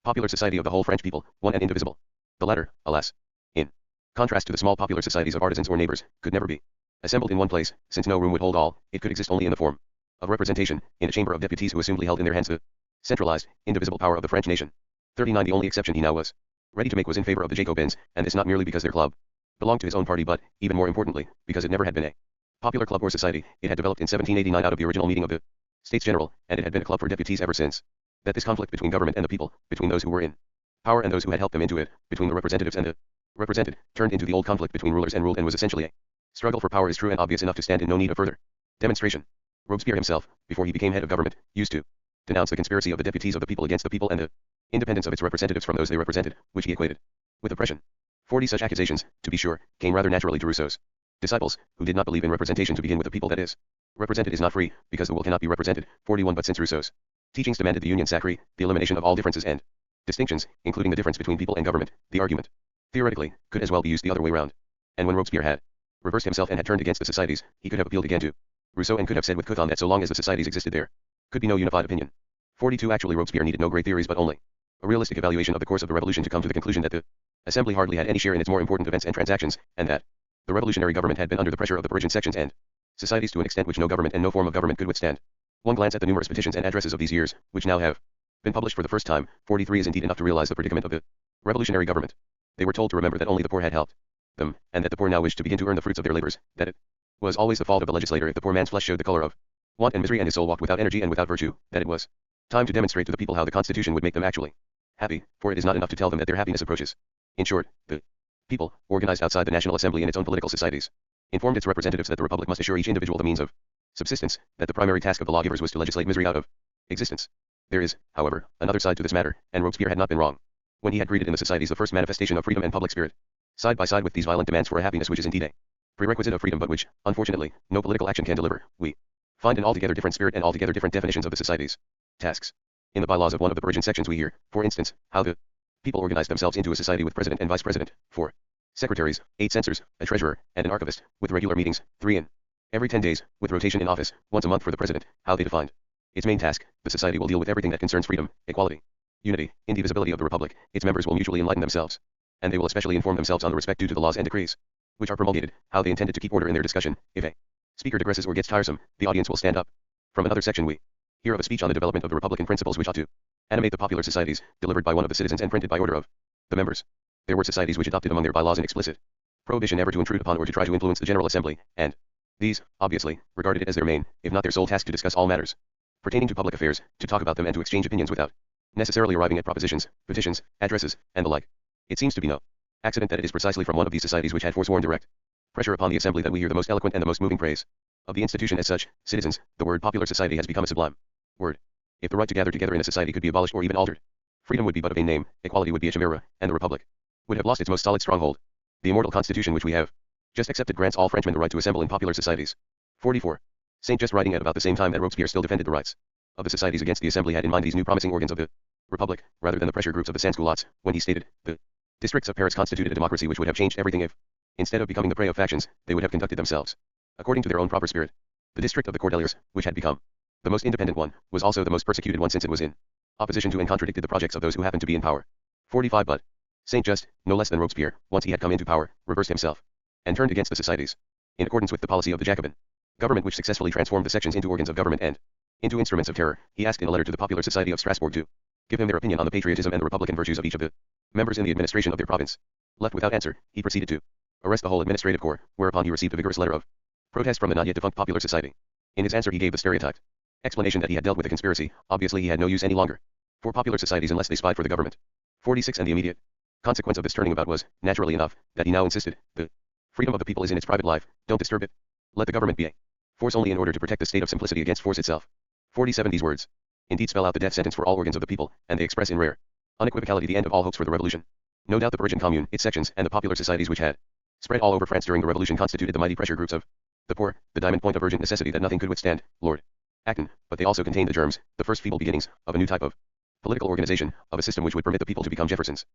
popular society of the whole French people, one and indivisible. The latter, alas, in contrast to the small popular societies of artisans or neighbors, could never be assembled in one place, since no room would hold all. It could exist only in the form of representation, in a chamber of deputies who assumedly held in their hands the centralized, indivisible power of the French nation. 39. The only exception he now was ready to make was in favor of the Jacobins, and this not merely because their club belonged to his own party, but, even more importantly, because it never had been a popular club or society. It had developed in 1789 out of the original meeting of the States General, and it had been a club for deputies ever since. That this conflict between government and the people, between those who were in power and those who had helped them into it, between the representatives and the represented, turned into the old conflict between rulers and ruled, and was essentially a struggle for power, is true and obvious enough to stand in no need of further demonstration. Robespierre himself, before he became head of government, used to denounce the conspiracy of the deputies of the people against the people and the independence of its representatives from those they represented, which he equated with oppression. 40. Such accusations, to be sure, came rather naturally to Rousseau's disciples, who did not believe in representation to begin with. The people that is represented is not free, because the will cannot be represented. 41. But since Rousseau's teachings demanded the union sacrée, the elimination of all differences and distinctions, including the difference between people and government, the argument, theoretically, could as well be used the other way round. And when Robespierre had reversed himself and had turned against the societies, he could have appealed again to Rousseau and could have said with Couthon that so long as the societies existed there could be no unified opinion. 42. Actually, Robespierre needed no great theories, but only a realistic evaluation of the course of the revolution to come to the conclusion that the Assembly hardly had any share in its more important events and transactions, and that the revolutionary government had been under the pressure of the Parisian sections and societies to an extent which no government and no form of government could withstand. One glance at the numerous petitions and addresses of these years, which now have been published for the first time, 43, is indeed enough to realize the predicament of the revolutionary government. They were told to remember that only the poor had helped them, and that the poor now wished to begin to earn the fruits of their labors, that it was always the fault of the legislator if the poor man's flesh showed the color of want and misery, and his soul walked without energy and without virtue, that it was time to demonstrate to the people how the Constitution would make them actually happy, for it is not enough to tell them that their happiness approaches. In short, the people, organized outside the National Assembly in its own political societies, informed its representatives that the Republic must assure each individual the means of subsistence, that the primary task of the lawgivers was to legislate misery out of existence. There is, however, another side to this matter, and Robespierre had not been wrong when he had greeted in the societies the first manifestation of freedom and public spirit. Side by side with these violent demands for a happiness which is indeed a prerequisite of freedom, but which, unfortunately, no political action can deliver, we find an altogether different spirit and altogether different definitions of the society's tasks. In the bylaws of one of the Parisian sections we hear, for instance, how the people organized themselves into a society with president and vice president, 4 secretaries, 8 censors, a treasurer, and an archivist, with regular meetings, 3 in every 10 days, with rotation in office, once a month for the president, how they defined Its main task, the society will deal with everything that concerns freedom, equality, unity, indivisibility of the republic. Its members will mutually enlighten themselves, and they will especially inform themselves on the respect due to the laws and decrees, which are promulgated, how they intended to keep order in their discussion. If a speaker digresses or gets tiresome, the audience will stand up. From another section we hear of a speech on the development of the republican principles which ought to animate the popular societies, delivered by one of the citizens and printed by order of the members. There were societies which adopted among their bylaws an explicit prohibition never to intrude upon or to try to influence the General Assembly, and these, obviously, regarded it as their main, if not their sole task to discuss all matters pertaining to public affairs, to talk about them and to exchange opinions without necessarily arriving at propositions, petitions, addresses, and the like. It seems to be no accident that it is precisely from one of these societies which had forsworn direct pressure upon the assembly that we hear the most eloquent and the most moving praise of the institution as such. Citizens, the word popular society has become a sublime word. If the right to gather together in a society could be abolished or even altered, freedom would be but a vain name, equality would be a chimera, and the republic would have lost its most solid stronghold. The immortal constitution which we have just accepted grants all Frenchmen the right to assemble in popular societies. 44. Saint Just, writing at about the same time that Robespierre still defended the rights of the societies against the assembly, had in mind these new promising organs of the republic, rather than the pressure groups of the sans-culottes, when he stated, the districts of Paris constituted a democracy which would have changed everything if, instead of becoming the prey of factions, they would have conducted themselves according to their own proper spirit. The district of the Cordeliers, which had become the most independent one, was also the most persecuted one, since it was in opposition to and contradicted the projects of those who happened to be in power. 45. But Saint Just, no less than Robespierre, once he had come into power, reversed himself and turned against the societies, in accordance with the policy of the Jacobin government, which successfully transformed the sections into organs of government and into instruments of terror. He asked in a letter to the Popular Society of Strasbourg to give him their opinion on the patriotism and the republican virtues of each of the members in the administration of their province. Left without answer, he proceeded to arrest the whole administrative corps, whereupon he received a vigorous letter of protest from the not yet defunct Popular Society. In his answer he gave the stereotyped explanation that he had dealt with a conspiracy. Obviously he had no use any longer for popular societies unless they spied for the government. 46. And the immediate consequence of this turning about was, naturally enough, that he now insisted, the freedom of the people is in its private life, don't disturb it. Let the government be a force only in order to protect the state of simplicity against force itself. 47. These words indeed spell out the death sentence for all organs of the people, and they express in rare unequivocality the end of all hopes for the revolution. No doubt the Parisian Commune, its sections, and the popular societies which had spread all over France during the revolution constituted the mighty pressure groups of the poor, the diamond point of urgent necessity that nothing could withstand. Lord Acton, but they also contained the germs, the first feeble beginnings, of a new type of political organization, of a system which would permit the people to become Jeffersons,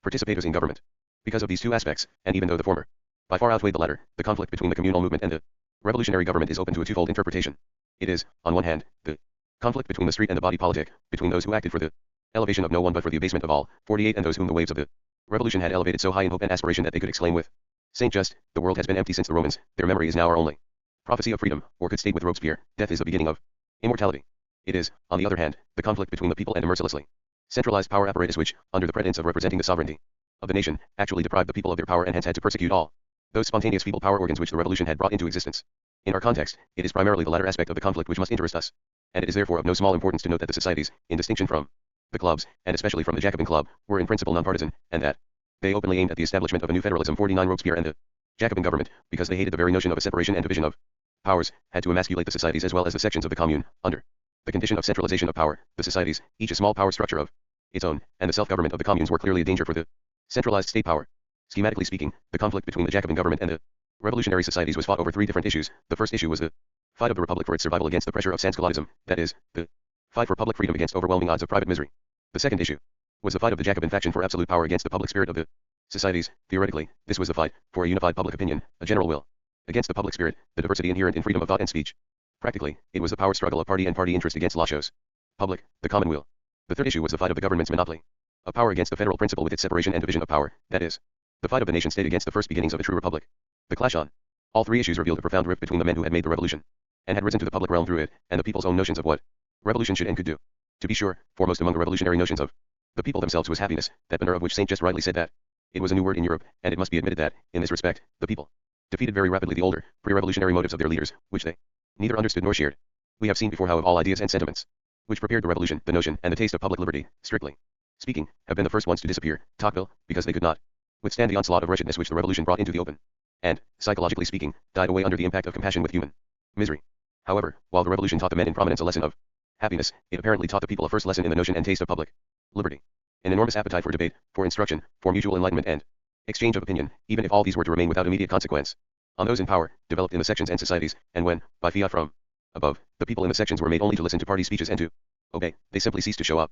participators in government. Because of these two aspects, and even though the former by far outweighed the latter, the conflict between the communal movement and the revolutionary government is open to a twofold interpretation. It is, on one hand, the conflict between the street and the body politic, between those who acted for the elevation of no one but for the abasement of all, 48, and those whom the waves of the revolution had elevated so high in hope and aspiration that they could exclaim with Saint Just, the world has been empty since the Romans, their memory is now our only prophecy of freedom, or could state with Robespierre, death is the beginning of immortality. It is, on the other hand, the conflict between the people and a mercilessly centralized power apparatus which, under the pretense of representing the sovereignty of the nation, actually deprived the people of their power and hence had to persecute all those spontaneous feeble power organs which the revolution had brought into existence. In our context, it is primarily the latter aspect of the conflict which must interest us, and it is therefore of no small importance to note that the societies, in distinction from the clubs, and especially from the Jacobin Club, were in principle nonpartisan, and that they openly aimed at the establishment of a new federalism. 49. Robespierre and the Jacobin government, because they hated the very notion of a separation and division of powers, had to emasculate the societies as well as the sections of the commune, under the condition of centralization of power. The societies, each a small power structure of its own, and the self-government of the communes were clearly a danger for the centralized state power. Schematically speaking, the conflict between the Jacobin government and the revolutionary societies was fought over three different issues. The first issue was the fight of the republic for its survival against the pressure of sans-culotism, that is, the fight for public freedom against overwhelming odds of private misery. The second issue was the fight of the Jacobin faction for absolute power against the public spirit of the societies. Theoretically, this was the fight for a unified public opinion, a general will, against the public spirit, the diversity inherent in freedom of thought and speech. Practically, it was the power struggle of party and party interest against la chose public, the common will. The third issue was the fight of the government's monopoly of power against the federal principle with its separation and division of power, that is, the fight of the nation-state against the first beginnings of a true republic. The clash on all three issues revealed a profound rift between the men who had made the revolution and had risen to the public realm through it, and the people's own notions of what revolution should and could do. To be sure, foremost among the revolutionary notions of the people themselves was happiness, that banner of which Saint Just rightly said that it was a new word in Europe, and it must be admitted that, in this respect, the people defeated very rapidly the older, pre-revolutionary motives of their leaders, which they neither understood nor shared. We have seen before how of all ideas and sentiments which prepared the revolution, the notion and the taste of public liberty, strictly speaking, have been the first ones to disappear, Tocqueville, because they could not withstand the onslaught of wretchedness which the revolution brought into the open, and, psychologically speaking, died away under the impact of compassion with human misery. However, while the revolution taught the men in prominence a lesson of happiness, it apparently taught the people a first lesson in the notion and taste of public liberty. An enormous appetite for debate, for instruction, for mutual enlightenment and exchange of opinion, even if all these were to remain without immediate consequence on those in power, developed in the sections and societies, and when, by fiat from above, the people in the sections were made only to listen to party speeches and to obey, they simply ceased to show up.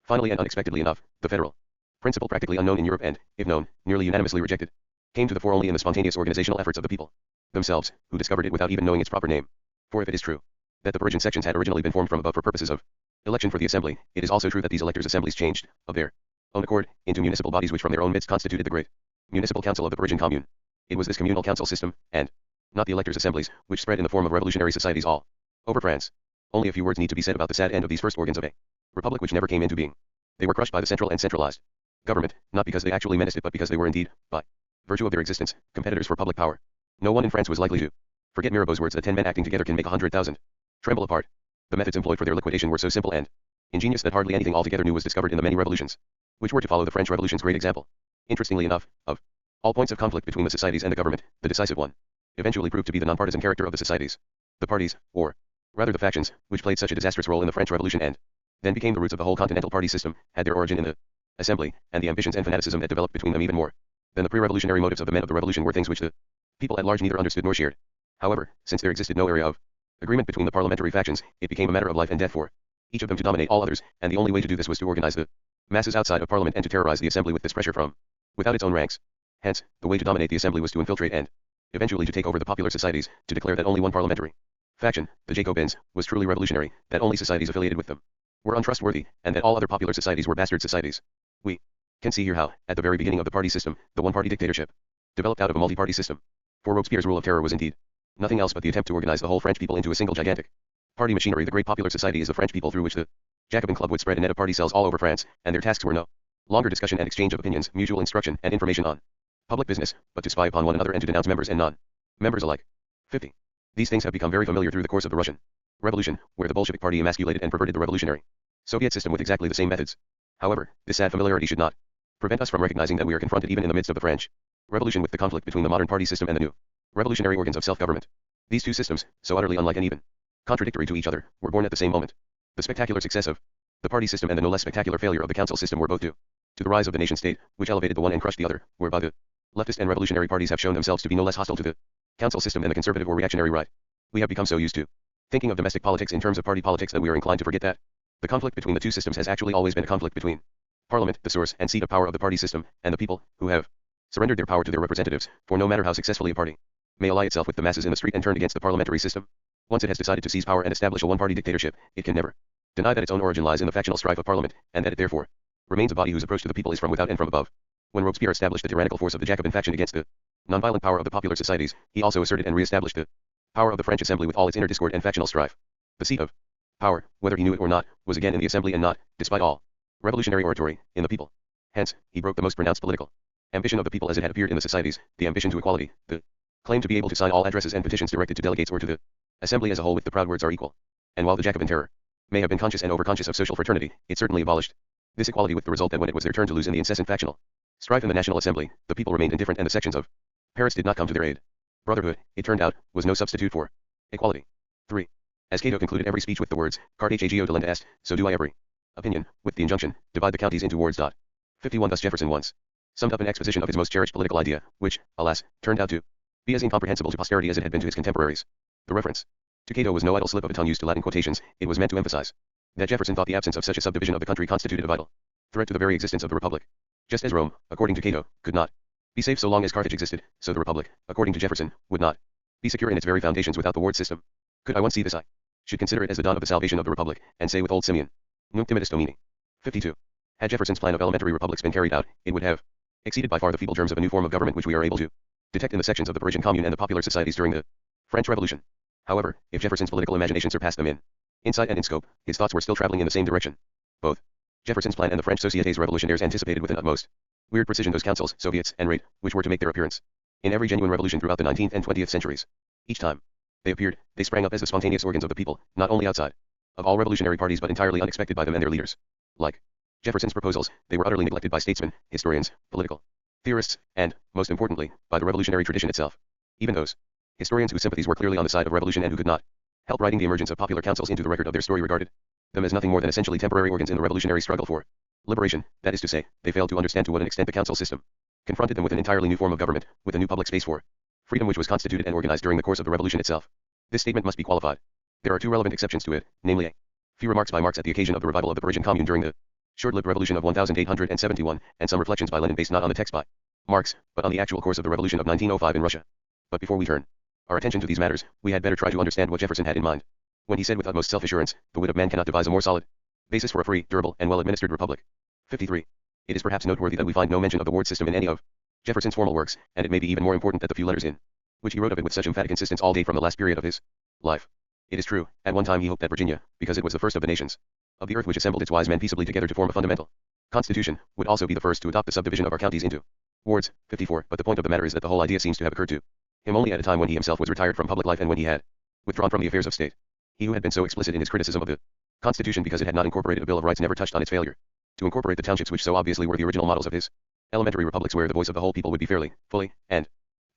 Finally and unexpectedly enough, the federal principle, practically unknown in Europe and, if known, nearly unanimously rejected, came to the fore only in the spontaneous organizational efforts of the people themselves, who discovered it without even knowing its proper name. For if it is true that the Parisian sections had originally been formed from above for purposes of election for the assembly, it is also true that these electors' assemblies changed, of their own accord, into municipal bodies which from their own midst constituted the great municipal council of the Parisian commune. It was this communal council system, and not the electors' assemblies, which spread in the form of revolutionary societies all over France. Only a few words need to be said about the sad end of these first organs of a republic which never came into being. They were crushed by the central and centralized government, not because they actually menaced it but because they were indeed, by virtue of their existence, competitors for public power. No one in France was likely to forget Mirabeau's words that 10 men acting together can make 100,000 tremble apart. The methods employed for their liquidation were so simple and ingenious that hardly anything altogether new was discovered in the many revolutions which were to follow the French Revolution's great example. Interestingly enough, of all points of conflict between the societies and the government, the decisive one eventually proved to be the nonpartisan character of the societies. The parties, or rather the factions, which played such a disastrous role in the French Revolution and then became the roots of the whole continental party system, had their origin in the assembly, and the ambitions and fanaticism that developed between them even more than the pre-revolutionary motives of the men of the revolution were things which the people at large neither understood nor shared. However, since there existed no area of agreement between the parliamentary factions, it became a matter of life and death for each of them to dominate all others, and the only way to do this was to organize the masses outside of parliament and to terrorize the assembly with this pressure from without its own ranks. Hence, the way to dominate the assembly was to infiltrate and eventually to take over the popular societies, to declare that only one parliamentary faction, the Jacobins, was truly revolutionary, that only societies affiliated with them were untrustworthy, and that all other popular societies were bastard societies. We can see here how, at the very beginning of the party system, the one-party dictatorship developed out of a multi-party system. For Robespierre's rule of terror was indeed nothing else but the attempt to organize the whole French people into a single gigantic party machinery. The great popular society is the French people through which the Jacobin Club would spread a net of party cells all over France, and their tasks were no longer discussion and exchange of opinions, mutual instruction and information on public business, but to spy upon one another and to denounce members and non-members alike. 50. These things have become very familiar through the course of the Russian Revolution, where the Bolshevik party emasculated and perverted the revolutionary Soviet system with exactly the same methods. However, this sad familiarity should not prevent us from recognizing that we are confronted even in the midst of the French Revolution with the conflict between the modern party system and the new revolutionary organs of self-government. These two systems, so utterly unlike and even contradictory to each other, were born at the same moment. The spectacular success of the party system and the no less spectacular failure of the council system were both due to the rise of the nation-state, which elevated the one and crushed the other, whereby the leftist and revolutionary parties have shown themselves to be no less hostile to the council system than the conservative or reactionary right. We have become so used to thinking of domestic politics in terms of party politics that we are inclined to forget that the conflict between the two systems has actually always been a conflict between Parliament, the source and seat of power of the party system, and the people, who have surrendered their power to their representatives, for no matter how successfully a party may ally itself with the masses in the street and turn against the parliamentary system, once it has decided to seize power and establish a one-party dictatorship, it can never deny that its own origin lies in the factional strife of Parliament, and that it therefore remains a body whose approach to the people is from without and from above. When Robespierre established the tyrannical force of the Jacobin faction against the non-violent power of the popular societies, he also asserted and re-established the power of the French Assembly with all its inner discord and factional strife. The seat of power, whether he knew it or not, was again in the Assembly and not, despite all revolutionary oratory, in the people. Hence, he broke the most pronounced political ambition of the people as it had appeared in the societies, the ambition to equality, the claim to be able to sign all addresses and petitions directed to delegates or to the Assembly as a whole with the proud words are equal. And while the Jacobin terror may have been conscious and overconscious of social fraternity, it certainly abolished this equality with the result that when it was their turn to lose in the incessant factional strife in the National Assembly, the people remained indifferent and the sections of Paris did not come to their aid. Brotherhood, it turned out, was no substitute for equality. 3. As Cato concluded every speech with the words, Carte agio delenda est, so do I every opinion, with the injunction, divide the counties into wards. 51 Thus Jefferson once summed up an exposition of his most cherished political idea, which, alas, turned out to be as incomprehensible to posterity as it had been to his contemporaries. The reference to Cato was no idle slip of a tongue used to Latin quotations. It was meant to emphasize that Jefferson thought the absence of such a subdivision of the country constituted a vital threat to the very existence of the Republic. Just as Rome, according to Cato, could not be safe so long as Carthage existed, so the Republic, according to Jefferson, would not be secure in its very foundations without the ward system. Could I once see this, I should consider it as the dawn of the salvation of the Republic, and say with old Simeon, Nunc timidus Domini. 52. Had Jefferson's plan of elementary republics been carried out, it would have exceeded by far the feeble germs of a new form of government which we are able to detect in the sections of the Parisian Commune and the popular societies during the French Revolution. However, if Jefferson's political imagination surpassed them in insight and in scope, his thoughts were still traveling in the same direction. Both Jefferson's plan and the French Sociétés Révolutionnaires anticipated with an utmost weird precision those councils, soviets, and rate, which were to make their appearance in every genuine revolution throughout the 19th and 20th centuries. Each time they appeared, they sprang up as the spontaneous organs of the people, not only outside of all revolutionary parties but entirely unexpected by them and their leaders. Like Jefferson's proposals, they were utterly neglected by statesmen, historians, political theorists, and, most importantly, by the revolutionary tradition itself. Even those historians whose sympathies were clearly on the side of revolution and who could not help writing the emergence of popular councils into the record of their story regarded them as nothing more than essentially temporary organs in the revolutionary struggle for liberation. That is to say, they failed to understand to what an extent the council system confronted them with an entirely new form of government, with a new public space for freedom which was constituted and organized during the course of the revolution itself. This statement must be qualified. There are two relevant exceptions to it, namely a few remarks by Marx at the occasion of the revival of the Parisian Commune during the short-lived revolution of 1871, and some reflections by Lenin based not on the text by Marx, but on the actual course of the revolution of 1905 in Russia. But before we turn our attention to these matters, we had better try to understand what Jefferson had in mind. when he said with utmost self-assurance, the wit of man cannot devise a more solid basis for a free, durable, and well-administered republic. 53. It is perhaps noteworthy that we find no mention of the ward system in any of Jefferson's formal works, and it may be even more important that the few letters in which he wrote of it with such emphatic insistence all date from the last period of his life. It is true, at one time he hoped that Virginia, because it was the first of the nations of the earth which assembled its wise men peaceably together to form a fundamental constitution, would also be the first to adopt the subdivision of our counties into wards. 54. But the point of the matter is that the whole idea seems to have occurred to him only at a time when he himself was retired from public life and when he had withdrawn from the affairs of state. He who had been so explicit in his criticism of the Constitution because it had not incorporated a Bill of Rights never touched on its failure to incorporate the townships which so obviously were the original models of his elementary republics where the voice of the whole people would be fairly, fully, and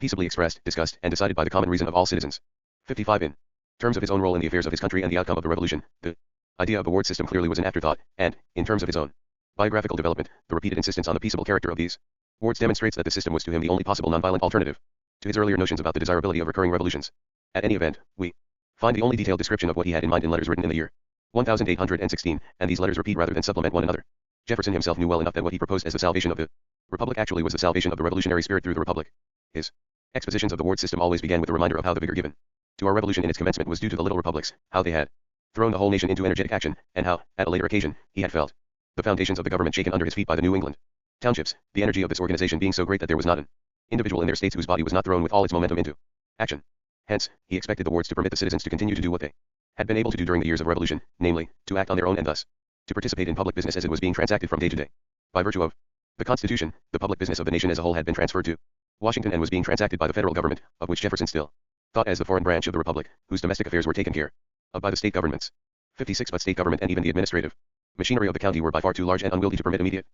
peaceably expressed, discussed, and decided by the common reason of all citizens. 55. In terms of his own role in the affairs of his country and the outcome of the revolution, the idea of a ward system clearly was an afterthought, and, in terms of his own biographical development, the repeated insistence on the peaceable character of these wards demonstrates that the system was to him the only possible nonviolent alternative to his earlier notions about the desirability of recurring revolutions. At any event, we find the only detailed description of what he had in mind in letters written in the year 1816, and these letters repeat rather than supplement one another. Jefferson himself knew well enough that what he proposed as the salvation of the Republic actually was the salvation of the revolutionary spirit through the Republic. His expositions of the ward system always began with a reminder of how the vigor given to our revolution in its commencement was due to the little republics, how they had thrown the whole nation into energetic action, and how, at a later occasion, he had felt the foundations of the government shaken under his feet by the New England townships, the energy of this organization being so great that there was not an individual in their states whose body was not thrown with all its momentum into action. Hence, he expected the wards to permit the citizens to continue to do what they had been able to do during the years of revolution, namely, to act on their own and thus to participate in public business as it was being transacted from day to day. By virtue of the Constitution, the public business of the nation as a whole had been transferred to Washington and was being transacted by the federal government, of which Jefferson still thought as the foreign branch of the Republic, whose domestic affairs were taken care of by the state governments. 56. But state government and even the administrative machinery of the county were by far too large and unwieldy to permit immediate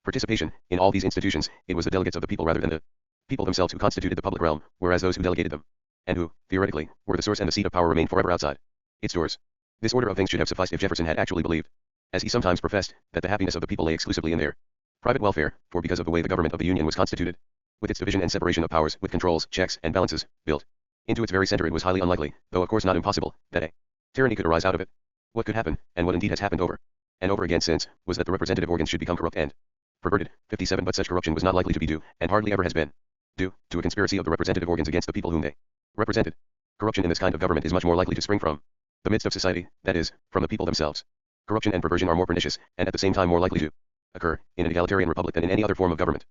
participation in all these institutions. It was the delegates of the people rather than the people themselves who constituted the public realm, whereas those who delegated them, and who, theoretically, were the source and the seat of power remained forever outside its doors. This order of things should have sufficed if Jefferson had actually believed, as he sometimes professed, that the happiness of the people lay exclusively in their private welfare, for because of the way the government of the Union was constituted, with its division and separation of powers, with controls, checks, and balances, built into its very center, it was highly unlikely, though of course not impossible, that a tyranny could arise out of it. What could happen, and what indeed has happened over and over again since, was that the representative organs should become corrupt and perverted. 57. But such corruption was not likely to be due, and hardly ever has been, due to a conspiracy of the representative organs against the people whom they represented. Corruption in this kind of government is much more likely to spring from the midst of society, that is, from the people themselves. Corruption and perversion are more pernicious, and at the same time more likely to occur, in an egalitarian republic than in any other form of government.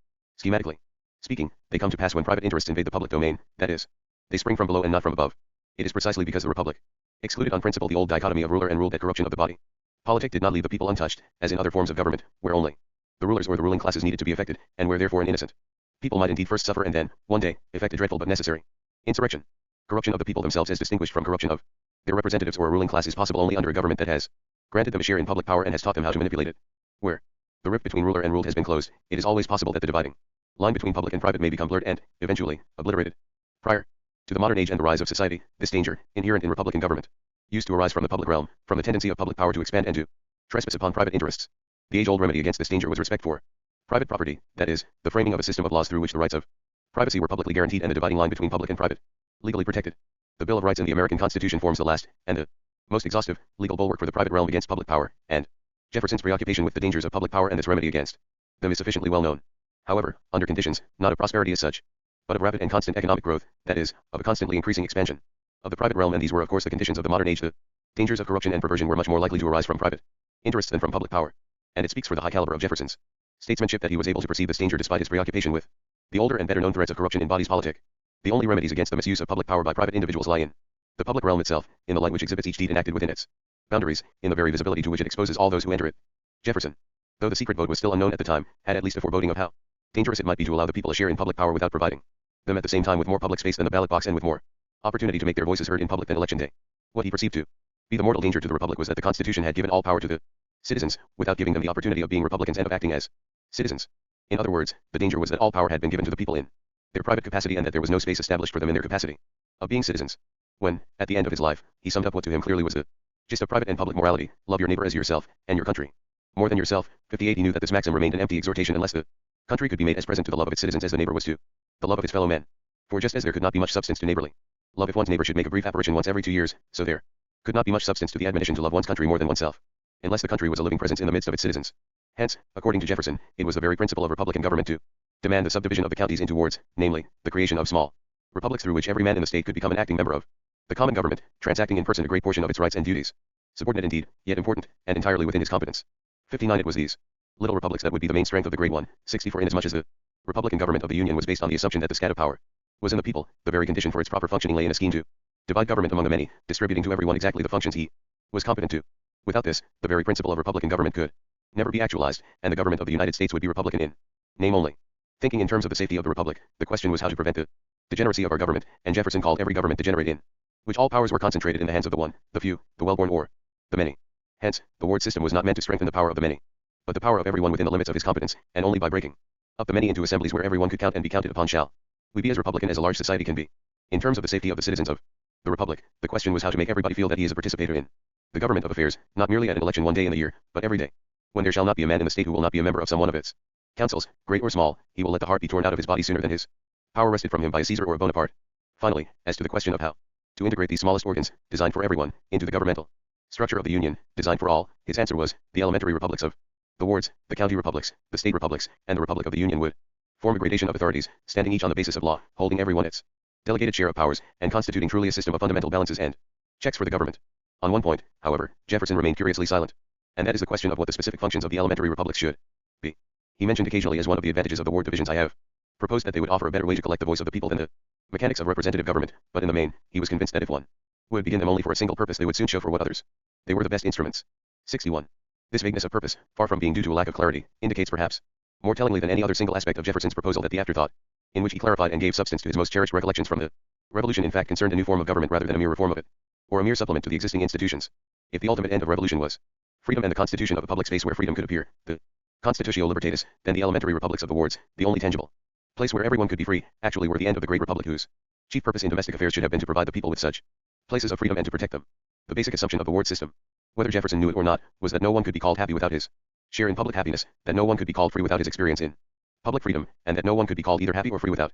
Schematically speaking, they come to pass when private interests invade the public domain, that is, they spring from below and not from above. It is precisely because the republic excluded on principle the old dichotomy of ruler and ruled that corruption of the body politic did not leave the people untouched, as in other forms of government, where only the rulers or the ruling classes needed to be affected, and where therefore an innocent people might indeed first suffer and then, one day, effect a dreadful but necessary insurrection. Corruption of the people themselves as distinguished from corruption of their representatives or a ruling class is possible only under a government that has granted them a share in public power and has taught them how to manipulate it. Where the rift between ruler and ruled has been closed, it is always possible that the dividing line between public and private may become blurred and, eventually, obliterated. Prior to the modern age and the rise of society, this danger, inherent in republican government, used to arise from the public realm, from the tendency of public power to expand and to trespass upon private interests. The age-old remedy against this danger was respect for private property, that is, the framing of a system of laws through which the rights of privacy were publicly guaranteed and the dividing line between public and private legally protected. The Bill of Rights in the American Constitution forms the last, and the most exhaustive, legal bulwark for the private realm against public power, and Jefferson's preoccupation with the dangers of public power and this remedy against them is sufficiently well known. However, under conditions, not of prosperity as such, but of rapid and constant economic growth, that is, of a constantly increasing expansion of the private realm, and these were of course the conditions of the modern age, the dangers of corruption and perversion were much more likely to arise from private interests than from public power, and it speaks for the high caliber of Jefferson's statesmanship that he was able to perceive this danger despite his preoccupation with the older and better known threats of corruption in bodies politic. The only remedies against the misuse of public power by private individuals lie in the public realm itself, in the light which exhibits each deed enacted within its boundaries, in the very visibility to which it exposes all those who enter it. Jefferson, though the secret vote was still unknown at the time, had at least a foreboding of how dangerous it might be to allow the people a share in public power without providing them at the same time with more public space than the ballot box and with more opportunity to make their voices heard in public than election day. What he perceived to be the mortal danger to the republic was that the Constitution had given all power to the citizens, without giving them the opportunity of being republicans and of acting as citizens. In other words, the danger was that all power had been given to the people in their private capacity and that there was no space established for them in their capacity of being citizens. When, at the end of his life, he summed up what to him clearly was the gist of private and public morality: love your neighbor as yourself, and your country more than yourself. 58. He knew that this maxim remained an empty exhortation unless the country could be made as present to the love of its citizens as the neighbor was to the love of his fellow men. For just as there could not be much substance to neighborly love if one's neighbor should make a brief apparition once every 2 years, so there could not be much substance to the admonition to love one's country more than oneself, unless the country was a living presence in the midst of its citizens. Hence, according to Jefferson, it was the very principle of republican government to demand the subdivision of the counties into wards, namely, the creation of small republics through which every man in the state could become an acting member of The common government, transacting in person a great portion of its rights and duties. Subordinate indeed, yet important, and entirely within his competence. 59. It was these little republics that would be the main strength of the great one. 64. Inasmuch as the republican government of the Union was based on the assumption that the scat of power was in the people, the very condition for its proper functioning lay in a scheme to divide government among the many, distributing to everyone exactly the functions he was competent to. Without this, the very principle of republican government could never be actualized, and the government of the United States would be republican in name only. Thinking in terms of the safety of the republic, the question was how to prevent the degeneracy of our government, and Jefferson called every government degenerate in which all powers were concentrated in the hands of the one, the few, the well-born, or the many. Hence, the ward system was not meant to strengthen the power of the many, but the power of everyone within the limits of his competence, and only by breaking up the many into assemblies where everyone could count and be counted upon shall we be as republican as a large society can be. In terms of the safety of the citizens of the republic, the question was how to make everybody feel that he is a participator in the government of affairs, not merely at an election one day in the year, but every day. When there shall not be a man in the state who will not be a member of some one of its councils, great or small, he will let the heart be torn out of his body sooner than his power wrested from him by a Caesar or a Bonaparte. Finally, as to the question of how to integrate these smallest organs, designed for everyone, into the governmental structure of the Union, designed for all, his answer was, the elementary republics of the wards, the county republics, the state republics, and the republic of the Union would form a gradation of authorities, standing each on the basis of law, holding everyone its delegated share of powers, and constituting truly a system of fundamental balances and checks for the government. On one point, however, Jefferson remained curiously silent, and that is the question of what the specific functions of the elementary republics should be. He mentioned occasionally as one of the advantages of the ward divisions I have proposed that they would offer a better way to collect the voice of the people than the mechanics of representative government, but in the main, he was convinced that if one would begin them only for a single purpose they would soon show for what others they were the best instruments. 61. This vagueness of purpose, far from being due to a lack of clarity, indicates perhaps more tellingly than any other single aspect of Jefferson's proposal that the afterthought, in which he clarified and gave substance to his most cherished recollections from the revolution in fact concerned a new form of government rather than a mere reform of it, or a mere supplement to the existing institutions. If the ultimate end of revolution was freedom and the constitution of a public space where freedom could appear, the Constitutio Libertatis, then the elementary republics of the wards, the only tangible place where everyone could be free, actually were the end of the great republic whose chief purpose in domestic affairs should have been to provide the people with such places of freedom and to protect them. The basic assumption of the ward system, whether Jefferson knew it or not, was that no one could be called happy without his share in public happiness, that no one could be called free without his experience in public freedom, and that no one could be called either happy or free without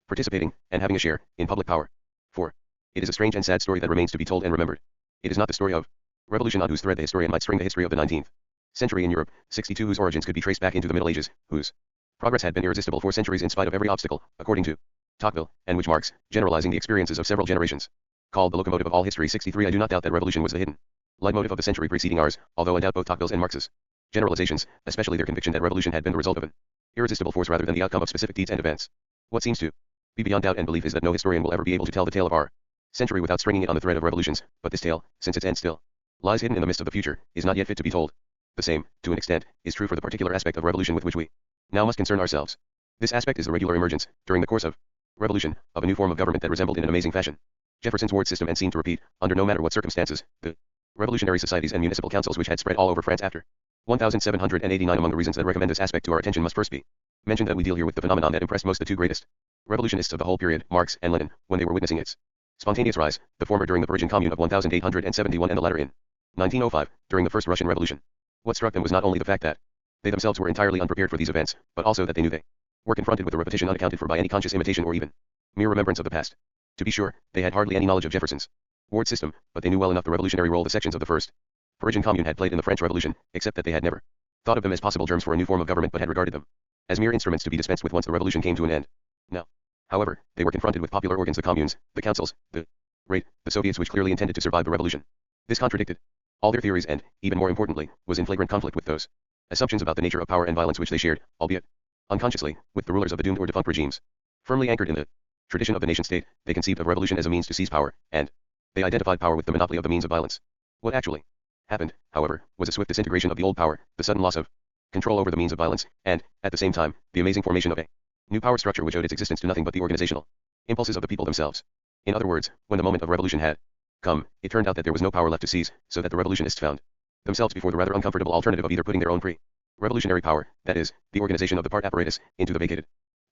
participating, and having a share, in public power. 4. It is a strange and sad story that remains to be told and remembered. It is not the story of revolution on whose thread the historian might string the history of the 19th century in Europe, 62 whose origins could be traced back into the Middle Ages, whose progress had been irresistible for centuries in spite of every obstacle, according to Tocqueville, and which marks, generalizing the experiences of several generations, called the locomotive of all history. 63 I do not doubt that revolution was the hidden leitmotif of the century preceding ours, although I doubt both Tocqueville's and Marx's generalizations, especially their conviction that revolution had been the result of an irresistible force rather than the outcome of specific deeds and events. What seems to be beyond doubt and belief is that no historian will ever be able to tell the tale of our century without stringing it on the thread of revolutions, but this tale, since its end still lies hidden in the mist of the future, is not yet fit to be told. The same, to an extent, is true for the particular aspect of revolution with which we now must concern ourselves. This aspect is the regular emergence, during the course of revolution, of a new form of government that resembled in an amazing fashion Jefferson's ward system and seemed to repeat, under no matter what circumstances, the revolutionary societies and municipal councils which had spread all over France after 1789. Among the reasons that recommend this aspect to our attention must first be mentioned that we deal here with the phenomenon that impressed most the two greatest revolutionists of the whole period, Marx and Lenin, when they were witnessing its spontaneous rise, the former during the Parisian Commune of 1871 and the latter in 1905, during the first Russian Revolution. What struck them was not only the fact that they themselves were entirely unprepared for these events, but also that they knew they were confronted with a repetition unaccounted for by any conscious imitation or even mere remembrance of the past. To be sure, they had hardly any knowledge of Jefferson's ward system, but they knew well enough the revolutionary role the sections of the first Parisian Commune had played in the French Revolution, except that they had never thought of them as possible germs for a new form of government but had regarded them as mere instruments to be dispensed with once the revolution came to an end. Now, however, they were confronted with popular organs, the communes, the councils, the Soviets, which clearly intended to survive the revolution. This contradicted all their theories and, even more importantly, was in flagrant conflict with those assumptions about the nature of power and violence which they shared, albeit unconsciously, with the rulers of the doomed or defunct regimes. Firmly anchored in the tradition of the nation-state, they conceived of revolution as a means to seize power, and they identified power with the monopoly of the means of violence. What actually happened, however, was a swift disintegration of the old power, the sudden loss of control over the means of violence, and, at the same time, the amazing formation of a new power structure which owed its existence to nothing but the organizational impulses of the people themselves. In other words, when the moment of revolution had come, it turned out that there was no power left to seize, so that the revolutionists found themselves before the rather uncomfortable alternative of either putting their own revolutionary power, that is, the organization of the part apparatus, into the vacated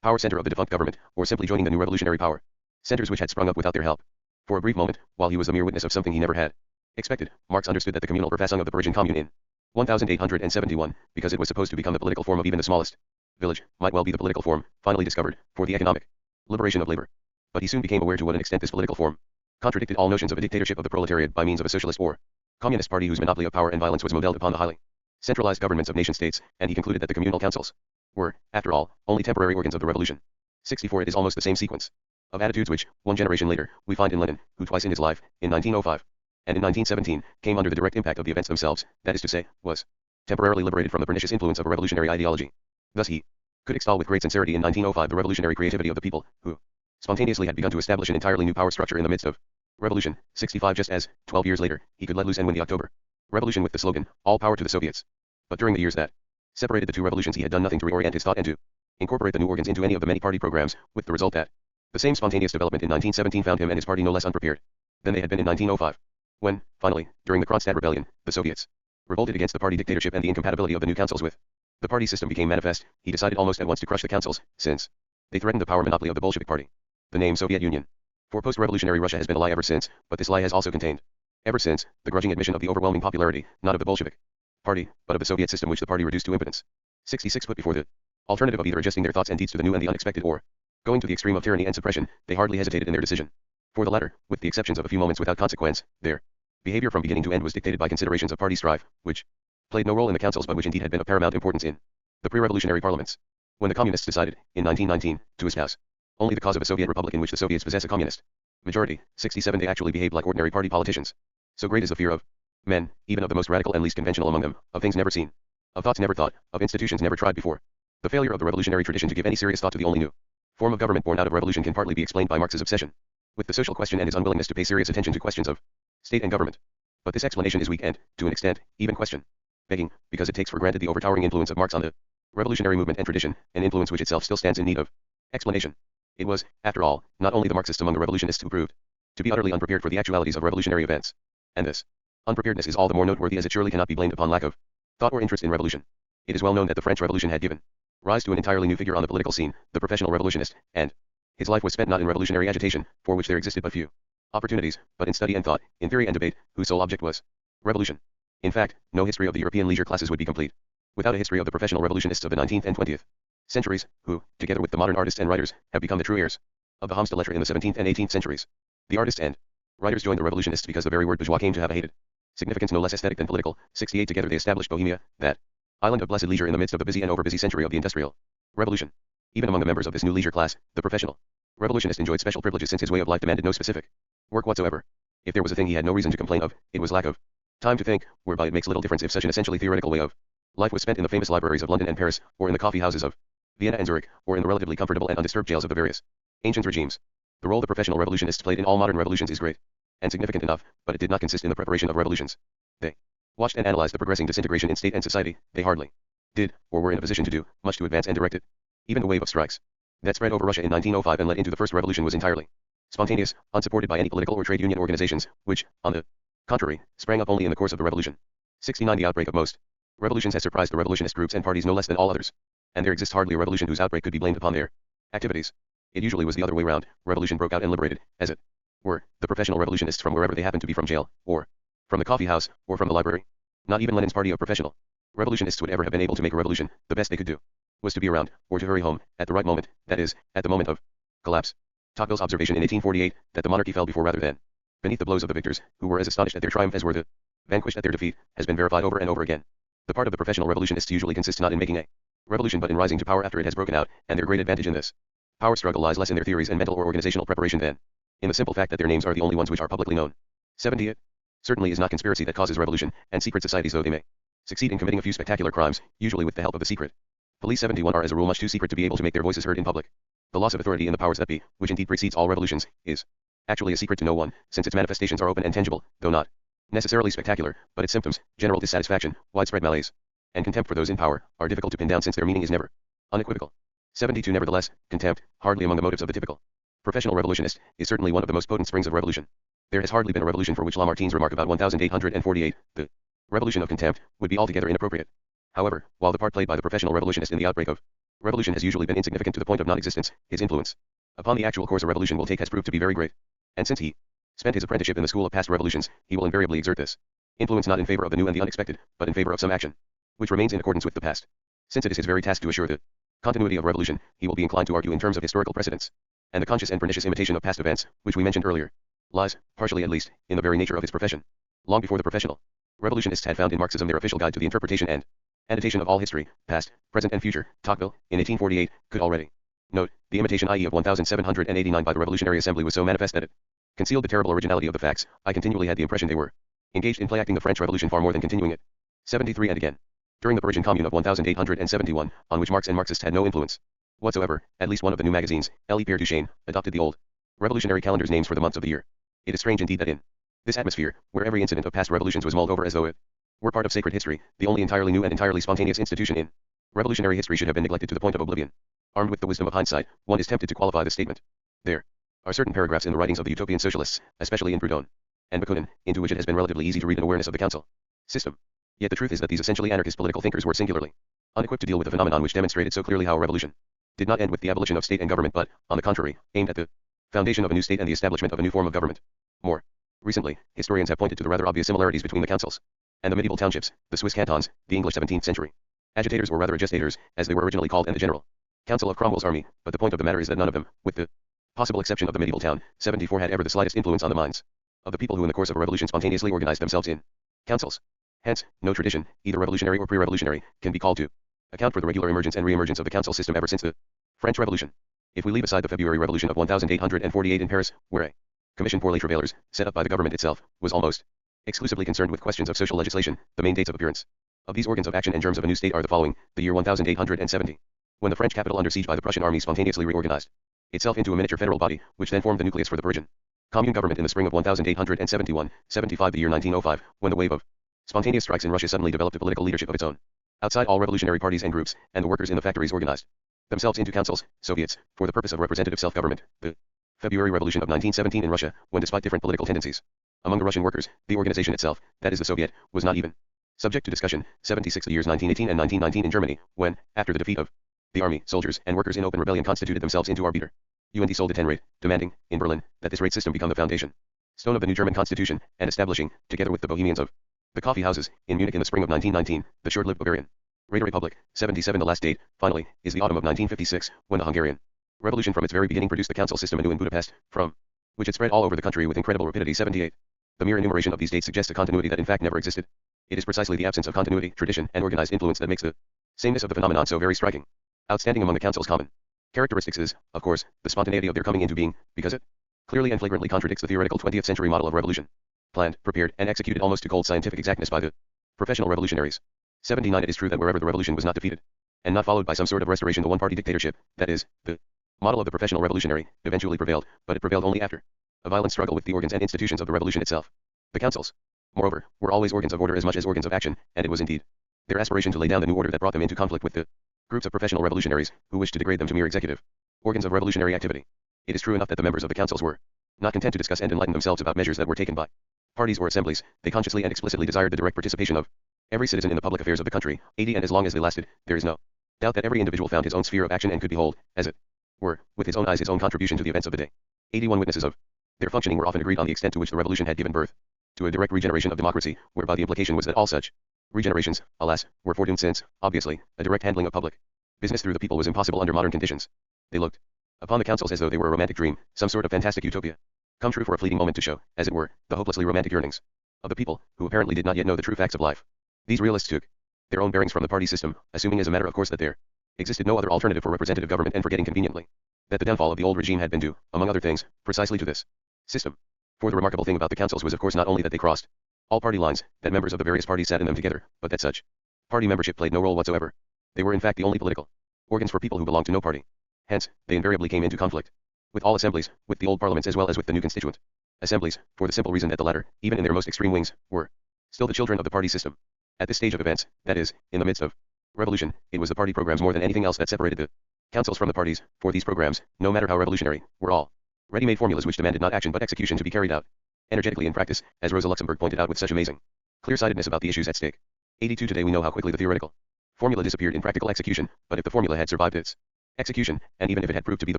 power center of the defunct government, or simply joining the new revolutionary power centers which had sprung up without their help. For a brief moment, while he was a mere witness of something he never had expected, Marx understood that the communal Verfassung of the Parisian Commune in 1871, because it was supposed to become the political form of even the smallest village, might well be the political form, finally discovered, for the economic liberation of labor. But he soon became aware to what an extent this political form contradicted all notions of a dictatorship of the proletariat by means of a socialist or communist party whose monopoly of power and violence was modeled upon the highly centralized governments of nation-states, and he concluded that the communal councils were, after all, only temporary organs of the revolution. 64 It is almost the same sequence of attitudes which, one generation later, we find in Lenin, who twice in his life, in 1905 and in 1917, came under the direct impact of the events themselves, that is to say, was temporarily liberated from the pernicious influence of a revolutionary ideology. Thus he could extol with great sincerity in 1905 the revolutionary creativity of the people, who spontaneously had begun to establish an entirely new power structure in the midst of revolution, 65, just as, 12 years later, he could let loose and win the October Revolution with the slogan, "All power to the Soviets." But during the years that separated the two revolutions, he had done nothing to reorient his thought and to incorporate the new organs into any of the many party programs, with the result that the same spontaneous development in 1917 found him and his party no less unprepared than they had been in 1905. When, finally, during the Kronstadt Rebellion, the Soviets revolted against the party dictatorship and the incompatibility of the new councils with the party system became manifest, he decided almost at once to crush the councils, since they threatened the power monopoly of the Bolshevik party. The name Soviet Union for post-revolutionary Russia has been a lie ever since, but this lie has also contained, ever since, the grudging admission of the overwhelming popularity, not of the Bolshevik party, but of the Soviet system which the party reduced to impotence. 66 put before the alternative of either adjusting their thoughts and deeds to the new and the unexpected or going to the extreme of tyranny and suppression, they hardly hesitated in their decision. For the latter, with the exceptions of a few moments without consequence, their behavior from beginning to end was dictated by considerations of party strife, which played no role in the councils but which indeed had been of paramount importance in the pre-revolutionary parliaments. When the communists decided, in 1919, to espouse only the cause of a Soviet republic in which the Soviets possess a communist majority, 67, they actually behaved like ordinary party politicians. So great is the fear of men, even of the most radical and least conventional among them, of things never seen, of thoughts never thought, of institutions never tried before. The failure of the revolutionary tradition to give any serious thought to the only new form of government born out of revolution can partly be explained by Marx's obsession with the social question and his unwillingness to pay serious attention to questions of state and government. But this explanation is weak and, to an extent, even question-begging, because it takes for granted the overtowering influence of Marx on the revolutionary movement and tradition, an influence which itself still stands in need of explanation. It was, after all, not only the Marxists among the revolutionists who proved to be utterly unprepared for the actualities of revolutionary events. And this unpreparedness is all the more noteworthy as it surely cannot be blamed upon lack of thought or interest in revolution. It is well known that the French Revolution had given rise to an entirely new figure on the political scene, the professional revolutionist, and his life was spent not in revolutionary agitation, for which there existed but few opportunities, but in study and thought, in theory and debate, whose sole object was revolution. In fact, no history of the European leisure classes would be complete without a history of the professional revolutionists of the 19th and 20th centuries, who, together with the modern artists and writers, have become the true heirs of the Homme de lettres in the 17th and 18th centuries. The artists and writers joined the revolutionists because the very word bourgeois came to have a hated significance no less aesthetic than political. 68 Together they established Bohemia, that island of blessed leisure in the midst of the busy and over-busy century of the Industrial Revolution. Even among the members of this new leisure class, the professional revolutionist enjoyed special privileges since his way of life demanded no specific work whatsoever. If there was a thing he had no reason to complain of, it was lack of time to think, whereby it makes little difference if such an essentially theoretical way of life was spent in the famous libraries of London and Paris, or in the coffee houses of Vienna and Zurich, or in the relatively comfortable and undisturbed jails of the various ancient regimes. The role the professional revolutionists played in all modern revolutions is great and significant enough, but it did not consist in the preparation of revolutions. They watched and analyzed the progressing disintegration in state and society. They hardly did, or were in a position to do, much to advance and direct it. Even the wave of strikes that spread over Russia in 1905 and led into the first revolution was entirely spontaneous, unsupported by any political or trade union organizations, which, on the contrary, sprang up only in the course of the revolution. 69 The outbreak of most revolutions has surprised the revolutionist groups and parties no less than all others, and there exists hardly a revolution whose outbreak could be blamed upon their activities. It usually was the other way round. Revolution broke out and liberated, as it were, the professional revolutionists from wherever they happened to be, from jail, or from the coffee house, or from the library. Not even Lenin's party of professional revolutionists would ever have been able to make a revolution. The best they could do was to be around, or to hurry home, at the right moment, that is, at the moment of collapse. Tocqueville's observation in 1848, that the monarchy fell before rather than beneath the blows of the victors, who were as astonished at their triumph as were the vanquished at their defeat, has been verified over and over again. The part of the professional revolutionists usually consists not in making a revolution but in rising to power after it has broken out, and their great advantage in this power struggle lies less in their theories and mental or organizational preparation than in the simple fact that their names are the only ones which are publicly known. 70 It certainly is not conspiracy that causes revolution, and secret societies, though they may succeed in committing a few spectacular crimes, usually with the help of the secret police, 71 are as a rule much too secret to be able to make their voices heard in public. The loss of authority in the powers that be, which indeed precedes all revolutions, is actually a secret to no one, since its manifestations are open and tangible, though not necessarily spectacular, but its symptoms, general dissatisfaction, widespread malaise, and contempt for those in power, are difficult to pin down since their meaning is never unequivocal. 72 Nevertheless, contempt, hardly among the motives of the typical professional revolutionist, is certainly one of the most potent springs of revolution. There has hardly been a revolution for which Lamartine's remark about 1848, the revolution of contempt, would be altogether inappropriate. However, while the part played by the professional revolutionist in the outbreak of revolution has usually been insignificant to the point of non-existence, his influence upon the actual course a revolution will take has proved to be very great. And since he spent his apprenticeship in the school of past revolutions, he will invariably exert this influence not in favor of the new and the unexpected, but in favor of some action which remains in accordance with the past. Since it is his very task to assure the continuity of revolution, he will be inclined to argue in terms of historical precedents, and the conscious and pernicious imitation of past events, which we mentioned earlier, lies, partially at least, in the very nature of his profession. Long before the professional revolutionists had found in Marxism their official guide to the interpretation and annotation of all history, past, present and future, Tocqueville, in 1848, could already note, The imitation i.e. of 1789 by the Revolutionary Assembly was so manifest that it concealed the terrible originality of the facts. I continually had the impression they were engaged in play-acting the French Revolution far more than continuing it. 73 and again. During the Parisian Commune of 1871, on which Marx and Marxists had no influence whatsoever, at least one of the new magazines, L. E. Pierre Duchesne, adopted the old revolutionary calendar's names for the months of the year. It is strange indeed that in this atmosphere, where every incident of past revolutions was mulled over as though it were part of sacred history, the only entirely new and entirely spontaneous institution in revolutionary history should have been neglected to the point of oblivion. Armed with the wisdom of hindsight, one is tempted to qualify this statement. There are certain paragraphs in the writings of the utopian socialists, especially in Proudhon and Bakunin, into which it has been relatively easy to read an awareness of the council system. Yet the truth is that these essentially anarchist political thinkers were singularly unequipped to deal with the phenomenon which demonstrated so clearly how a revolution did not end with the abolition of state and government but, on the contrary, aimed at the foundation of a new state and the establishment of a new form of government. More recently, historians have pointed to the rather obvious similarities between the councils and the medieval townships, the Swiss cantons, the English 17th century agitators or rather agitators, as they were originally called, and the general council of Cromwell's army, but the point of the matter is that none of them, with the possible exception of the medieval town, 74 had ever the slightest influence on the minds of the people who in the course of a revolution spontaneously organized themselves in councils. Hence, no tradition, either revolutionary or pre-revolutionary, can be called to account for the regular emergence and re-emergence of the council system ever since the French Revolution. If we leave aside the February Revolution of 1848 in Paris, where a commission pour les travailleurs, set up by the government itself, was almost exclusively concerned with questions of social legislation, the main dates of appearance of these organs of action and germs of a new state are the following: the year 1870, when the French capital under siege by the Prussian army spontaneously reorganized itself into a miniature federal body, which then formed the nucleus for the Parisian commune government in the spring of 1871, 75 the year 1905, when the wave of spontaneous strikes in Russia suddenly developed a political leadership of its own. Outside all revolutionary parties and groups, and the workers in the factories organized themselves into councils, Soviets, for the purpose of representative self-government. The February Revolution of 1917 in Russia, when despite different political tendencies among the Russian workers, the organization itself, that is the Soviet, was not even subject to discussion. 76 the years 1918 and 1919 in Germany, when, after the defeat of the army, soldiers, and workers in open rebellion constituted themselves into arbiter. UND sold the 10 rate, demanding, in Berlin, that this rate system become the foundation stone of the new German constitution, and establishing, together with the Bohemians of the coffee houses, in Munich in the spring of 1919, the short-lived Bavarian Rada Republic. 77 the last date, finally, is the autumn of 1956, when the Hungarian Revolution from its very beginning produced the council system anew in Budapest, from which it spread all over the country with incredible rapidity. 78. The mere enumeration of these dates suggests a continuity that in fact never existed. It is precisely the absence of continuity, tradition, and organized influence that makes the sameness of the phenomenon so very striking. Outstanding among the council's common characteristics is, of course, the spontaneity of their coming into being, because it clearly and flagrantly contradicts the theoretical 20th century model of revolution, planned, prepared, and executed almost to cold scientific exactness by the professional revolutionaries. 79 It is true that wherever the revolution was not defeated, and not followed by some sort of restoration, the one-party dictatorship, that is, the model of the professional revolutionary, eventually prevailed, but it prevailed only after a violent struggle with the organs and institutions of the revolution itself. The councils, moreover, were always organs of order as much as organs of action, and it was indeed their aspiration to lay down the new order that brought them into conflict with the groups of professional revolutionaries, who wished to degrade them to mere executive organs of revolutionary activity. It is true enough that the members of the councils were not content to discuss and enlighten themselves about measures that were taken by parties or assemblies. They consciously and explicitly desired the direct participation of every citizen in the public affairs of the country. 80 And as long as they lasted, there is no doubt that every individual found his own sphere of action and could behold, as it were, with his own eyes his own contribution to the events of the day. 81 Witnesses of their functioning were often agreed on the extent to which the revolution had given birth to a direct regeneration of democracy, whereby the implication was that all such regenerations, alas, were foredoomed, since, obviously, a direct handling of public business through the people was impossible under modern conditions. They looked upon the councils as though they were a romantic dream, some sort of fantastic utopia, come true for a fleeting moment to show, as it were, the hopelessly romantic yearnings of the people, who apparently did not yet know the true facts of life. These realists took their own bearings from the party system, assuming as a matter of course that there existed no other alternative for representative government, and forgetting conveniently that the downfall of the old regime had been due, among other things, precisely to this system. For the remarkable thing about the councils was of course not only that they crossed all party lines, that members of the various parties sat in them together, but that such party membership played no role whatsoever. They were in fact the only political organs for people who belonged to no party. Hence, they invariably came into conflict with all assemblies, with the old parliaments as well as with the new constituent assemblies, for the simple reason that the latter, even in their most extreme wings, were still the children of the party system. At this stage of events, that is, in the midst of revolution, it was the party programs more than anything else that separated the councils from the parties, for these programs, no matter how revolutionary, were all ready-made formulas which demanded not action but execution to be carried out energetically in practice, as Rosa Luxemburg pointed out with such amazing clear-sightedness about the issues at stake. 82 Today we know how quickly the theoretical formula disappeared in practical execution, but if the formula had survived its execution, and even if it had proved to be the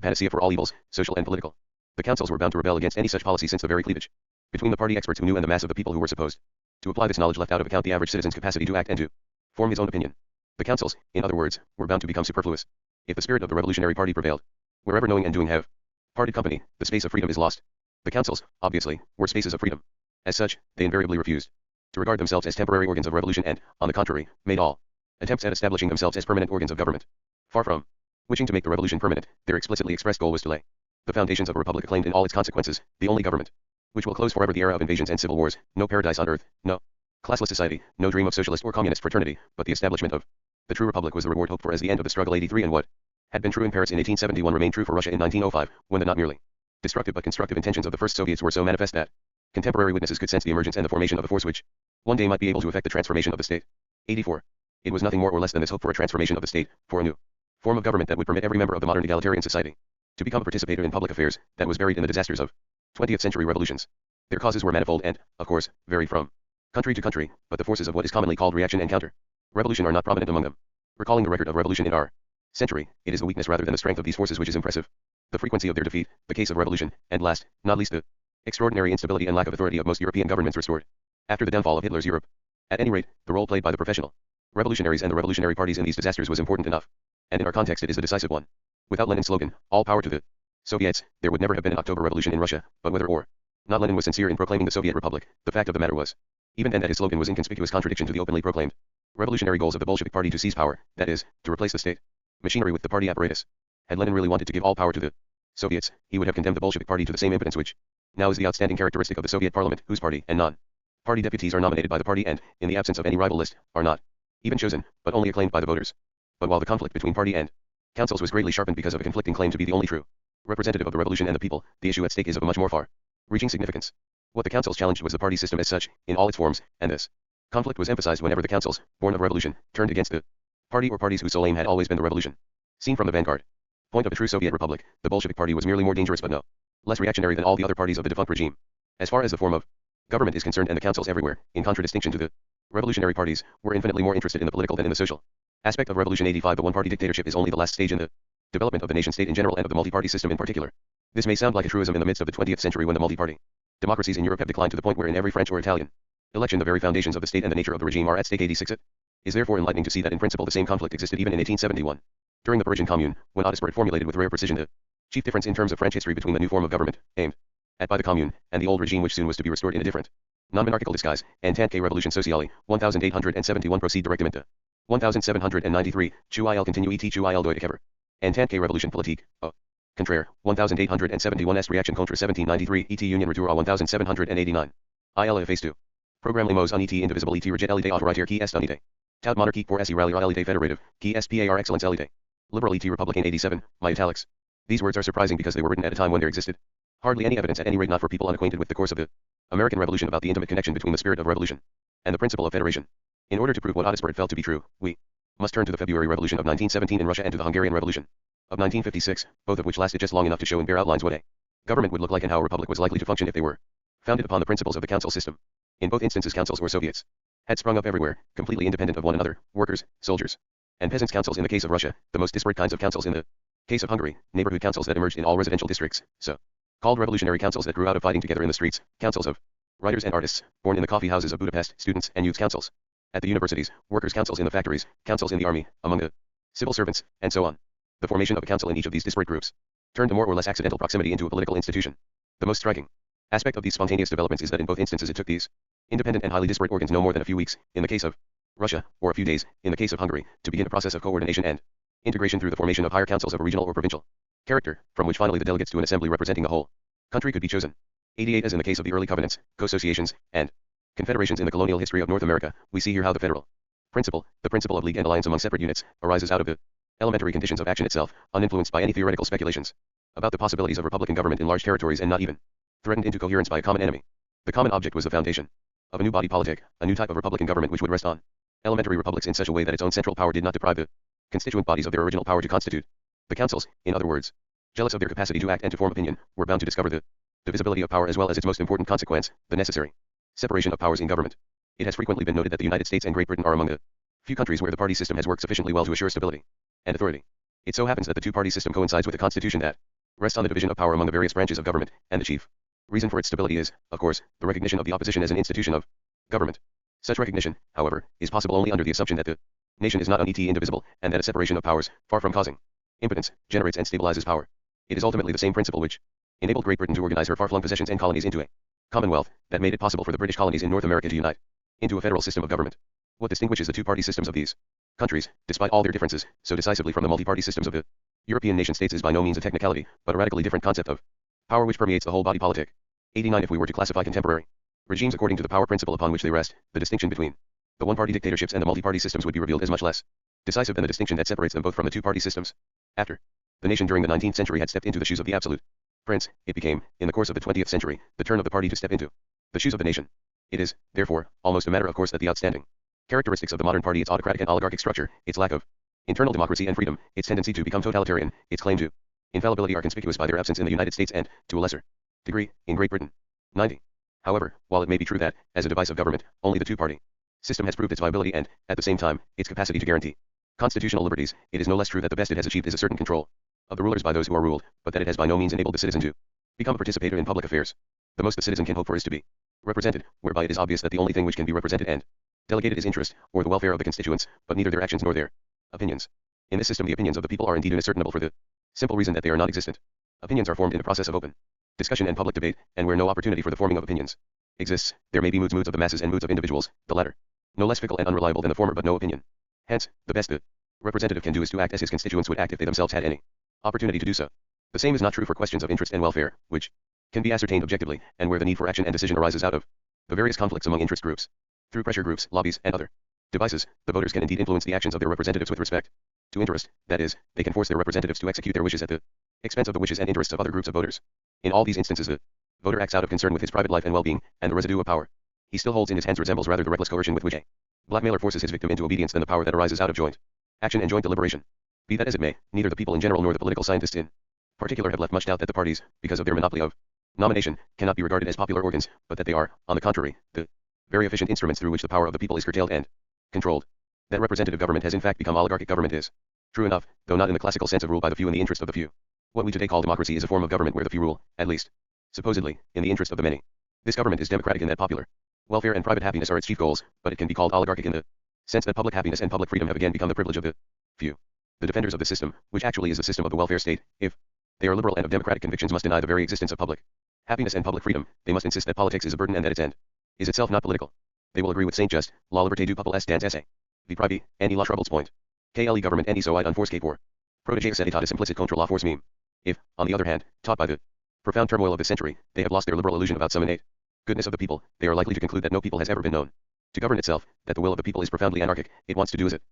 panacea for all evils, social and political, the councils were bound to rebel against any such policy, since the very cleavage between the party experts who knew and the mass of the people who were supposed to apply this knowledge left out of account the average citizen's capacity to act and to form his own opinion. The councils, in other words, were bound to become superfluous if the spirit of the revolutionary party prevailed. Wherever knowing and doing have parted company, the space of freedom is lost. The councils, obviously, were spaces of freedom. As such, they invariably refused to regard themselves as temporary organs of revolution and, on the contrary, made all attempts at establishing themselves as permanent organs of government. Far from Wishing to make the revolution permanent, their explicitly expressed goal was to lay the foundations of a republic acclaimed in all its consequences, the only government which will close forever the era of invasions and civil wars, no paradise on earth, no classless society, no dream of socialist or communist fraternity, but the establishment of the true republic was the reward hoped for as the end of the struggle. 83 And what had been true in Paris in 1871 remained true for Russia in 1905, when the not merely destructive but constructive intentions of the first Soviets were so manifest that contemporary witnesses could sense the emergence and the formation of a force which one day might be able to effect the transformation of the state. 84. It was nothing more or less than this hope for a transformation of the state, for a new form of government that would permit every member of the modern egalitarian society to become a participator in public affairs, that was buried in the disasters of 20th century revolutions. Their causes were manifold and, of course, varied from country to country, but the forces of what is commonly called reaction and counter revolution are not prominent among them. Recalling the record of revolution in our century, it is the weakness rather than the strength of these forces which is impressive. The frequency of their defeat, the case of revolution, and last, not least the extraordinary instability and lack of authority of most European governments restored after the downfall of Hitler's Europe. At any rate, the role played by the professional revolutionaries and the revolutionary parties in these disasters was important enough, and in our context it is the decisive one. Without Lenin's slogan, all power to the Soviets, there would never have been an October Revolution in Russia, but whether or not Lenin was sincere in proclaiming the Soviet Republic, the fact of the matter was, even then, that his slogan was in conspicuous contradiction to the openly proclaimed revolutionary goals of the Bolshevik Party to seize power, that is, to replace the state machinery with the party apparatus. Had Lenin really wanted to give all power to the Soviets, he would have condemned the Bolshevik Party to the same impotence which now is the outstanding characteristic of the Soviet parliament, whose party and non-party deputies are nominated by the party and, in the absence of any rival list, are not even chosen, but only acclaimed by the voters. But while the conflict between party and councils was greatly sharpened because of a conflicting claim to be the only true representative of the revolution and the people, the issue at stake is of a much more far-reaching significance. What the councils challenged was the party system as such, in all its forms, and this conflict was emphasized whenever the councils, born of revolution, turned against the party or parties whose sole aim had always been the revolution. Seen from the vanguard point of a true Soviet republic, the Bolshevik Party was merely more dangerous but no less reactionary than all the other parties of the defunct regime. As far as the form of government is concerned, and the councils everywhere, in contradistinction to the revolutionary parties, were infinitely more interested in the political than in the social aspect of revolution. 85 The one-party dictatorship is only the last stage in the development of the nation-state in general and of the multi-party system in particular. This may sound like a truism in the midst of the 20th century when the multi-party democracies in Europe have declined to the point where in every French or Italian election the very foundations of the state and the nature of the regime are at stake. 86 It is therefore enlightening to see that in principle the same conflict existed even in 1871. During the Parisian Commune, when Audespoir formulated with rare precision the chief difference in terms of French history between the new form of government, aimed at by the Commune, and the old regime which soon was to be restored in a different, non-monarchical disguise, en tant que Revolution Sociale, 1871 Proceed directement de 1793, Chu il continue et chu il doit ever. En tant que Revolution Politique, au contraire, 1871 est Reaction contre 1793 et Union Retour à 1789. Il efface tout. Programme les mots en et indivisible et rejet l'idée autoritaire qui est unité. Tout monarchique pour s'y rallier à l'idée fédérative, qui est par excellence l'idée. Liberal et Republican 87, my italics. These words are surprising because they were written at a time when there existed hardly any evidence, at any rate not for people unacquainted with the course of the American Revolution, about the intimate connection between the spirit of revolution and the principle of federation. In order to prove what Audespoir felt to be true, we must turn to the February Revolution of 1917 in Russia and to the Hungarian Revolution of 1956, both of which lasted just long enough to show in bare outlines what a government would look like and how a republic was likely to function if they were founded upon the principles of the council system. In both instances, councils or Soviets had sprung up everywhere, completely independent of one another, workers, soldiers, and peasants' councils in the case of Russia, the most disparate kinds of councils in the case of Hungary, neighborhood councils that emerged in all residential districts, so-called revolutionary councils that grew out of fighting together in the streets, councils of writers and artists, born in the coffee houses of Budapest, students and youth councils at the universities, workers' councils in the factories, councils in the army, among the civil servants, and so on. The formation of a council in each of these disparate groups turned a more or less accidental proximity into a political institution. The most striking aspect of these spontaneous developments is that in both instances it took these independent and highly disparate organs no more than a few weeks, in the case of Russia, or a few days, in the case of Hungary, to begin a process of coordination and integration through the formation of higher councils of a regional or provincial character, from which finally the delegates to an assembly representing the whole country could be chosen. 88 As in the case of the early covenants, co-associations, and confederations in the colonial history of North America, we see here how the federal principle, the principle of league and alliance among separate units, arises out of the elementary conditions of action itself, uninfluenced by any theoretical speculations about the possibilities of republican government in large territories, and not even threatened into coherence by a common enemy. The common object was the foundation of a new body politic, a new type of republican government which would rest on elementary republics in such a way that its own central power did not deprive the constituent bodies of their original power to constitute. The councils, in other words, jealous of their capacity to act and to form opinion, were bound to discover the divisibility of power as well as its most important consequence, the necessary separation of powers in government. It has frequently been noted that the United States and Great Britain are among the few countries where the party system has worked sufficiently well to assure stability and authority. It so happens that the two-party system coincides with a constitution that rests on the division of power among the various branches of government, and the chief reason for its stability is, of course, the recognition of the opposition as an institution of government. Such recognition, however, is possible only under the assumption that the nation is not indivisible, and that a separation of powers, far from causing impotence, generates and stabilizes power. It is ultimately the same principle which enabled Great Britain to organize her far-flung possessions and colonies into a commonwealth, that made it possible for the British colonies in North America to unite into a federal system of government. What distinguishes the two-party systems of these countries, despite all their differences, so decisively from the multi-party systems of the European nation-states is by no means a technicality, but a radically different concept of power which permeates the whole body politic. 89. If we were to classify contemporary regimes according to the power principle upon which they rest, the distinction between the one-party dictatorships and the multi-party systems would be revealed as much less decisive than the distinction that separates them both from the two-party systems. After the nation during the 19th century had stepped into the shoes of the absolute prince, it became, in the course of the 20th century, the turn of the party to step into the shoes of the nation. It is, therefore, almost a matter of course that the outstanding characteristics of the modern party, its autocratic and oligarchic structure, its lack of internal democracy and freedom, its tendency to become totalitarian, its claim to infallibility are conspicuous by their absence in the United States and, to a lesser degree, in Great Britain. 90. However, while it may be true that, as a device of government, only the two-party system has proved its viability and, at the same time, its capacity to guarantee constitutional liberties, it is no less true that the best it has achieved is a certain control of the rulers by those who are ruled, but that it has by no means enabled the citizen to become a participator in public affairs. The most the citizen can hope for is to be represented, whereby it is obvious that the only thing which can be represented and delegated is interest, or the welfare of the constituents, but neither their actions nor their opinions. In this system the opinions of the people are indeed unascertainable for the simple reason that they are not existent. Opinions are formed in the process of open discussion and public debate, and where no opportunity for the forming of opinions exists, there may be moods of the masses and moods of individuals, the latter no less fickle and unreliable than the former, but no opinion. Hence, the best the representative can do is to act as his constituents would act if they themselves had any opportunity to do so. The same is not true for questions of interest and welfare, which can be ascertained objectively, and where the need for action and decision arises out of the various conflicts among interest groups. Through pressure groups, lobbies, and other devices, the voters can indeed influence the actions of their representatives with respect to interest, that is, they can force their representatives to execute their wishes at the expense of the wishes and interests of other groups of voters. In all these instances the voter acts out of concern with his private life and well-being, and the residue of power he still holds in his hands resembles rather the reckless coercion with which a blackmailer forces his victim into obedience than the power that arises out of joint action and joint deliberation. Be that as it may, neither the people in general nor the political scientists in particular have left much doubt that the parties, because of their monopoly of nomination, cannot be regarded as popular organs, but that they are, on the contrary, the very efficient instruments through which the power of the people is curtailed and controlled. That representative government has in fact become oligarchic government is true enough, though not in the classical sense of rule by the few in the interest of the few. What we today call democracy is a form of government where the few rule, at least, supposedly, in the interest of the many. This government is democratic in that popular welfare and private happiness are its chief goals, but it can be called oligarchic in the sense that public happiness and public freedom have again become the privilege of the few. The defenders of the system, which actually is the system of the welfare state, if they are liberal and of democratic convictions, must deny the very existence of public happiness and public freedom. They must insist that politics is a burden and that its end is itself not political. They will agree with Saint Just, La liberté du peuple est dans essai. V privé, and la troubles point. KLE government and so un force pour protéger cet état is implicit contre la force meme. If, on the other hand, taught by the profound turmoil of this century, they have lost their liberal illusion about some innate goodness of the people, they are likely to conclude that no people has ever been known to govern itself, that the will of the people is profoundly anarchic, it wants to do as it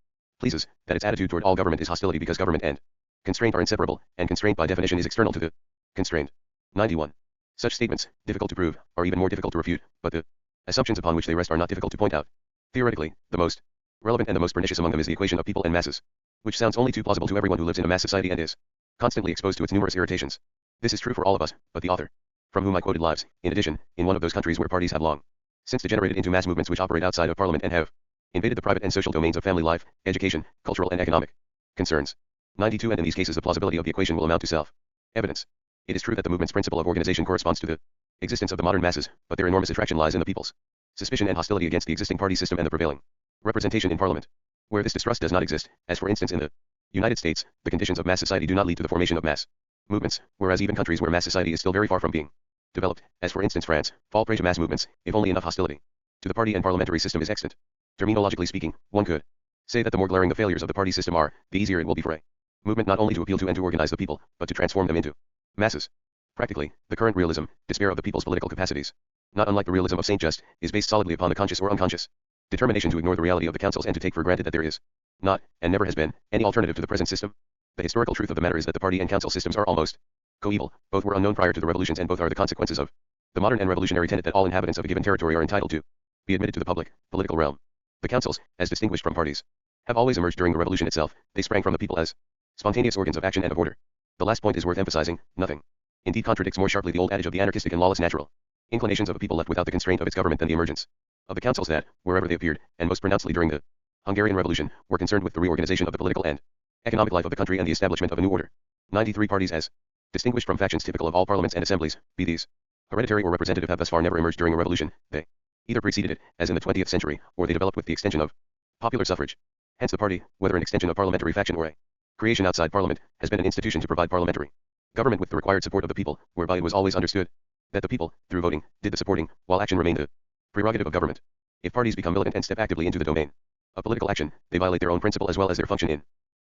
pleases, that its attitude toward all government is hostility because government and constraint are inseparable, and constraint by definition is external to the constrained. 91. Such statements, difficult to prove, are even more difficult to refute, but the assumptions upon which they rest are not difficult to point out. Theoretically, the most relevant and the most pernicious among them is the equation of people and masses, which sounds only too plausible to everyone who lives in a mass society and is constantly exposed to its numerous irritations. This is true for all of us, but the author, from whom I quoted, lives, in addition, in one of those countries where parties have long since degenerated into mass movements which operate outside of parliament and have invaded the private and social domains of family life, education, cultural and economic concerns. 92. And in these cases the plausibility of the equation will amount to self-evidence. It is true that the movement's principle of organization corresponds to the existence of the modern masses, but their enormous attraction lies in the people's suspicion and hostility against the existing party system and the prevailing representation in parliament. Where this distrust does not exist, as for instance in the United States, the conditions of mass society do not lead to the formation of mass movements, whereas even countries where mass society is still very far from being developed, as for instance France, fall prey to mass movements, if only enough hostility to the party and parliamentary system is extant. Terminologically speaking, one could say that the more glaring the failures of the party system are, the easier it will be for a movement not only to appeal to and to organize the people, but to transform them into masses. Practically, the current realism, despair of the people's political capacities, not unlike the realism of Saint Just, is based solidly upon the conscious or unconscious determination to ignore the reality of the councils and to take for granted that there is not, and never has been, any alternative to the present system. The historical truth of the matter is that the party and council systems are almost coeval, both were unknown prior to the revolutions and both are the consequences of the modern and revolutionary tenet that all inhabitants of a given territory are entitled to be admitted to the public, political realm. The councils, as distinguished from parties, have always emerged during the revolution itself. They sprang from the people as spontaneous organs of action and of order. The last point is worth emphasizing. Nothing indeed contradicts more sharply the old adage of the anarchistic and lawless natural inclinations of a people left without the constraint of its government than the emergence of the councils that, wherever they appeared, and most pronouncedly during the Hungarian Revolution, were concerned with the reorganization of the political and economic life of the country and the establishment of a new order. 93 parties as distinguished from factions typical of all parliaments and assemblies, be these hereditary or representative, have thus far never emerged during a revolution. They either preceded it, as in the 20th century, or they developed with the extension of popular suffrage. Hence the party, whether an extension of parliamentary faction or a creation outside parliament, has been an institution to provide parliamentary government with the required support of the people, whereby it was always understood that the people, through voting, did the supporting, while action remained the prerogative of government. If parties become militant and step actively into the domain of political action, they violate their own principle as well as their function in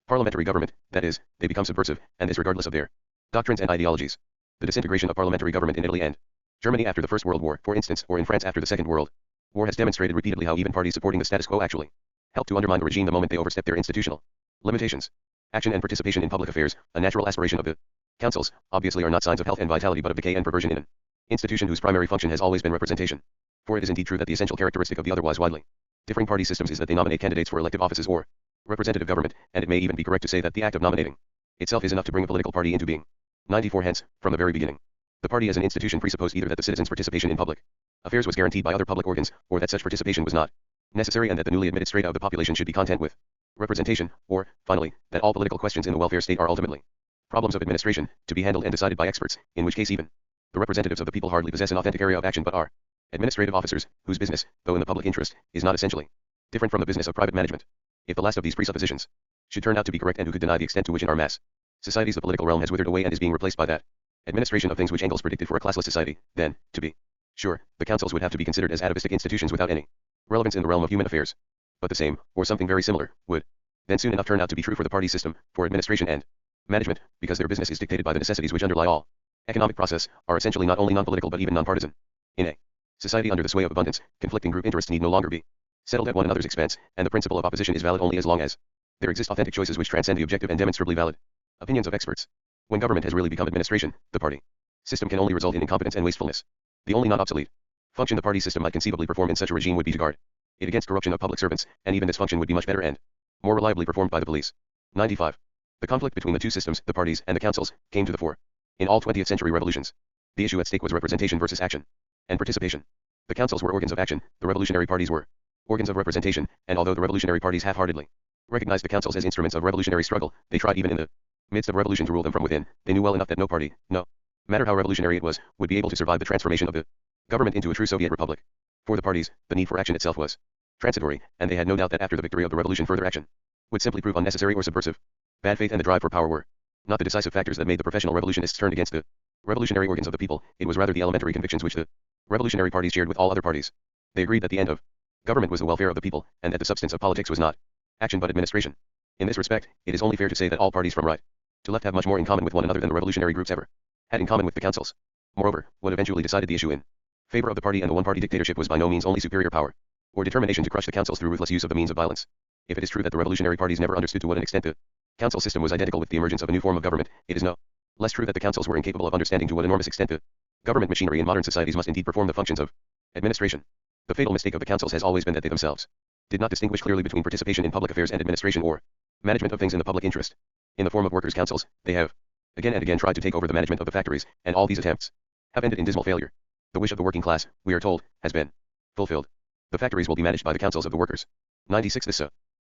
Parliamentary government, that is, they become subversive, and this regardless of their doctrines and ideologies. The disintegration of parliamentary government in Italy and Germany after the First World War, for instance, or in France after the Second World War has demonstrated repeatedly how even parties supporting the status quo actually help to undermine the regime the moment they overstep their institutional limitations. Action and participation in public affairs, a natural aspiration of the councils, obviously are not signs of health and vitality but of decay and perversion in an institution whose primary function has always been representation. For it is indeed true that the essential characteristic of the otherwise widely differing party systems is that they nominate candidates for elective offices or representative government, and it may even be correct to say that the act of nominating itself is enough to bring a political party into being. 94 Hence, from the very beginning, the party as an institution presupposed either that the citizens' participation in public affairs was guaranteed by other public organs, or that such participation was not necessary and that the newly admitted strata of the population should be content with representation, or, finally, that all political questions in the welfare state are ultimately problems of administration, to be handled and decided by experts, in which case even the representatives of the people hardly possess an authentic area of action but are administrative officers, whose business, though in the public interest, is not essentially different from the business of private management. If the last of these presuppositions should turn out to be correct, and who could deny the extent to which in our mass societies the political realm has withered away and is being replaced by that administration of things which Engels predicted for a classless society, then, to be sure, the councils would have to be considered as atavistic institutions without any relevance in the realm of human affairs. But the same, or something very similar, would then soon enough turn out to be true for the party system, for administration and management, because their business is dictated by the necessities which underlie all economic process, are essentially not only non-political but even non-partisan. In a society under the sway of abundance, conflicting group interests need no longer be settled at one another's expense, and the principle of opposition is valid only as long as there exist authentic choices which transcend the objective and demonstrably valid opinions of experts. When government has really become administration, the party system can only result in incompetence and wastefulness. The only non-obsolete function the party system might conceivably perform in such a regime would be to guard it against corruption of public servants, and even this function would be much better and more reliably performed by the police. 95. The conflict between the two systems, the parties and the councils, came to the fore in all 20th century revolutions. The issue at stake was representation versus action and participation. The councils were organs of action, the revolutionary parties were organs of representation, and although the revolutionary parties half-heartedly recognized the councils as instruments of revolutionary struggle, they tried even in the midst of revolution to rule them from within. They knew well enough that no party, no matter how revolutionary it was, would be able to survive the transformation of the government into a true Soviet republic. For the parties, the need for action itself was transitory, and they had no doubt that after the victory of the revolution further action would simply prove unnecessary or subversive. Bad faith and the drive for power were not the decisive factors that made the professional revolutionists turn against the revolutionary organs of the people. It was rather the elementary convictions which the revolutionary parties shared with all other parties. They agreed that the end of government was the welfare of the people, and that the substance of politics was not action but administration. In this respect, it is only fair to say that all parties from right to left have much more in common with one another than the revolutionary groups ever had in common with the councils. Moreover, what eventually decided the issue in favor of the party and the one-party dictatorship was by no means only superior power, or determination to crush the councils through ruthless use of the means of violence. If it is true that the revolutionary parties never understood to what an extent the council system was identical with the emergence of a new form of government, it is no less true that the councils were incapable of understanding to what enormous extent the government machinery in modern societies must indeed perform the functions of administration. The fatal mistake of the councils has always been that they themselves did not distinguish clearly between participation in public affairs and administration or management of things in the public interest. In the form of workers' councils, they have again and again tried to take over the management of the factories, and all these attempts have ended in dismal failure. The wish of the working class, we are told, has been fulfilled. The factories will be managed by the councils of the workers. 96 This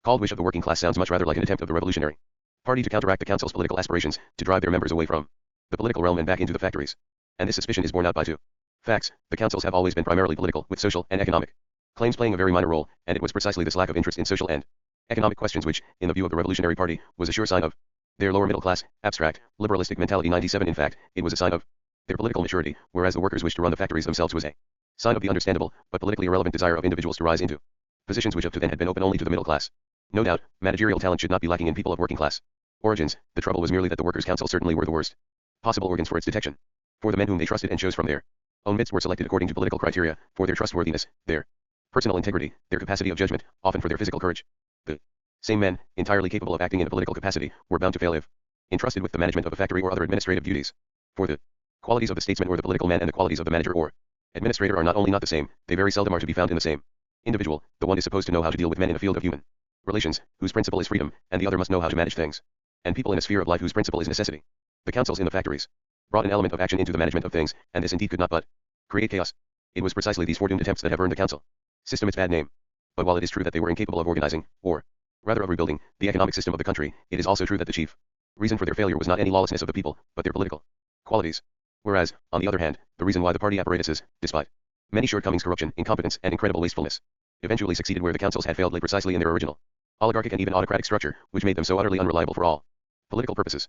called wish of the working class sounds much rather like an attempt of the revolutionary party to counteract the council's political aspirations, to drive their members away from the political realm and back into the factories. And this suspicion is borne out by two facts. The councils have always been primarily political, with social and economic claims playing a very minor role, and it was precisely this lack of interest in social and economic questions which, in the view of the revolutionary party, was a sure sign of their lower middle class, abstract, liberalistic mentality. 97 In fact, it was a sign of their political maturity, whereas the workers wished to run the factories themselves was a sign of the understandable, but politically irrelevant desire of individuals to rise into positions which up to then had been open only to the middle class. No doubt, managerial talent should not be lacking in people of working class origins. The trouble was merely that the workers' council certainly were the worst possible organs for its detection. For the men whom they trusted and chose from their own midst were selected according to political criteria, for their trustworthiness, their personal integrity, their capacity of judgment, often for their physical courage. The same men, entirely capable of acting in a political capacity, were bound to fail if entrusted with the management of a factory or other administrative duties. For the qualities of the statesman or the political man and the qualities of the manager or administrator are not only not the same, they very seldom are to be found in the same individual. The one is supposed to know how to deal with men in a field of human relations, whose principle is freedom, and the other must know how to manage things and people in a sphere of life whose principle is necessity. The councils in the factories brought an element of action into the management of things, and this indeed could not but create chaos. It was precisely these foredoomed attempts that have earned the council system its bad name. But while it is true that they were incapable of organizing, or rather of rebuilding, the economic system of the country, it is also true that the chief reason for their failure was not any lawlessness of the people, but their political qualities. Whereas, on the other hand, the reason why the party apparatuses, despite many shortcomings, corruption, incompetence, and incredible wastefulness, eventually succeeded where the councils had failed lay precisely in their original oligarchic and even autocratic structure, which made them so utterly unreliable for all political purposes.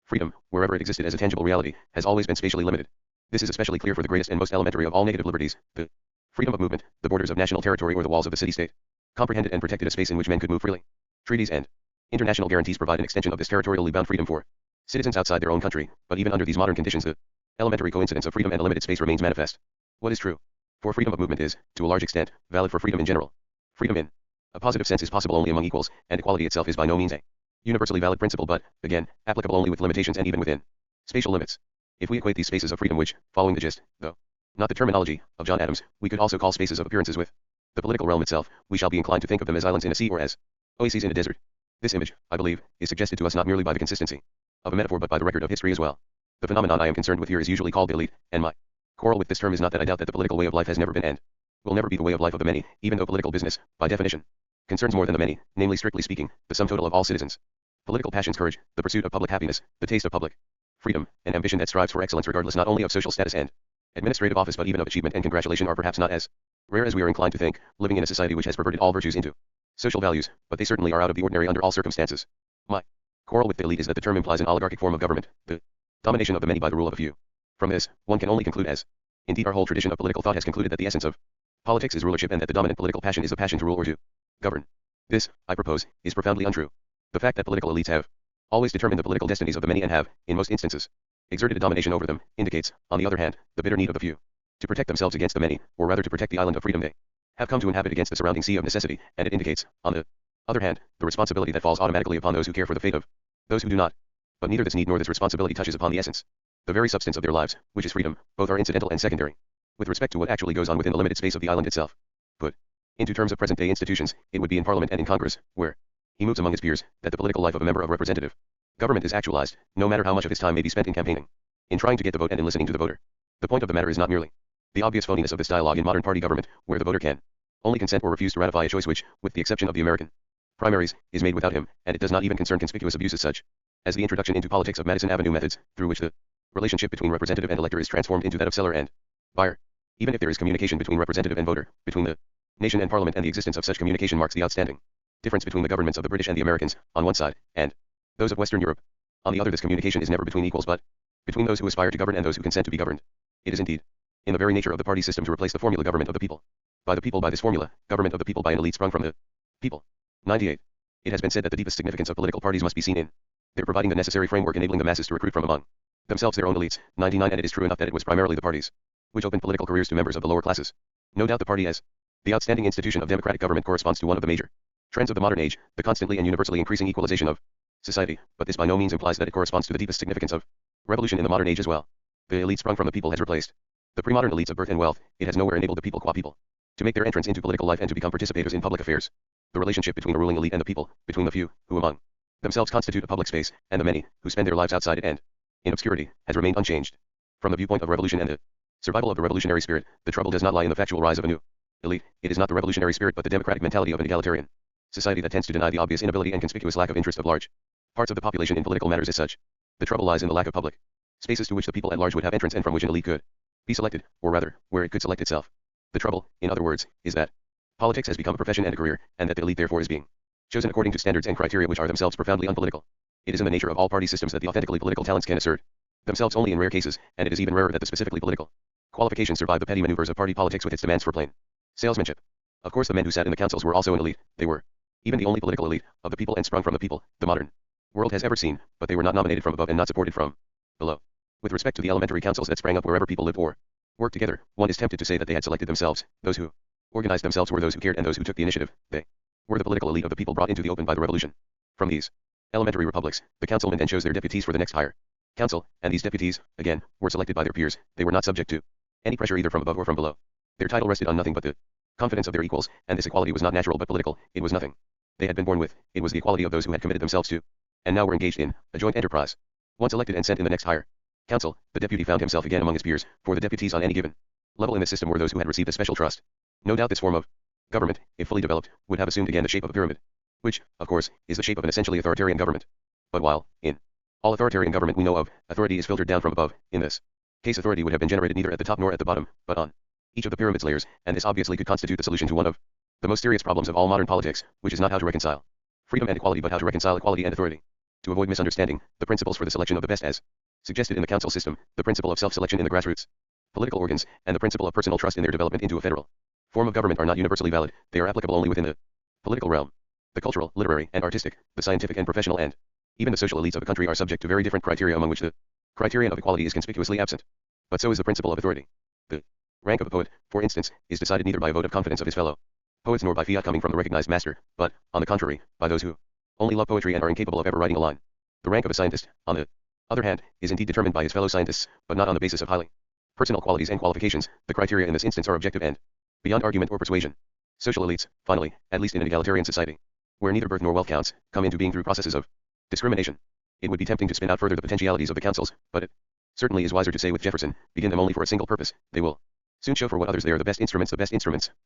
Freedom, wherever it existed as a tangible reality, has always been spatially limited. This is especially clear for the greatest and most elementary of all negative liberties, the freedom of movement. The borders of national territory or the walls of the city-state comprehended and protected a space in which men could move freely. Treaties and International guarantees provide an extension of this territorially bound freedom for citizens outside their own country, but even under these modern conditions the elementary coincidence of freedom and a limited space remains manifest. What is true for freedom of movement is, to a large extent, valid for freedom in general. Freedom in a positive sense is possible only among equals, and equality itself is by no means a universally valid principle but, again, applicable only with limitations and even within spatial limits. If we equate these spaces of freedom which, following the gist, though not the terminology, of John Adams, we could also call spaces of appearances with the political realm itself, we shall be inclined to think of them as islands in a sea or as oases in a desert. This image, I believe, is suggested to us not merely by the consistency of a metaphor but by the record of history as well. The phenomenon I am concerned with here is usually called the elite, and my quarrel with this term is not that I doubt that the political way of life has never been and will never be the way of life of the many, even though political business, by definition, concerns more than the many, namely strictly speaking, the sum total of all citizens. Political passions, courage, the pursuit of public happiness, the taste of public freedom, and ambition that strives for excellence regardless not only of social status and administrative office but even of achievement and congratulation are perhaps not as rare as we are inclined to think, living in a society which has perverted all virtues into social values, but they certainly are out of the ordinary under all circumstances. My quarrel with the elite is that the term implies an oligarchic form of government, the domination of the many by the rule of a few. From this, one can only conclude as, indeed our whole tradition of political thought has concluded that the essence of politics is rulership and that the dominant political passion is a passion to rule or to govern. This, I propose, is profoundly untrue. The fact that political elites have always determined the political destinies of the many and have, in most instances, exerted a domination over them, indicates, on the other hand, the bitter need of the few to protect themselves against the many, or rather to protect the island of freedom they have come to inhabit against the surrounding sea of necessity, and it indicates, on the other hand, the responsibility that falls automatically upon those who care for the fate of those who do not. But neither this need nor this responsibility touches upon the essence, the very substance of their lives, which is freedom. Both are incidental and secondary with respect to what actually goes on within the limited space of the island itself. Put into terms of present-day institutions, it would be in Parliament and in Congress, where he moves among his peers, that the political life of a member of representative government is actualized, no matter how much of his time may be spent in campaigning, in trying to get the vote and in listening to the voter. The point of the matter is not merely the obvious phoniness of this dialogue in modern party government, where the voter can only consent or refuse to ratify a choice which, with the exception of the American primaries, is made without him, and it does not even concern conspicuous abuses such as the introduction into politics of Madison Avenue methods, through which the relationship between representative and elector is transformed into that of seller and buyer. Even if there is communication between representative and voter, between the nation and parliament, and the existence of such communication marks the outstanding difference between the governments of the British and the Americans, on one side, and those of Western Europe on the other, this communication is never between equals but between those who aspire to govern and those who consent to be governed. It is indeed in the very nature of the party system to replace the formula government of the people by the people by this formula, government of the people by an elite sprung from the people. 98. It has been said that the deepest significance of political parties must be seen in their providing the necessary framework enabling the masses to recruit from among themselves their own elites. 99. And it is true enough that it was primarily the parties which opened political careers to members of the lower classes. No doubt the party as the outstanding institution of democratic government corresponds to one of the major trends of the modern age, the constantly and universally increasing equalization of society, but this by no means implies that it corresponds to the deepest significance of revolution in the modern age as well. The elite sprung from the people has replaced the pre-modern elites of birth and wealth. It has nowhere enabled the people qua people to make their entrance into political life and to become participators in public affairs. The relationship between a ruling elite and the people, between the few, who among themselves constitute a public space, and the many, who spend their lives outside it and in obscurity, has remained unchanged. From the viewpoint of revolution and the survival of the revolutionary spirit, the trouble does not lie in the factual rise of a new elite. It is not the revolutionary spirit but the democratic mentality of an egalitarian society that tends to deny the obvious inability and conspicuous lack of interest of large parts of the population in political matters as such. The trouble lies in the lack of public spaces to which the people at large would have entrance and from which an elite could be selected, or rather, where it could select itself. The trouble, in other words, is that politics has become a profession and a career, and that the elite therefore is being chosen according to standards and criteria which are themselves profoundly unpolitical. It is in the nature of all party systems that the authentically political talents can assert themselves only in rare cases, and it is even rarer that the specifically political qualifications survive the petty maneuvers of party politics with its demands for plain salesmanship. Of course the men who sat in the councils were also an elite. They were even the only political elite of the people and sprung from the people the modern world has ever seen, but they were not nominated from above and not supported from below. With respect to the elementary councils that sprang up wherever people lived or worked together, one is tempted to say that they had selected themselves. Those who organized themselves were those who cared and those who took the initiative. They were the political elite of the people brought into the open by the revolution. From these elementary republics, the councilmen then chose their deputies for the next higher council, and these deputies, again, were selected by their peers. They were not subject to any pressure either from above or from below. Their title rested on nothing but the confidence of their equals, and this equality was not natural but political. It was nothing they had been born with. It was the equality of those who had committed themselves to, and now were engaged in, a joint enterprise. Once elected and sent in the next higher council, the deputy found himself again among his peers, for the deputies on any given level in the system were those who had received a special trust. No doubt this form of government, if fully developed, would have assumed again the shape of a pyramid, which, of course, is the shape of an essentially authoritarian government. But while, in all authoritarian government we know of, authority is filtered down from above, in this case authority would have been generated neither at the top nor at the bottom, but on each of the pyramid's layers, and this obviously could constitute the solution to one of the most serious problems of all modern politics, which is not how to reconcile freedom and equality but how to reconcile equality and authority. To avoid misunderstanding, the principles for the selection of the best as suggested in the council system, the principle of self-selection in the grassroots political organs, and the principle of personal trust in their development into a federal form of government are not universally valid. They are applicable only within the political realm. The cultural, literary, and artistic, the scientific and professional, and even the social elites of a country are subject to very different criteria, among which the criterion of equality is conspicuously absent. But so is the principle of authority. The rank of a poet, for instance, is decided neither by a vote of confidence of his fellow poets nor by fiat coming from the recognized master, but, on the contrary, by those who only love poetry and are incapable of ever writing a line. The rank of a scientist, on the other hand, is indeed determined by his fellow scientists, but not on the basis of highly personal qualities and qualifications. The criteria in this instance are objective and beyond argument or persuasion. Social elites, finally, at least in an egalitarian society, where neither birth nor wealth counts, come into being through processes of discrimination. It would be tempting to spin out further the potentialities of the councils, but it certainly is wiser to say with Jefferson, begin them only for a single purpose. They will soon show for what others they are the best instruments,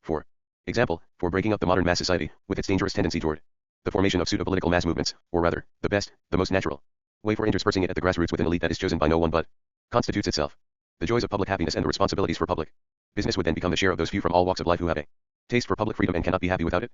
for example, for breaking up the modern mass society, with its dangerous tendency toward the formation of pseudo-political mass movements, or rather, the best, the most natural way for interspersing it at the grassroots with an elite that is chosen by no one but constitutes itself. The joys of public happiness and the responsibilities for public business would then become the share of those few from all walks of life who have a taste for public freedom and cannot be happy without it.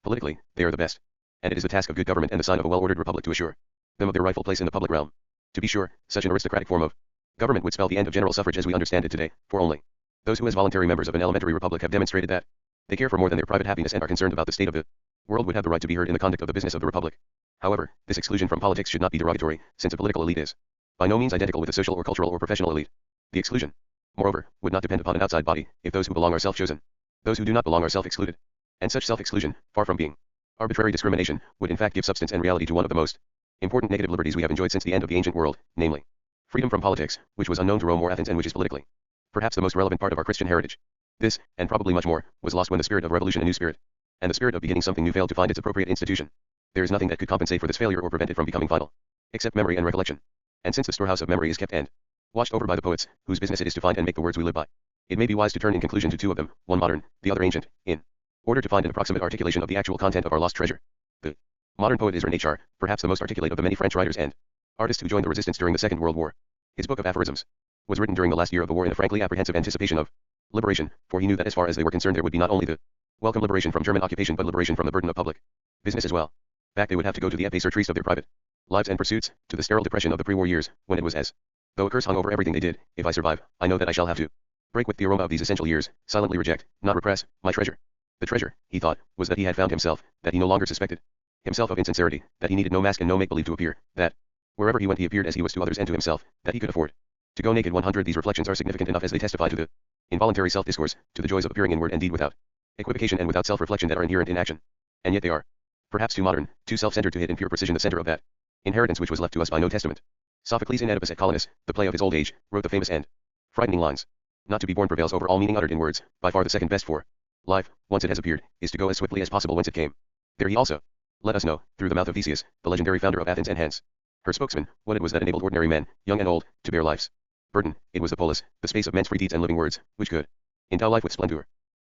Politically, they are the best, and it is the task of good government and the sign of a well-ordered republic to assure them of their rightful place in the public realm. To be sure, such an aristocratic form of government would spell the end of general suffrage as we understand it today, for only those who as voluntary members of an elementary republic have demonstrated that they care for more than their private happiness and are concerned about the state of the world would have the right to be heard in the conduct of the business of the republic. However, this exclusion from politics should not be derogatory, since a political elite is by no means identical with a social or cultural or professional elite. The exclusion, moreover, would not depend upon an outside body, if those who belong are self-chosen. Those who do not belong are self-excluded. And such self-exclusion, far from being arbitrary discrimination, would in fact give substance and reality to one of the most important negative liberties we have enjoyed since the end of the ancient world, namely, freedom from politics, which was unknown to Rome or Athens and which is politically perhaps the most relevant part of our Christian heritage. This, and probably much more, was lost when the spirit of revolution, a new spirit, and the spirit of beginning something new failed to find its appropriate institution. There is nothing that could compensate for this failure or prevent it from becoming final, except memory and recollection. And since the storehouse of memory is kept and watched over by the poets, whose business it is to find and make the words we live by, it may be wise to turn in conclusion to two of them, one modern, the other ancient, in order to find an approximate articulation of the actual content of our lost treasure. The modern poet is Arendt, perhaps the most articulate of the many French writers and artists who joined the resistance during the Second World War. His book of aphorisms was written during the last year of the war in a frankly apprehensive anticipation of liberation, for he knew that as far as they were concerned there would be not only the welcome liberation from German occupation but liberation from the burden of public business as well. Back they would have to go to the épée surtrice of their private lives and pursuits, to the sterile depression of the pre-war years, when it was as though a curse hung over everything they did. If I survive, I know that I shall have to break with the aroma of these essential years, silently reject, not repress, my treasure. The treasure, he thought, was that he had found himself, that he no longer suspected himself of insincerity, that he needed no mask and no make-believe to appear, that wherever he went he appeared as he was to others and to himself, that he could afford to go naked. 100 These reflections are significant enough as they testify to the involuntary self-discourse, to the joys of appearing in word and deed without equivocation and without self-reflection that are inherent in action. And yet they are perhaps too modern, too self-centered to hit in pure precision the center of that inheritance which was left to us by no testament. Sophocles in Oedipus at Colonus, the play of his old age, wrote the famous and frightening lines. Not to be born prevails over all meaning uttered in words, by far the second best for life, once it has appeared, is to go as swiftly as possible whence it came. There he also let us know, through the mouth of Theseus, the legendary founder of Athens and hence her spokesman, what it was that enabled ordinary men, young and old, to bear life's burden. It was the polis, the space of men's free deeds and living words, which could endow life with splendor.